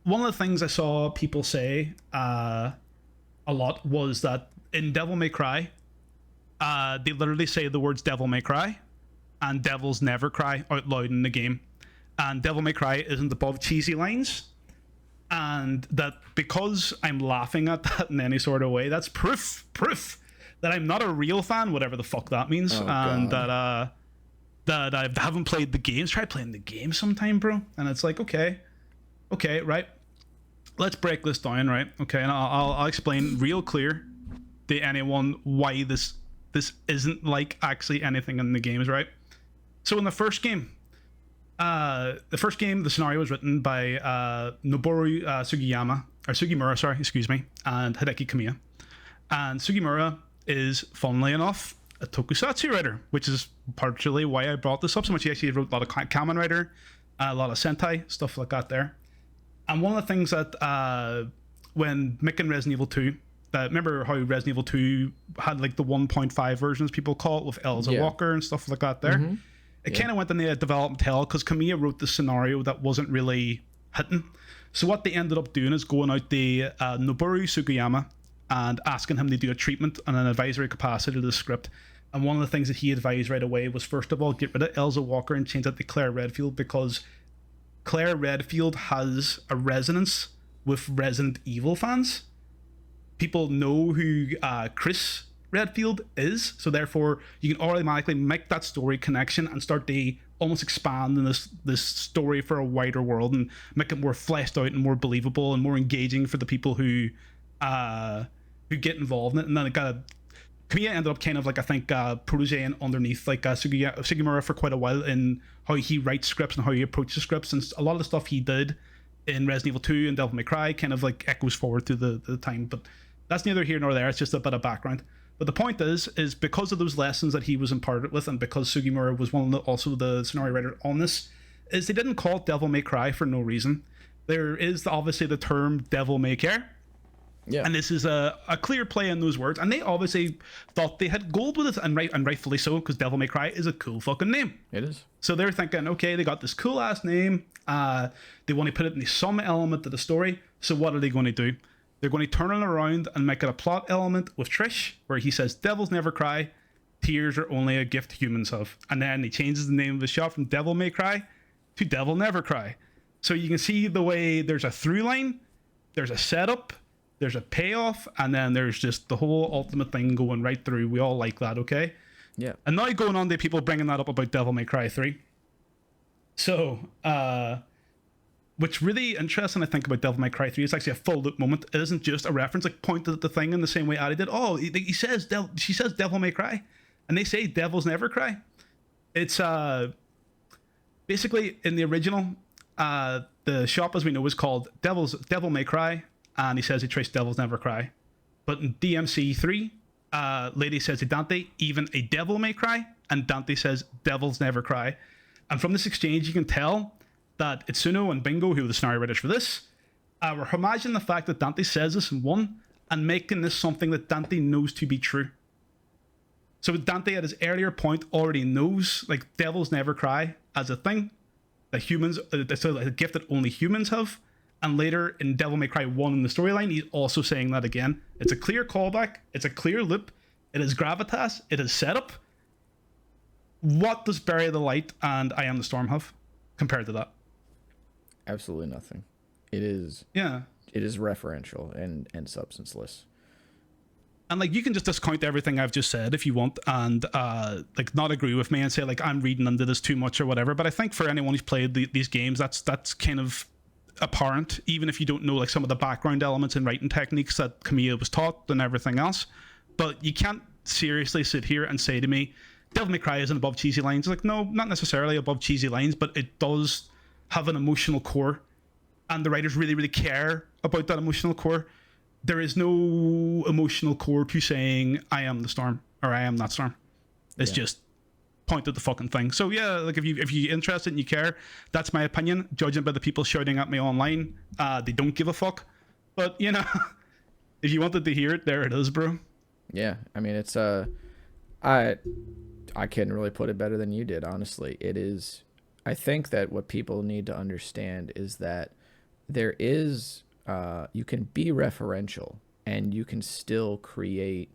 one of the things I saw people say a lot was that in Devil May Cry, they literally say the words Devil May Cry and Devils Never Cry out loud in the game. And Devil May Cry isn't above cheesy lines. And that because I'm laughing at that in any sort of way, that's proof that I'm not a real fan, whatever the fuck that means. And that I haven't played the games. Try playing the game sometime, bro. And it's like, okay, right. Let's break this down, right? Okay, and I'll explain real clear to anyone why this isn't like actually anything in the games, right? So in the first game, the scenario was written by Noboru Sugimura, sorry, excuse me, and Hideki Kamiya. And Sugimura is, funnily enough, a tokusatsu writer, which is partially why I brought this up so much. He actually wrote a lot of Kamen Rider, a lot of Sentai, stuff like that there. And one of the things that when making Resident Evil 2, remember how Resident Evil 2 had like the 1.5 versions, people call it, with Elza Walker and stuff like that there? It kind of went in the development hell because Kamiya wrote the scenario that wasn't really hitting. So what they ended up doing is going out to Noboru Sugiyama and asking him to do a treatment and an advisory capacity to the script. And one of the things that he advised right away was, first of all, get rid of Elza Walker and change that to Claire Redfield, because Claire Redfield has a resonance with Resident Evil fans. People know who Chris Redfield is, so therefore you can automatically make that story connection and start to almost expand in this story for a wider world and make it more fleshed out and more believable and more engaging for the people who get involved in it. And then Kamiya ended up kind of like, I think, protege and underneath like Sugimura for quite a while in how he writes scripts and how he approaches scripts, and a lot of the stuff he did in Resident Evil 2 and Devil May Cry kind of like echoes forward to the time. But that's neither here nor there. It's just a bit of background. But the point is because of those lessons that he was imparted with, and because Sugimura was also the scenario writer on this, is they didn't call it Devil May Cry for no reason. There is obviously the term Devil May Care. Yeah. And this is a clear play in those words. And they obviously thought they had gold with it, and rightfully so, because Devil May Cry is a cool fucking name. It is. So they're thinking, okay, they got this cool ass name. They want to put it in some element of the story. So what are they going to do? They're going to turn it around and make it a plot element with Trish, where he says, Devils never cry, tears are only a gift humans have. And then he changes the name of the shop from Devil May Cry to Devil Never Cry. So you can see the way there's a through line, there's a setup, there's a payoff, and then there's just the whole ultimate thing going right through. We all like that, okay? Yeah. And now going on to people bringing that up about Devil May Cry 3. So, what's really interesting, I think, about Devil May Cry 3 is actually a full loop moment. It isn't just a reference, like pointed at the thing in the same way Addy did. Oh, she says Devil May Cry, and they say Devils Never Cry. It's basically in the original, the shop, as we know, is called Devil May Cry, and he says he traced Devils Never Cry. But in DMC 3, Lady says to Dante, even a devil may cry, and Dante says Devils Never Cry. And from this exchange, you can tell that Itsuno and Bingo, who were the scenario writers for this, were imagining the fact that Dante says this in one and making this something that Dante knows to be true. So Dante, at his earlier point, already knows like Devils Never Cry as a thing that humans, it's a gift that only humans have. And later in Devil May Cry 1 in the storyline, he's also saying that again. It's a clear callback. It's a clear loop. It is gravitas. It is setup. What does Bury the Light and I Am the Storm have compared to that? Absolutely nothing. It is. Yeah. It is referential and substanceless. And like, you can just discount everything I've just said if you want, and like not agree with me and say like I'm reading into this too much or whatever. But I think for anyone who's played these games, that's kind of apparent, even if you don't know like some of the background elements and writing techniques that Kamiya was taught and everything else. But you can't seriously sit here and say to me, Devil May Cry isn't above cheesy lines. Like, no, not necessarily above cheesy lines, but it does have an emotional core, and the writers really, really care about that emotional core. There is no emotional core to saying I am the storm or I am that storm. It's just point at the fucking thing. So yeah, like if you're interested and you care, that's my opinion. Judging by the people shouting at me online, they don't give a fuck. But you know, if you wanted to hear it, there it is, bro. Yeah, I mean, it's I couldn't really put it better than you did, honestly. It is. I think that what people need to understand is that there is you can be referential and you can still create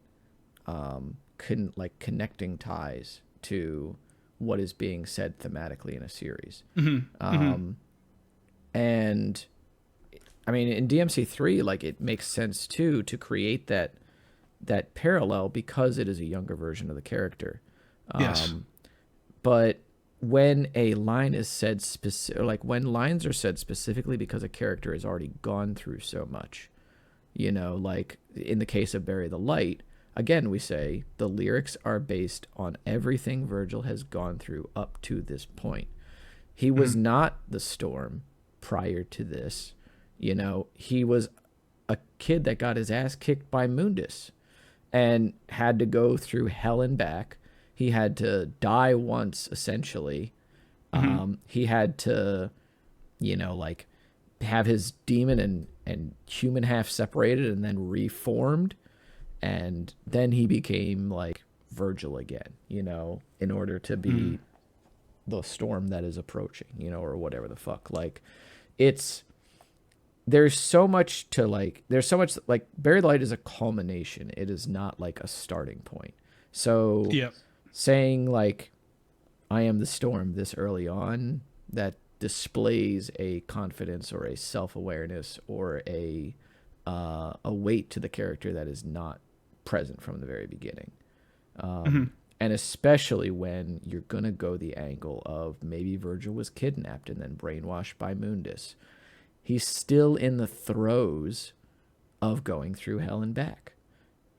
connecting ties to what is being said thematically in a series. And I mean, in DMC3, like, it makes sense too to create that parallel because it is a younger version of the character. Yes. But when a line is said like when lines are said specifically because a character has already gone through so much, you know, like in the case of Bury the Light, again, we say the lyrics are based on everything Virgil has gone through up to this point. He was not the storm prior to this. You know, he was a kid that got his ass kicked by Mundus and had to go through hell and back. He had to die once, essentially. He had to, you know, like, have his demon and human half separated and then reformed. And then he became, like, Virgil again, you know, in order to be the storm that is approaching, you know, or whatever the fuck. Like, there's so much, like, Bury the Light is a culmination. It is not, like, a starting point. So saying, like, I am the storm this early on, that displays a confidence or a self-awareness or a weight to the character that is not present from the very beginning. And especially when you're going to go the angle of maybe Virgil was kidnapped and then brainwashed by Mundus. He's still in the throes of going through hell and back.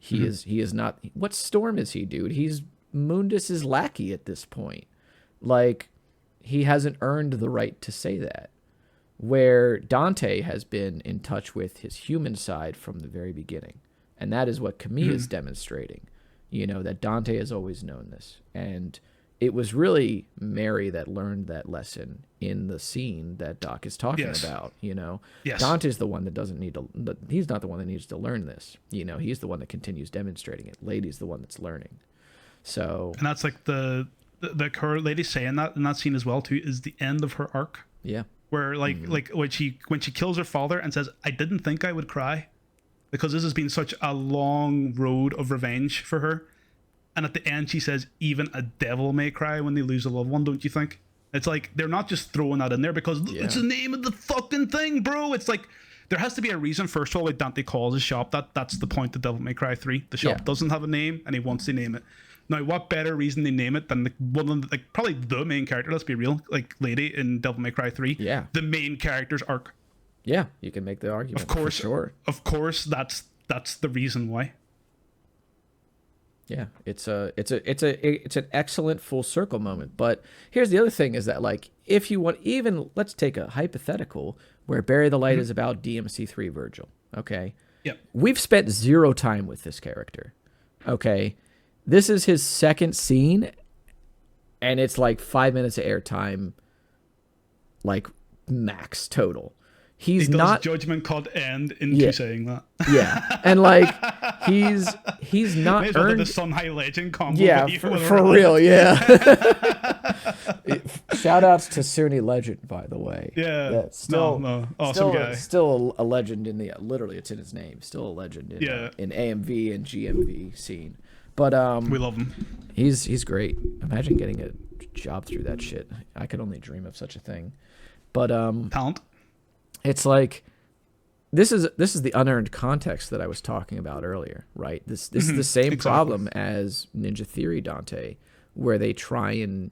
He is not. What storm is he, dude? He's Mundus's lackey at this point. Like, he hasn't earned the right to say that. Where Dante has been in touch with his human side from the very beginning. And that is what Camille is demonstrating. You know, that Dante has always known this. And it was really Mary that learned that lesson in the scene that Doc is talking about, you know. Dante's the one that doesn't need to, he's not the one that needs to learn this. You know, he's the one that continues demonstrating it. Lady's the one that's learning. So, and that's like the her lady saying that in that scene as well too is the end of her arc. Yeah. Where like when she kills her father and says, I didn't think I would cry because this has been such a long road of revenge for her. And at the end, she says, even a devil may cry when they lose a loved one, don't you think? It's like, they're not just throwing that in there because it's the name of the fucking thing, bro. It's like, there has to be a reason. First of all, like Dante calls his shop. That's the point of Devil May Cry 3. The shop doesn't have a name, and he wants to name it. Now, what better reason they name it than one of the, like, probably the main character, let's be real, like, Lady in Devil May Cry 3. Yeah. The main character's arc. Yeah, you can make the argument. Of course, for sure. Of course, that's the reason why. Yeah, it's an excellent full circle moment. But here's the other thing is that, like, if you want, even let's take a hypothetical where Bury the Light is about DMC3 Virgil. Okay. Yep. We've spent 0 time with this character. Okay. This is his second scene, and it's like 5 minutes of airtime, like, max total. He does Judgment Called End into saying that. Yeah, and like he's not May as well earned the Sun High Legend combo. Yeah, for real. Yeah. Shout outs to Sunni Legend, by the way. Yeah. Still, no. Awesome guy. Still a legend in the literally it's in his name. Still a legend in AMV and GMV scene. But we love him. He's great. Imagine getting a job through that shit. I could only dream of such a thing. But talent. It's like this is the unearned context that I was talking about earlier, right? This is the same problem as Ninja Theory Dante, where they try and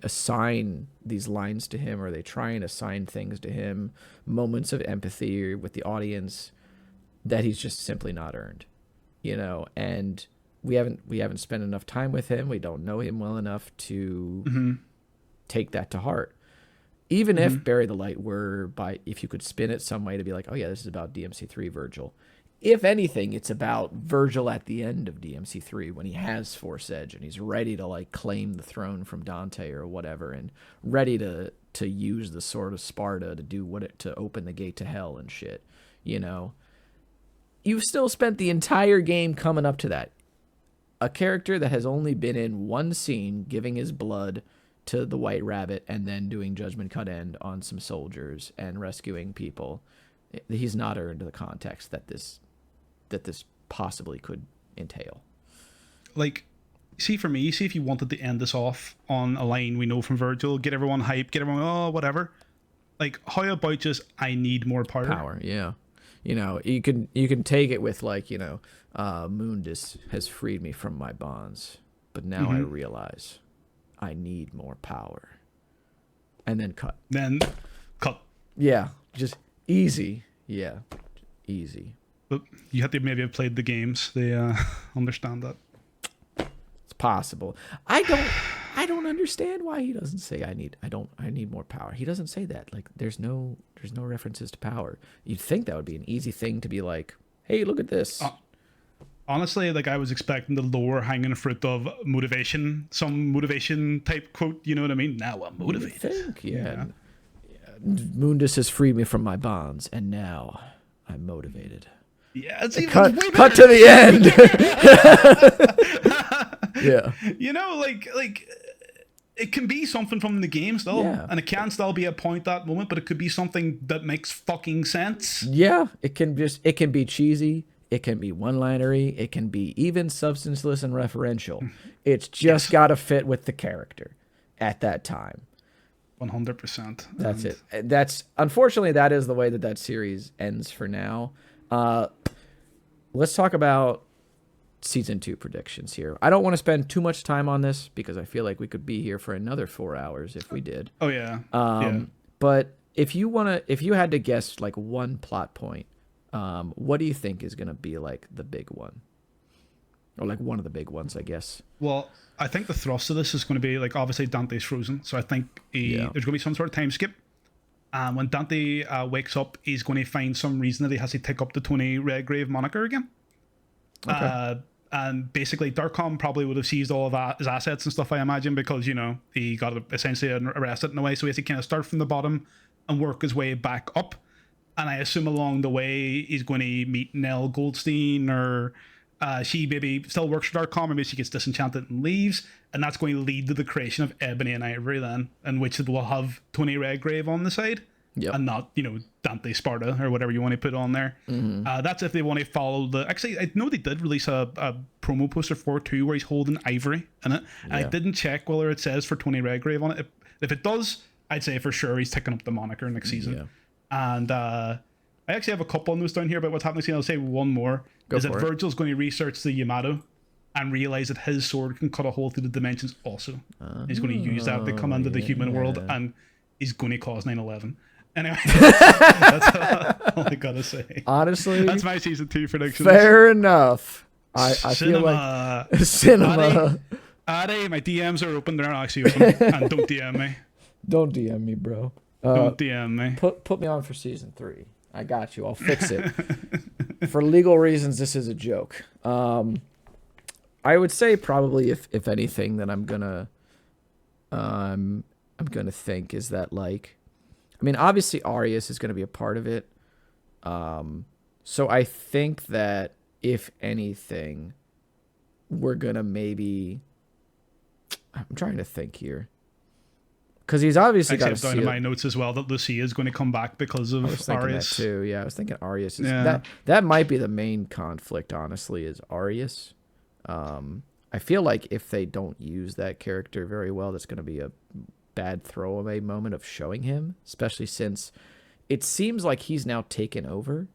assign these lines to him, or they try and assign things to him, moments of empathy with the audience that he's just simply not earned. you know, and we haven't spent enough time with him. We don't know him well enough to take that to heart. Even if Bury the Light were if you could spin it some way to be like, oh yeah, this is about DMC3 Virgil. If anything, it's about Virgil at the end of DMC3 when he has Force Edge and he's ready to like claim the throne from Dante or whatever, and ready to use the Sword of Sparta to do to open the gate to hell and shit. You know, you've still spent the entire game coming up to that. A character that has only been in one scene, giving his blood to the White Rabbit and then doing Judgment Cut End on some soldiers and rescuing people. He's not earned the context that this possibly could entail. Like, see, for me, see if you wanted to end this off on a line we know from Virgil, get everyone hyped, get everyone, oh, whatever. Like, how about just, I need more power? Power, yeah. You know, you can take it with like, you know, Mundus has freed me from my bonds, but now I realize I need more power. And then cut. Then cut. Yeah, just easy. Yeah, easy. But you have to maybe have played the games. They understand that. It's possible. I don't understand why he doesn't say I need more power. He doesn't say that. Like there's no references to power. You'd think that would be an easy thing to be like, hey, look at this. Honestly, like I was expecting the lower hanging fruit of motivation, some motivation type quote. You know what I mean? Now I'm motivated. I think, yeah. Mundus has freed me from my bonds, and now I'm motivated. Yeah, it's even cut to the end. Yeah, you know, like it can be something from the game still, and it can still be a point that moment, but it could be something that makes fucking sense. Yeah, it can be cheesy. It can be one-linery. It can be even substanceless and referential. It's just got to fit with the character at that time. 100%. That's it. That's unfortunately that is the way that series ends for now. Let's talk about season 2 predictions here. I don't want to spend too much time on this because I feel like we could be here for another 4 hours if we did. Oh yeah. But if you had to guess like one plot point, what do you think is going to be like the big one? Or like one of the big ones, I guess. Well, I think the thrust of this is going to be like obviously Dante's frozen, so I think there's going to be some sort of time skip. And when Dante wakes up, he's going to find some reason that he has to take up the Tony Redgrave moniker again. Okay. And basically, Darkcom probably would have seized all of his assets and stuff, I imagine, because, you know, he got essentially arrested in a way. So he has to kind of start from the bottom and work his way back up. And I assume along the way, he's going to meet Nell Goldstein, or she maybe still works for Darkcom, or maybe she gets disenchanted and leaves. And that's going to lead to the creation of Ebony and Ivory then, in which it will have Tony Redgrave on the side. Yep. And not, you know, Dante Sparta or whatever you want to put on there. That's if they want to follow the... Actually, I know they did release a promo poster for it too, where he's holding Ivory in it. And I didn't check whether it says for Tony Redgrave on it. If it does, I'd say for sure he's taking up the moniker next season. Yeah. And I actually have a couple of notes down here about what's happening. I'll say one more. Virgil's going to research the Yamato and realize that his sword can cut a hole through the dimensions also. He's going to use that to come into the human world, and he's going to cause 9/11. Anyway, that's all I gotta say. Honestly, that's my season 2 predictions. Fair enough. I feel like cinema. Addy, my DMs are open. They're not actually open. And don't DM me. Don't DM me, bro. Don't DM me. Put me on for season 3. I got you. I'll fix it. For legal reasons, this is a joke. I would say probably if anything that I'm gonna think is that, like, I mean, obviously Arius is going to be a part of it. So I think that if anything, we're going to maybe... I'm trying to think here. Because he's obviously got to down in my notes as well that Lucia is going to come back because of Arius. That too. Yeah, I was thinking Arius. That might be the main conflict, honestly, is Arius. I feel like if they don't use that character very well, that's going to be a bad throwaway moment of showing him, especially since it seems like he's now taken over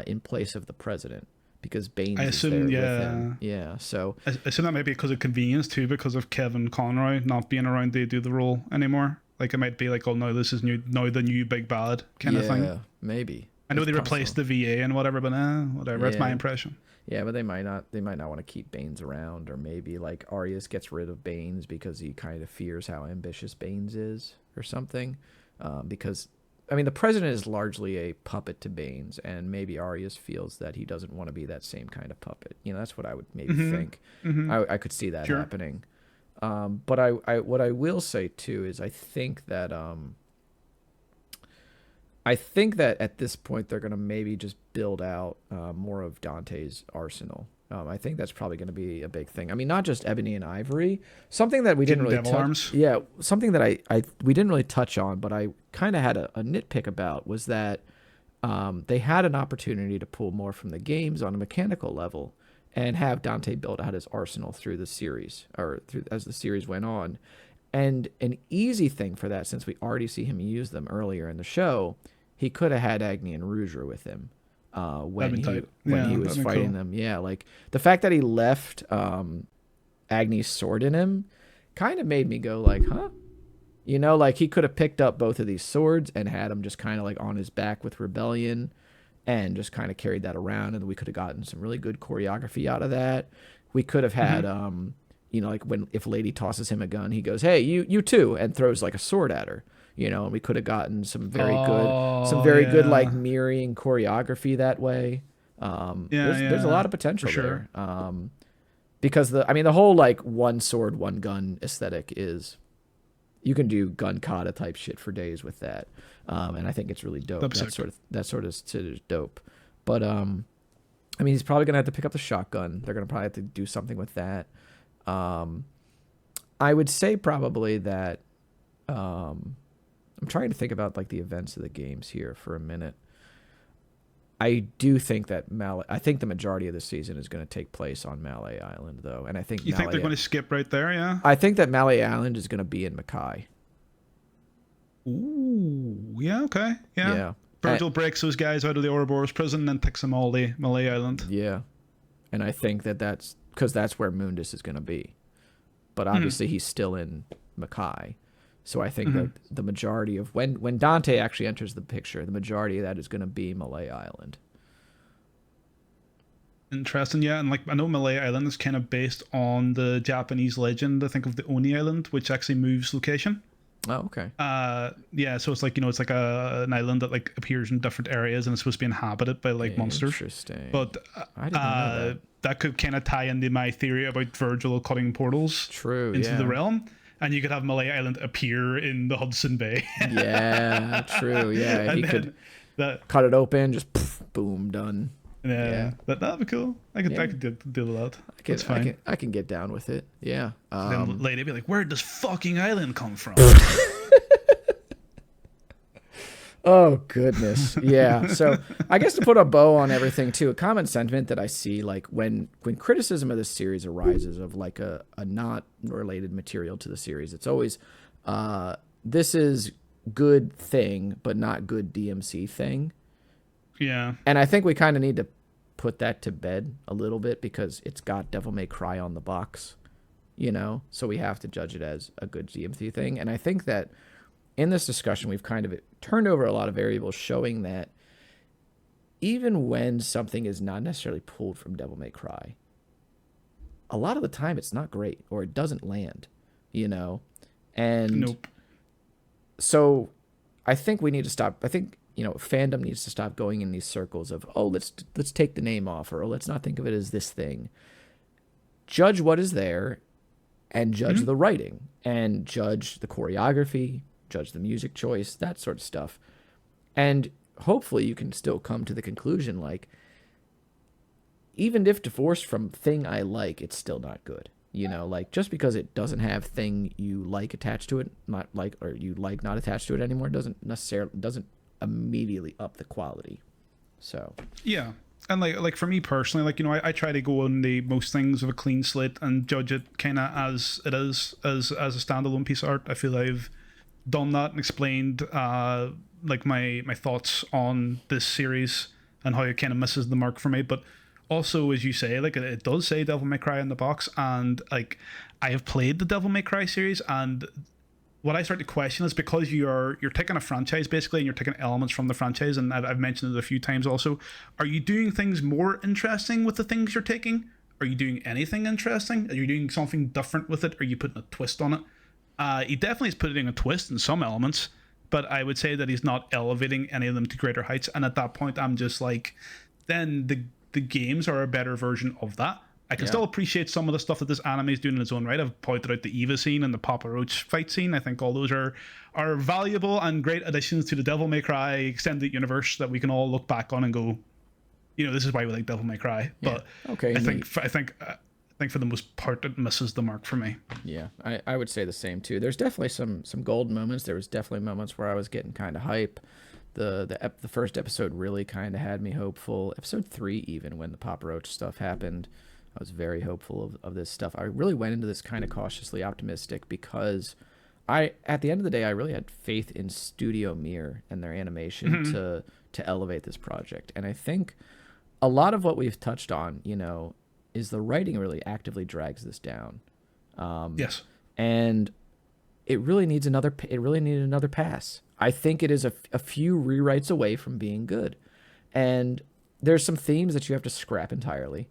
in place of the president because Baines is there with him. Yeah, so I assume that might be because of convenience too, because of Kevin Conroy not being around to do the role anymore. Like it might be like, oh no, this is the new big bad kind of thing. Yeah, maybe. I know they replaced the VA and whatever, but whatever. That's my impression. Yeah, but they might not want to keep Baines around, or maybe like Arias gets rid of Baines because he kind of fears how ambitious Baines is or something. Because I mean, the president is largely a puppet to Baines, and maybe Arias feels that he doesn't want to be that same kind of puppet. That's what I would maybe think. I could see that happening. But I what I will say too is I think that at this point they're going to maybe just build out more of Dante's arsenal. I think that's probably going to be a big thing. I mean, not just ebony and ivory. Something that we didn't really touch. Yeah, something that we didn't really touch on, but I kind of had a nitpick about was that they had an opportunity to pull more from the games on a mechanical level and have Dante build out his arsenal through the series as the series went on. And an easy thing for that, since we already see him use them earlier in the show, he could have had Agni and Rouger with him when he was fighting them. Yeah, like the fact that he left Agni's sword in him kind of made me go like, huh? Like he could have picked up both of these swords and had them just kind of like on his back with Rebellion and just kind of carried that around, and we could have gotten some really good choreography out of that. We could have had like if Lady tosses him a gun, he goes, "Hey, you too," and throws like a sword at her. And we could have gotten some very good like mirroring choreography that way. There's a lot of potential there. Because the whole like one sword, one gun aesthetic is, you can do gun kata type shit for days with that. And I think it's really dope. That sort of dope. But he's probably gonna have to pick up the shotgun. They're gonna probably have to do something with that. I would say probably that I'm trying to think about like the events of the games here for a minute. I do think that I think the majority of the season is going to take place on Malay Island, though, and I think think they're going to skip right there. Yeah, I think that Malay Island is going to be in Mackay. Ooh, yeah, okay, yeah. Virgil breaks those guys out of the Ouroboros prison and takes them all to Malay Island. Yeah, and I think that's because that's where Mundus is going to be, but obviously he's still in Mackay. So I think that the majority of when Dante actually enters the picture, the majority of that is going to be Malay Island. Interesting, yeah. And like I know Malay Island is kind of based on the Japanese legend, I think, of the Oni Island, which actually moves location. Oh, okay. So it's like it's like an island that like appears in different areas and it's supposed to be inhabited by like monsters. Interesting. But I didn't know that could kind of tie into my theory about Virgil cutting portals into the realm. And you could have Malay Island appear in the Hudson Bay. Yeah, true. Yeah, he could cut it open, just boom, done. Yeah, that'd be cool. I could deal with that. That's fine. I can get down with it. Yeah. Then later be like, where did this fucking island come from? Oh goodness, yeah. So I guess to put a bow on everything too, a common sentiment that I see, like when criticism of this series arises of like a not related material to the series, it's always this is good thing but not good DMC thing. Yeah. And I think we kind of need to put that to bed a little bit because it's got Devil May Cry on the box, so we have to judge it as a good DMC thing. And I think that in this discussion, we've kind of turned over a lot of variables showing that even when something is not necessarily pulled from Devil May Cry, a lot of the time it's not great or it doesn't land, And nope. So I think we need to stop. I think, fandom needs to stop going in these circles of, oh, let's take the name off, or let's not think of it as this thing. Judge what is there and judge the writing and judge the choreography, judge the music choice, that sort of stuff. And hopefully you can still come to the conclusion, like, even if divorced from thing I like, it's still not good. Like, just because it doesn't have thing you like attached to it, not like, or you like not attached to it anymore, doesn't immediately up the quality. So yeah. And like for me personally, like, I try to go on the most things of a clean slate and judge it kind of as it is, as a standalone piece of art. I feel I've done that and explained like my thoughts on this series and how it kind of misses the mark for me. But also, as you say, like it does say Devil May Cry in the box, and like I have played the Devil May Cry series, and what I start to question is because you're taking a franchise basically, and you're taking elements from the franchise, and I've mentioned it a few times also. Are you doing things more interesting with the things you're taking? Are you doing anything interesting? Are you doing something different with it? Are you putting a twist on it? He definitely is putting a twist in some elements, but I would say that he's not elevating any of them to greater heights. And at that point, I'm just like, then the games are a better version of that. I can still appreciate some of the stuff that this anime is doing in its own right. I've pointed out the Eva scene and the Papa Roach fight scene. I think all those are valuable and great additions to the Devil May Cry extended universe that we can all look back on and go, this is why we like Devil May Cry. But okay, I think for the most part it misses the mark for me. Yeah, I would say the same too. There's definitely some gold moments. There was definitely moments where I was getting kind of hype. The first episode really kind of had me hopeful. Episode 3, even when the Papa Roach stuff happened, I was very hopeful of this stuff. I really went into this kind of cautiously optimistic because at the end of the day, I really had faith in Studio Mir and their animation to elevate this project. And I think a lot of what we've touched on, is the writing really actively drags this down. Yes. And it really needs another pass. I think it is a few rewrites away from being good. And there's some themes that you have to scrap entirely.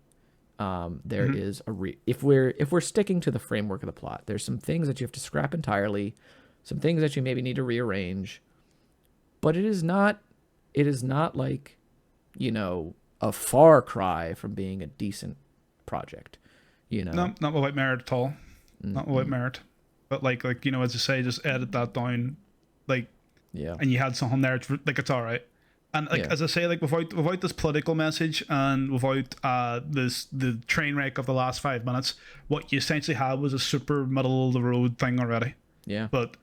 There is if we're sticking to the framework of the plot, there's some things that you have to scrap entirely, some things that you maybe need to rearrange, but it is not like, a far cry from being a decent project, No, not without merit at all. Not without merit. But like as I say, just edit that down, and you had something there. It's all right. And as I say, without this political message and without the train wreck of the last 5 minutes, what you essentially had was a super middle of the road thing already. Yeah. But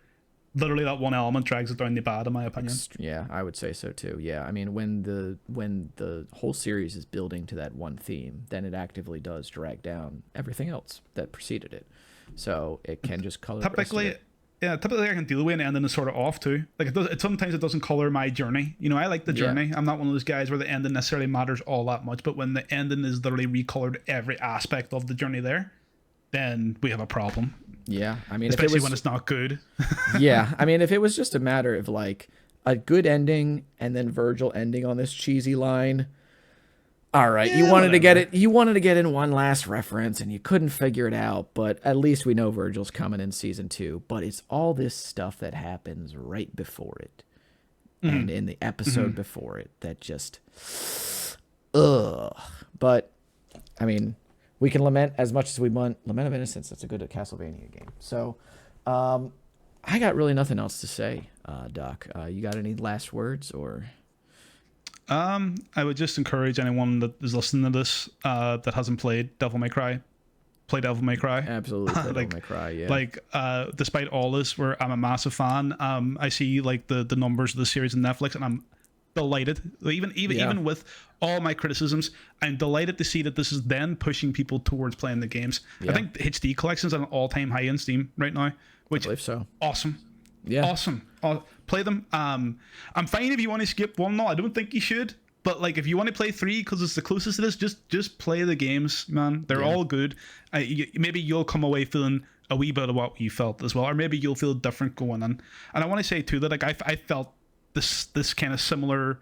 literally that one element drags it down the bad, in my opinion. Yeah, I would say so too. Yeah, I mean, when the whole series is building to that one theme, then it actively does drag down everything else that preceded it. So it can just color. Typically I can deal with an ending is sort of off too. Sometimes it doesn't color my journey. I like the journey. I'm not one of those guys where the ending necessarily matters all that much. But when the ending is literally recolored every aspect of the journey there, then we have a problem. Yeah, I mean, especially when it's not good. Yeah, I mean, if it was just a matter of like a good ending and then Virgil ending on this cheesy line. All right, you wanted to get it. You wanted to get in one last reference, and you couldn't figure it out. But at least we know Virgil's coming in season 2. But it's all this stuff that happens right before it, and in the episode before it that just, ugh. But I mean, we can lament as much as we want. Lament of Innocence. That's a good Castlevania game. So, I got really nothing else to say, Doc. You got any last words or? I would just encourage anyone that is listening to this that hasn't played Devil May Cry, play Devil May Cry. Absolutely, play Devil May Cry. Yeah. Despite all this, where I'm a massive fan, I see the numbers of the series on Netflix, and I'm delighted. Even with all my criticisms, I'm delighted to see that this is then pushing people towards playing the games. Yeah. I think the HD collection's at an all-time high in Steam right now, which I believe so. Awesome. Yeah. Awesome. Play them. I'm fine if you want to skip 1. No, I don't think you should. But if you want to play 3 because it's the closest to this, just play the games, man. They're all good. Maybe you'll come away feeling a wee bit of what you felt as well, or maybe you'll feel different going in. And I want to say too that I felt this kind of similar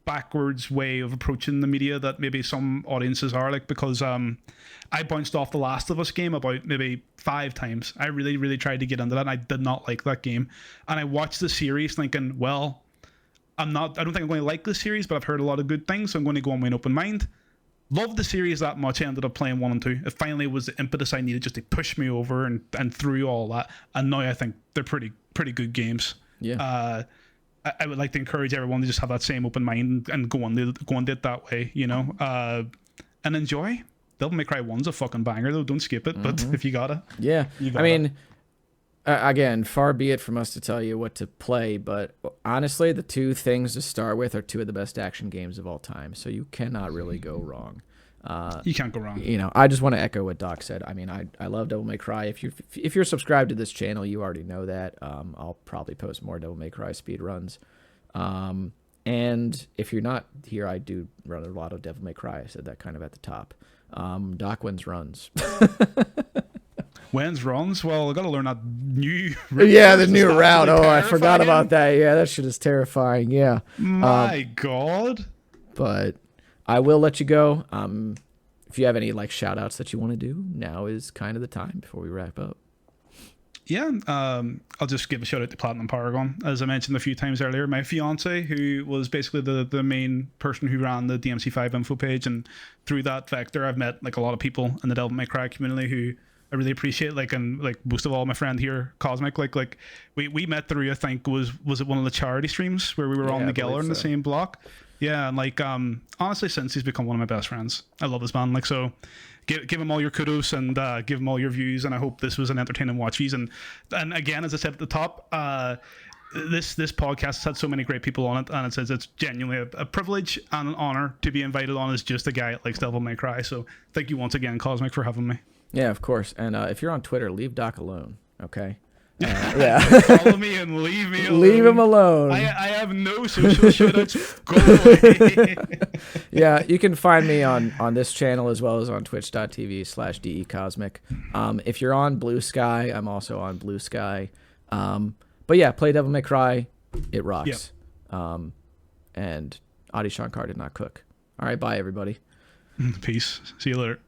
backwards way of approaching the media that maybe some audiences are because I bounced off the Last of Us game about maybe 5 times. I really, really tried to get into that, and I did not like that game. And I watched the series thinking, well, I don't think I'm going to like this series, but I've heard a lot of good things, so I'm going to go in with an open mind. Loved the series that much. I ended up playing 1 and 2. It finally was the impetus I needed just to push me over and through all that. And now I think they're pretty good games. Yeah. I would like to encourage everyone to just have that same open mind and go on it that way, and enjoy. Devil May Cry 1's a fucking banger though. Don't skip it. But if you gotta, I mean, again, far be it from us to tell you what to play, but honestly, the 2 things to start with are 2 of the best action games of all time. So you cannot really go wrong. You can't go wrong. I just want to echo what Doc said. I mean, I love Devil May Cry. If you're subscribed to this channel, you already know that. I'll probably post more Devil May Cry speed runs. And if you're not here, I do run a lot of Devil May Cry. I said that kind of at the top. Doc wins runs. When's runs? Well, I got to learn that new Yeah, the first. new It's route. Oh, absolutely I forgot terrifying. about that. Yeah, that shit is terrifying. Yeah. My God. But I will let you go. If you have any like shout outs that you want to do, now is kind of the time before we wrap up. Yeah, I'll just give a shout out to Platinum Paragon. As I mentioned a few times earlier, my fiance, who was basically the main person who ran the DMC5 info page, and through that vector, I've met like a lot of people in the Devil May Cry community who I really appreciate. Like, and like most of all, my friend here, Cosmic. Like we met through, I think was it one of the charity streams where we were all together in the same block. Yeah, and like honestly, since he's become one of my best friends. I love this man. Like, so give him all your kudos and give him all your views, and I hope this was an entertaining watch. Views and again, as I said at the top, this podcast has had so many great people on it, and it says it's genuinely a privilege and an honor to be invited on as just a guy that likes Devil May Cry. So thank you once again, Cosmic, for having me. Yeah, of course. And if you're on Twitter, leave Doc alone. Okay. Yeah. Follow me and leave me alone. Leave him alone. I have no social shout-outs. Go away. Yeah, you can find me on this channel as well as on twitch.tv/decosmic. If you're on Bluesky, I'm also on Bluesky. But yeah, play Devil May Cry. It rocks. Yep. And Adi Shankar did not cook. All right, bye everybody. Peace. See you later.